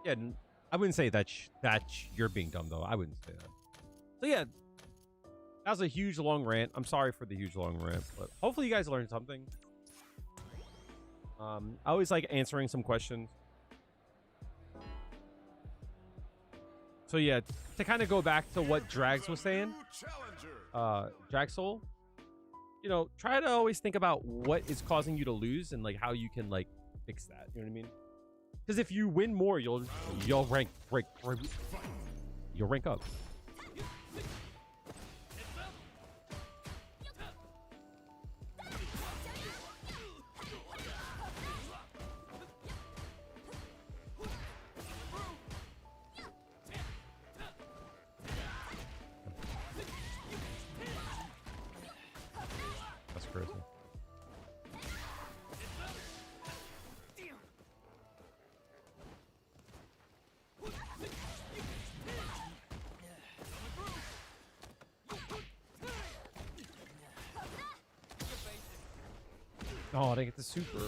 Yeah, I wouldn't say that you're being dumb, though. I wouldn't say that. So, yeah, that was a huge, long rant. I'm sorry for the huge, long rant, but hopefully you guys learned something. I always like answering some questions. So, yeah, to kind of go back to what Drags was saying, Dragsoul, you know, try to always think about what is causing you to lose and, like, how you can, like, fix that. You know what I mean? Because if you win more, you'll rank up. That's crazy. Oh, I didn't get the super.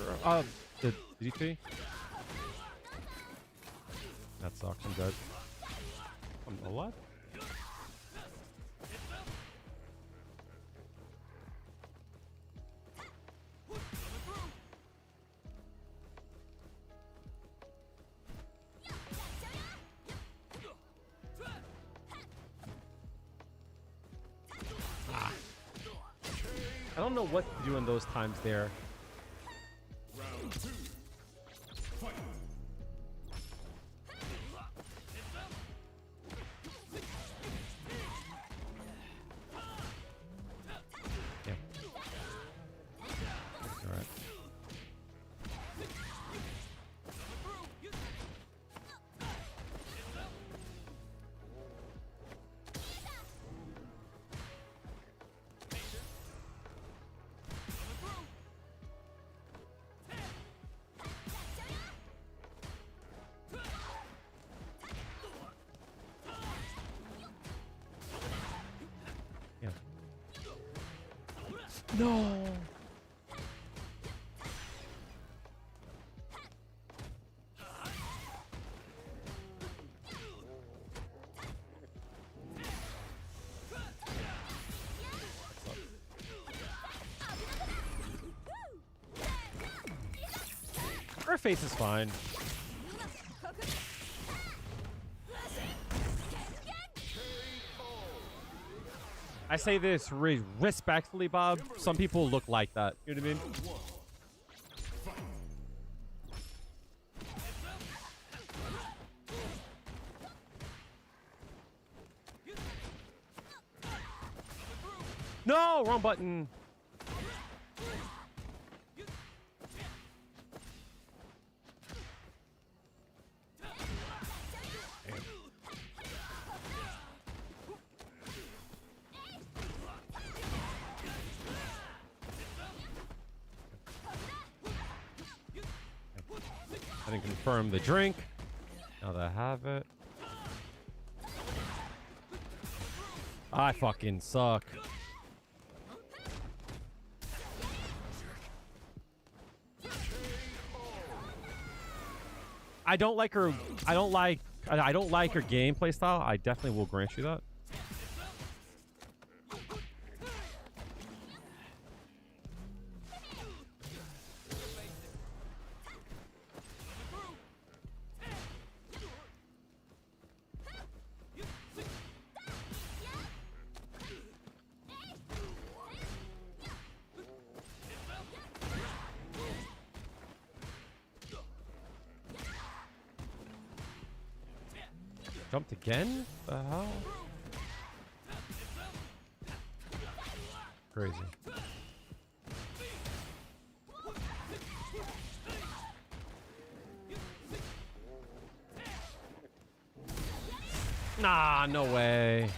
The DP. That sucks. I'm dead. I'm alive. I don't know what to do in those times there. Round 2. Fight. Yeah. All right. Yeah. No. face is fine. I say this respectfully, Bob. Some people look like that. You know what I mean? No, wrong button. I didn't confirm the drink. Now that I have it. I fucking suck. I don't like her. I don't like her gameplay style. I definitely will grant you that. Jumped again? The hell? Crazy. Nah, no way.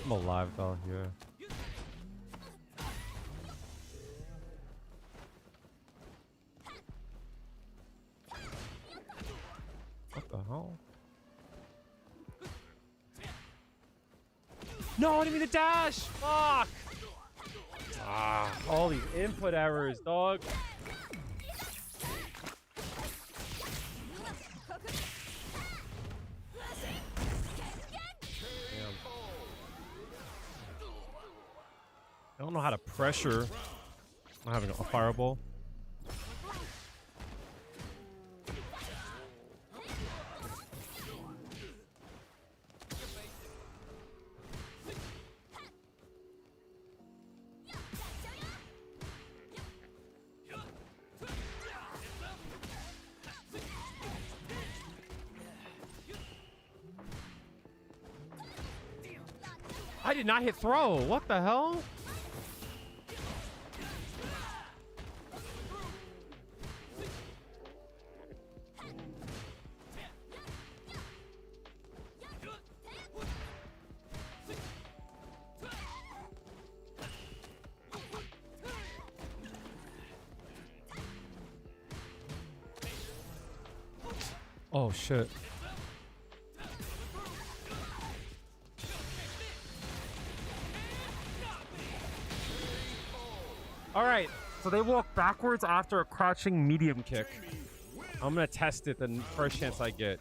I'm alive though here. What the hell? No, I didn't mean to dash! Fuck! Ah, all these input errors, dog. Damn. I don't know how to pressure. I'm having a fireball. I did not hit throw. What the hell? Oh shit. All right, so they walk backwards after a crouching medium kick. I'm gonna test it the first chance I get.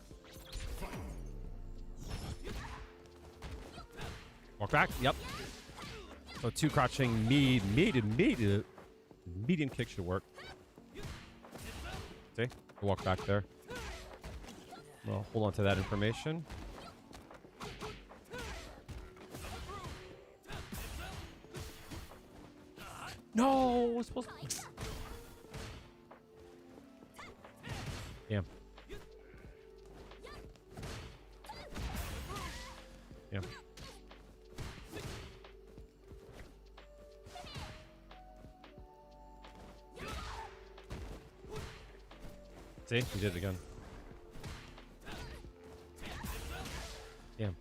Walk back, yep. So 2 crouching medium kick should work. See, walk back there. Well, hold on to that information. No, we're supposed to. Damn. Yeah. See, he did it again. Damn.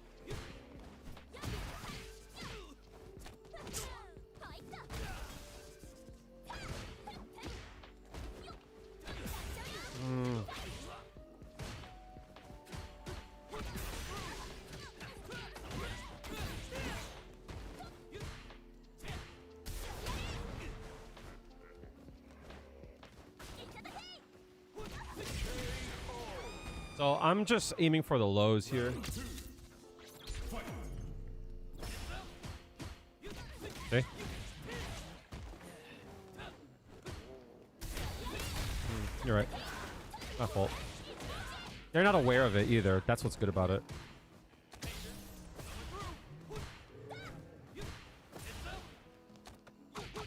So I'm just aiming for the lows here. Okay. You're right. My fault. They're not aware of it either. That's what's good about it.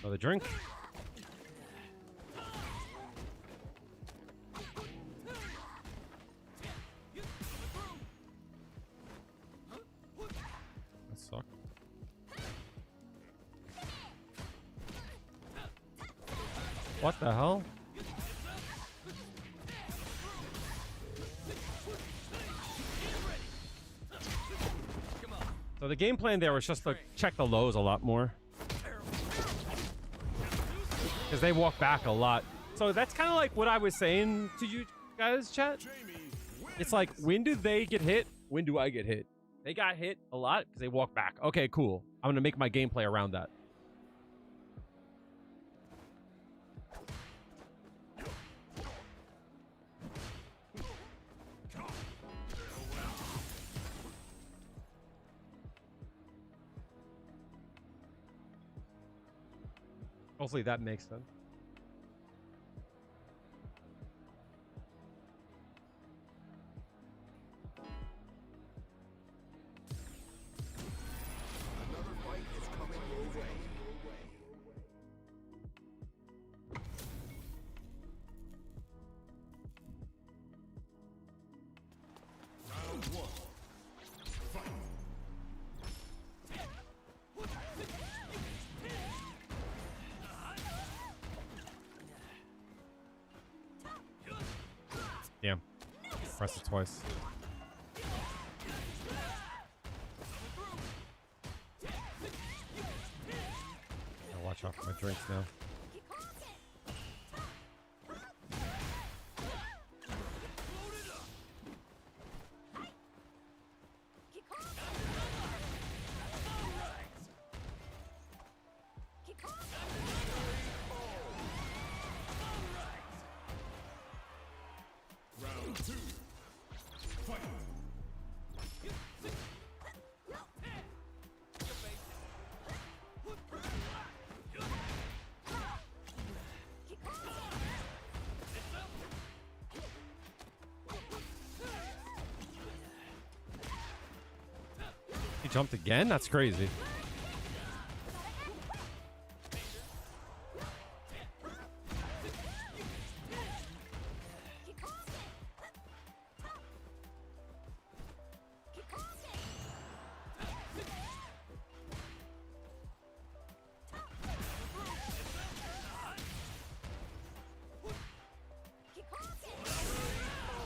Another drink. That sucked. What the hell? So the game plan there was just to check the lows a lot more. Because they walk back a lot. So that's kind of like what I was saying to you guys, chat. It's like, when do they get hit? When do I get hit? They got hit a lot because they walk back. Okay, cool. I'm going to make my gameplay around that. Hopefully that makes sense. Another fight is coming your way. Round one. Fight. Damn. Press it twice. Gotta watch out for my drinks now. Round two. Fight. He jumped again? That's crazy.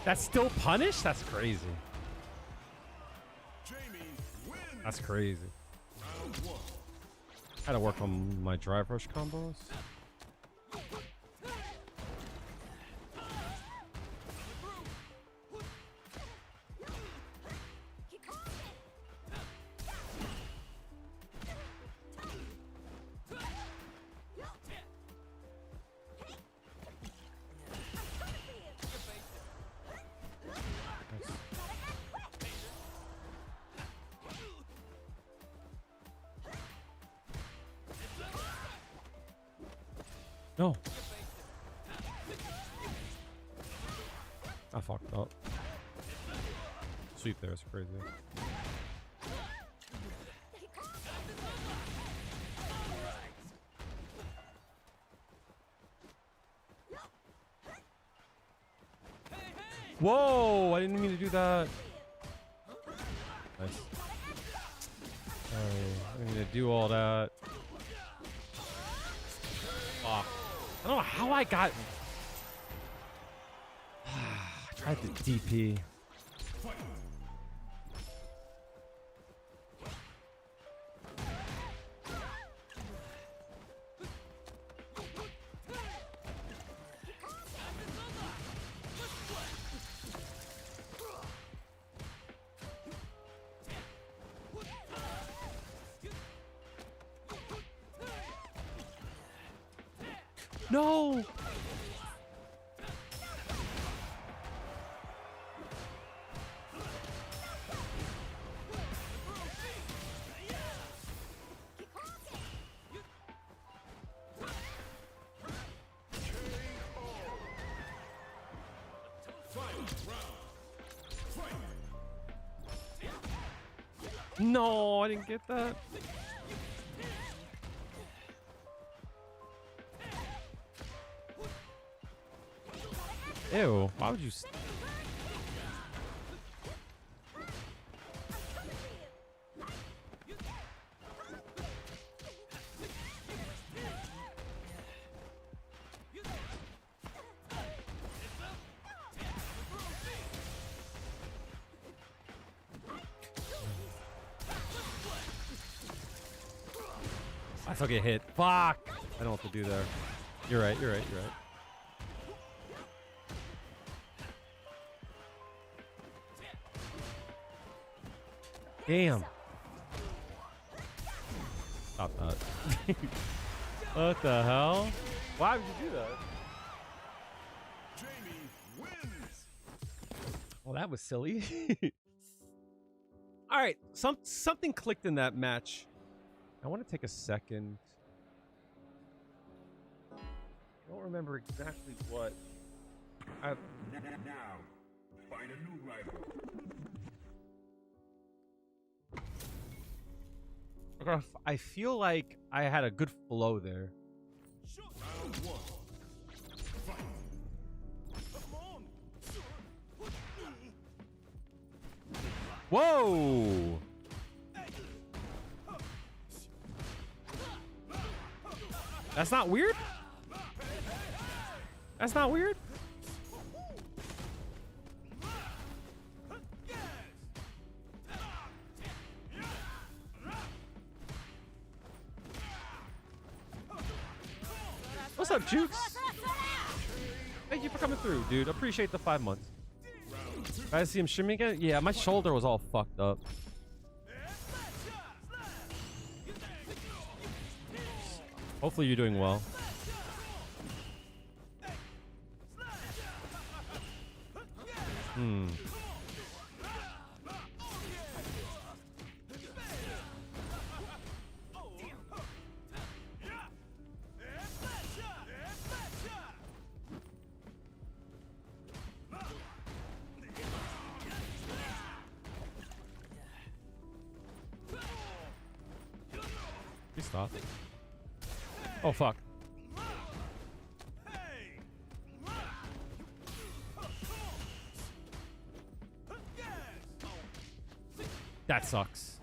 That's still punished? That's crazy. Jamie wins. That's crazy. Round one. Gotta work on my drive rush combos. No. I fucked up. Sweep there is crazy. Whoa! I didn't mean to do that. Nice. I didn't mean to do all that. Fuck. I don't know how I got. I tried the DP. No! No, I didn't get that. Ew, why would you... I still get hit. Fuck! I don't know what to do there. You're right, you're right, you're right. Damn. Stop that. What the hell? Why would you do that? Jamie wins. Well, that was silly. All right, something clicked in that match. I want to take a second. I don't remember exactly what. Now, find a new rival. I feel like I had a good flow there. Round one. Fight. Whoa! That's not weird? That's not weird? What's up, Jukes? Thank you for coming through, dude. Appreciate the 5 months. Guys, see him streaming again? Yeah, my shoulder was all fucked up. Hopefully you're doing well. Please stop. Oh, fuck. That sucks.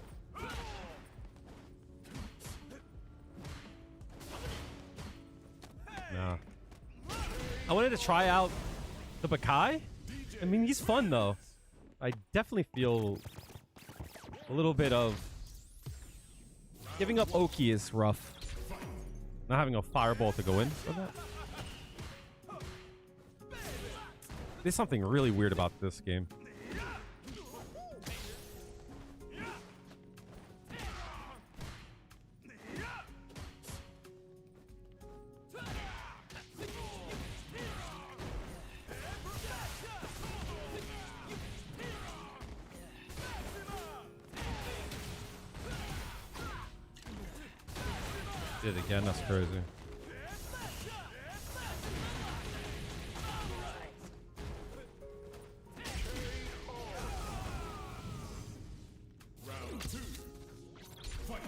Nah. I wanted to try out the Bakai. I mean, he's fun, though. I definitely feel a little bit of... Giving up Oki is rough. Not having a fireball to go in for that. There's something really weird about this game. Did it again, that's crazy. Round two. Fight.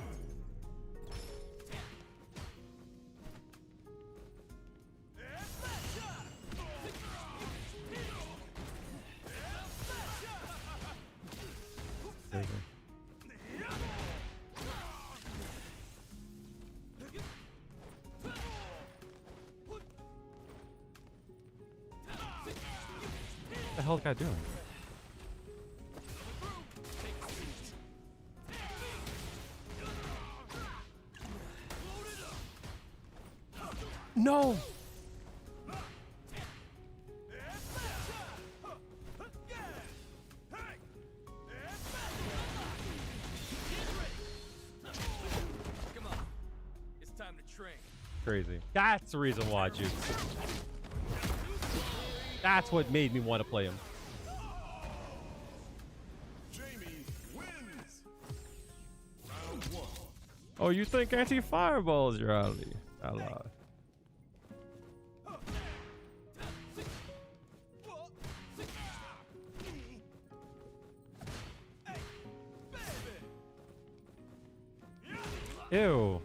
Crazy. What the hell is the guy doing? No! Come on. It's time to train. Crazy. That's the reason why, Juke. That's what made me want to play him. Jamie wins. Round one. Oh, you think anti-fireball is your ally? I lie. Ew.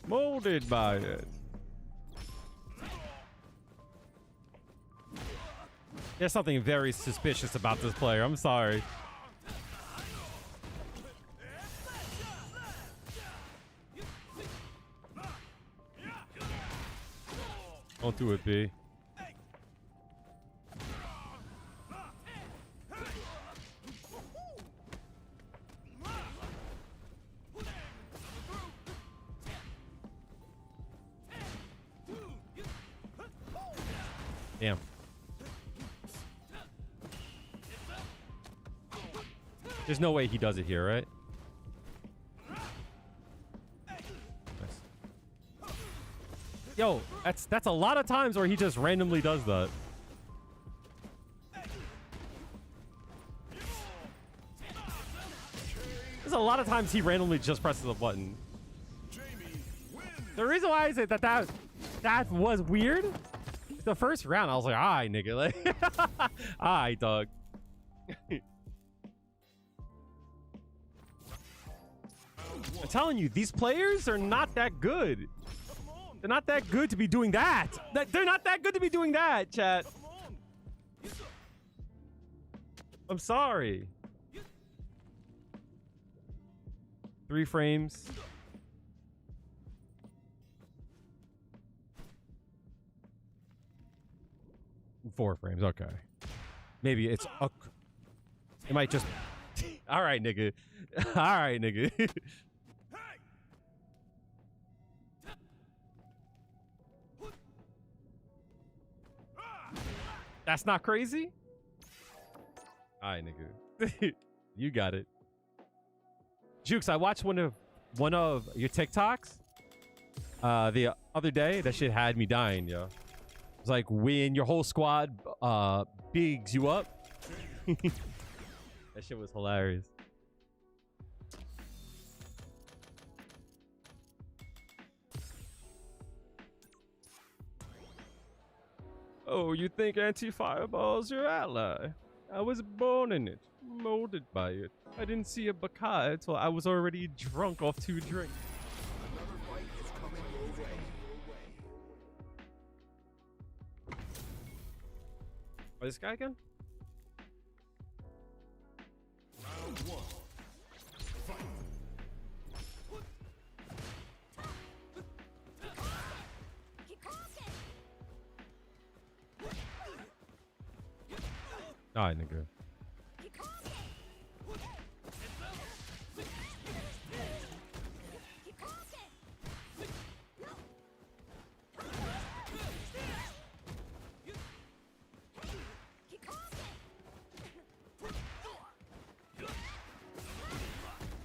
Molded by it. There's something very suspicious about this player. I'm sorry. Don't do it, B. Damn. There's no way he does it here, right? Nice. Yo, that's a lot of times where he just randomly does that. There's a lot of times he randomly just presses a button. The reason why I say that was weird. The first round, I was like, "Alright, nigga, like, alright, dog." I'm telling you, these players are not that good. They're not that good to be doing that. They're not that good to be doing that, chat. I'm sorry. 3 frames. Four frames, okay. Maybe it's it might just all right, nigga. All right, nigga. That's not crazy? All right, nigga. You got it. Jukes, I watched one of your TikToks the other day. That shit had me dying, yo. It's like when your whole squad bigs you up. That shit was hilarious. Oh, you think anti-fireball's your ally? I was born in it, molded by it. I didn't see a Bakai until I was already drunk off 2 drinks. Oh, this guy again? Round 1. Fight. Alright, nigga.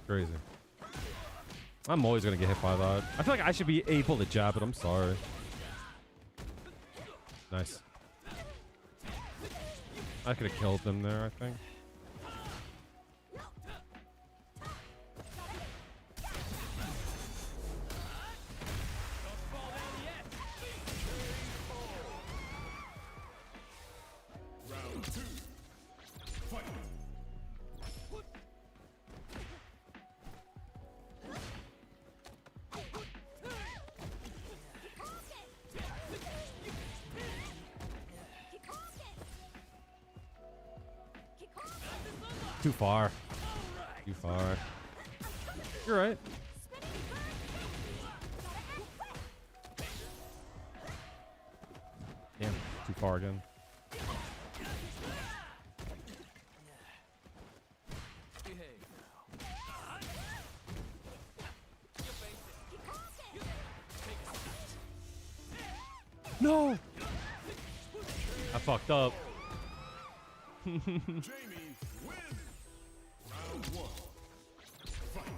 Crazy. I'm always gonna get hit by that. I feel like I should be able to jab it. I'm sorry. Nice. I could have killed them there, I think. Round 2. Fight. Too far. Too far. You're right. Damn, too far again. No! I fucked up. Jamie wins. Round 1. Fight.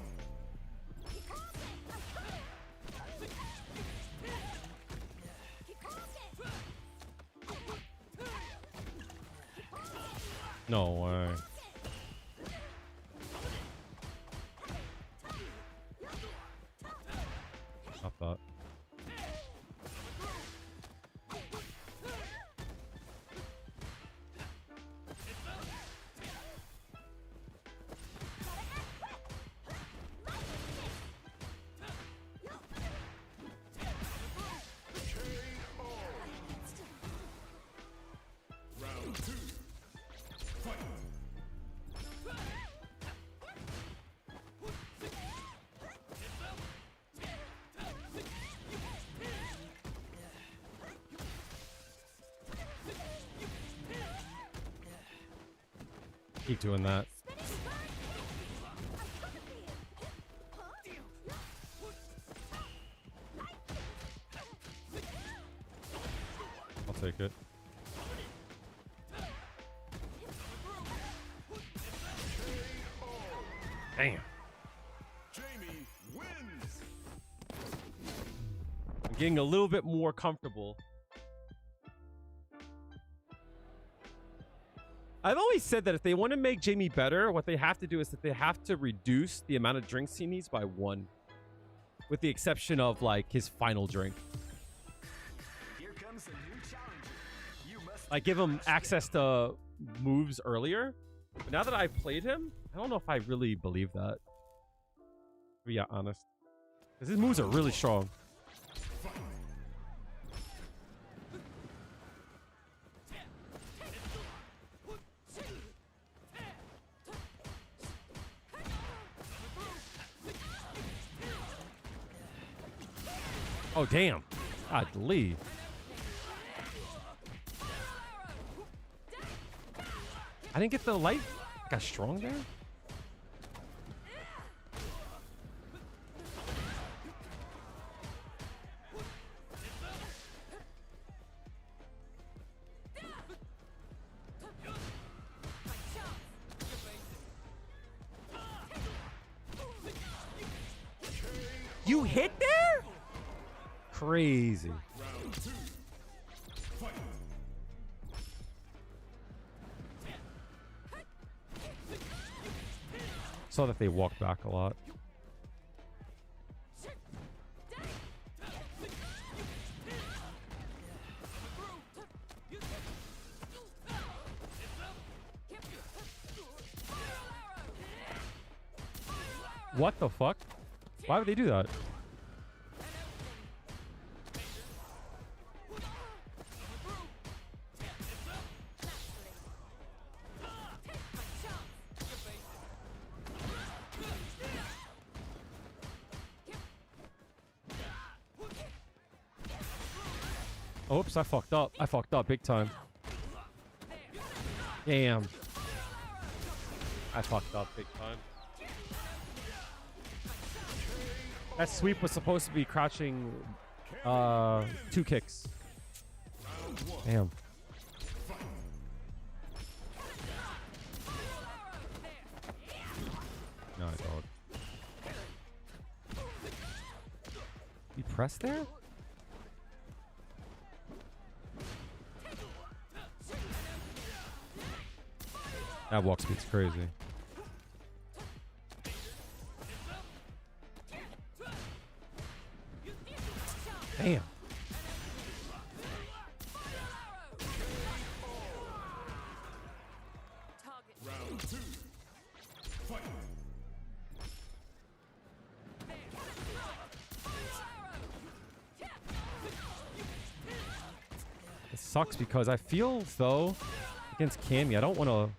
No way. Stop that. Round 2. Fight. Keep doing that. I'll take it. Damn. Jamie wins. I'm getting a little bit more comfortable. I've always said that if they want to make Jamie better, what they have to do is that they have to reduce the amount of drinks he needs by 1. With the exception of, like, his final drink. Here comes a new challenger. You must Like, give him access to moves earlier. But now that I've played him, I don't know if I really believe that. To be honest. Because his moves are really strong. Oh, damn. Godly. I didn't get the light. Got strong there. You hit there? Crazy. Round 2. Fight. Saw that they walked back a lot. What the fuck? Why would they do that? Oops, I fucked up. I fucked up big time. Damn. I fucked up big time. That sweep was supposed to be crouching 2 kicks. Damn. No, I don't. You press there? That walk speed's crazy. Damn. Round 2. Fight. It sucks because I feel as though against Cammy, I don't want to.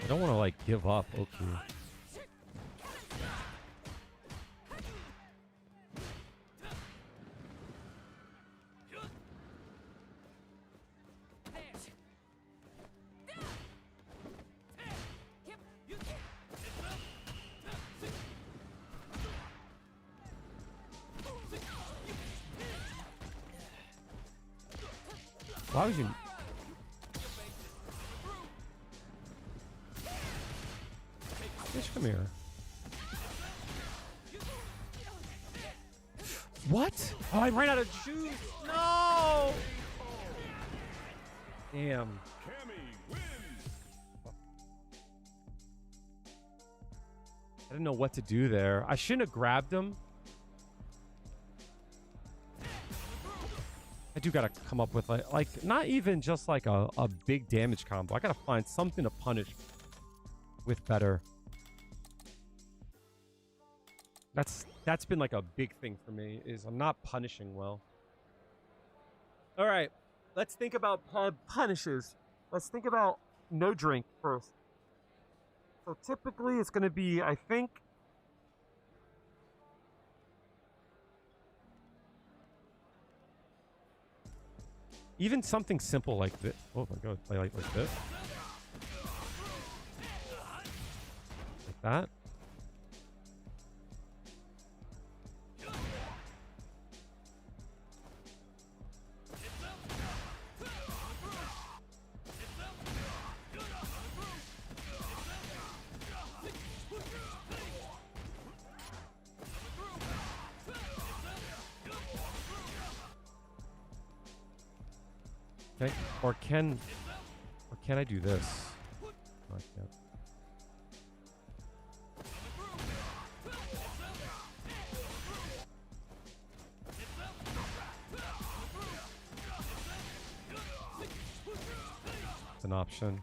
I don't want to like give up. Okay. Why would you? Bitch, come here. What? Oh, I ran out of juice. No! Damn. Cammy wins. I didn't know what to do there. I shouldn't have grabbed him. I do gotta come up with like not even just like a big damage combo. I gotta find something to punish with better. That's been like a big thing for me, is I'm not punishing well. All right, let's think about punishes. Let's think about no drink first. So typically it's gonna be, I think, even something simple like this. Oh my god, like this. Like that. Okay, or can I do this? No, I can't. It's an option.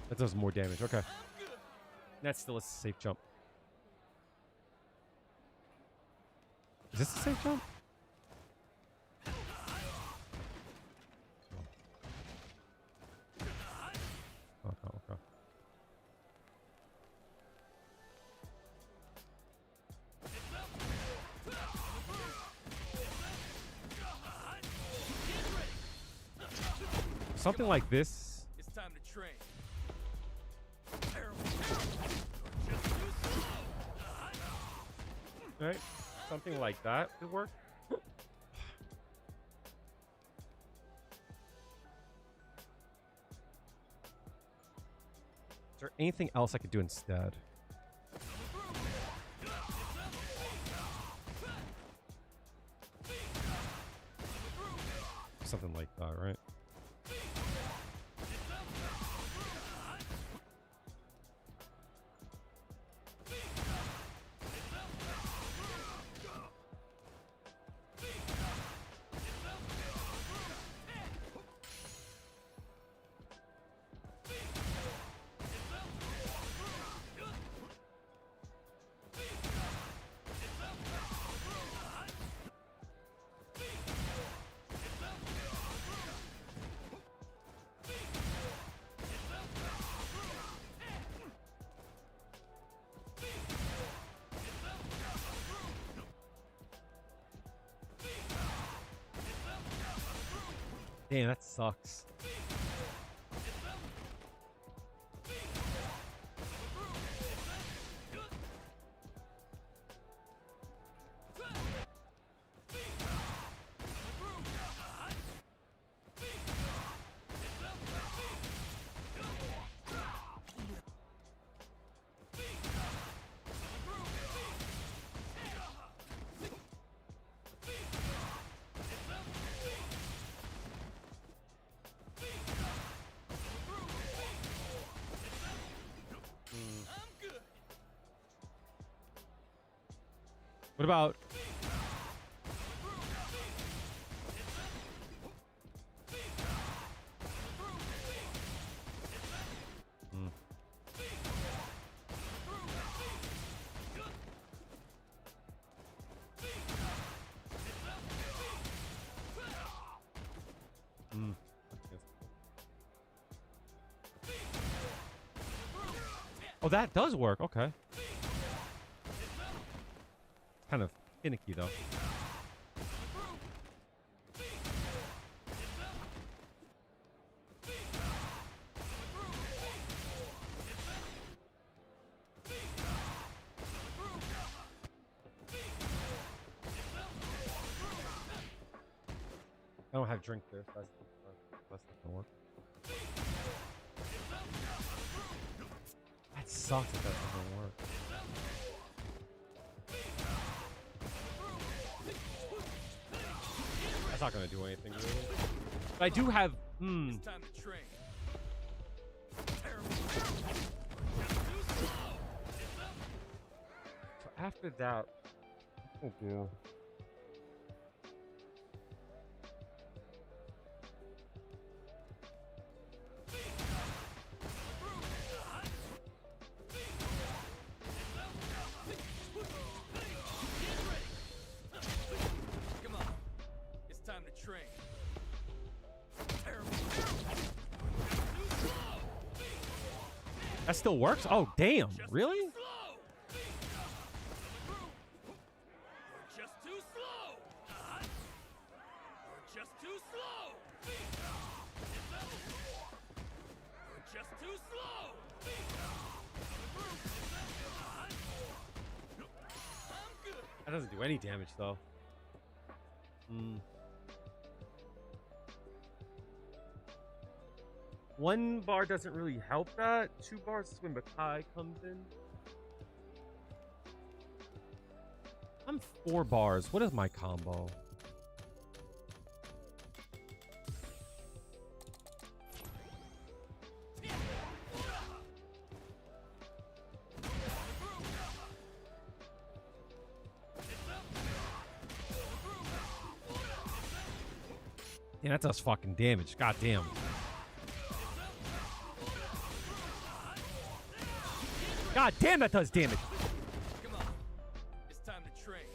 That does more damage. Okay. That's still a safe jump. Is this a safe jump? Okay, okay. Something like this. It's time to train. Right? Something like that could work. Is there anything else I could do instead? Something like that, right? Damn, that sucks. What about... Oh, that does work. Okay. Kind of finicky, though. don't have drink this. That's not gonna work. That sucks if that's not gonna work. That's not gonna do anything really. But I do have. It's time to train. So after that, what do I do? Come on. It's time to train. That still works? Oh, damn. Really? You're just too slow. You're just too slow. You're just too slow. I'm good. That doesn't do any damage, though. One bar doesn't really help that. 2 bars is when Makai comes in. I'm 4 bars. What is my combo? Yeah, that does fucking damage. God damn. God damn, that does damage. Come on. It's time to train.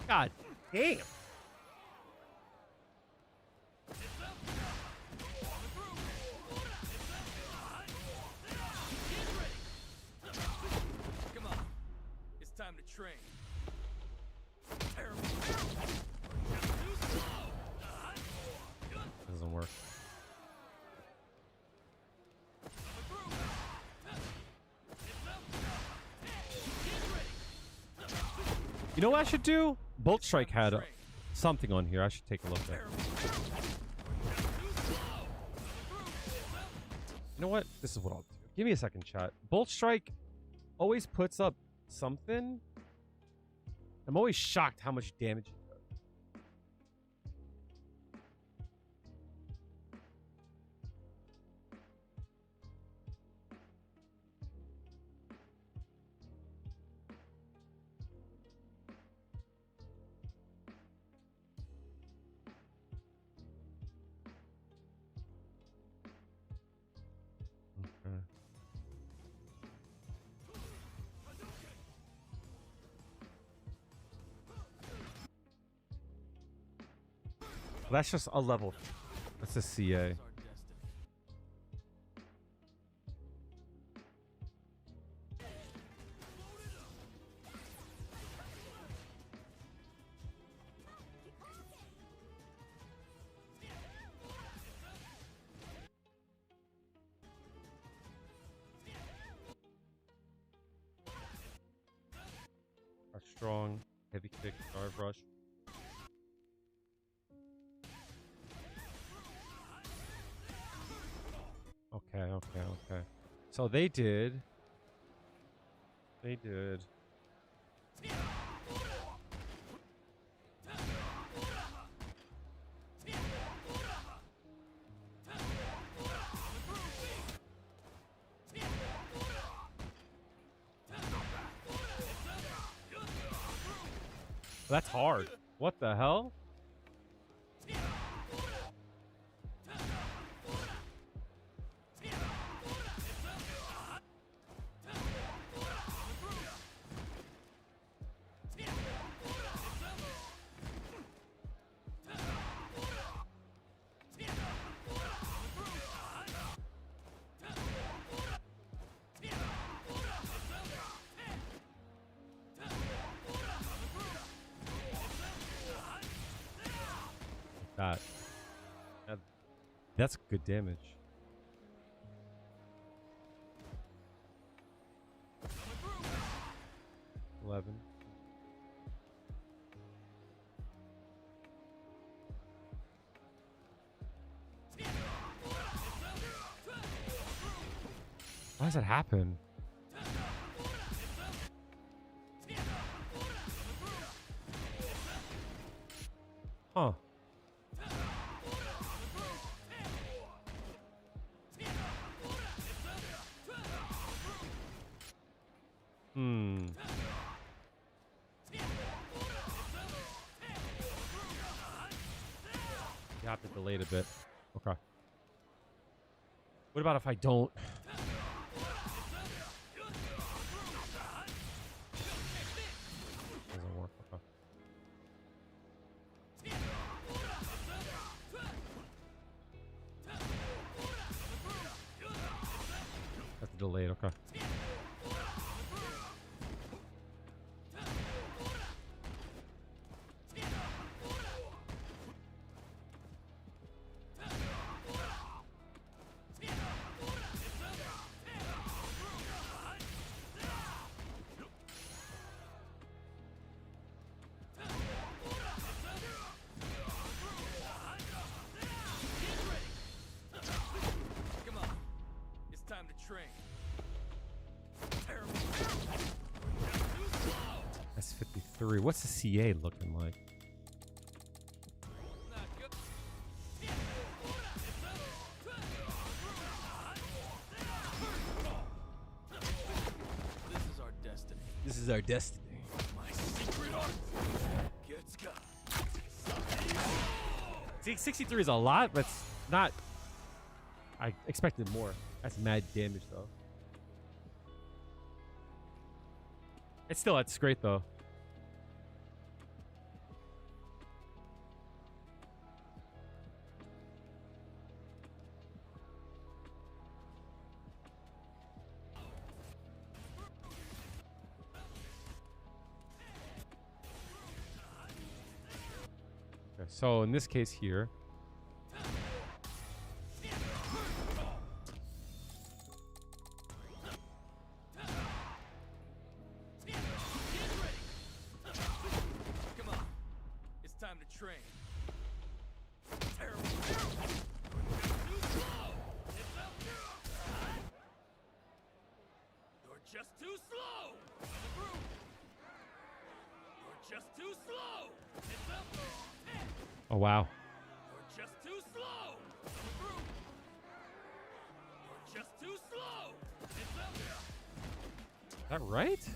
God damn. Come on. It's time to train. Doesn't work. You know what I should do? Bolt Strike had something on here. I should take a look at it. You know what? This is what I'll do. Give me a second, chat. Bolt Strike always puts up something. I'm always shocked how much damage it does. Okay. Well, that's just a level. That's a CA. It's our destiny. A strong, heavy kick, dive rush. Okay. So they did. That's hard. What the hell? That's good damage. $11. Why does that happen? Huh. Hmm. You have to delay it a bit. Okay. What about if I don't? Doesn't work. Okay. Have to delay it. Okay. Come on. It's time to train. That's 53. What's the CA looking like? Not good. This is our destiny. This is our destiny. My secret art gets cut. 63 is a lot, but it's not. I expected more. That's mad damage, though. That's great, though. Okay, so in this case here, Come on. It's time to train. You're just too slow. You're just too slow. oh wow, You're just too slow. You're just too slow. is that right? It's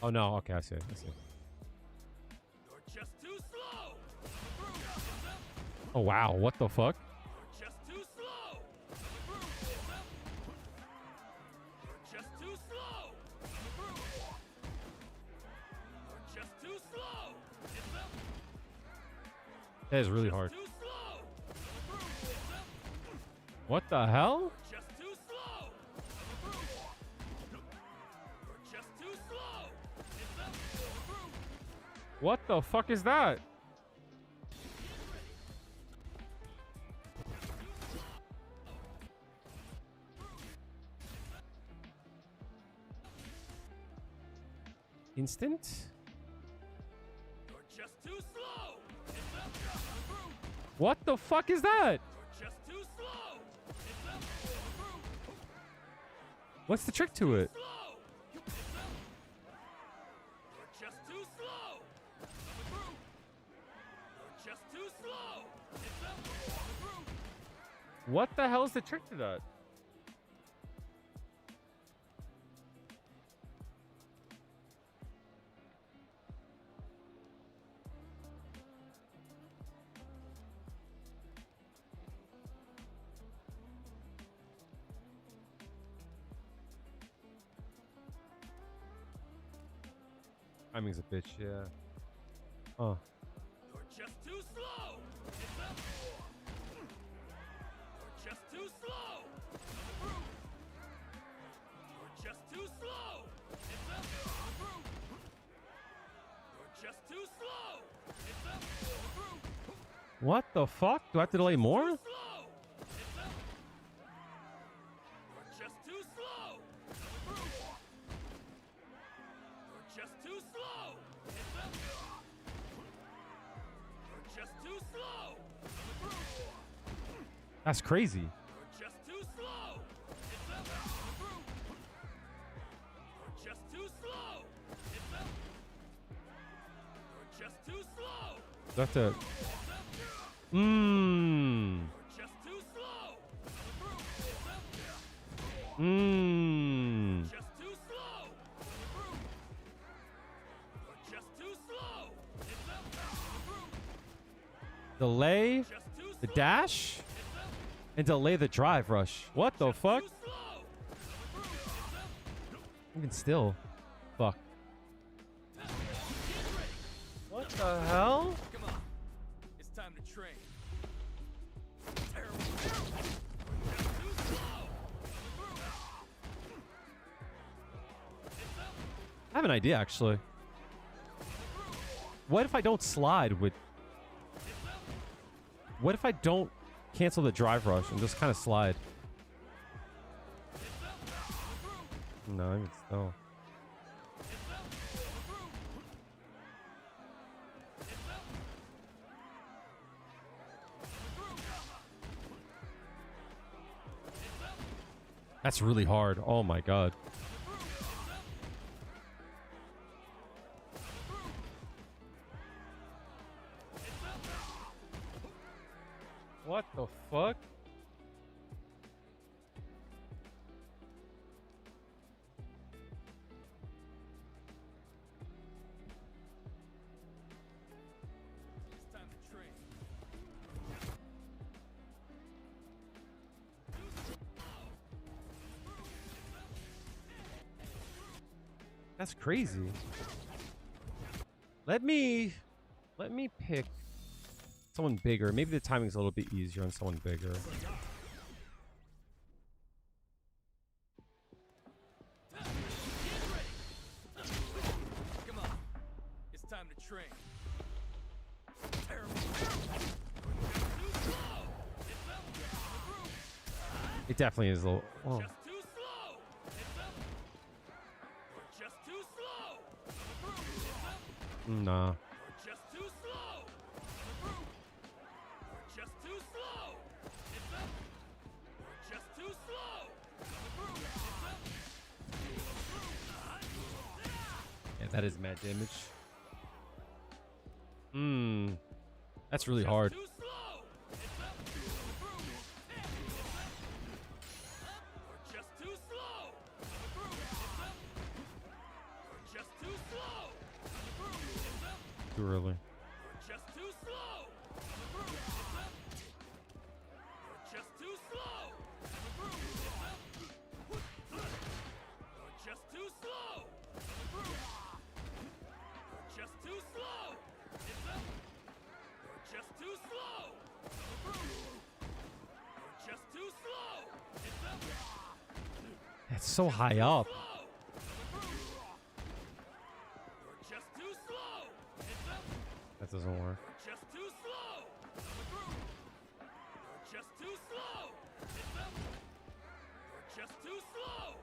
Oh no, okay, I see. You're just too slow. Oh wow, what the fuck? You're just too slow. You're just too slow. You're just too slow. That is really hard. Too slow. What the hell? Just too slow. You're just too slow. What the fuck is that? Instant? You're just too slow. What the fuck is that? You're just too slow. What's the trick to it? Slow. You're just too slow. You're just too slow. What the hell is the trick to that? Timing's a bitch, yeah. Oh. You're just too slow. You're just too slow. You're just too slow. You're just too slow. What the fuck? Do I have to delay more? Slow. You're just too slow. You're just too slow. You're just too slow. That's crazy. You're just too slow. It's up. You're just too slow. It's up. You're just too slow. You have to. Mmm. You're just too slow. Mmm. Just too slow. You're just too slow. It's up. Delay Just too the slow. dash and delay the drive rush. What the fuck? Too slow. Even still. Fuck. What the hell? Come on. It's time to train. Terrible. Too slow. I have an idea actually. What if I don't slide with. What if I don't cancel the drive rush and just kind of slide? No, even still. That's really hard. Oh my god. What the fuck? It's time to train. That's crazy. Let me pick someone bigger. Maybe the timing's a little bit easier on someone bigger. Come on. It's time to train. Terrible. Too slow. It's up. It definitely is a little. Oh. Just too slow. It's up. We're just too slow. Nah. We're just too slow. We're just too slow. It's up. We're just too slow. Yeah, that is mad damage. Mmm. That's really hard. Too slow. It's up. We're just too slow. We're just too slow. Too early. We're just too slow. We're just too slow. We're just too slow. We're just too slow. It's up. We're just too slow. We're just too slow. It's up. That's so high up. We're just too slow. It's up. That doesn't work. We're just too slow. We're just too slow. It's up. We're just too slow.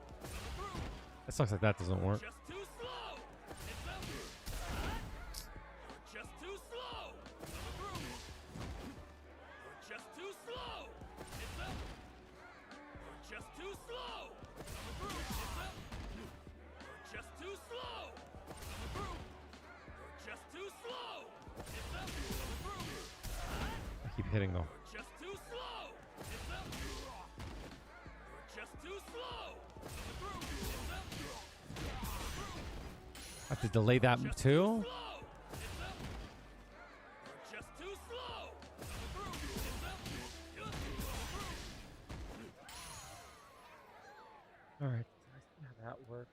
It sucks like that doesn't work. Just too slow. It's up. We're just too slow. We're just too slow. It's up. We're just too slow. It's up. We're just too slow. We're just too slow. It's up. I keep hitting though. We're just too slow. It's up. We're just too slow. It's up. I have to delay that too? Slow. It's up. We're just too slow. It's up. Alright. I see how that works.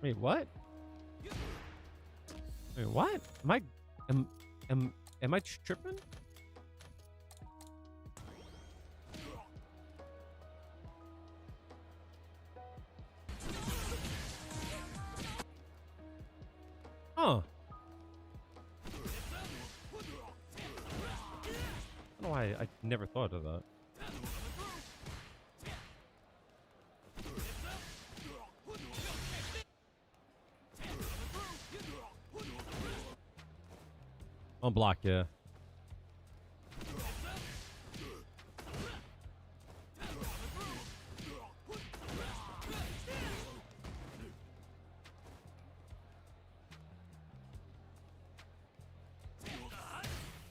Wait, what? Wait, what? Am I tripping? Huh. I don't know why I never thought of that. On block, yeah.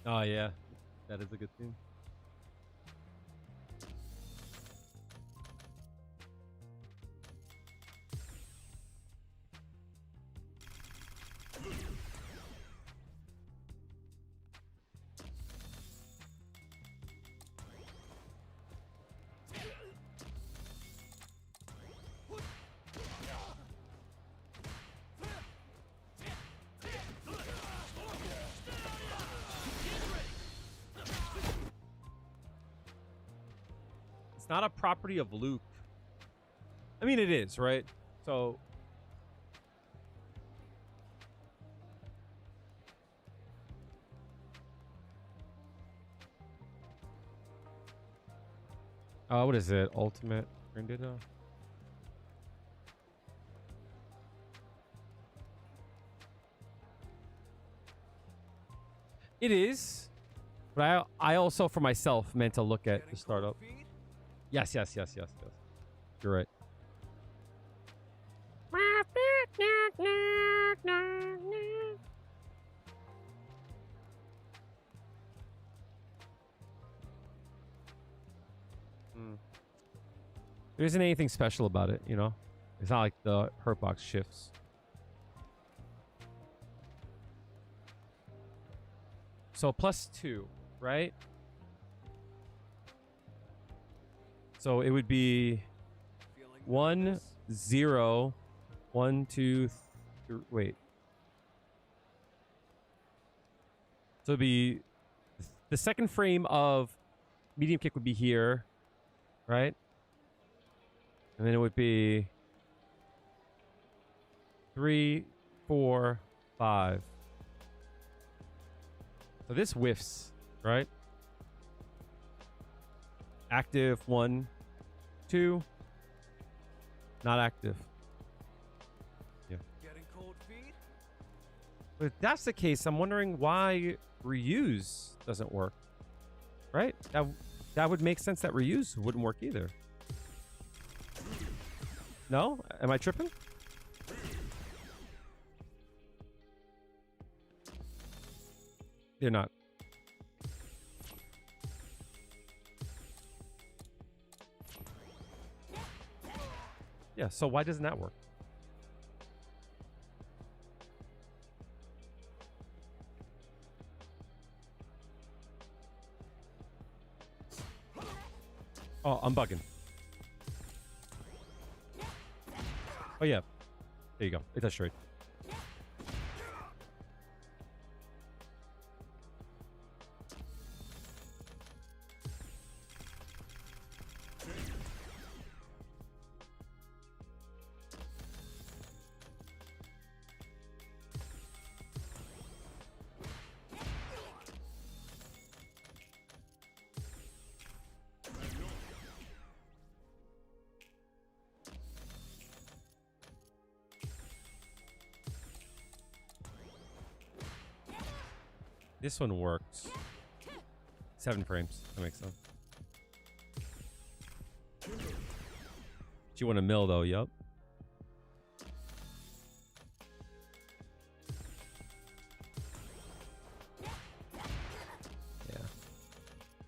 Oh yeah, that is a good thing. It's not a property of Luke. I mean, it is, right? So... what is it? Ultimate Grandida? It is. But I also, for myself, meant to look at the startup. Yes. You're right. There isn't anything special about it, you know? It's not like the hurt box shifts. So +2, right? So it would be 1, 0, 1, 2, 3. Wait. So it'd be the second frame of medium kick would be here, right? And then it would be 3, 4, 5. So this whiffs, right? Active 1, 2. Not active. Yeah. Getting cold feet? But if that's the case, I'm wondering why reuse doesn't work. Right? That would make sense that reuse wouldn't work either. No? Am I tripping? They're not. Yeah, so why doesn't that work? Oh, I'm bugging. Oh, yeah. There you go. It does straight. This one works. 7 frames. That makes sense. Do you want to mill though? Yup. Yeah.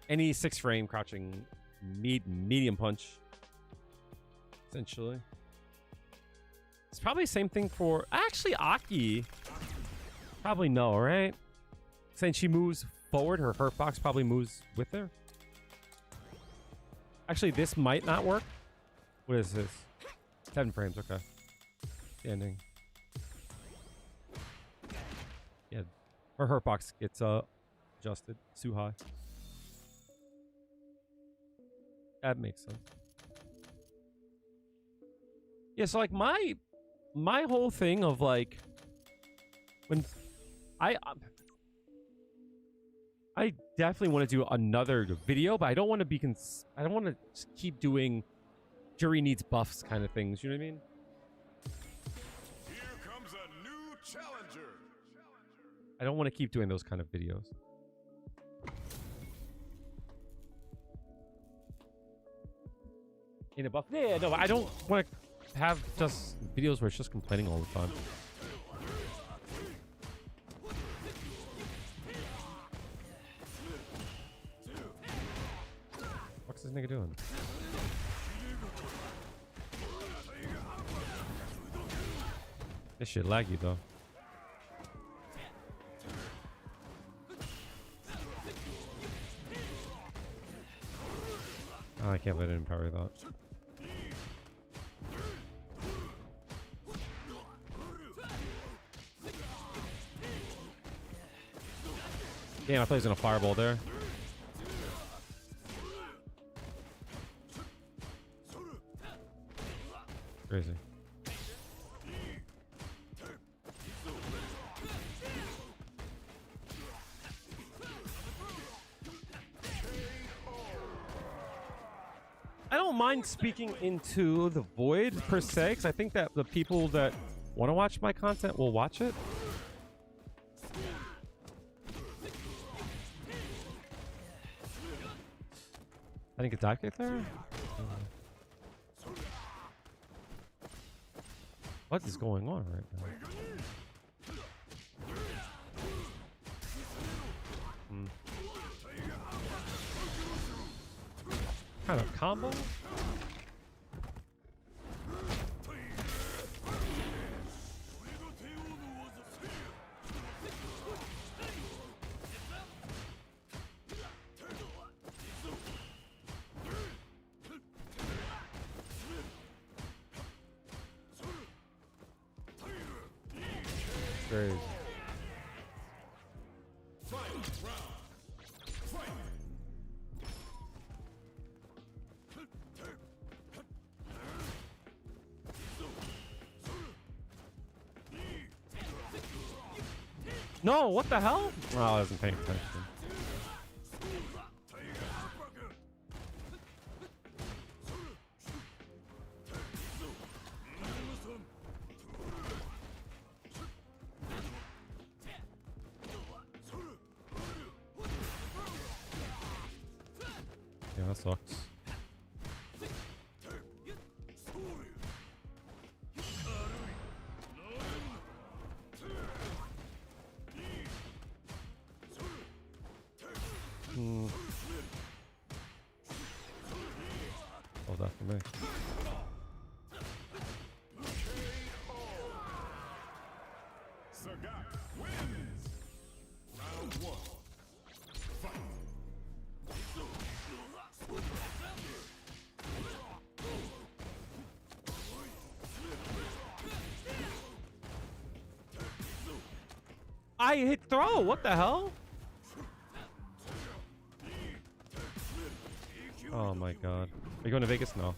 Any 6 frame crouching medium punch. Essentially. It's probably the same thing for actually Aki. Probably no, right? Since she moves forward, her hurt box probably moves with her. Actually, this might not work. What is this? 7 frames, okay. Standing. Her hurt box gets adjusted too high. That makes sense. Yeah, so like my whole thing of like when I definitely want to do another video, but I don't want to be I don't want to keep doing Juri needs buffs kind of things. You know what I mean? Here comes a new challenger. I don't want to keep doing those kind of videos. In a buff? Yeah, no, I don't want to have just videos where it's just complaining all the time. What's this nigga doing? This shit laggy though. Oh, I can't let it empower that. Damn, I thought he was gonna fireball there. Crazy. I don't mind speaking into the void per se, because I think that the people that want to watch my content will watch it. I think a dive kick there? What is going on right now? Kind of combo? Crazy. No, what the hell? Oh, I wasn't paying attention. Yeah, that sucks. Oh, that for me. Sagat wins. Round one. Fight. I hit throw. What the hell? Oh my god. Are you going to Vegas? No.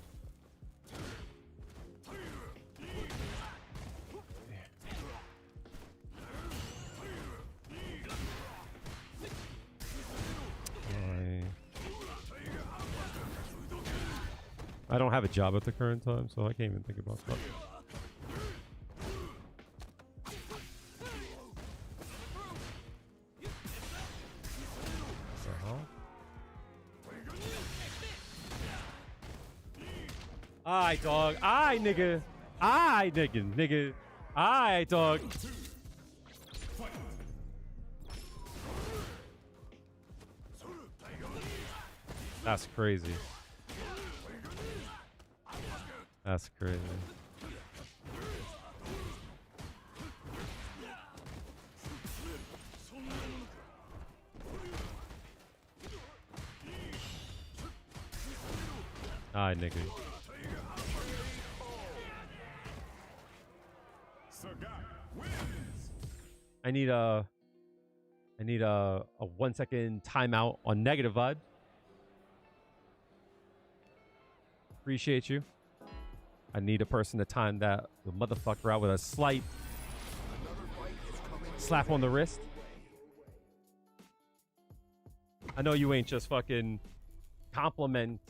I don't have a job at the current time, so I can't even think about that. Aye, dog. Aye, nigga. Aye, nigga. Nigga. Aye, dog. That's crazy. That's crazy. Aye, nigga. I need a I need a 1 second timeout on negative vibe. Appreciate you. I need a person to time that the motherfucker out with a slight slap on the wrist. I know you ain't just fucking compliment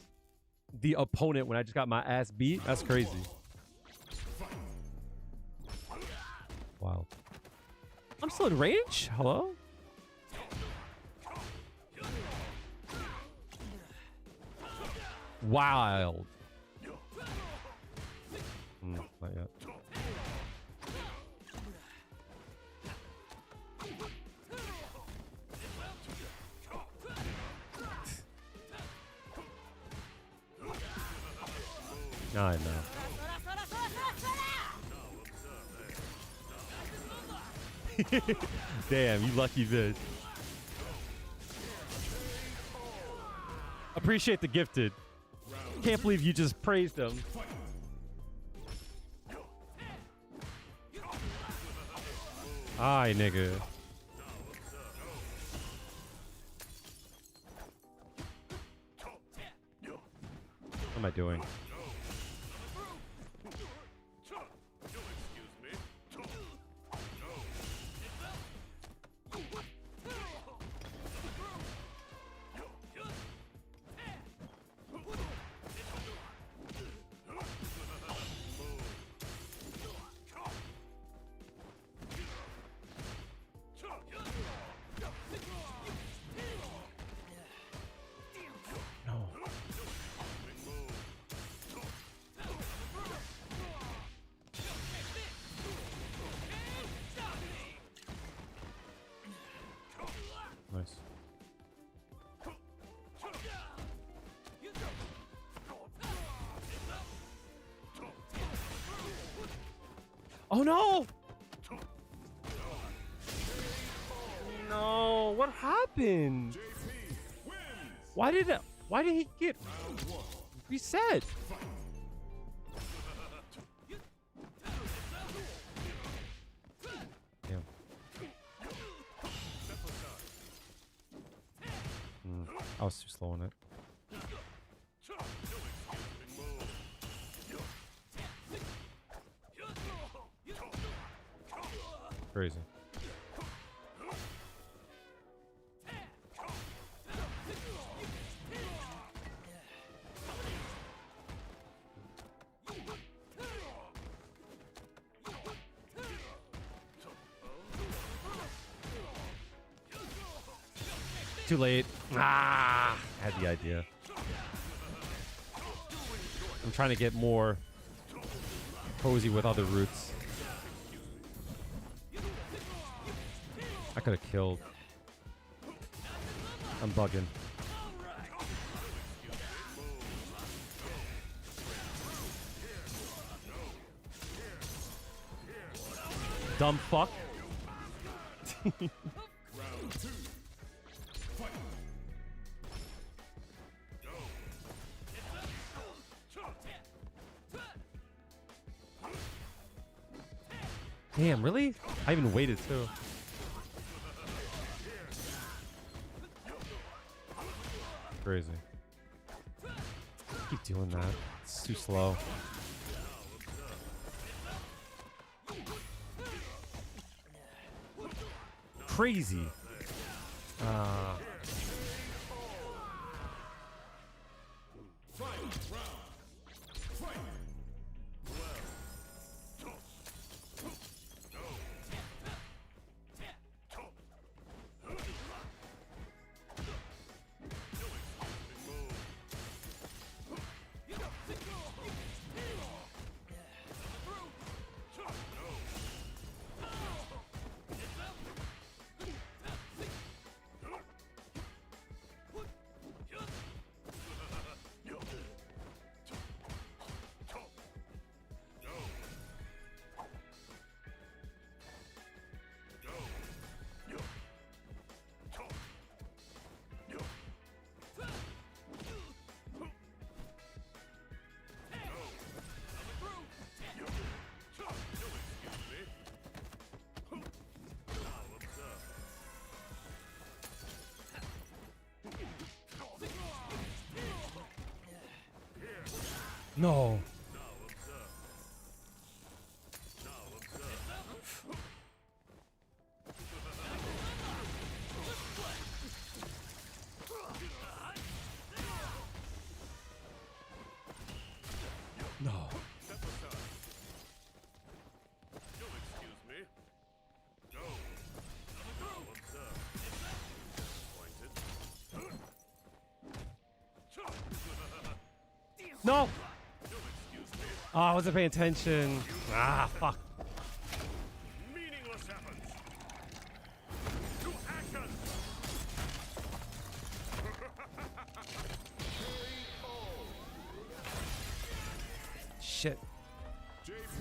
the opponent when I just got my ass beat. That's crazy. Wild. I'm still in range? Hello? Wild. Not yet. I know. Damn, you lucky bitch. Appreciate the gifted. Can't believe you just praised him. Aye, nigga. What am I doing? Nice. Oh no! No, what happened? Why did he get reset? Damn. I was too slow on it. Crazy. Too late. Ah, I had the idea. I'm trying to get more cozy with other routes. I could have killed. I'm bugging. Dumb fuck. Damn, really? I even waited too. Crazy. Keep doing that. It's too slow. Crazy. No. Now observe. Now observe. No. Step aside. You'll excuse me. Go. Now observe. Pointed. No. You'll excuse me. Oh, I wasn't paying attention. Ah, fuck. Meaningless effort. To action. Shit. JP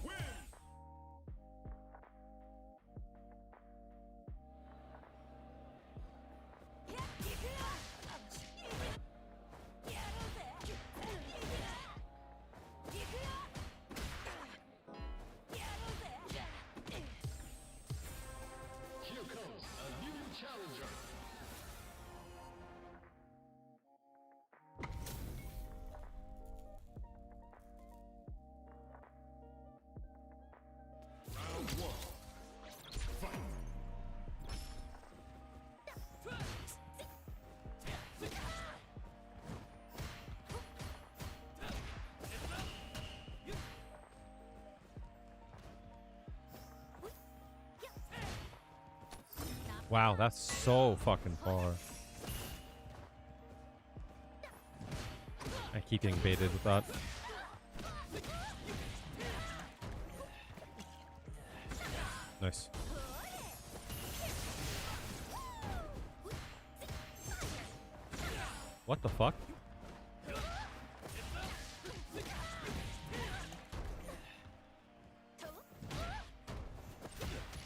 win. Here comes a new challenger. Round one. Fight. Wow, that's so fucking far. I keep getting baited with that. Nice. What the fuck?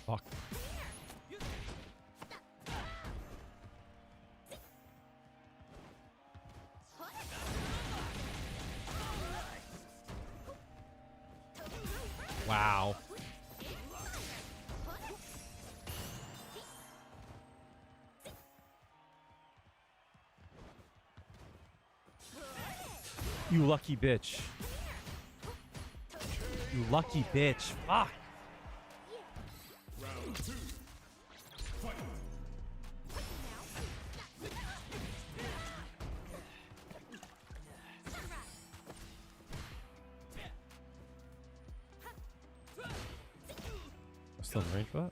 Fuck. Wow. You lucky bitch. You lucky bitch. Fuck. Round two. Fight. Still in range for that?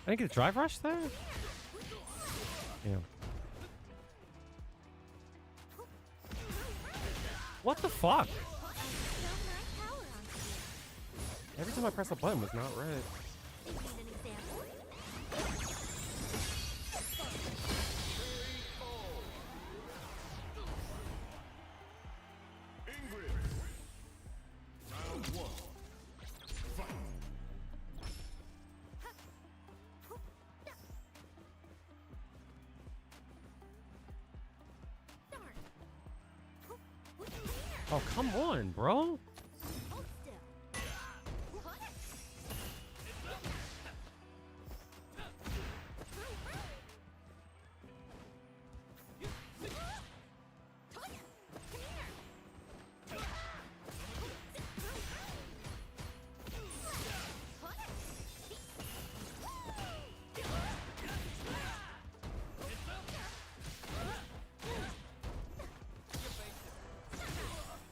I didn't get a drive rush there? Yeah. What the fuck? Every time I press the button was not right. Ingrid. Round one. Fight. Oh, come on, bro.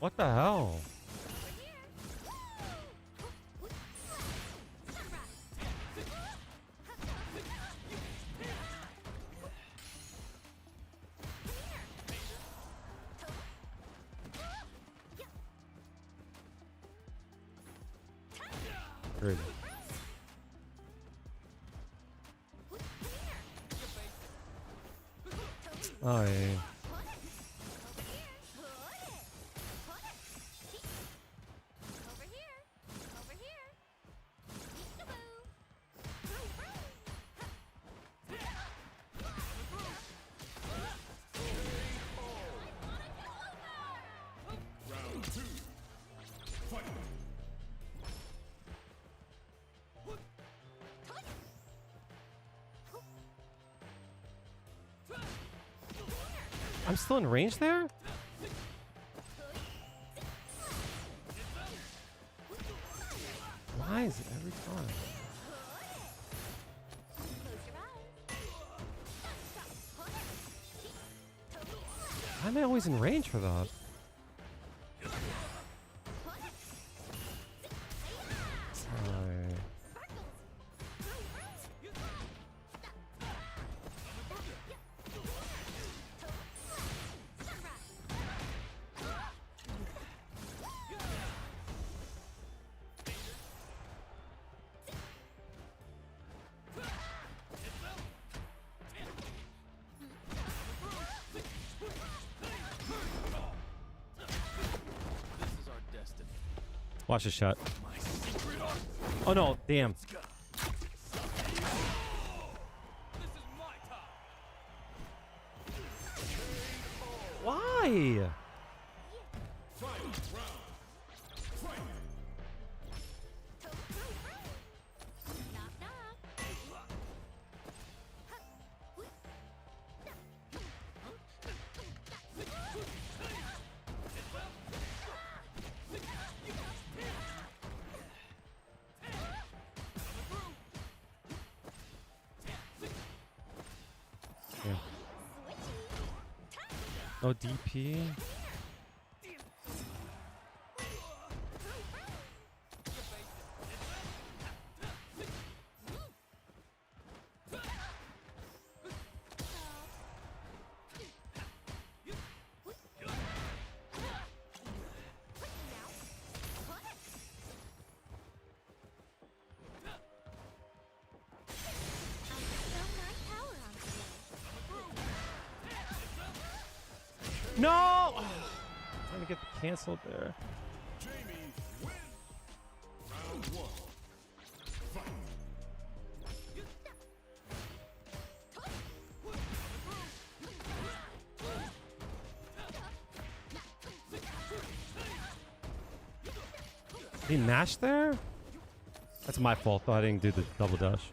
What the hell? Crazy. Oh, yeah. I'm still in range there? Why is it every time? Why am I always in range for that? Alright. This is our destiny. Watch the shot. My secret art. Oh no, damn. Let's go. This is my time. Why? Yeah. No DP. No! Trying to get the canceled there. Jamie wins. Round one. Fight. He mashed there? That's my fault though. I didn't do the double dash.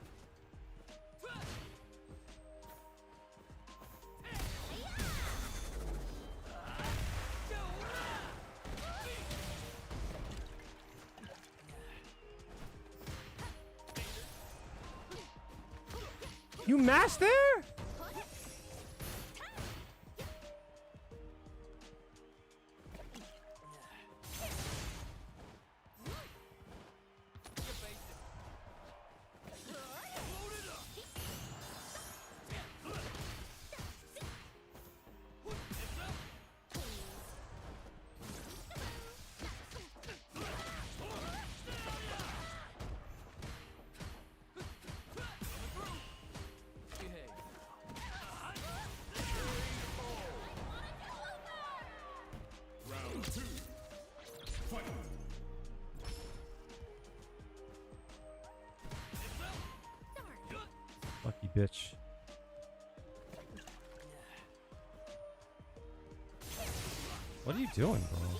You mashed there? Round two. Fight. Lucky bitch. What are you doing, bro?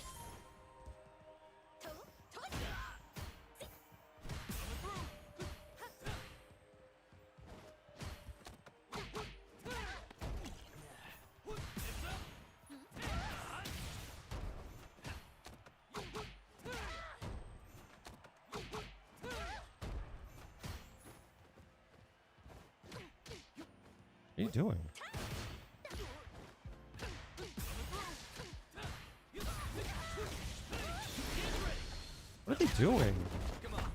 What are you doing? What are they doing? Come on.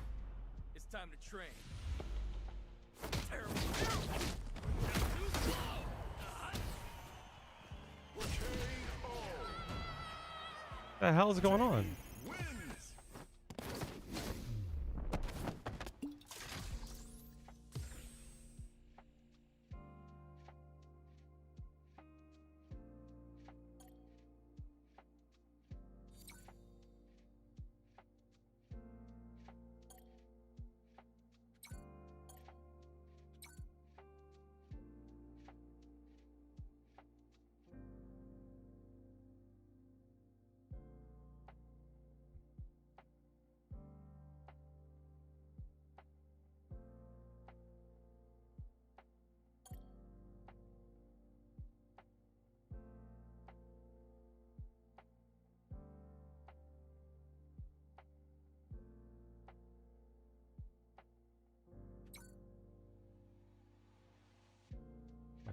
It's time to train. Terrible. Too slow. What the hell is going on? Wins.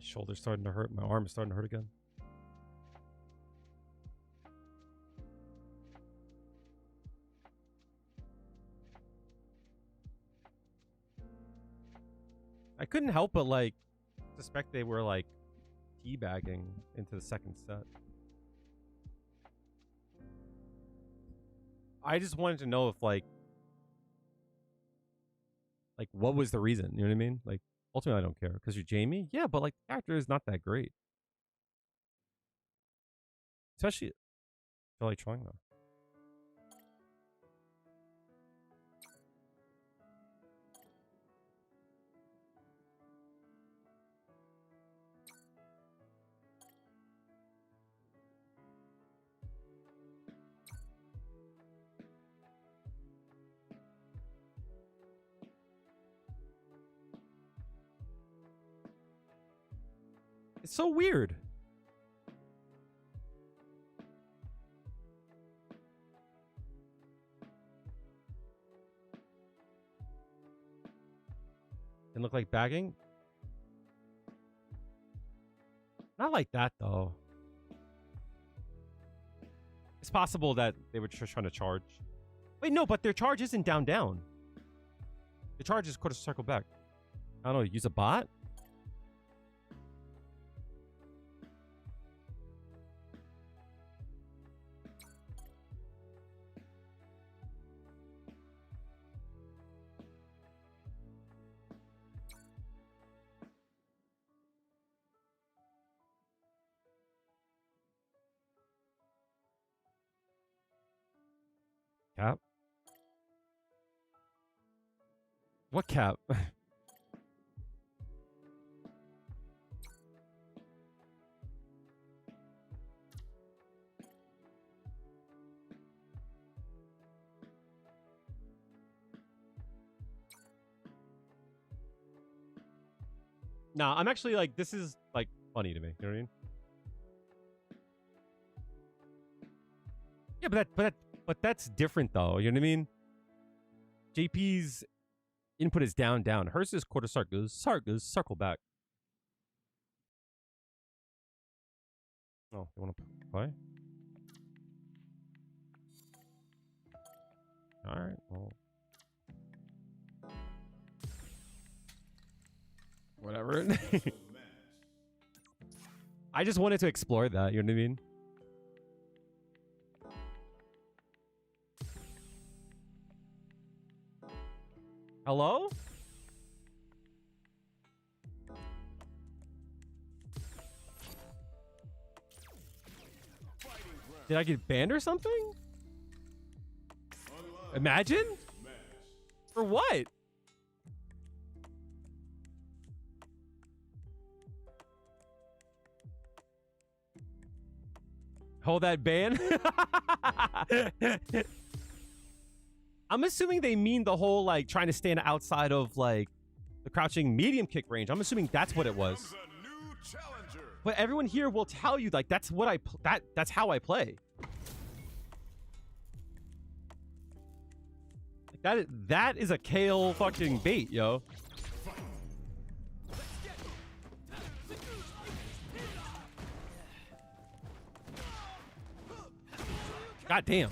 My shoulder's starting to hurt. My arm is starting to hurt again. I couldn't help but like suspect they were like teabagging into the second set. I just wanted to know if like what was the reason? You know what I mean? Like ultimately I don't care because you're Jamie. Yeah, but like the character is not that great. Especially I feel like trying though. It's so weird. Didn't look like bagging. Not like that though. It's possible that they were just trying to charge. Wait, no, but their charge isn't down. The charge is quarter circle back. I don't know, use a bot? Cap? What cap? Nah, I'm actually like, this is like funny to me. You know what I mean? Yeah, but that's different though. You know what I mean? JP's input is down. Hers is quarter circle. Circle back. Oh, you want to play? All right. Well, whatever. I just wanted to explore that. You know what I mean? Hello? Did I get banned or something? Imagine? For what? Hold that ban? I'm assuming they mean the whole like trying to stand outside of like the crouching medium kick range. I'm assuming that's what it was. But everyone here will tell you like that's what that's how I play. Like, that is a kale fucking bait, yo. God damn.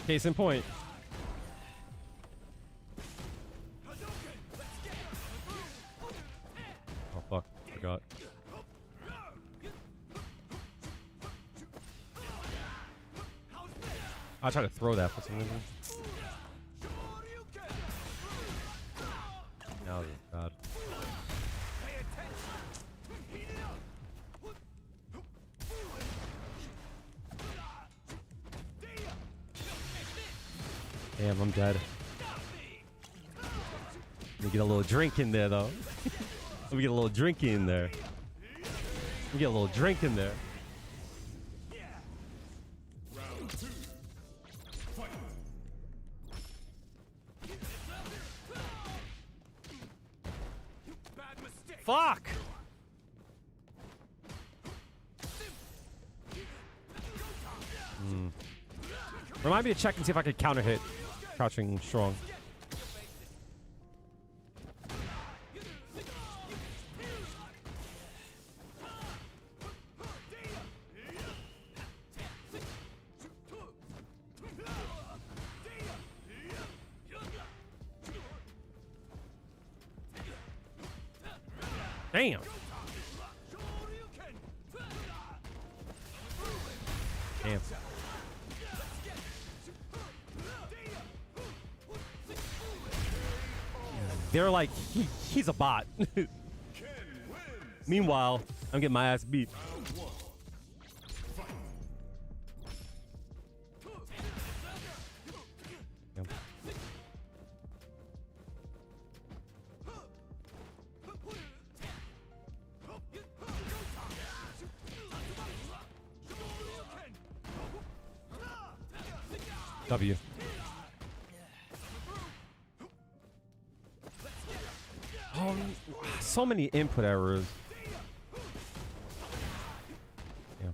Case in point. Oh fuck, forgot. I'll try to throw that for some reason. No, God. Damn, I'm dead. Let me get a little drink in there, though. Let me get a little drink in there. Let me get a little drink in there. Fuck! Remind me to check and see if I can counter hit. crouching strong. Damn. Damn. They're like, he's a bot. Meanwhile, I'm getting my ass beat. Yep. W. Oh, so many input errors. Yeah.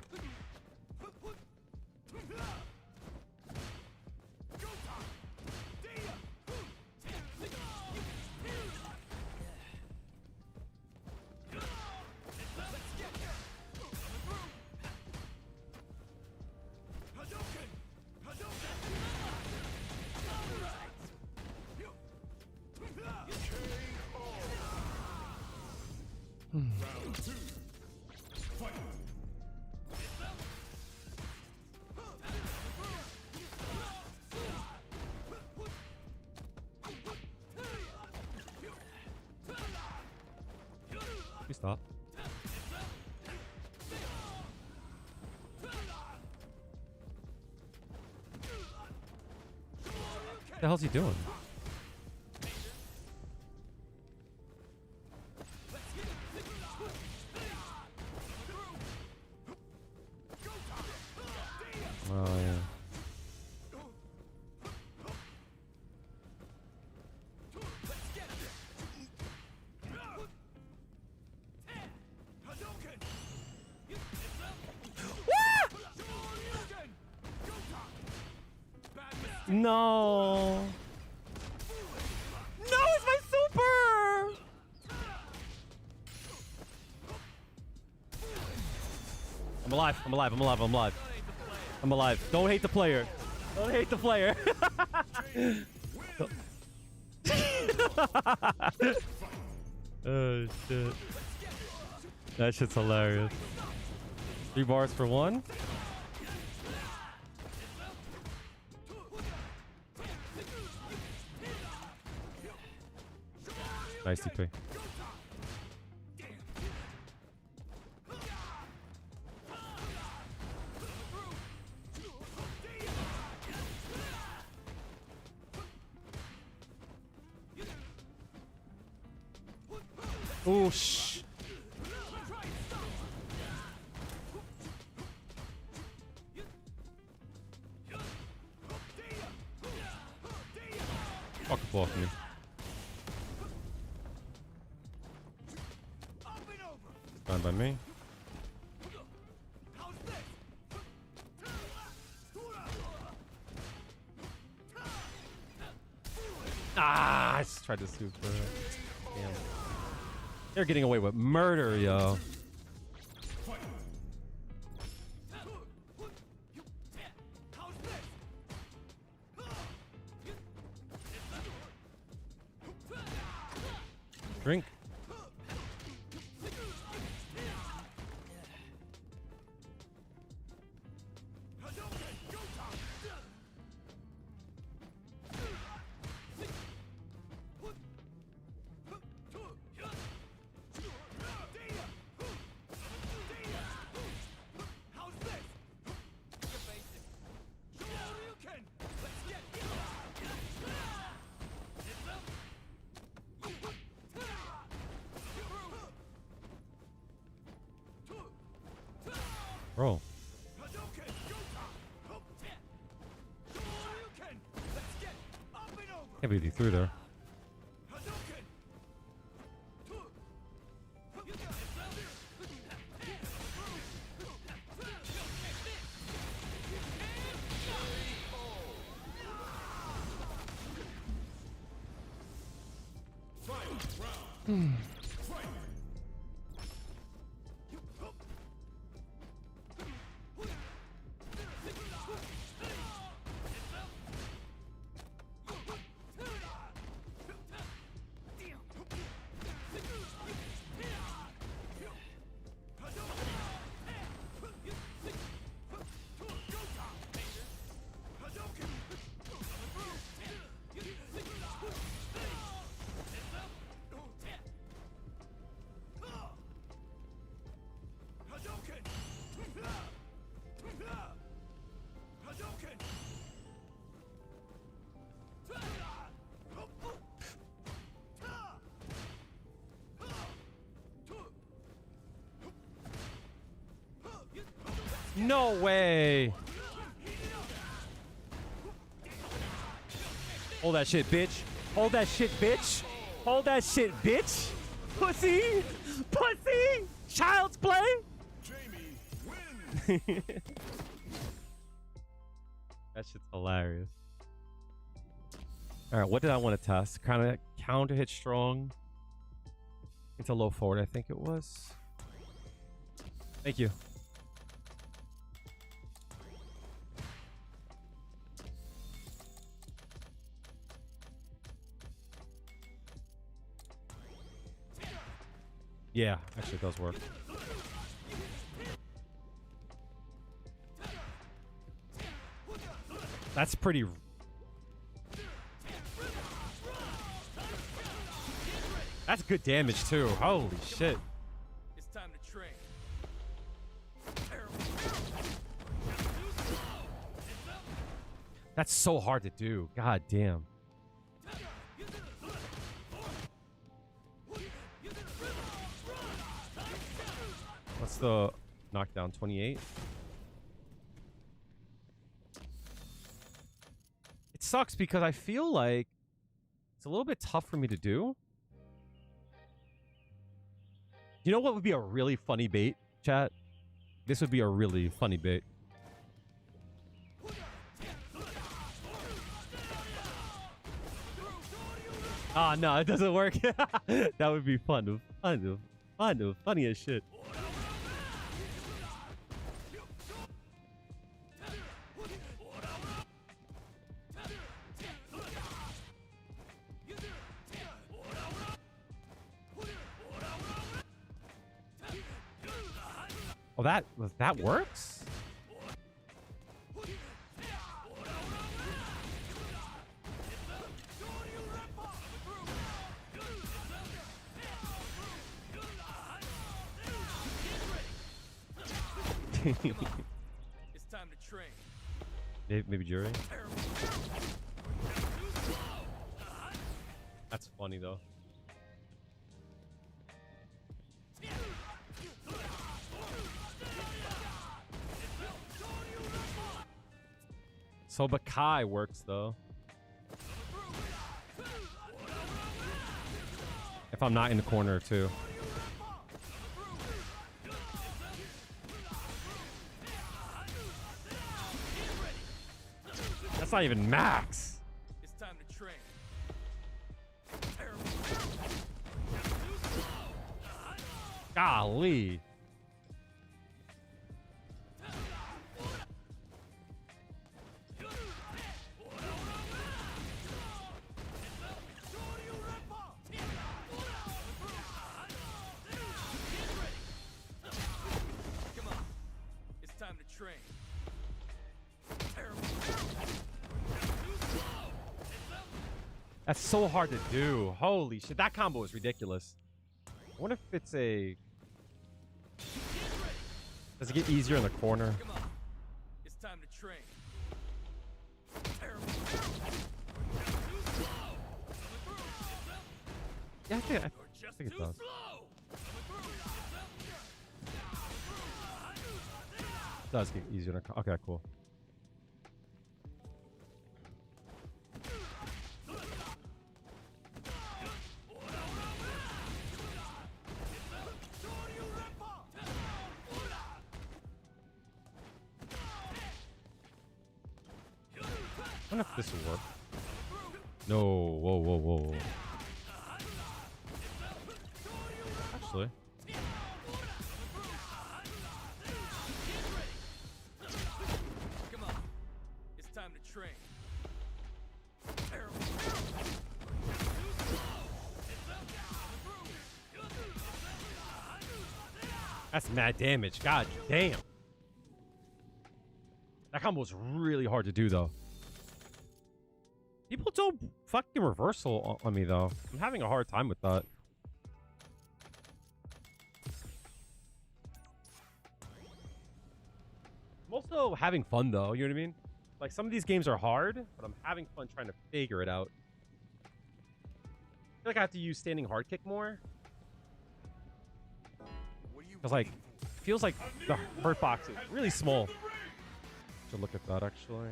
We stop. What the hell's he doing? Oh yeah. No. No, it's my super. I'm alive. I'm alive. I'm alive. I'm alive. I'm alive. Don't hate the player. Don't hate the player. Oh shit. That shit's hilarious. 3 bars for 1. Nice TP. Oh shh. Fuck off me. Fine by me. Ah, I just tried to super. Damn. They're getting away with murder, yo. Drink. Bro. Can't believe he threw there. No way. Hold that shit, bitch. Hold that shit, bitch. Hold that shit, bitch. Pussy. Pussy. Child's play. Jamie wins. That shit's hilarious. All right, what did I want to test? Kind of counter hit strong into low forward, I think it was. Thank you. Yeah, actually it does work. That's pretty... That's good damage too. Holy shit. It's time to train. That's so hard to do. God damn. What's the knockdown? 28? It sucks because I feel like it's a little bit tough for me to do. You know what would be a really funny bait, chat? This would be a really funny bait. Ah, no, it doesn't work. That would be fun. Funny as shit. Oh, that works? It's time to train. Maybe Juri? That's funny though. So Bakai works though. If I'm not in the corner too. That's not even max. It's time to train. Golly. That's so hard to do. Holy shit, that combo is ridiculous. I wonder if it's a... Does it get easier in the corner? Come on. It's time to train. Yeah, I think it does. It does get easier in the corner. Okay, cool. I wonder if this will work. No, whoa, whoa, whoa. actually. Come on. It's time to train. That's mad damage. God damn. That combo was really hard to do, though. People don't fucking reversal on me, though. I'm having a hard time with that. I'm also having fun, though. You know what I mean? Like, some of these games are hard, but I'm having fun trying to figure it out. I feel like I have to use standing hard kick more. Because, like, it feels like the hurt box is really small. To look at that, actually.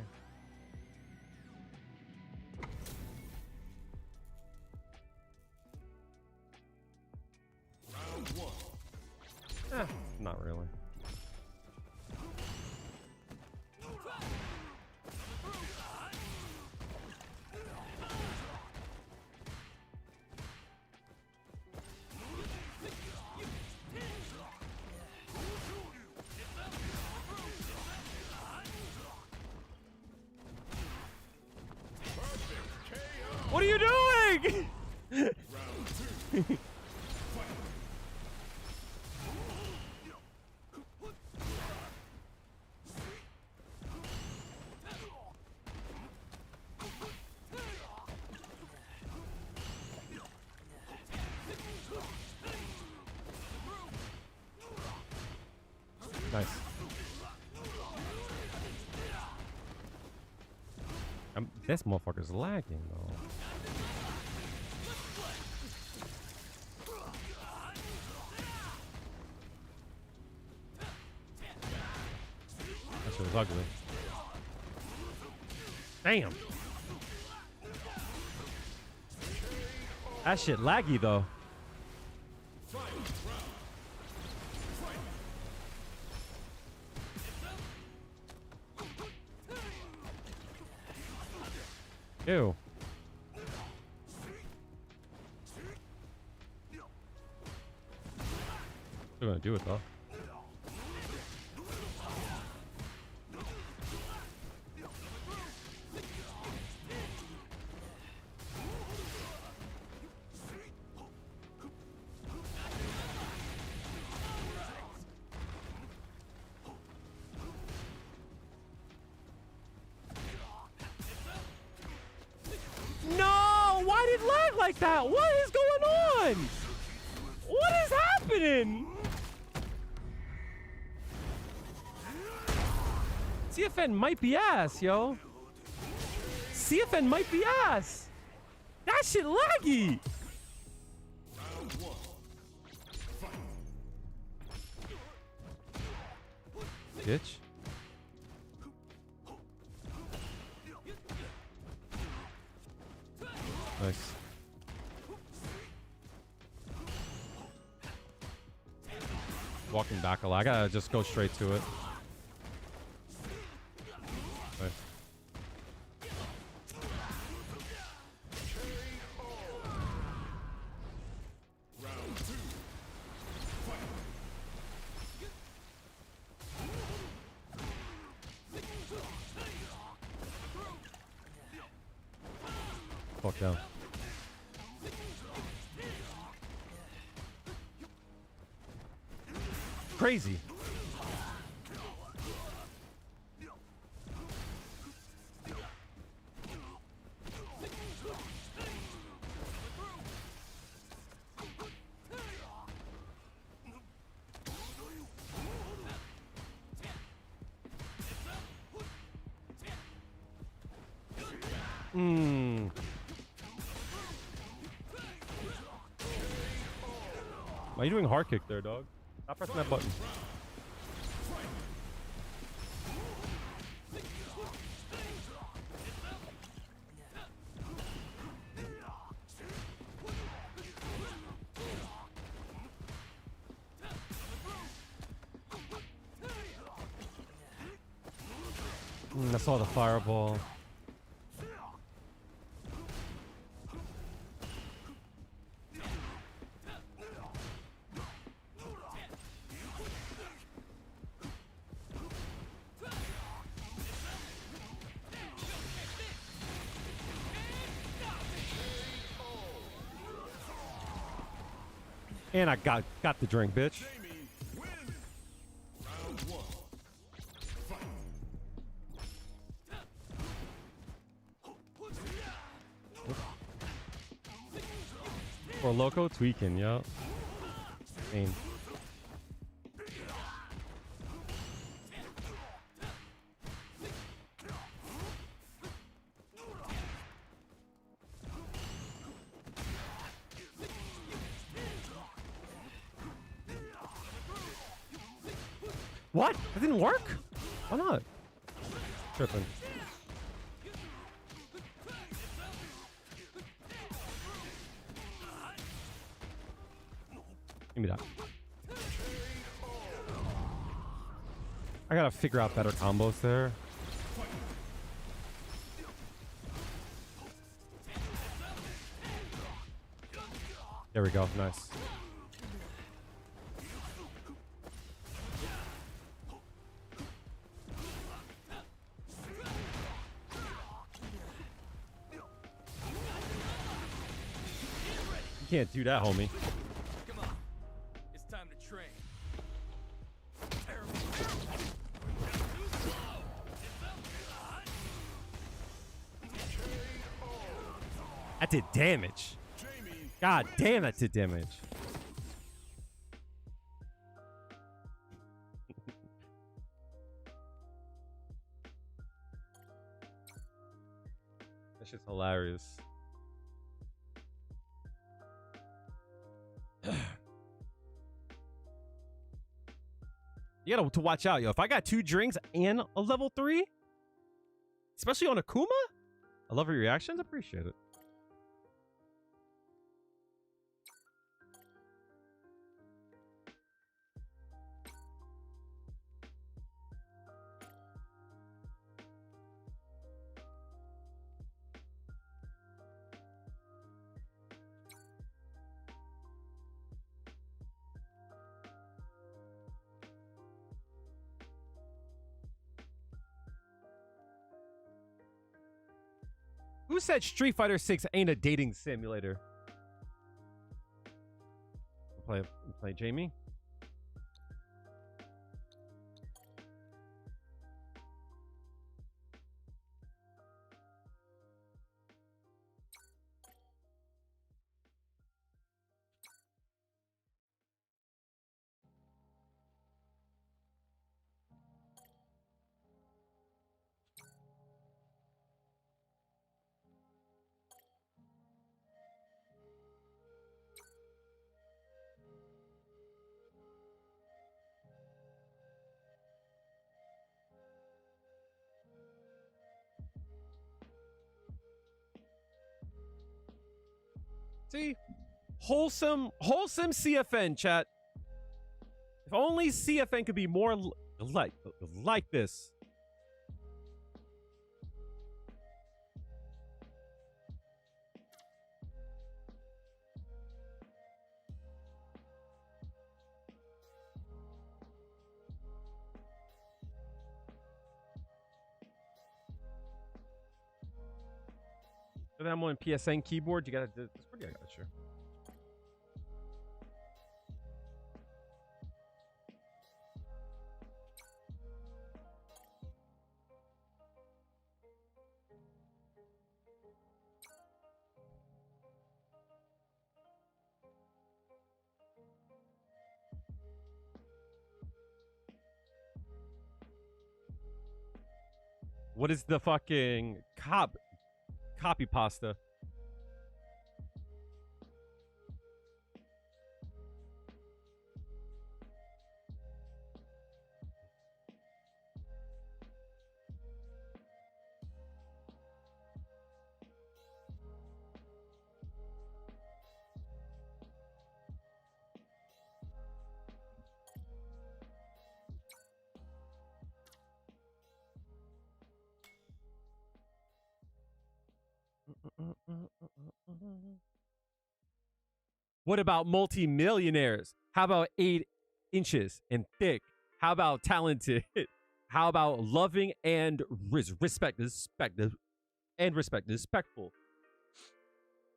Not really. What are you doing? Nice. This motherfucker's lagging though. That shit was ugly. Damn. That shit laggy though. Ew. Still gonna do it though. No! Why did it lag like that? What is going on? What is happening? CFN might be ass, yo. CFN might be ass. That shit laggy. Bitch. Nice. Walking back a lot. I gotta just go straight to it. Nice. Fuck down. Crazy. Why are you doing hard kick there, dog? Stop pressing that button. I saw the fireball. And I got the drink, bitch. Jamie wins. Round one. Fight. Or Loco tweaking, yo. Pain. What? That didn't work? Why not? Tripping. Give me that. I gotta figure out better combos there. There we go. Nice. You can't do that, homie. Come on. It's time to train. That did damage. God damn, that did damage. That shit's hilarious. You gotta to watch out, yo. If I got 2 drinks and a level 3, especially on Akuma, I love your reactions. Appreciate it. Who said Street Fighter 6 ain't a dating simulator? Play Jamie. See? Wholesome CFN, chat. If only CFN could be more like this. So then I'm on PSN keyboard. You gotta do this. Yeah, sure. What is the fucking copy pasta? What about multi-millionaires? How about 8 inches and thick? How about talented? How about loving and respectful?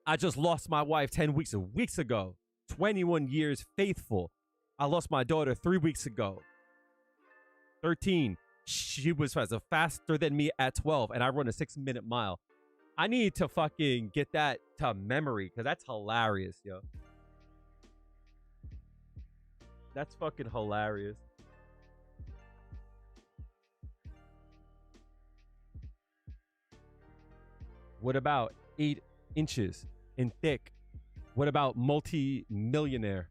I just lost my wife 10 weeks ago. 21 years faithful. I lost my daughter 3 weeks ago. 13. She was faster than me at 12, and I run a 6-minute mile. I need to fucking get that to memory because that's hilarious, yo. That's fucking hilarious. What about 8 inches in thick? What about multi-millionaire?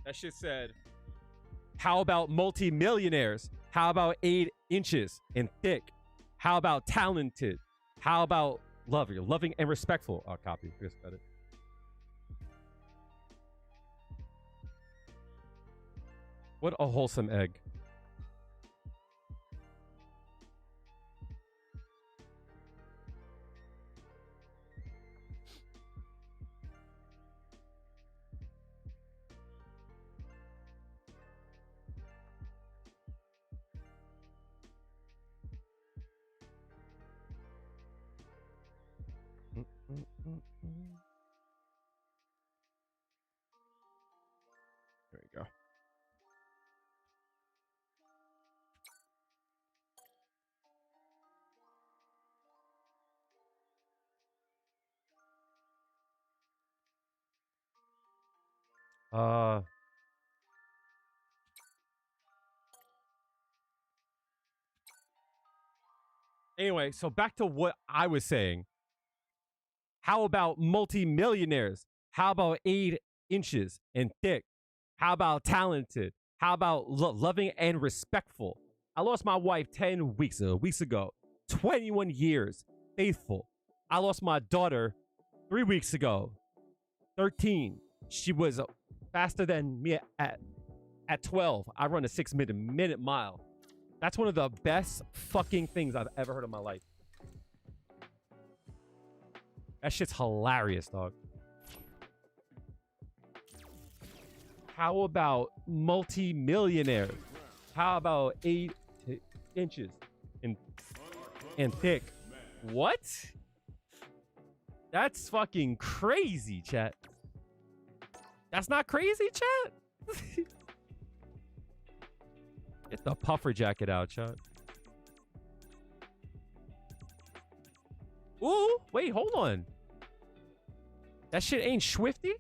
That shit said, how about multi-millionaires? How about 8 inches in thick? How about talented? How about loving and respectful? I'll copy. Here's better. What a wholesome egg. There you go. Anyway, so back to what I was saying. How about multi-millionaires? How about 8 inches and thick? How about talented? How about loving and respectful? I lost my wife 10 weeks ago. 21 years faithful. I lost my daughter 3 weeks ago. 13. She was faster than me at 12. I run a 6-minute mile. That's one of the best fucking things I've ever heard in my life. That shit's hilarious, dog. How about multi-millionaires? How about 8 inches and thick? What? That's fucking crazy, chat. That's not crazy, chat? Get the puffer jacket out, chat. Ooh, wait, hold on. That shit ain't Swifty?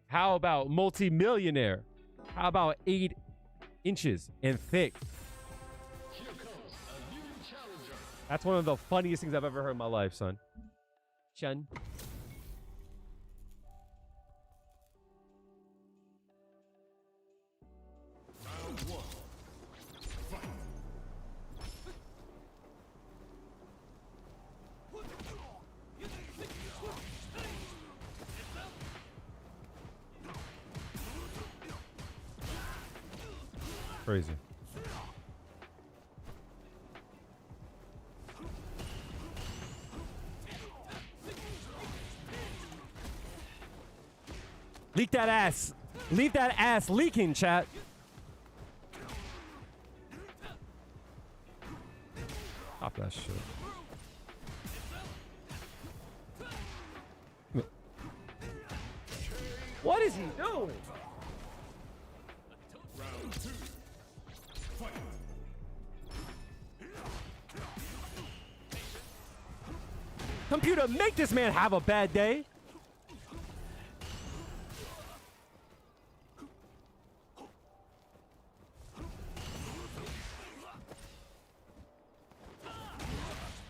How about multi-millionaire? How about 8 inches and thick? Here comes a new challenger. That's one of the funniest things I've ever heard in my life, son. Chen. Round 1. Fight. Crazy. Leak that ass. Leave that ass leaking, chat. Stop that shit. What is he doing? Round 2. Fight. Computer, make this man have a bad day.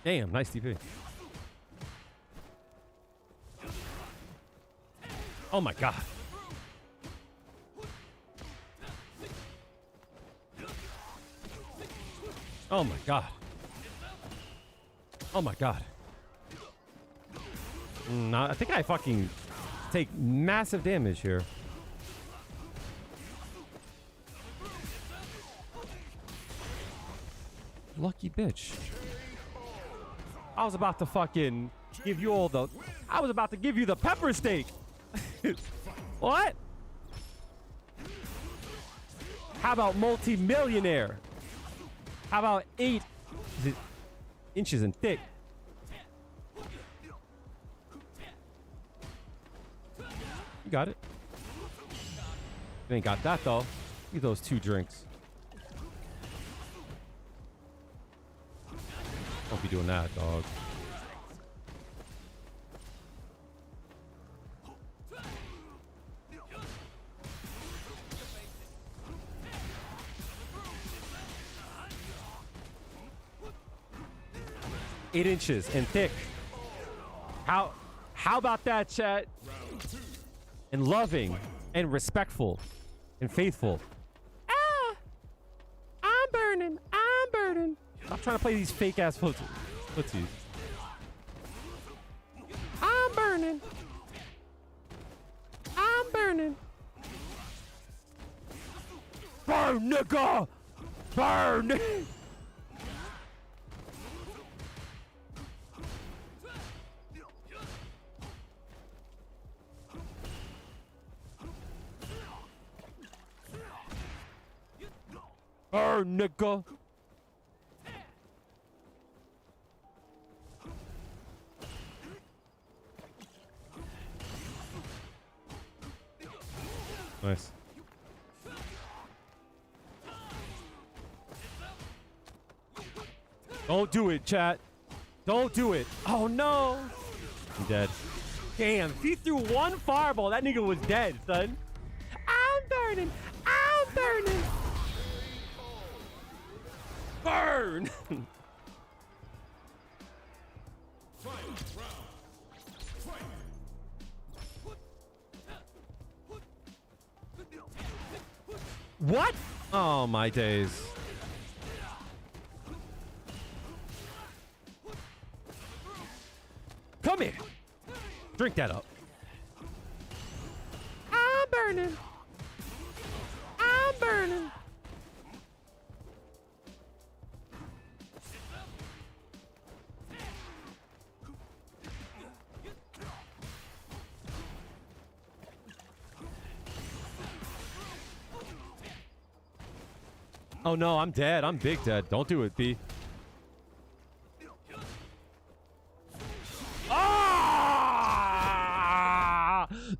Damn, nice TP. Oh my god. Oh my god. Oh my god. I think I fucking take massive damage here. Lucky bitch. I was about to fucking give you all the... I was about to give you the pepper steak. What? How about multi-millionaire? How about 8 inches and thick? You got it. You ain't got that, though. Get those 2 drinks. Don't be doing that, dog. Eight inches and thick. How about that, chat? And loving and respectful and faithful. Ah! I'm burning. I'm burning. Stop trying to play these fake ass footsies. I'm burning. I'm burning. Burn, nigga! Burn! Burn, nigga! Nice. Don't do it, chat. Don't do it. Oh, no. I'm dead. Damn, if he threw one fireball, that nigga was dead, son. I'm burning. I'm burning. Burn. What? Oh, my days. Come here. Drink that up. I'm burning. I'm burning. Oh no, I'm dead. I'm big dead. Don't do it, B. Ah!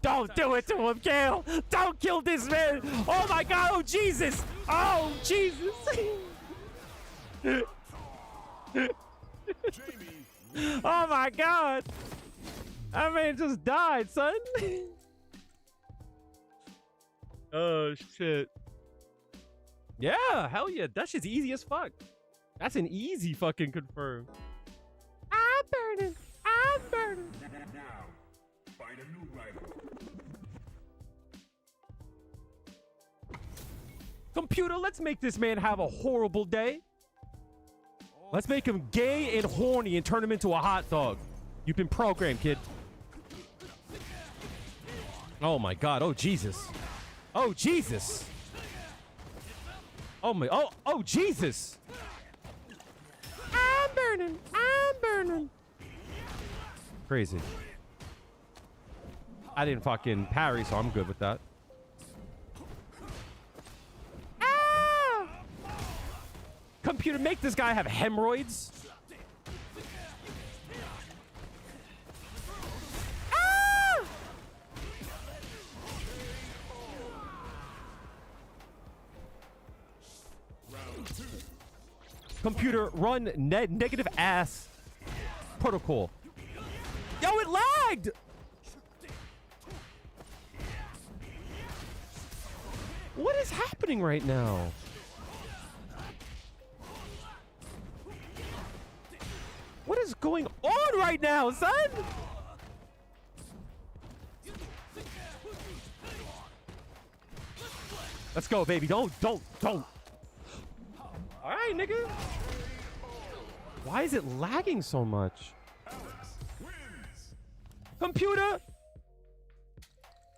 Don't do it to him, Gale. Don't kill this man. Oh my God. Oh Jesus. Oh Jesus. Oh my God. That man just died, son. Oh shit. Yeah, hell yeah. That shit's easy as fuck. That's an easy fucking confirm. I'm burning. I'm burning. Now, find a new rival. Computer, let's make this man have a horrible day. Let's make him gay and horny and turn him into a hot dog. You've been programmed, kid. Oh my God. Oh Jesus. Oh Jesus. Oh my, oh Jesus. I'm burning. I'm burning. Crazy. I didn't fucking parry, so I'm good with that. Ah! Computer, make this guy have hemorrhoids. Ah! Computer, run negative ass protocol. Yo, it lagged! What is happening right now? What is going on right now, son? Let's go, baby. Don't. All right, nigga. Why is it lagging so much? Computer,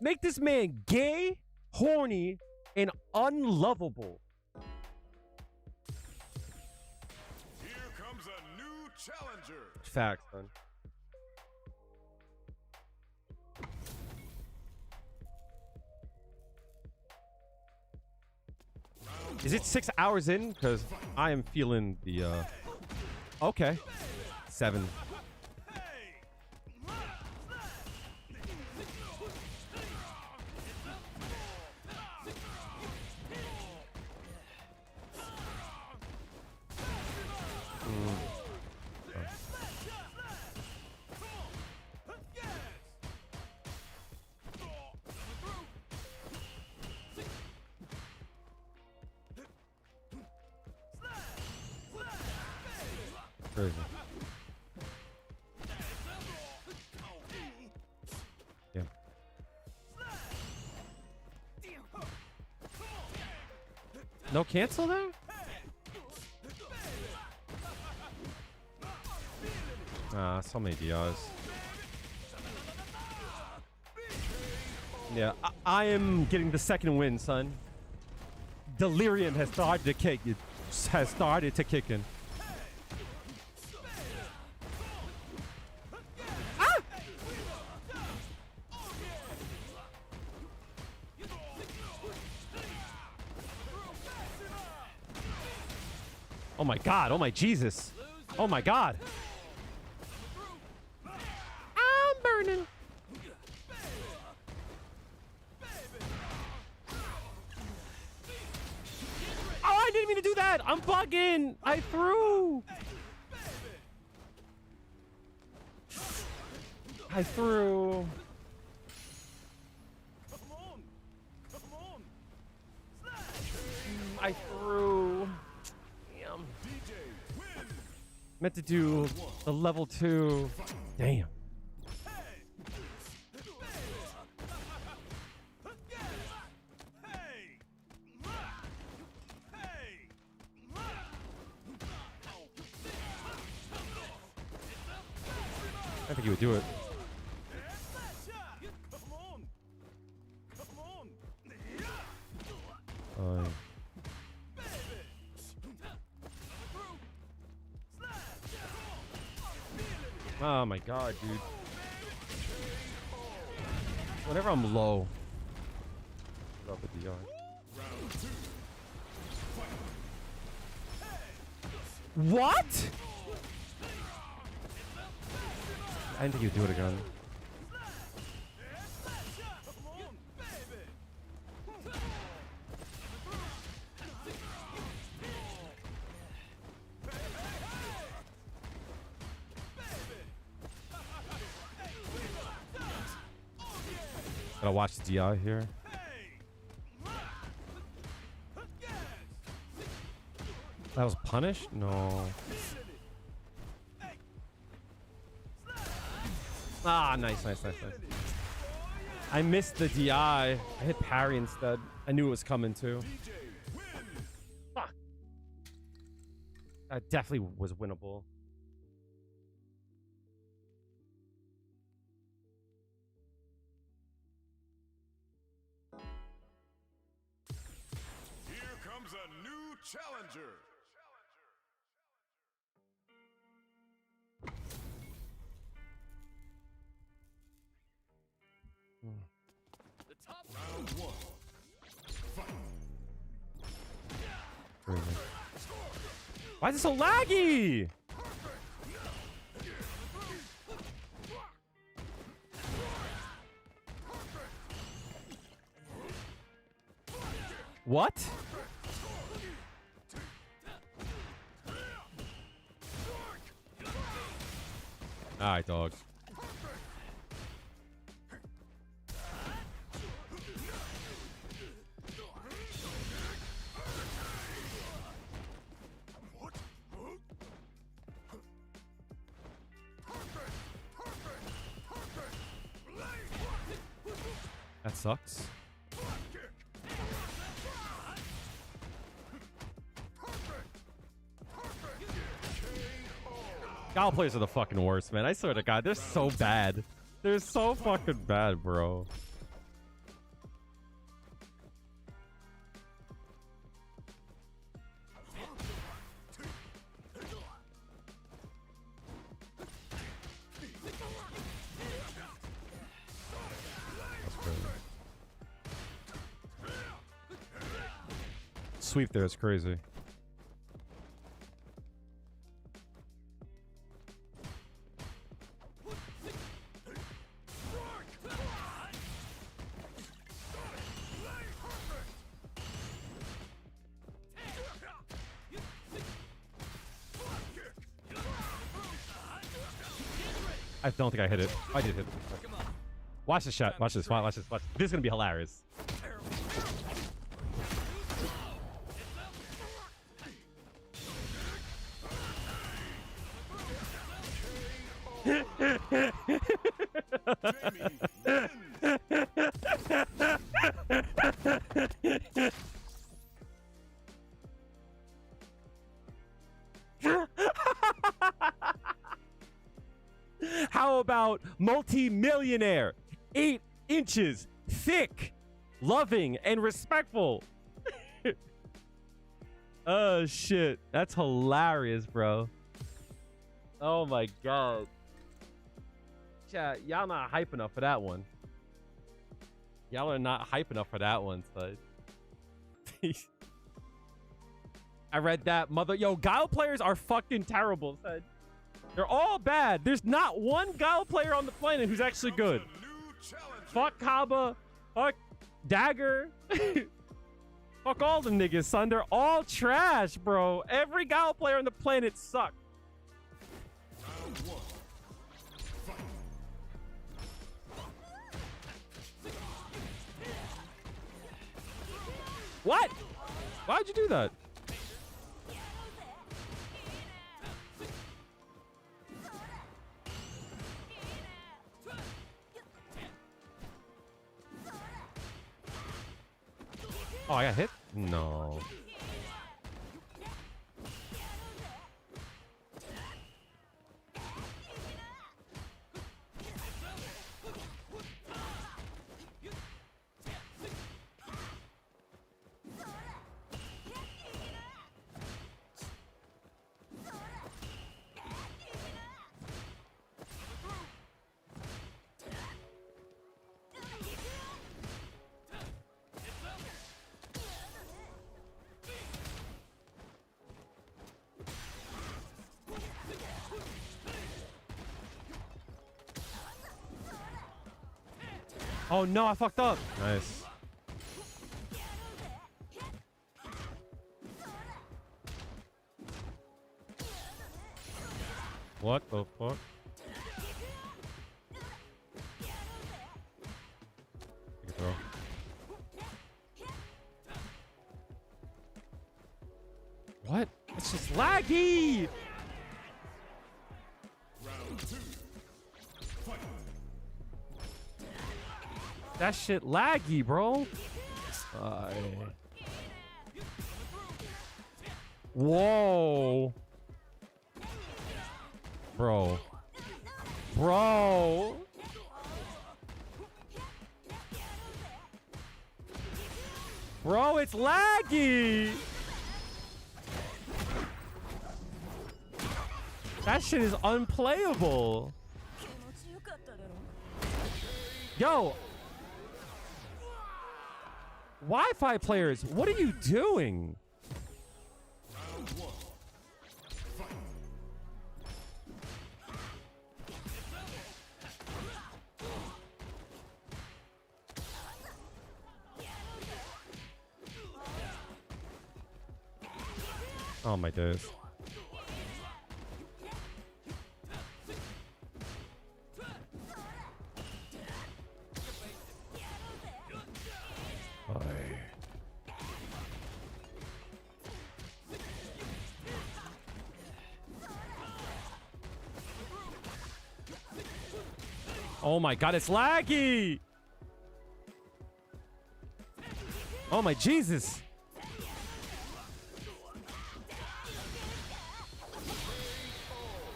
make this man gay, horny, and unlovable. facts, son. Is it 6 hours in? Because I am feeling the, okay. 7. Crazy. Yeah. No cancel there? Ah, so many DRs. Yeah, I am getting the second win, son. Delirium has started to kick. It has started to kick in. Oh my god, oh my Jesus. Oh my god. I'm burning. Oh, I didn't mean to do that. I'm bugging. I threw. I threw. I threw. Damn. Meant to do the level 2. Damn. I think he would do it. Oh my god, dude. Whenever I'm low. Drop a DR. What? I didn't think you'd do it again. Gotta watch the DI here. That was punished? No. Ah, nice. I missed the DI. I hit parry instead. I knew it was coming too. Fuck. That definitely was winnable. Here comes a new challenger. The top Round 1. Crazy. Why is it so laggy? What? Alright, dog. That sucks. Gal players are the fucking worst, man. I swear to God, they're so bad. They're so fucking bad, bro. sweep there. It's crazy. I don't think I hit it. I did hit it. Watch this shot. Watch this. Watch this. Watch this. This is gonna be hilarious. How about multi-millionaire, 8 inches thick, loving, and respectful? Oh, shit. That's hilarious, bro. Oh, my God. Chat, y'all not hype enough for that one. Y'all are not hype enough for that one, son. I read that, mother. Yo, Guile players are fucking terrible, son. They're all bad. There's not one Guile player on the planet who's actually good. Fuck Kaba. Fuck Dagger. Fuck all the niggas, son. They're all trash, bro. Every Guile player on the planet sucks. What? Why'd you do that? Oh, I got hit? No. Oh no, I fucked up. Nice. What the fuck? Take a throw. What? It's just laggy! That shit laggy, bro. Whoa. Bro. Bro. Bro, it's laggy. That shit is unplayable. Yo. Wi-Fi players, what are you doing? Oh my days. Oh my god, it's laggy! Oh my Jesus!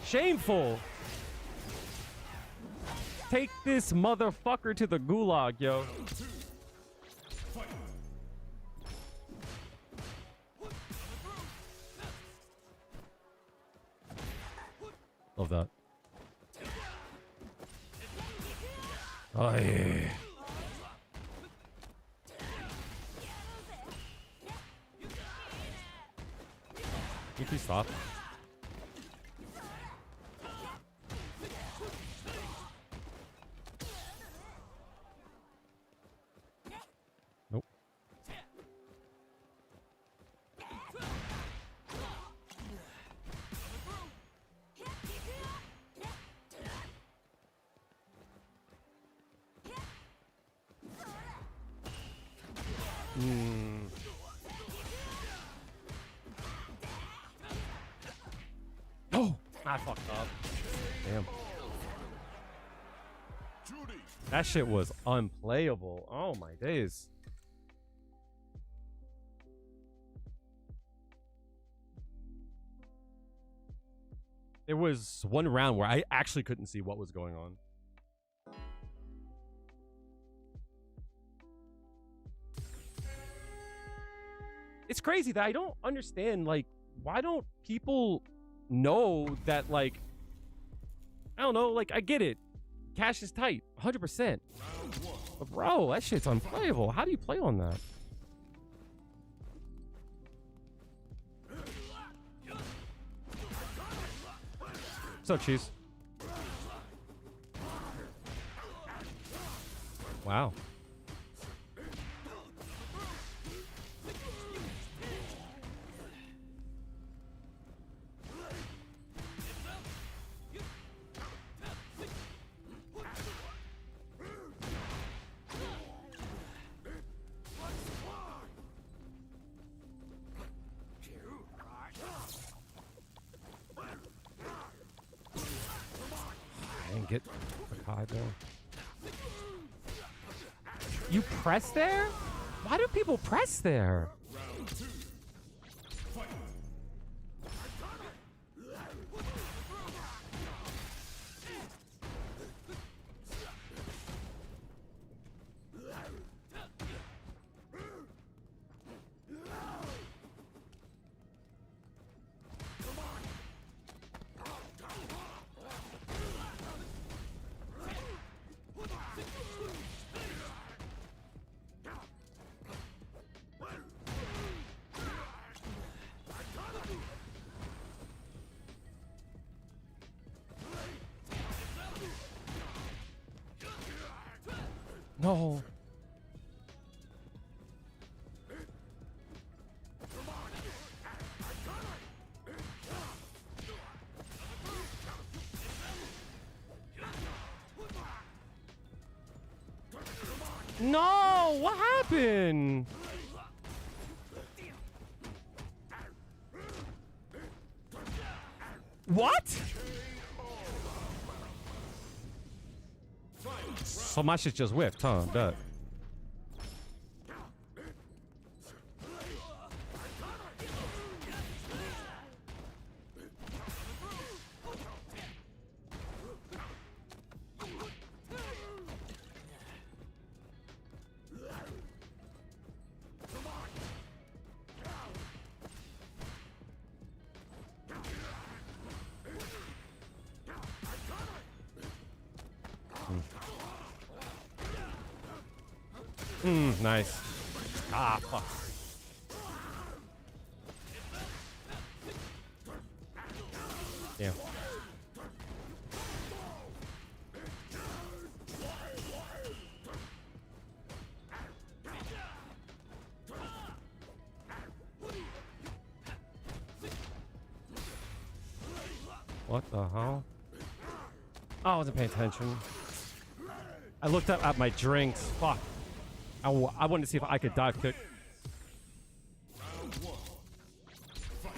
Shameful! Take this motherfucker to the gulag, yo. Love that. Oh yeah. You please stop. Nope. Oh, I fucked up. Damn. Juri. That shit was unplayable. Oh my days. There was one round where I actually couldn't see what was going on. It's crazy that I don't understand, like, why don't people know that, like, I don't know, like, I get it. Cash is tight, 100%. But bro, that shit's unplayable. How do you play on that? What's up, Cheese? Wow. Get the high there. You press there? Why do people press there? Round 2. Fight. No. No, what happened? What? So my shit just whipped, huh? Bet. Nice. Ah, fuck. Yeah. What the hell? Oh, I wasn't paying attention. I looked up at my drinks. Fuck. I wanted to see if I could dive kick. Round 1. Fight.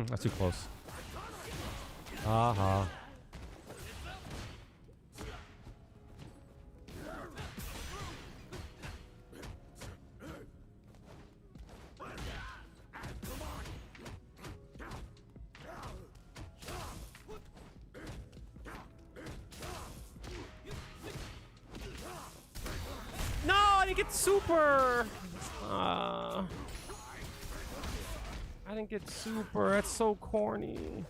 That's too close. Uh-huh. didn't get super. I didn't get super. That's so corny.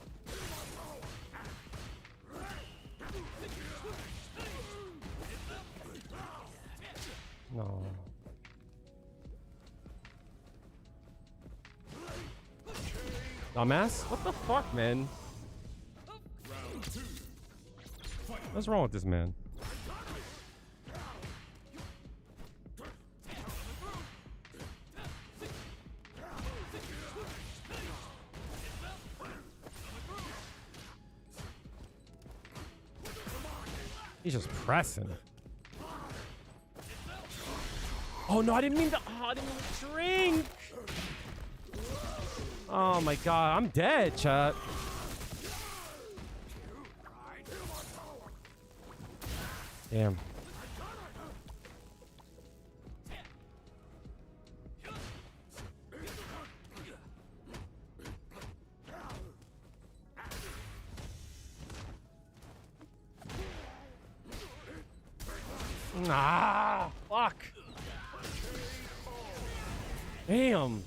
No. Dumbass? What the fuck, man? What's wrong with this man? He's just pressing. Oh no, I didn't mean to. Oh, I didn't mean to drink. Oh my god, I'm dead, chat. Damn. Ah, fuck. Damn.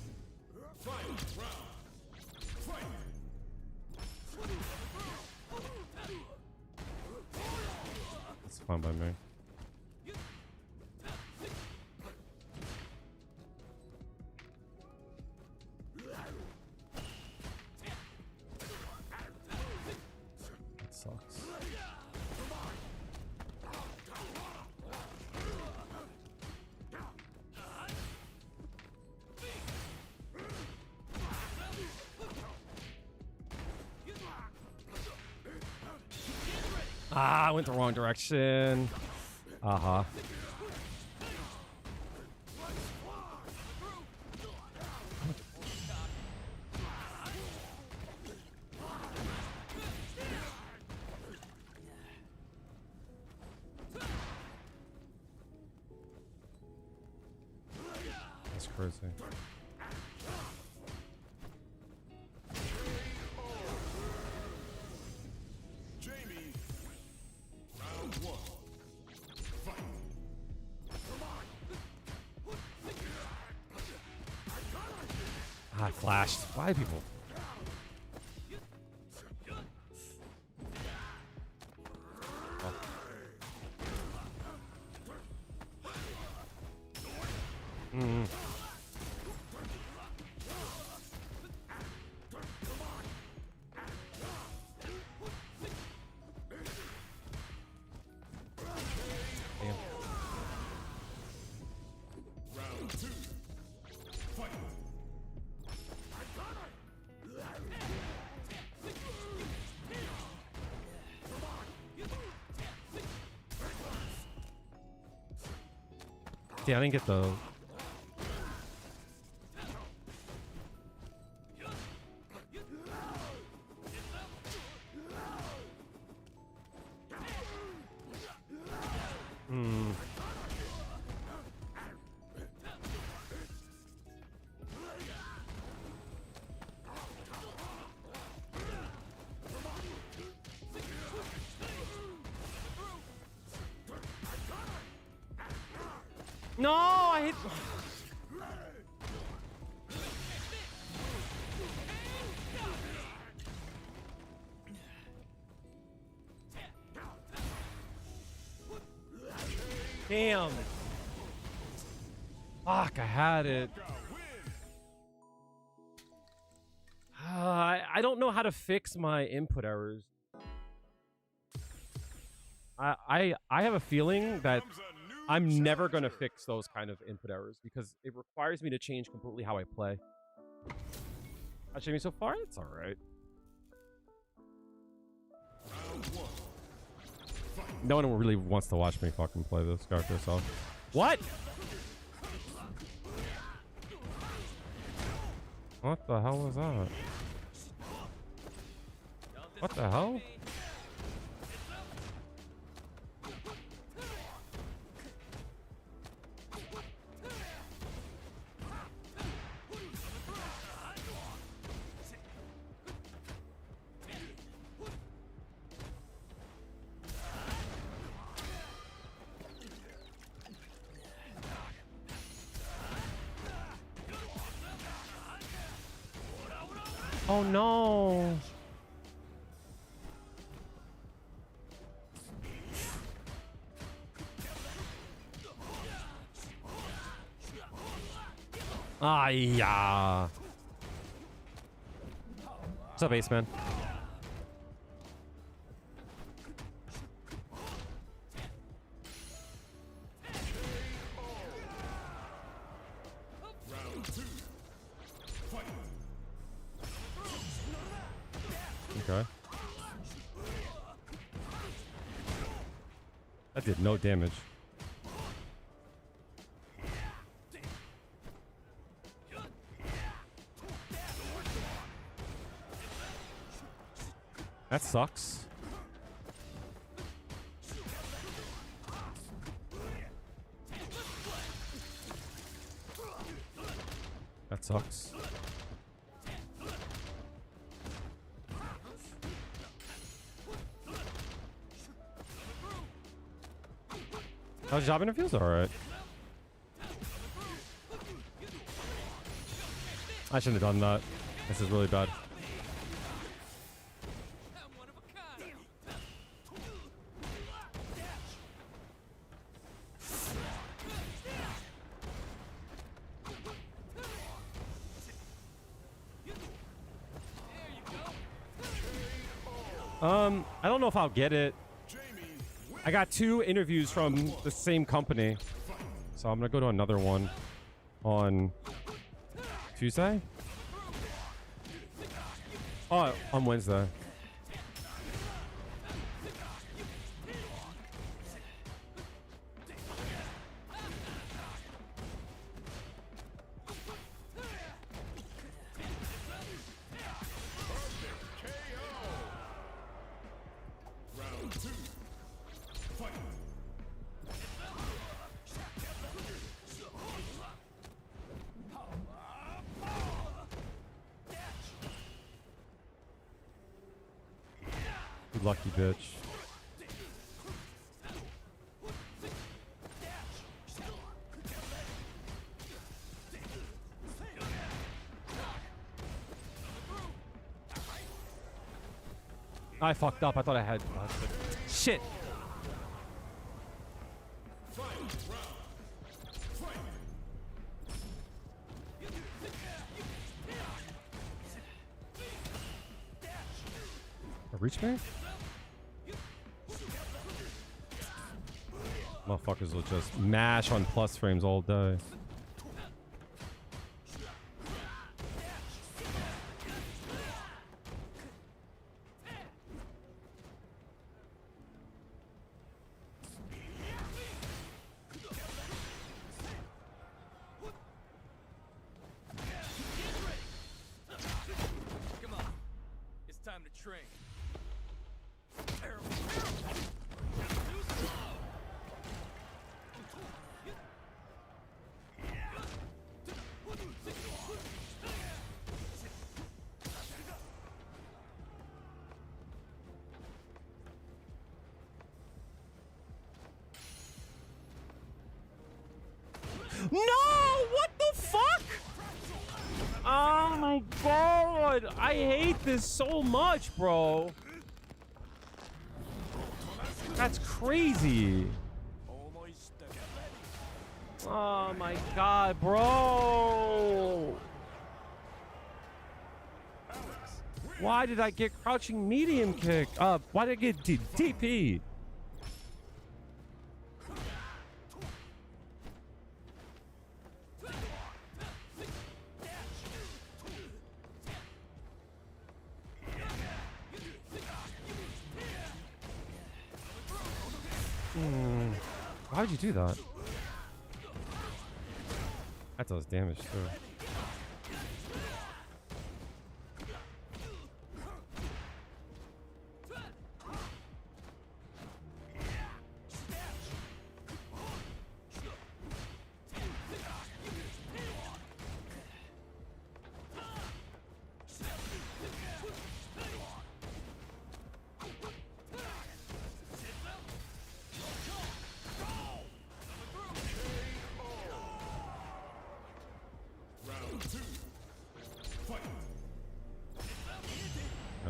That's fine by me. That sucks. Ah, I went the wrong direction. Uh-huh. That's crazy. I flashed. Why people? Oh. Mm. Damn. See, I didn't get the. Hmm. No, I hit. Damn. Fuck, I had it. I don't know how to fix my input errors. I have a feeling that I'm never going to fix those kind of input errors because it requires me to change completely how I play. Actually, I mean, so far, it's all right. No one really wants to watch me fucking play this character, so... What? What the hell was that? What the hell? Oh no. Ah, yeah. What's up, Ace Man? Okay. That did no damage. That sucks. That sucks. How's job interviews? Alright. I shouldn't have done that. This is really bad. I'm one of a kind. I don't know if I'll get it. I got 2 interviews from the same company. So I'm gonna go to another one on Tuesday? Oh, on Wednesday. You lucky bitch. I fucked up. I thought I had. Shit. A reach me? Motherfuckers will just mash on plus frames all day. Come on. It's time to train. No! What the fuck? Oh my god! I hate this so much, bro. That's crazy. Oh my god, bro. Why did I get crouching medium kick? Why did I get TP? Why would you do that? That does damage too.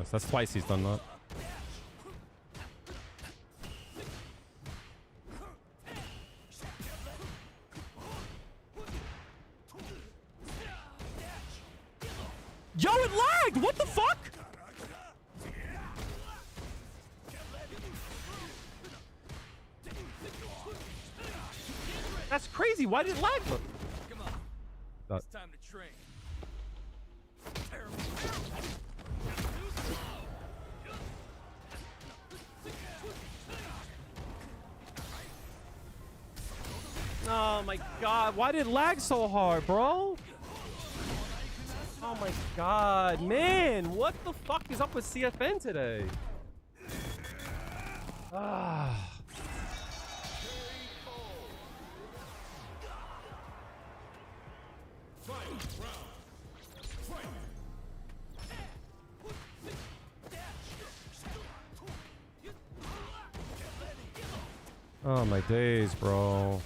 this. That's twice he's done that. Yo, it lagged! What the fuck? That's crazy. Why did it lag? Come on. It's time to train. Oh my god, why did it lag so hard, bro? Oh my god, man, what the fuck is up with CFN today? Ah. Oh my days, bro.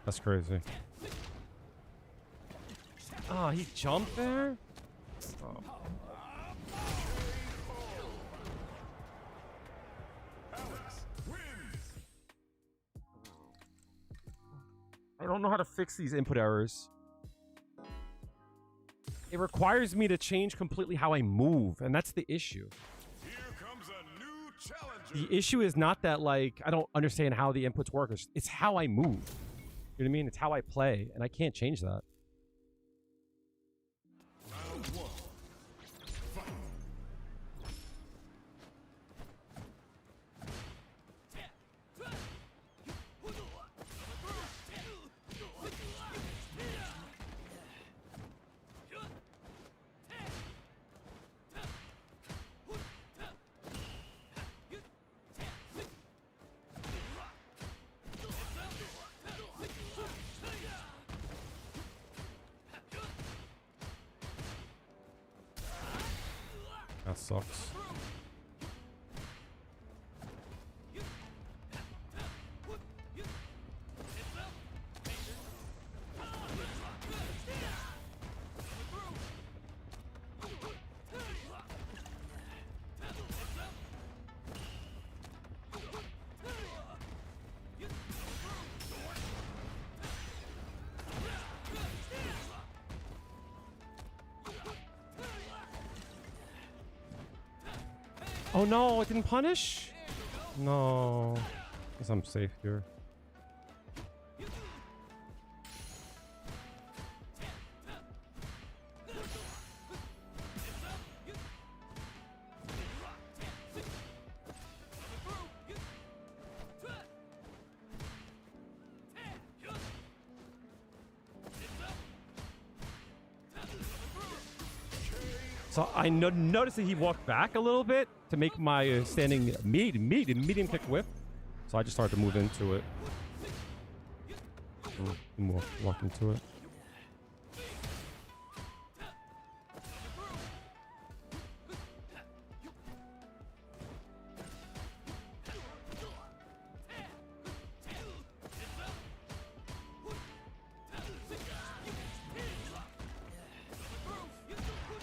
That's crazy. Oh, he jumped there? Oh. I don't know how to fix these input errors. It requires me to change completely how I move, and that's the issue. Here comes a new challenger. The issue is not that, like, I don't understand how the inputs work. It's how I move. You know what I mean? It's how I play, and I can't change that. Round one. Fight. That sucks. Oh no, it didn't punish? No. Guess I'm safe here. So I noticed that he walked back a little bit to make my standing medium kick whip. So I just started to move into it. Walk into it.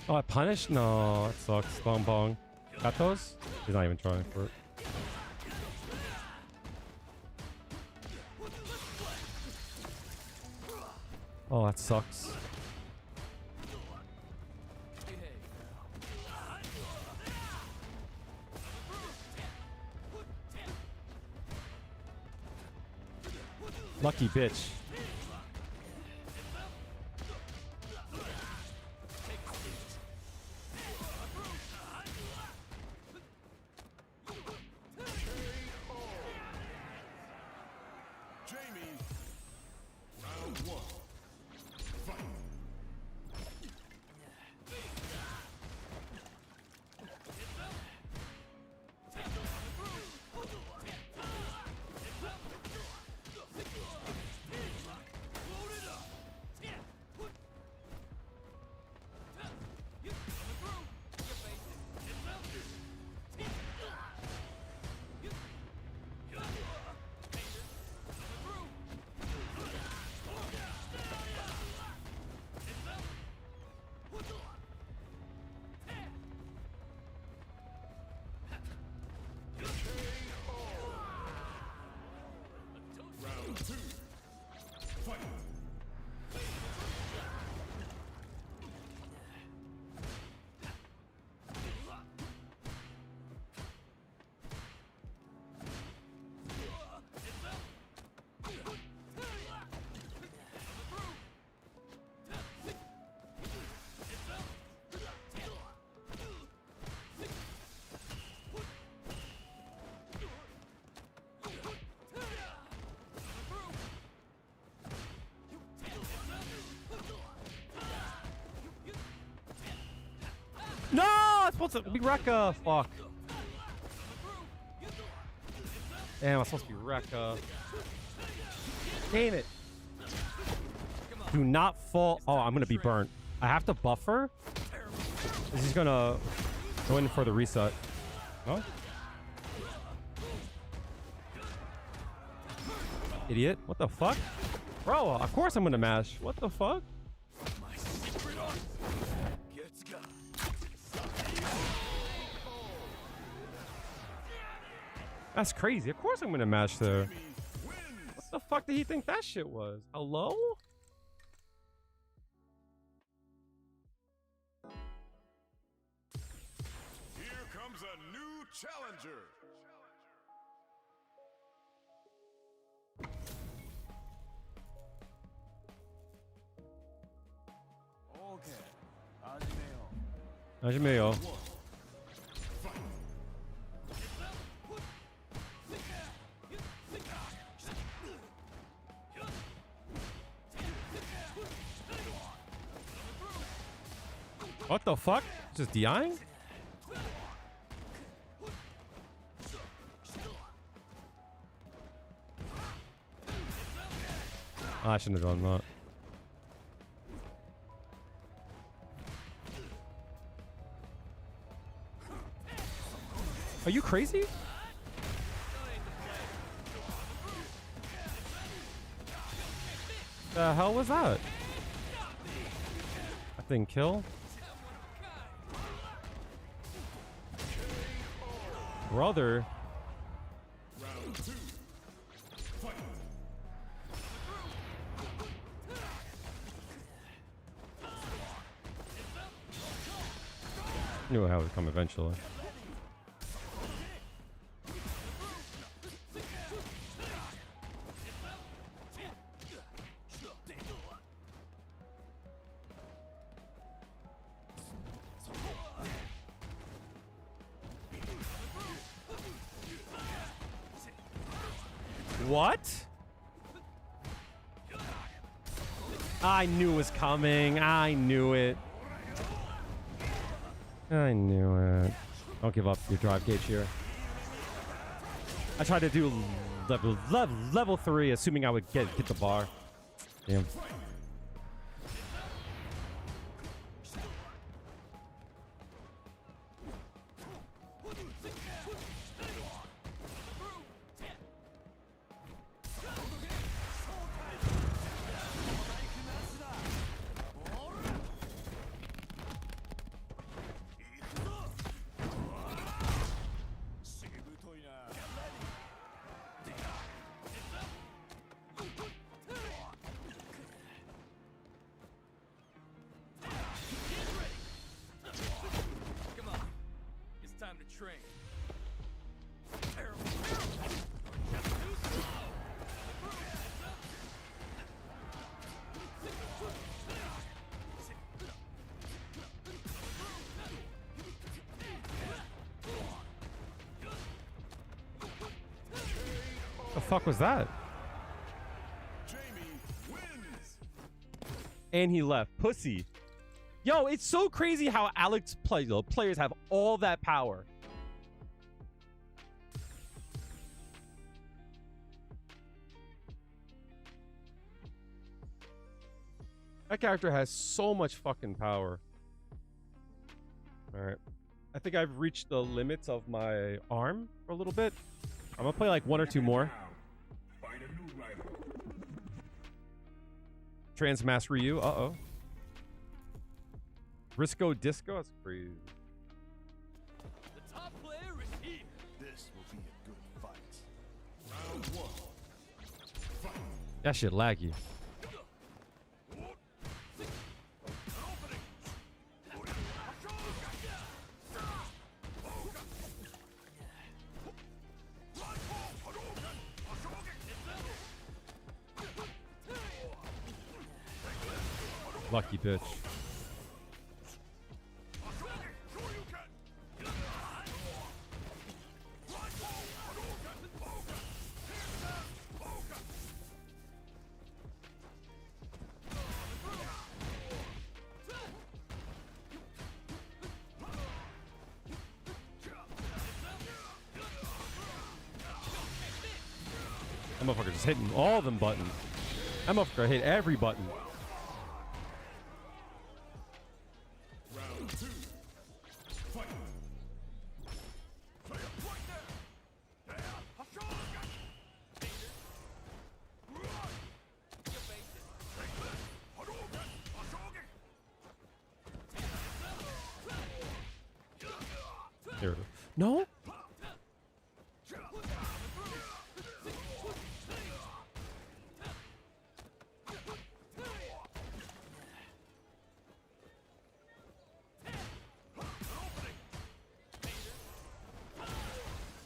Oh, I punished? No, it sucks. Bong bong. Got those? He's not even trying for it. Oh, that sucks. Lucky bitch. Round one. Fight. supposed to be Rekka. Fuck. Damn, I'm supposed to be Rekka. Damn it. Do not fall. Oh, I'm gonna be burnt. I have to buffer. He's gonna go in for the reset. Oh. Idiot. What the fuck? Bro, of course I'm gonna mash. What the fuck? My secret art gets got. That's crazy. Of course I'm gonna mash there. What the fuck did he think that shit was? Hello? Here comes a new challenger. Hajimeyo. What the fuck? Just DIing? Oh, I shouldn't have done that. Are you crazy? The hell was that? That didn't kill? Brother. Round 2. Fight. Knew how it would come eventually. What? I knew it was coming. I knew it. I knew it. Don't give up your drive gauge here. I tried to do level 3, assuming I would hit the bar. Damn. Come on. It's time to train. The fuck was that? Jamie wins. And he left. Pussy. Yo, it's so crazy how Alex players have all that power. That character has so much fucking power. All right. I think I've reached the limits of my arm for a little bit. I'm gonna play like 1 or 2 more. Find a new rival. Transmass Ryu. Uh-oh. Risco Disco. That's crazy. The top player is here. This will be a good fight. Round 1. Fight. That shit laggy. Lucky bitch. motherfucker just hitting all them buttons. That motherfucker hit every button. Round 2. Fight. There it is. No?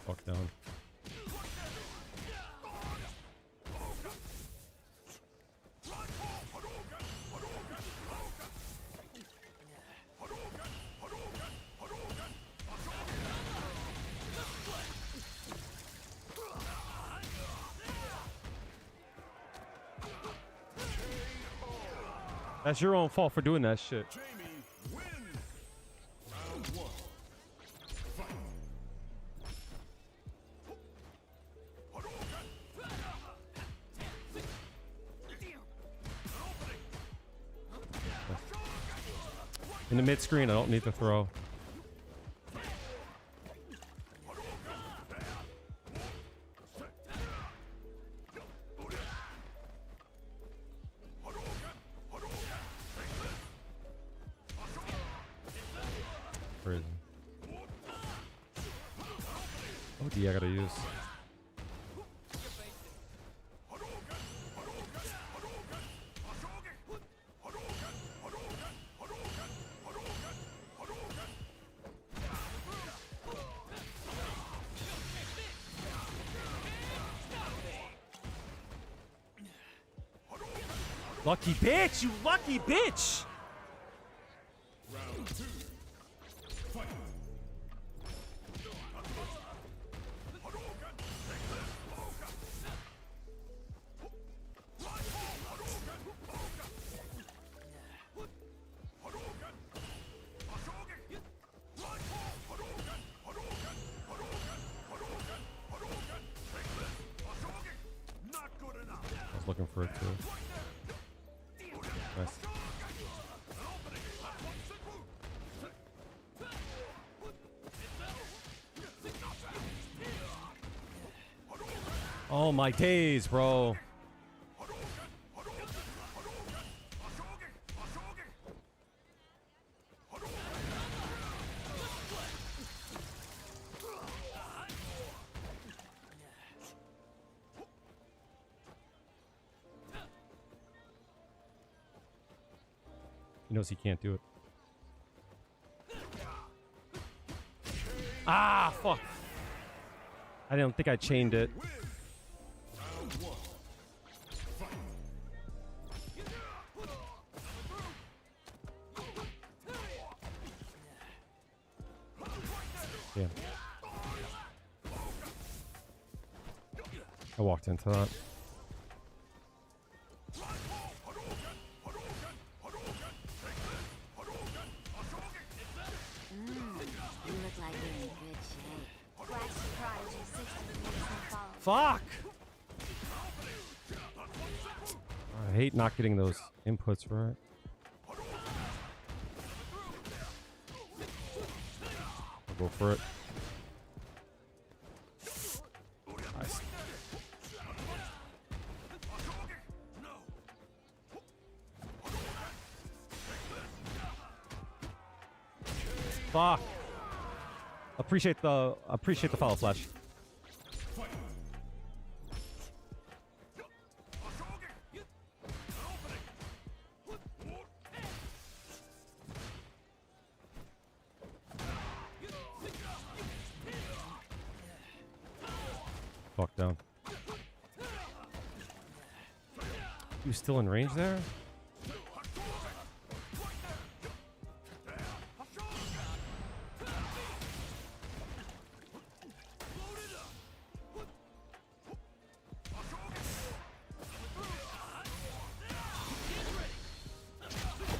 Fuck down. That's your own fault for doing that shit. Jamie wins. Round 1. Fight. In the mid screen, I don't need to throw. Crazy. OD I gotta use. Lucky bitch, you lucky bitch! Round 2. Fight. I was looking for it too. Nice. Oh my days, bro. He knows he can't do it. Ah, fuck. I don't think I chained it. Round 1. Fight. Yeah. I walked into that. You look like you're in good shape. Flash Prodigy 60 follow. Fuck! I hate not getting those inputs right. I'll go for it. Nice. Fuck. Appreciate the follow flash. Fuck down. You still in range there?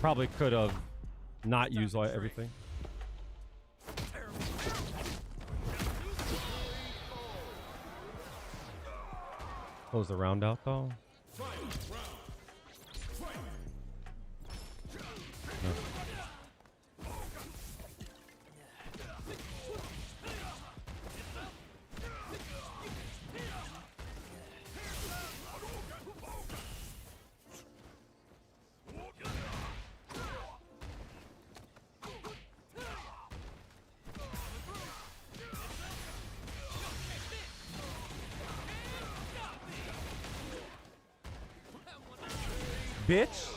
Probably could have not used everything. Close the round out though. No. Bitch.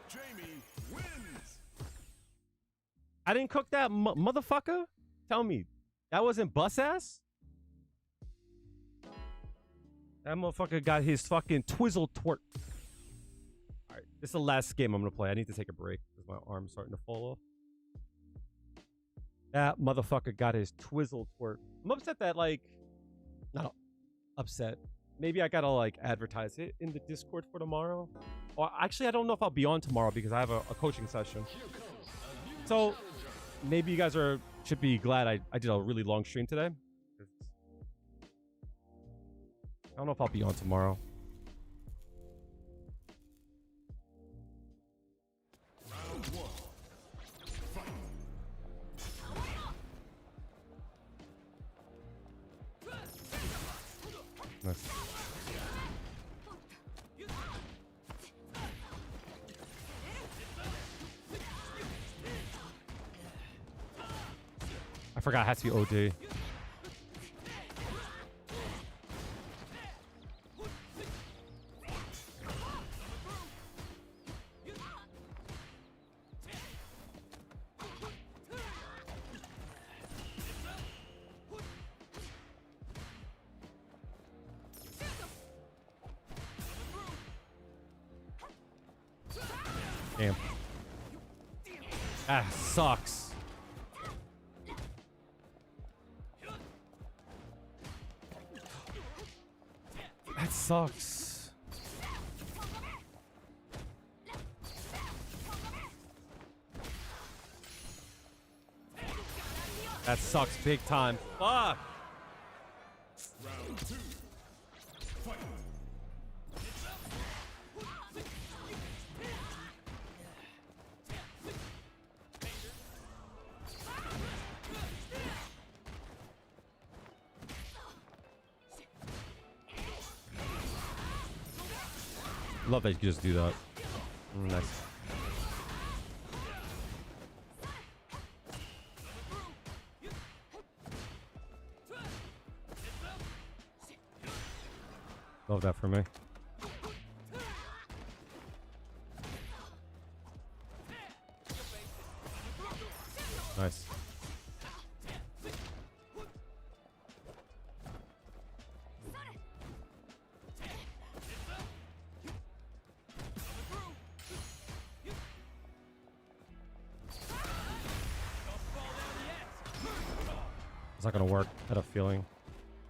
Jamie wins. I didn't cook that motherfucker? Tell me. That wasn't bus ass? That motherfucker got his fucking twizzle twerk. Alright, this is the last game I'm gonna play. I need to take a break because my arm's starting to fall off. That motherfucker got his twizzle twerk. I'm upset that, like, not upset. Maybe I gotta, like, advertise it in the Discord for tomorrow. Or actually, I don't know if I'll be on tomorrow because I have a coaching session. So maybe you guys should be glad I did a really long stream today. I don't know if I'll be on tomorrow. Round one. Fight. Nice. I forgot it has to be OD. Damn. Ah, sucks. That sucks. That sucks big time. Fuck. Round two. Fight. Love that you can just do that. Nice. Love that for me. Nice. It's not gonna work. I had a feeling.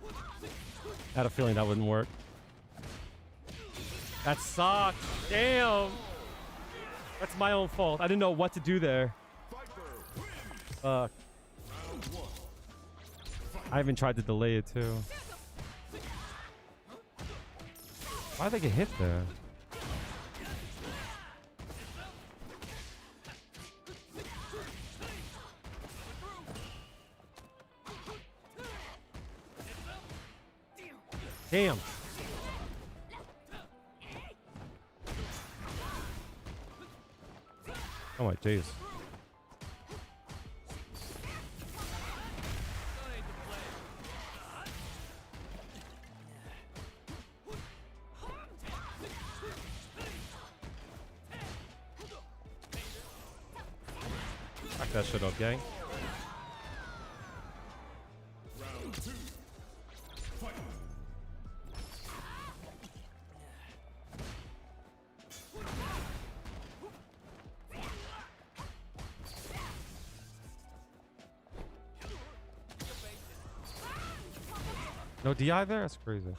I had a feeling that wouldn't work. That sucks. Damn. That's my own fault. I didn't know what to do there. Fuck. I even tried to delay it too. Why'd they get hit there? Damn. Oh my jeez. Back that shit up, gang. Round two. Fight. No DI there? That's crazy.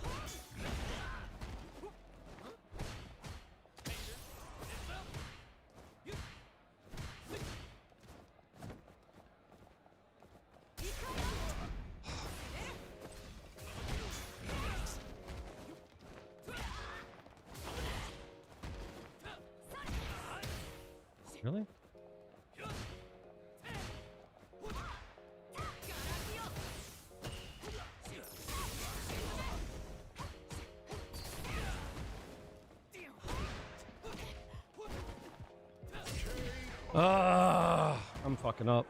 Really? I'm fucking up.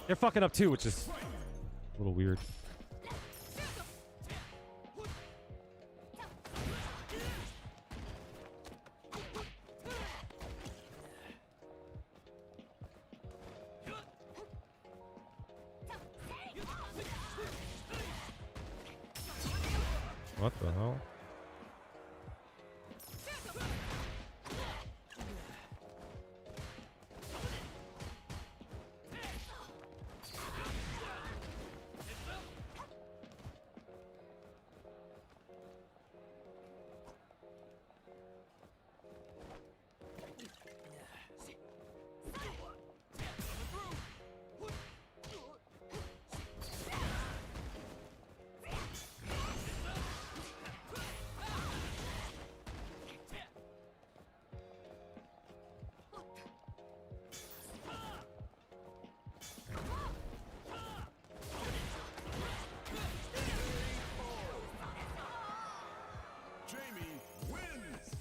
They're fucking up too, which is a little weird. What the hell? Jamie wins.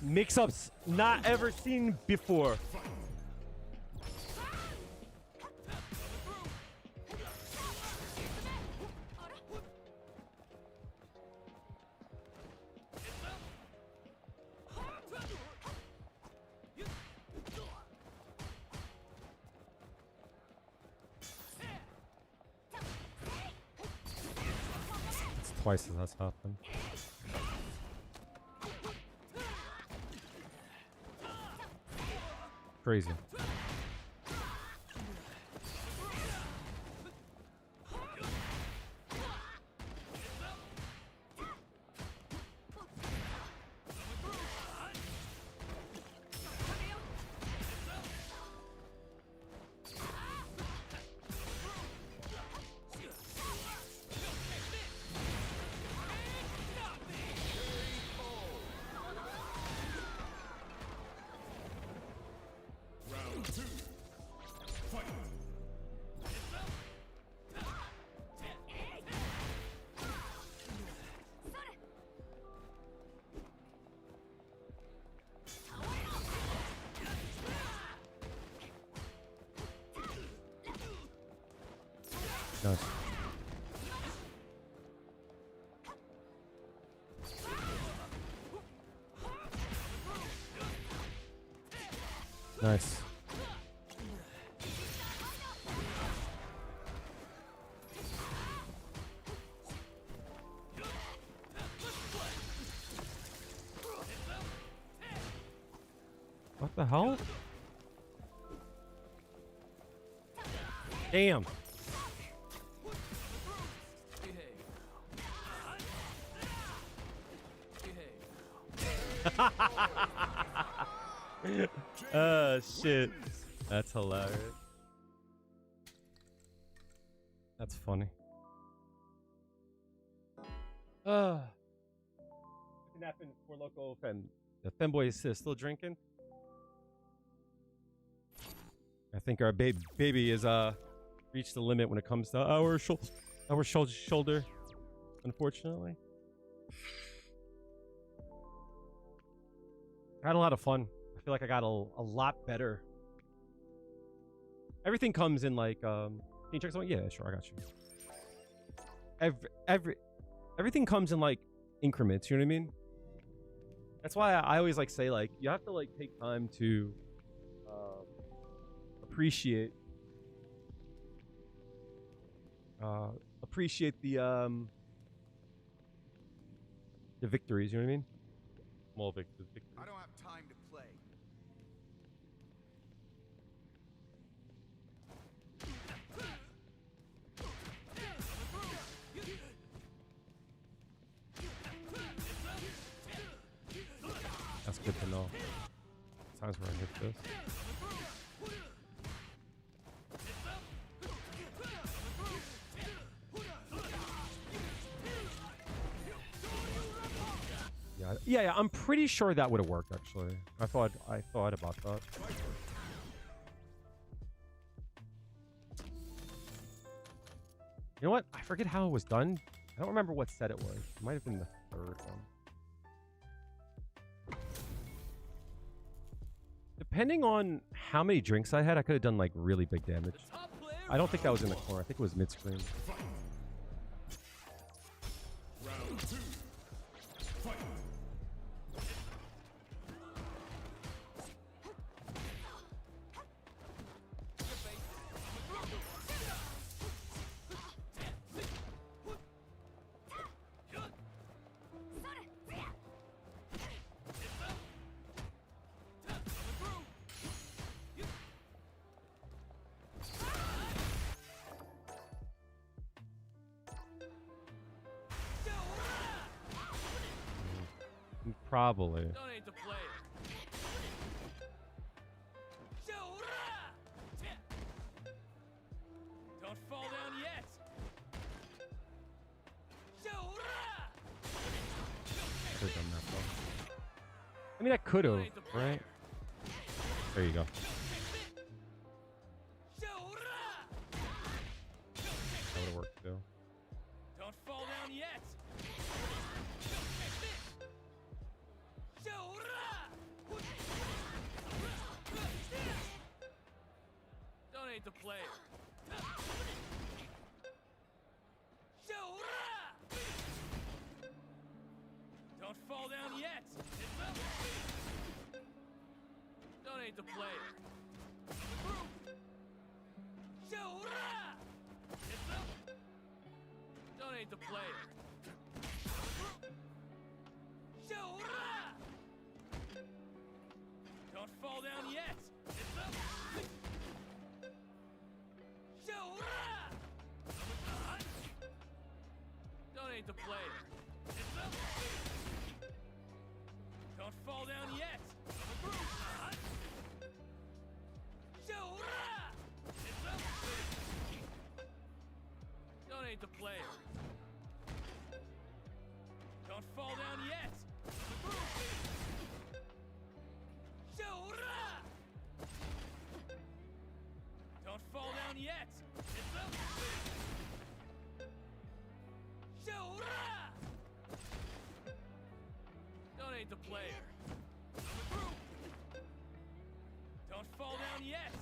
Mix-ups not ever seen before. It's twice as that's happened. Crazy. Round 2. Fight. Nice. Nice. What the hell? Damn. Shit. That's hilarious. That's funny. Nothing happened for local fem. The femboy is still drinking. I think our baby is reached the limit when it comes to our shoulder, unfortunately. I had a lot of fun. I feel like I got a lot better. Everything comes in like can you check something? Yeah, sure, I got you. Everything comes in like increments, you know what I mean? That's why I always like say like you have to like take time to appreciate the victories, you know what I mean? Small victories. I don't have time to play. That's good to know. Times where I hit this. Yeah, I'm pretty sure that would have worked actually. I thought about that. You know what? I forget how it was done. I don't remember what set it was. It might have been the third one. Depending on how many drinks I had, I could have done like really big damage. The top player. I don't think that was in the corner. I think it was mid-screen. Round 2. Fight. Probably. Don't hate the player. Don't fall down yet. Could have done that though. I mean, I could have, right? There you go. That would have worked too. Don't fall down yet. Don't hate the player. Don't fall down yet. Don't hate the player. Don't hate the player. Don't fall down yet. Don't hate the player. Don't fall down yet. Don't hate the player. Don't fall down yet. Don't fall down yet. Don't hate the player. Don't fall down yet.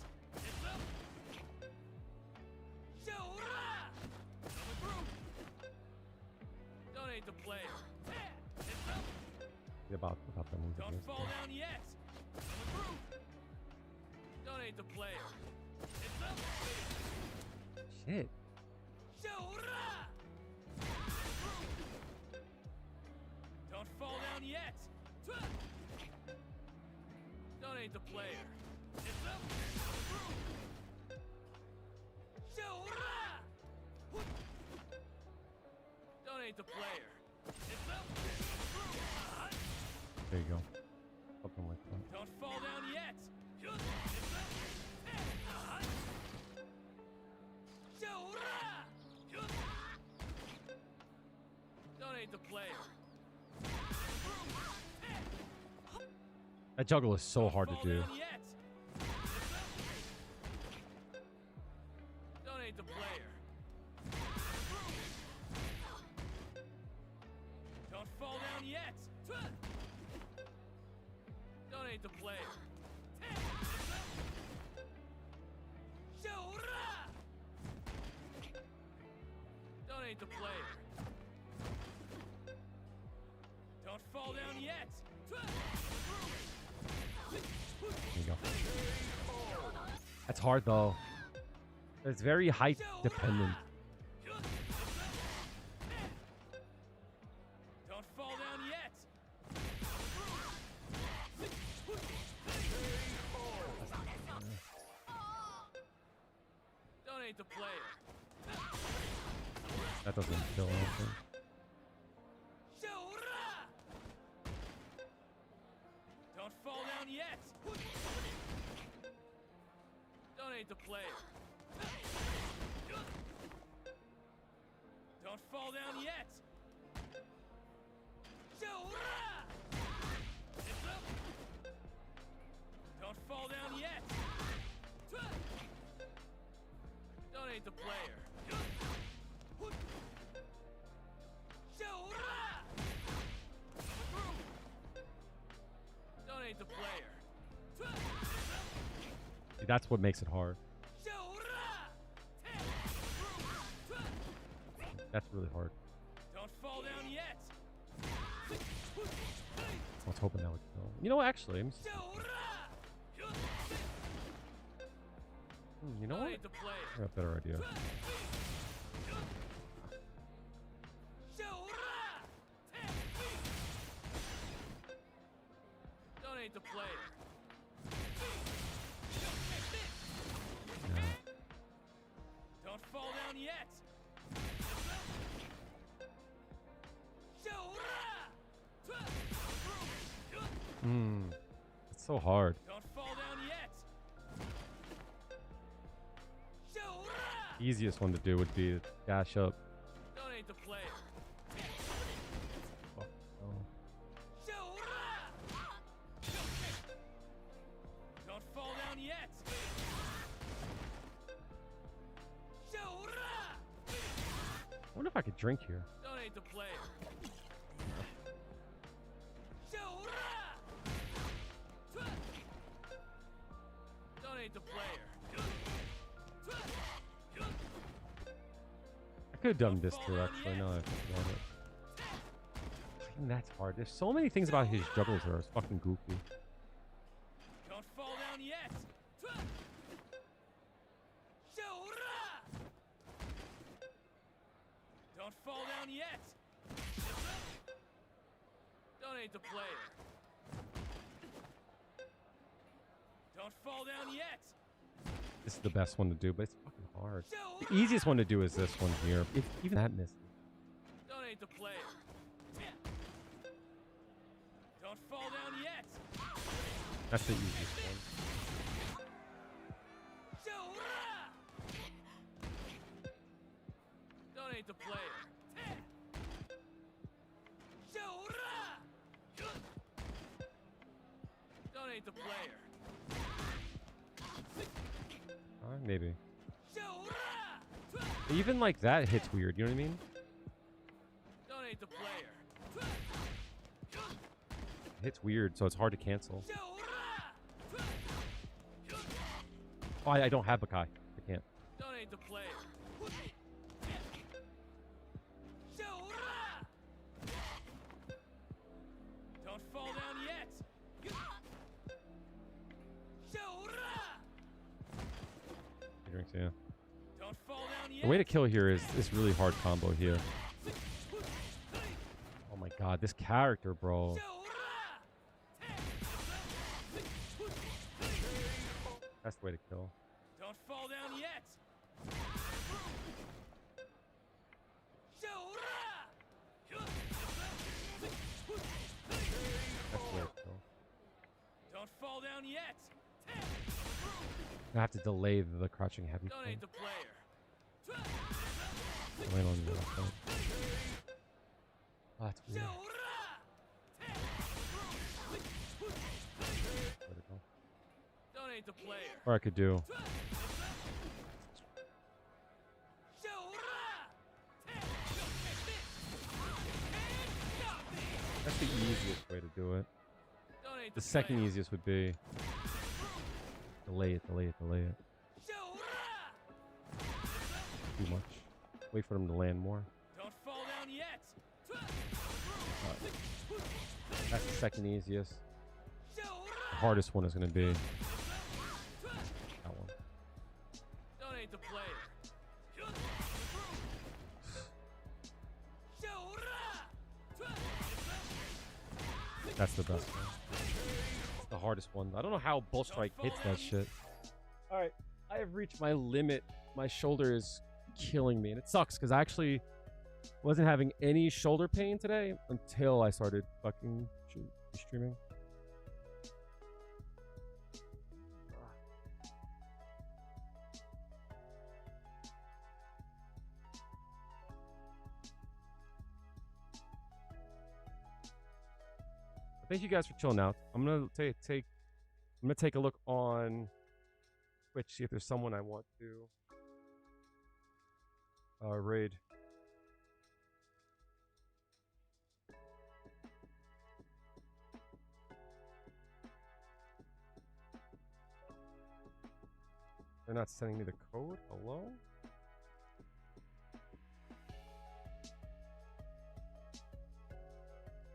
Don't hate the player. About the move. Don't fall down yet. Don't hate the player. Shit. Don't fall down yet. Don't hate the player. Don't hate the player. There you go. Something like that. Don't fall down yet. Don't hate the player. That juggle is so hard to Fall do. down yet. Don't hate the player. Don't fall down yet. Don't hate the player. Don't hate the player. Don't fall down yet. There you go. That's hard though. It's very height dependent. Don't fall down yet. Don't hate the player. That doesn't kill anything. Don't fall down yet. Don't hate the player. Don't fall down yet. Don't fall down yet. Don't hate the player. See, that's what makes it hard. That's really hard. Don't fall down yet. I was hoping that would kill. You know what? Actually, let me see. You know what? Don't hate the player. I got a better idea. Don't hate the player. No. Don't fall down yet. It's so hard. Don't fall down yet. Easiest one to do would be dash up. Don't hate the player. Oh, no. Don't fall down yet. I wonder if I could drink here. Don't hate the player. Don't hate the player. I could have done this too, actually. No, I think about it. Fucking that's hard. There's so many things about his juggles that are fucking goofy. Don't fall down yet. Don't fall down yet. Don't hate the player. Don't fall down yet. This is the best one to do, but it's fucking hard. The easiest one to do is this one here. If even that misses. Don't hate the player. Don't fall down yet. That's the easiest one. Don't hate the player. Don't hate the player. Maybe. Even like that hits weird, you know what I mean? Don't hate the player. It hits weird, so it's hard to cancel. Oh, I don't have Bakai. I can't. Don't hate the player. Don't fall down yet. Drinks, yeah. Don't fall down yet. The way to kill here is this really hard combo here. Oh my god, this character, bro. That's the way to kill. Don't fall down yet. That's the way to kill. Don't fall down yet. I have to delay the crouching heavy. Don't hate the player. Land on the left side. Oh, that's weird. Way to go. Don't hate the player. Or I could do. That's the easiest way to do it. Don't hate The second player. easiest would be delay it, delay it, delay it. Too much. Wait for them to land more. Don't fall down yet. That's the second easiest. The hardest one is going to be that one. Don't hate the player. That's the best one. It's the hardest one. I don't know how Bull Strike hits that shit. Alright, I have reached my limit. My shoulder is killing me. And it sucks because I actually wasn't having any shoulder pain today until I started fucking streaming. Thank you guys for chilling out. I'm gonna take a look on Twitch, see if there's someone I want to raid. They're not sending me the code. Hello?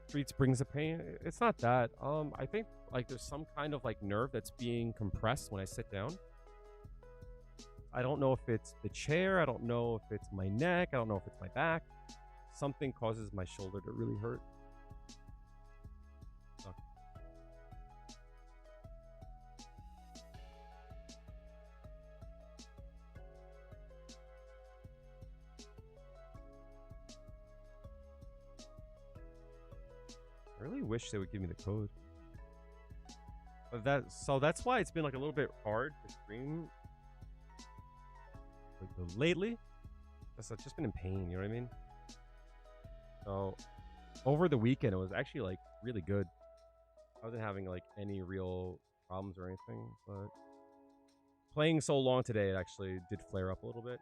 Streets brings the pain. It's not that. I think like there's some kind of like nerve that's being compressed when I sit down. I don't know if it's the chair. I don't know if it's my neck. I don't know if it's my back. Something causes my shoulder to really hurt. Okay. I really wish they would give me the code. But that's why it's been like a little bit hard to stream like lately. I've just been in pain, you know what I mean? So over the weekend it was actually like really good. I wasn't having like any real problems or anything, but playing so long today it actually did flare up a little bit.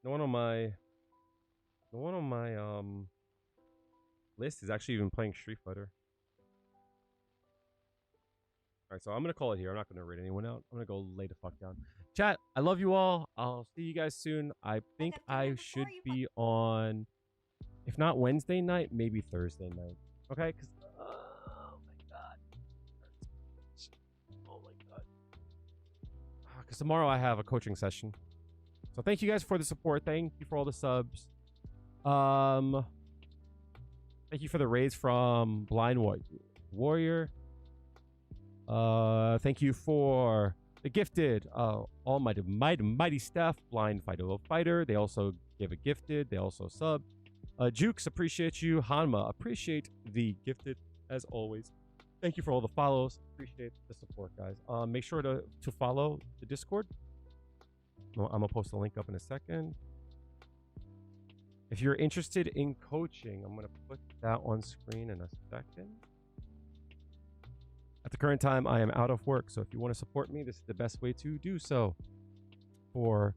No one on my list is actually even playing Street Fighter. Alright, so I'm gonna call it here. I'm not gonna rate anyone out. I'm gonna go lay the fuck down. Chat, I love you all. I'll see you guys soon. I think I should be on, if not Wednesday night, maybe Thursday night. Okay? Because oh my god. Oh my god. Because tomorrow I have a coaching session. So thank you guys for the support. Thank you for all the subs. Thank you for the raids from Blind Warrior. Thank you for the gifted. Mighty Staff, Blind Fighter. They also gave a gifted. They also sub. Jukes, appreciate you. Hanma, appreciate the gifted as always. Thank you for all the follows. Appreciate the support, guys. Make sure to follow the Discord. I'm gonna post a link up in a second. If you're interested in coaching, I'm gonna put that on screen in a second. At the current time, I am out of work, so if you want to support me, this is the best way to do so. For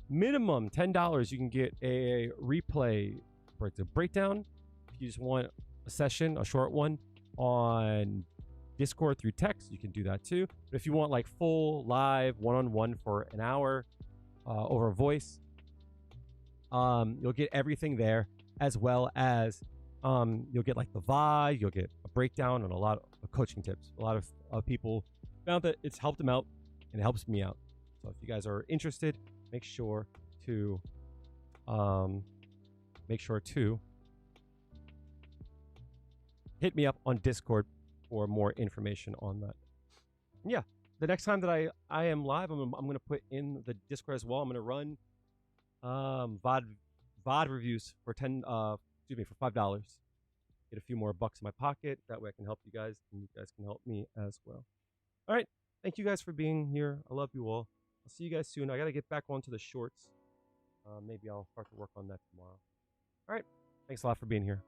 minimum $10, you can get a replay for it's a breakdown. If you just want a session, a short one on Discord through text, you can do that too. But if you want like full live one-on-one for an hour over voice, you'll get everything there, as well as you'll get like the VOD, you'll get a breakdown and a lot of coaching tips. A lot of people found that it's helped them out and it helps me out. So if you guys are interested, make sure to hit me up on Discord for more information on that. Yeah, the next time that I am live, I'm going to put in the Discord as well. I'm going to run VOD reviews for $5. Get a few more bucks in my pocket. That way I can help you guys, and you guys can help me as well. All right. Thank you guys for being here. I love you all. I'll see you guys soon. I got to get back onto the shorts. Maybe I'll start to work on that tomorrow. All right. Thanks a lot for being here.